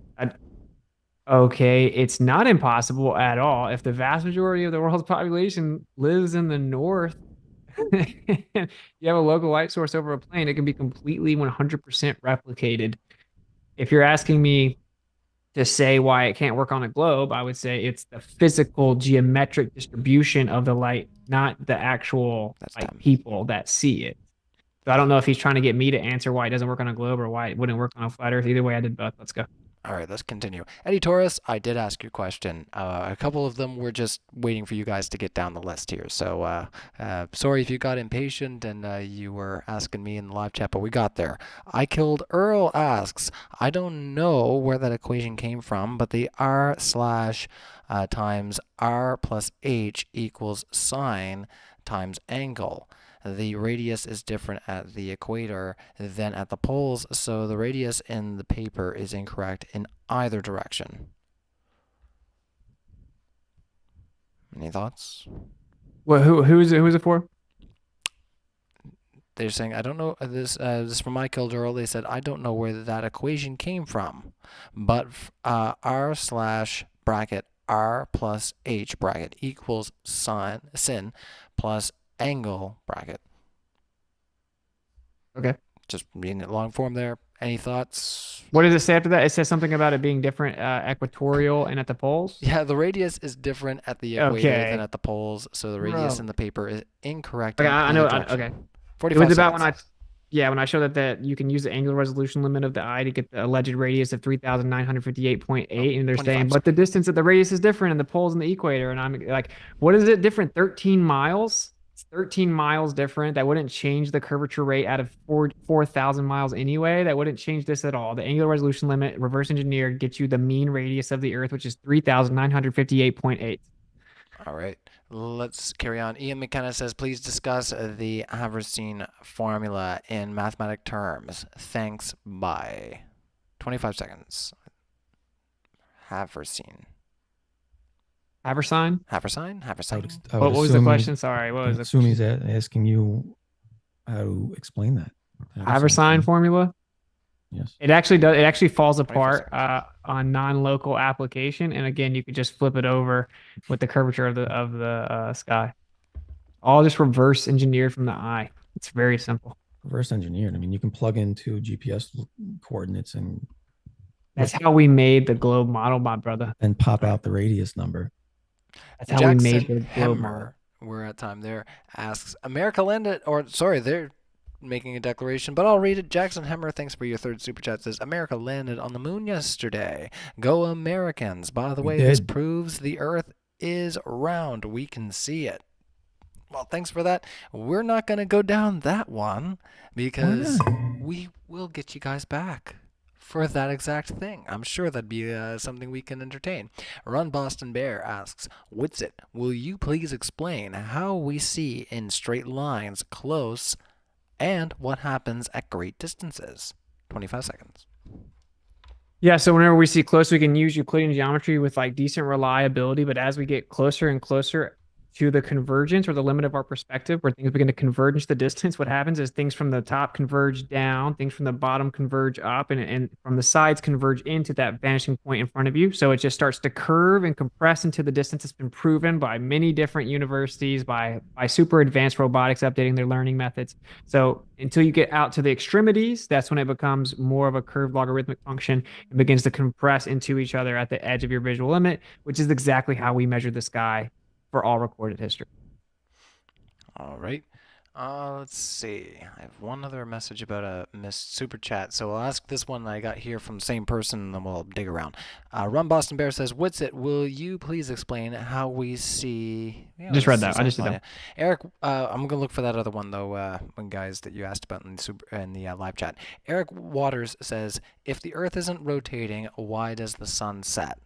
Okay, it's not impossible at all. If the vast majority of the world's population lives in the north, you have a local light source over a plane, it can be completely 100% replicated. If you're asking me to say why it can't work on a globe, I would say it's the physical geometric distribution of the light, not the actual people that see it. So I don't know if he's trying to get me to answer why it doesn't work on a globe or why it wouldn't work on a flat Earth. Either way, I did both. Let's go. All right, let's continue. Eddie Torres, I did ask your question. A couple of them were just waiting for you guys to get down the list here. So sorry if you got impatient and you were asking me in the live chat, but we got there. I Killed Earl asks, I don't know where that equation came from, but the r slash times r plus h equals sine times angle. The radius is different at the equator than at the poles, so the radius in the paper is incorrect in either direction. Any thoughts? Well, who is it for? They're saying, I don't know, this is from I Killed Earl. They said, I don't know where that equation came from, but r slash bracket r plus h bracket equals sin plus angle bracket. Okay. Just reading it long form there. Any thoughts? What does it say after that? It says something about it being different equatorial and at the poles? Yeah, the radius is different at the equator than at the poles, so the radius in the paper is incorrect. Okay, I know. Okay. 45 it was about seconds. when I showed that you can use the angular resolution limit of the eye to get the alleged radius of 3,958.8, and they're saying, but the distance of the radius is different in the poles and the equator, and I'm like, what is it different? 13 miles? It's 13 miles different. That wouldn't change the curvature rate out of 4,000 miles anyway. That wouldn't change this at all. The angular resolution limit, reverse engineered, gets you the mean radius of the Earth, which is 3,958.8. All right, let's carry on. Ian McKenna says, please discuss the Haversine formula in mathematic terms. Thanks, bye. 25 seconds. Haversine. Haversine? Haversine? Haversine? What was the question? Sorry, what was it? Assume he's asking you how to explain that. Haversine formula? Yes. It actually does. It actually falls 25 apart seconds. on non-local application, and again, you could just flip it over with the curvature of the sky. All just reverse engineered from the eye. It's very simple. Reverse engineered. I mean, you can plug into GPS coordinates and That's how we made the globe model, my brother. then pop out the radius number. That's how we made Jackson the globe model. Hemmer, we're at time there, asks, America landed, or sorry, they're making a declaration, but I'll read it. Jackson Hemmer, thanks for your third super chat, says, America landed on the moon yesterday. Go Americans. By the way, this proves the Earth is round. We can see it. Well, thanks for that. We're not going to go down that one because we will get you guys back for that exact thing. I'm sure that'd be something we can entertain. Run Boston Bear asks, Witsit, will you please explain how we see in straight lines close and what happens at great distances? 25 seconds. Yeah, so whenever we see close, we can use Euclidean geometry with like decent reliability, but as we get closer and closer to the convergence or the limit of our perspective where things begin to converge into the distance, what happens is things from the top converge down, things from the bottom converge up, and from the sides converge into that vanishing point in front of you. So it just starts to curve and compress into the distance. It's been proven by many different universities, by super advanced robotics updating their learning methods. So until you get out to the extremities, that's when it becomes more of a curved logarithmic function and begins to compress into each other at the edge of your visual limit, which is exactly how we measure the sky for all recorded history. All right. Let's see. I have one other message about a missed super chat, so I'll ask this one I got here from the same person, and then we'll dig around. Run Boston Bear says, Witsit, will you please explain how we see... Just read that. I just did that. Eric, I'm going to look for that other one, though, guys, that you asked about in the live chat. Eric Waters says, if the Earth isn't rotating, why does the sun set?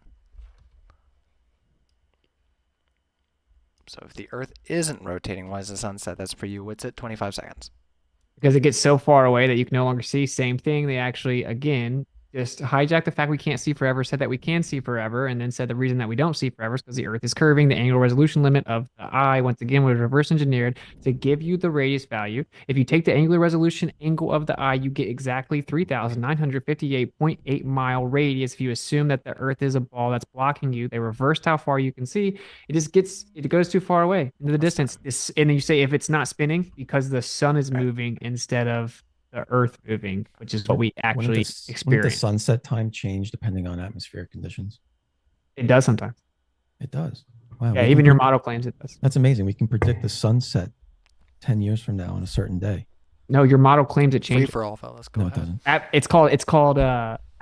So if the Earth isn't rotating, why is the sun set? That's for you. What's it? 25 seconds. Because it gets so far away that you can no longer see. Same thing. They actually, again, just hijacked the fact we can't see forever, said that we can see forever, and then said the reason that we don't see forever is because the Earth is curving. The angular resolution limit of the eye, once again, was reverse engineered to give you the radius value. If you take the angular resolution angle of the eye, you get exactly 3,958.8 mile radius. If you assume that the Earth is a ball that's blocking you, they reversed how far you can see. It goes too far away into the distance. And then you say if it's not spinning because the sun is moving instead of the Earth moving, which is what we actually experience. Wouldn't the sunset time change depending on atmospheric conditions? It does sometimes. It does. Wow. Yeah, even your model claims it does. That's amazing. We can predict the sunset 10 years from now on a certain day. No, your model claims it changes. Free for all, fellas. Go No, ahead. it doesn't. It's called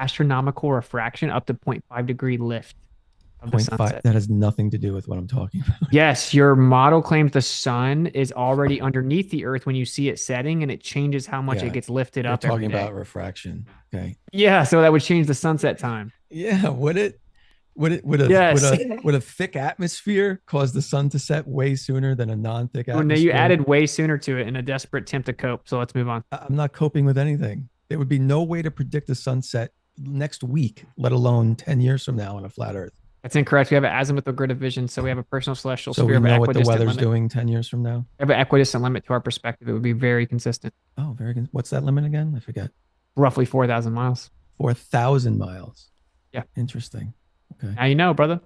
astronomical refraction up to 0.5 degree lift of the 0.5. sunset. That has nothing to do with what I'm talking about. Yes, your model claims the sun is already underneath the Earth when you see it setting, and it changes how much Yeah, it gets lifted We're up. talking every day. about refraction. Okay. Yeah, so that would change the sunset time. Yeah. Would a thick atmosphere cause the sun to set way sooner than a non-thick Well, atmosphere? no, you added way sooner to it in a desperate attempt to cope. So let's move on. I'm not coping with anything. There would be no way to predict the sunset next week, let alone 10 years from now on a flat Earth. That's incorrect. We have an azimuthal grid of vision, so we have a personal celestial So sphere we of know what the equidistant weather's limit. doing 10 years from now. We have an equidistant limit to our perspective. It would be very consistent. Oh, very good. What's that limit again? I forget. Roughly 4,000 miles. 4,000 miles. Yeah. Interesting. Okay. Now you know, brother.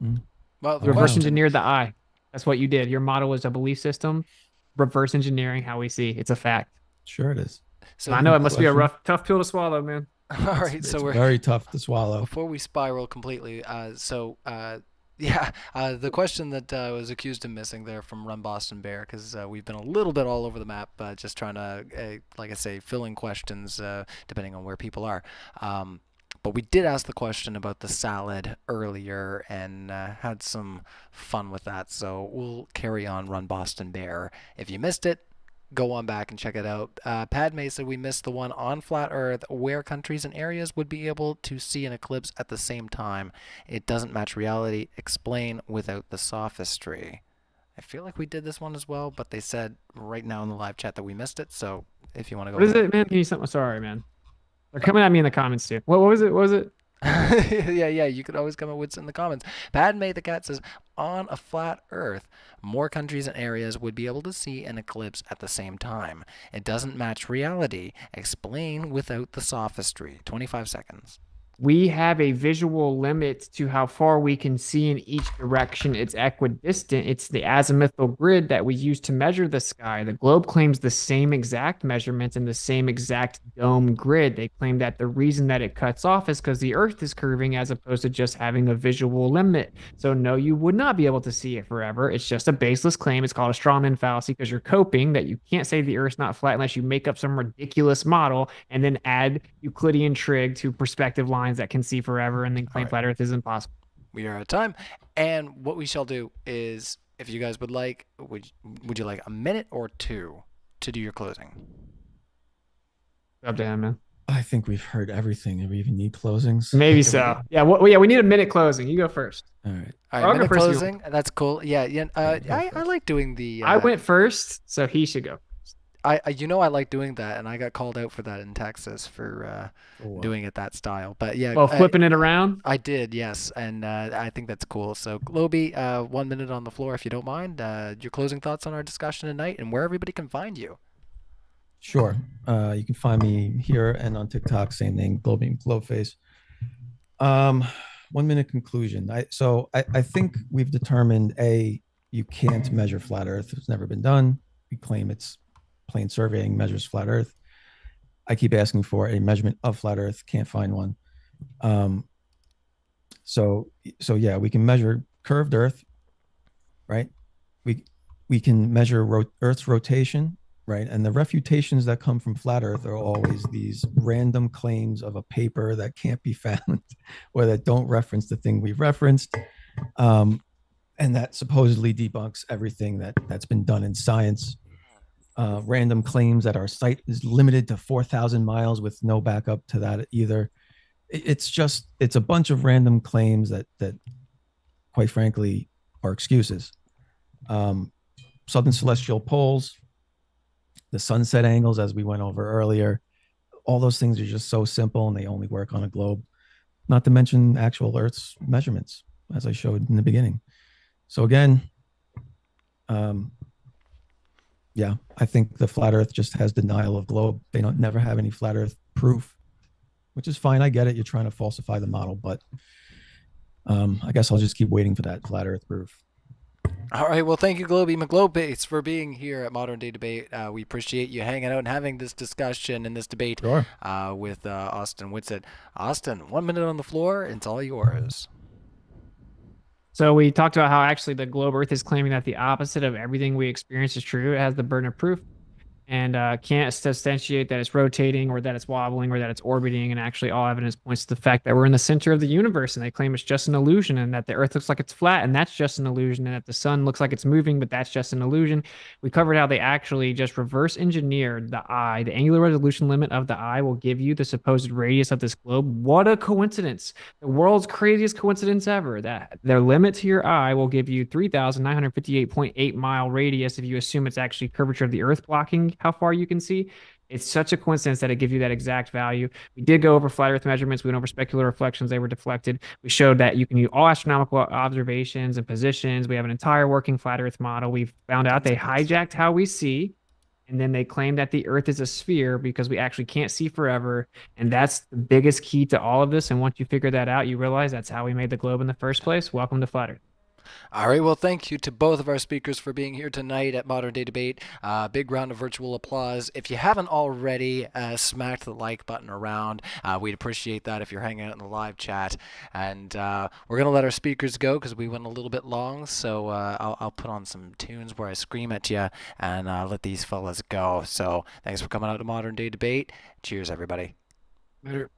Well, the Reverse question, engineered the eye. That's what you did. Your model was a belief system. Reverse engineering how we see. It's a fact. Sure it is. so I know it must be a question. tough pill to swallow, man. All right, It's so we're very tough to swallow. before we spiral completely. The question that I was accused of missing there from Run Boston Bear, because we've been a little bit all over the map, just trying to, like I say, fill in questions depending on where people are. But we did ask the question about the salad earlier and had some fun with that. So we'll carry on Run Boston Bear. If you missed it, go on back and check it out. Padme said we missed the one on Flat Earth where countries and areas would be able to see an eclipse at the same time. It doesn't match reality. Explain without the sophistry. I feel like we did this one as well, but they said right now in the live chat that we missed it. So if you want to go. What is it, man? Can you something? Sorry, man. They're coming at me in the comments too. What was it? What was it? yeah, you could always come up with Witsit in the comments. Padme the cat says, on a flat Earth, more countries and areas would be able to see an eclipse at the same time. It doesn't match reality. Explain without the sophistry. 25 seconds. We have a visual limit to how far we can see in each direction. It's equidistant. It's the azimuthal grid that we use to measure the sky. The globe claims the same exact measurements and the same exact dome grid. They claim that the reason that it cuts off is because the Earth is curving as opposed to just having a visual limit. So no, you would not be able to see it forever. It's just a baseless claim. It's called a strawman fallacy because you're coping that you can't say the Earth's not flat unless you make up some ridiculous model and then add Euclidean trig to perspective lines that can see forever and then claim flat Earth is impossible. We are out of time, and what we shall do is, if you guys would like, would you like a minute or two to do your closing? Up to him, man. I think we've heard everything. Do we even need closings? Maybe so. Yeah. Well, yeah. We need a minute closing. You go first. All right. All right, minute closing. That's cool. Yeah. I like doing the. I went first, so he should go. I like doing that, and I got called out for that in Texas for doing it that style. But yeah, well, flipping it around. I did, yes, and I think that's cool. So, Globy, 1 minute on the floor, if you don't mind. Your closing thoughts on our discussion tonight, and where everybody can find you. Sure. You can find me here and on TikTok, same name, Globey, McGlobeFace. 1 minute conclusion. I think we've determined you can't measure flat Earth. It's never been done. We claim it's plane surveying measures flat Earth. I keep asking for a measurement of flat Earth, can't find one. So yeah, we can measure curved Earth, right? We can measure Earth's rotation, right? And the refutations that come from flat Earth are always these random claims of a paper that can't be found or that don't reference the thing we've referenced. And that supposedly debunks everything that's been done in science. Random claims that our site is limited to 4,000 miles with no backup to that either. It's a bunch of random claims that quite frankly are excuses. Southern celestial poles, the sunset angles, as we went over earlier, all those things are just so simple and they only work on a globe, not to mention actual Earth's measurements, as I showed in the beginning. So again, yeah, I think the flat Earth just has denial of globe. They never have any flat Earth proof, which is fine. I get it. You're trying to falsify the model, but I guess I'll just keep waiting for that flat Earth proof. All right. Well, thank you, Globy McGlobeFace, for being here at Modern Day Debate. We appreciate you hanging out and having this discussion and this debate with Austin Witsit. Austin, 1 minute on the floor. It's all yours. So we talked about how actually the globe Earth is claiming that the opposite of everything we experience is true. It has the burden of proof and can't substantiate that it's rotating or that it's wobbling or that it's orbiting. And actually all evidence points to the fact that we're in the center of the universe and they claim it's just an illusion and that the Earth looks like it's flat and that's just an illusion and that the sun looks like it's moving, but that's just an illusion. We covered how they actually just reverse engineered the eye. The angular resolution limit of the eye will give you the supposed radius of this globe. What a coincidence. The world's craziest coincidence ever. That their limit to your eye will give you 3,958.8 mile radius if you assume it's actually curvature of the Earth blocking how far you can see. It's such a coincidence that it gives you that exact value. We did go over flat Earth measurements. We went over specular reflections. They were deflected. We showed that you can use all astronomical observations and positions. We have an entire working flat Earth model. We found out they hijacked how we see, and then they claim that the Earth is a sphere because we actually can't see forever. And that's the biggest key to all of this. And once you figure that out, you realize that's how we made the globe in the first place. Welcome to Flat Earth. All right, well, thank you to both of our speakers for being here tonight at Modern Day Debate. Big round of virtual applause. If you haven't already smacked the like button around, we'd appreciate that if you're hanging out in the live chat. And we're going to let our speakers go because we went a little bit long, so I'll put on some tunes where I scream at you and let these fellas go. So thanks for coming out to Modern Day Debate. Cheers, everybody. Later.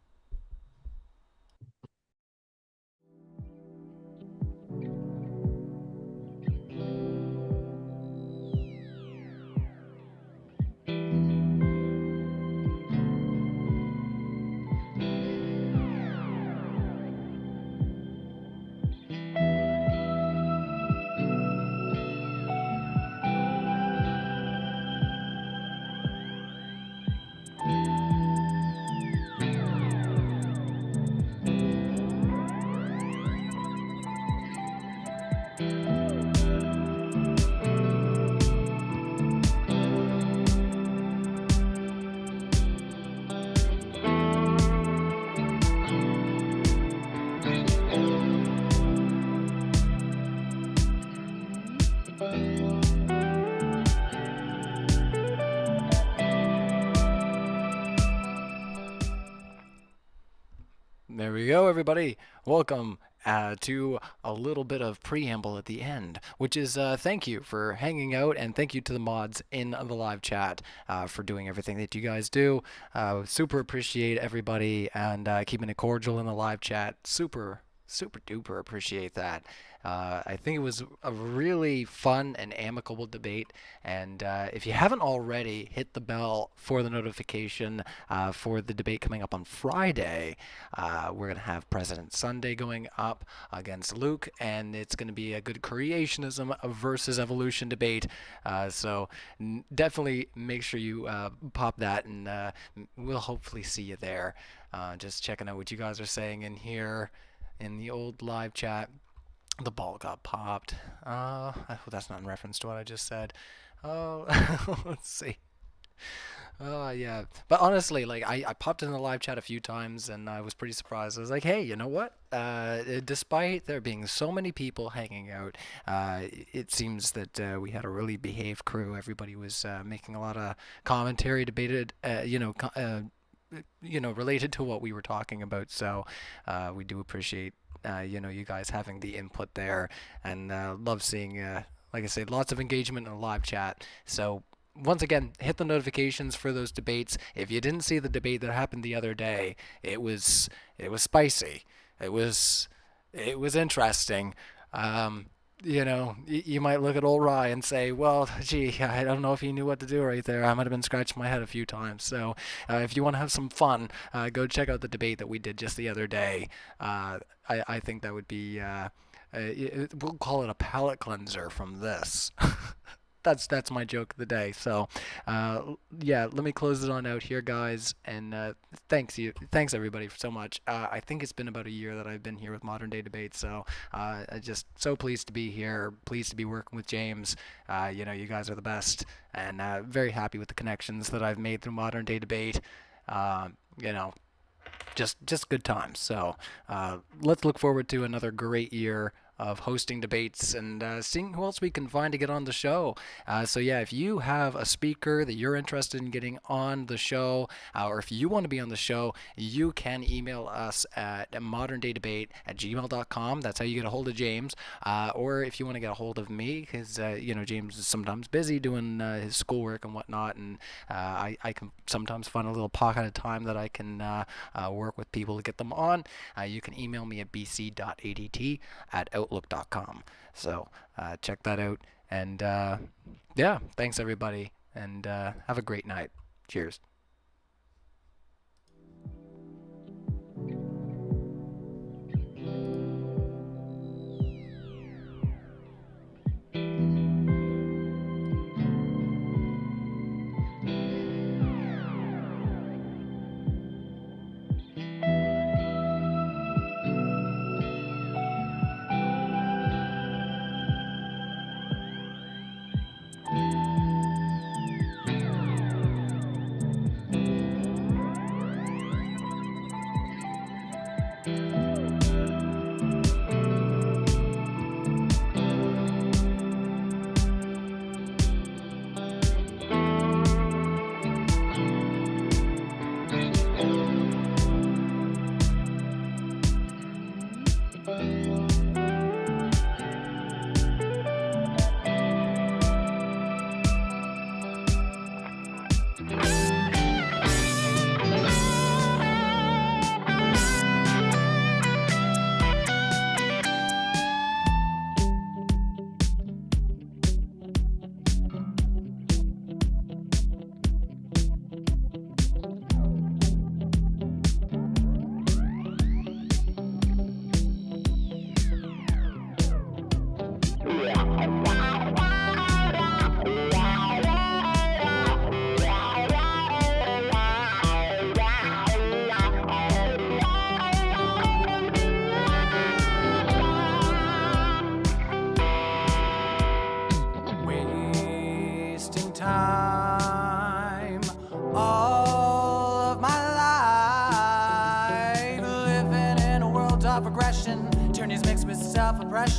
There we go, everybody. Welcome to a little bit of preamble at the end, which is thank you for hanging out, and thank you to the mods in the live chat for doing everything that you guys do. Super appreciate everybody, and keeping it cordial in the live chat. Super duper appreciate that. I think it was a really fun and amicable debate, and if you haven't already, hit the bell for the notification for the debate coming up on Friday. We're going to have President Sunday going up against Luke, and it's going to be a good creationism versus evolution debate, so definitely make sure you pop that, and we'll hopefully see you there. Just checking out what you guys are saying in here in the old live chat. The ball got popped. That's not in reference to what I just said. Oh, let's see. Oh, yeah. But honestly, like, I popped in the live chat a few times, and I was pretty surprised. I was like, hey, you know what? Despite there being so many people hanging out, it seems that we had a really behaved crew. Everybody was making a lot of commentary, debated, related to what we were talking about. So we do appreciate you guys having the input there, and love seeing, like I said, lots of engagement in the live chat. So once again, hit the notifications for those debates. If you didn't see the debate that happened the other day, it was spicy. It was interesting. You might look at old Rye and say, well, gee, I don't know if he knew what to do right there. I might have been scratching my head a few times. So if you want to have some fun, go check out the debate that we did just the other day. I think that would be, we'll call it a palate cleanser from this. That's my joke of the day. So yeah, let me close it on out here, guys, and thanks everybody so much. I think it's been about a year that I've been here with Modern Day Debate, so I'm just so pleased to be here, pleased to be working with James. You guys are the best, and very happy with the connections that I've made through Modern Day Debate. Just good times. So let's look forward to another great year of hosting debates and seeing who else we can find to get on the show. So yeah, if you have a speaker that you're interested in getting on the show, or if you want to be on the show, you can email us at moderndaydebate@gmail.com. That's how you get a hold of James. Or if you want to get a hold of me, because James is sometimes busy doing his schoolwork and whatnot, and I can sometimes find a little pocket of time that I can work with people to get them on. You can email me at bc.adt@outlook.com. So check that out, and yeah, thanks everybody, and have a great night. Cheers.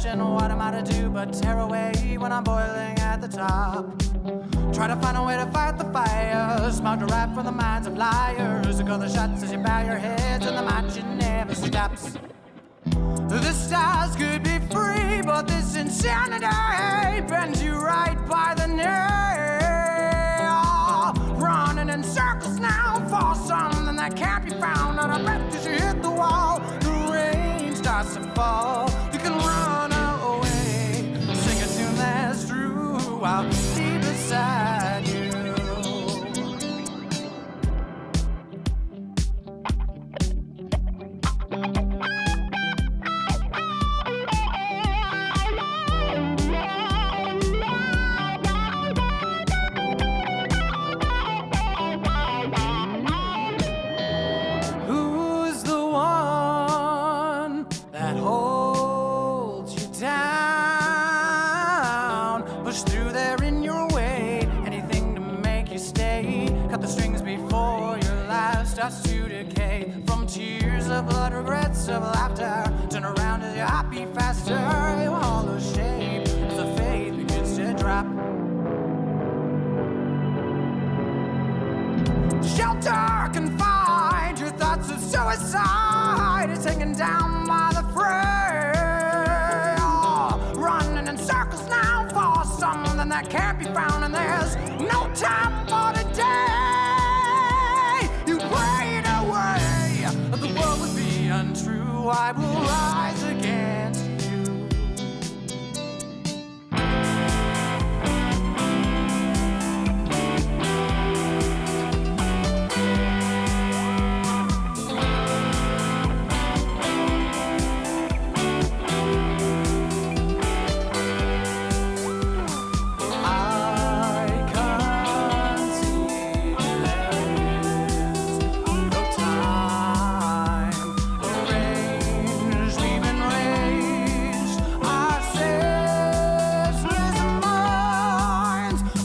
What am I to do but tear away when I'm boiling at the top? Try to find a way to fight the fire, smug to rap from the minds of liars. Call the shots as you bow your heads, and the match you never steps. The stars could be free, but this insanity bends you right by the knee. Running in circles now for something that can't be found. And I bet as you hit the wall, the rain starts to fall. You can run away, sing a tune that's true. I'll be beside you. Who's the one that holds you down? Push through there in your way, anything to make you stay. Cut the strings before your life starts to decay. From tears of blood, regrets of laughter, turn around as your heart beat faster. Your hollow shape as the faith begins to drop. Shelter can find your thoughts of suicide. It's hanging down by the fray. Running in circles now for something that can't be found. And there's no time for today. You prayed away that the world would be untrue. I will rise against you.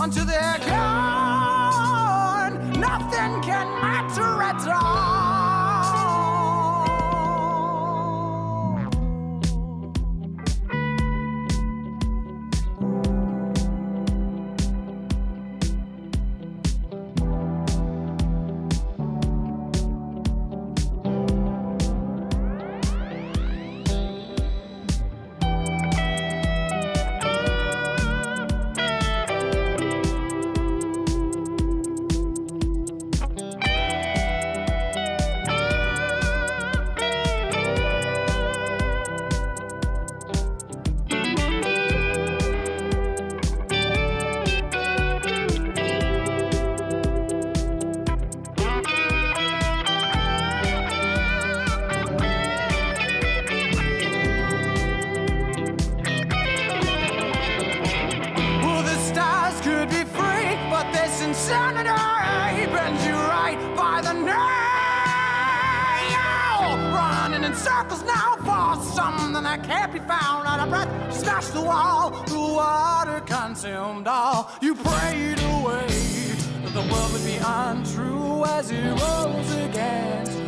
Until they're gone, nothing can matter at all. Insanity bends you right by the nail. Running in circles now for something that can't be found. Out of breath, smash the wall. The water consumed all. You prayed away that the world would be untrue as it rose against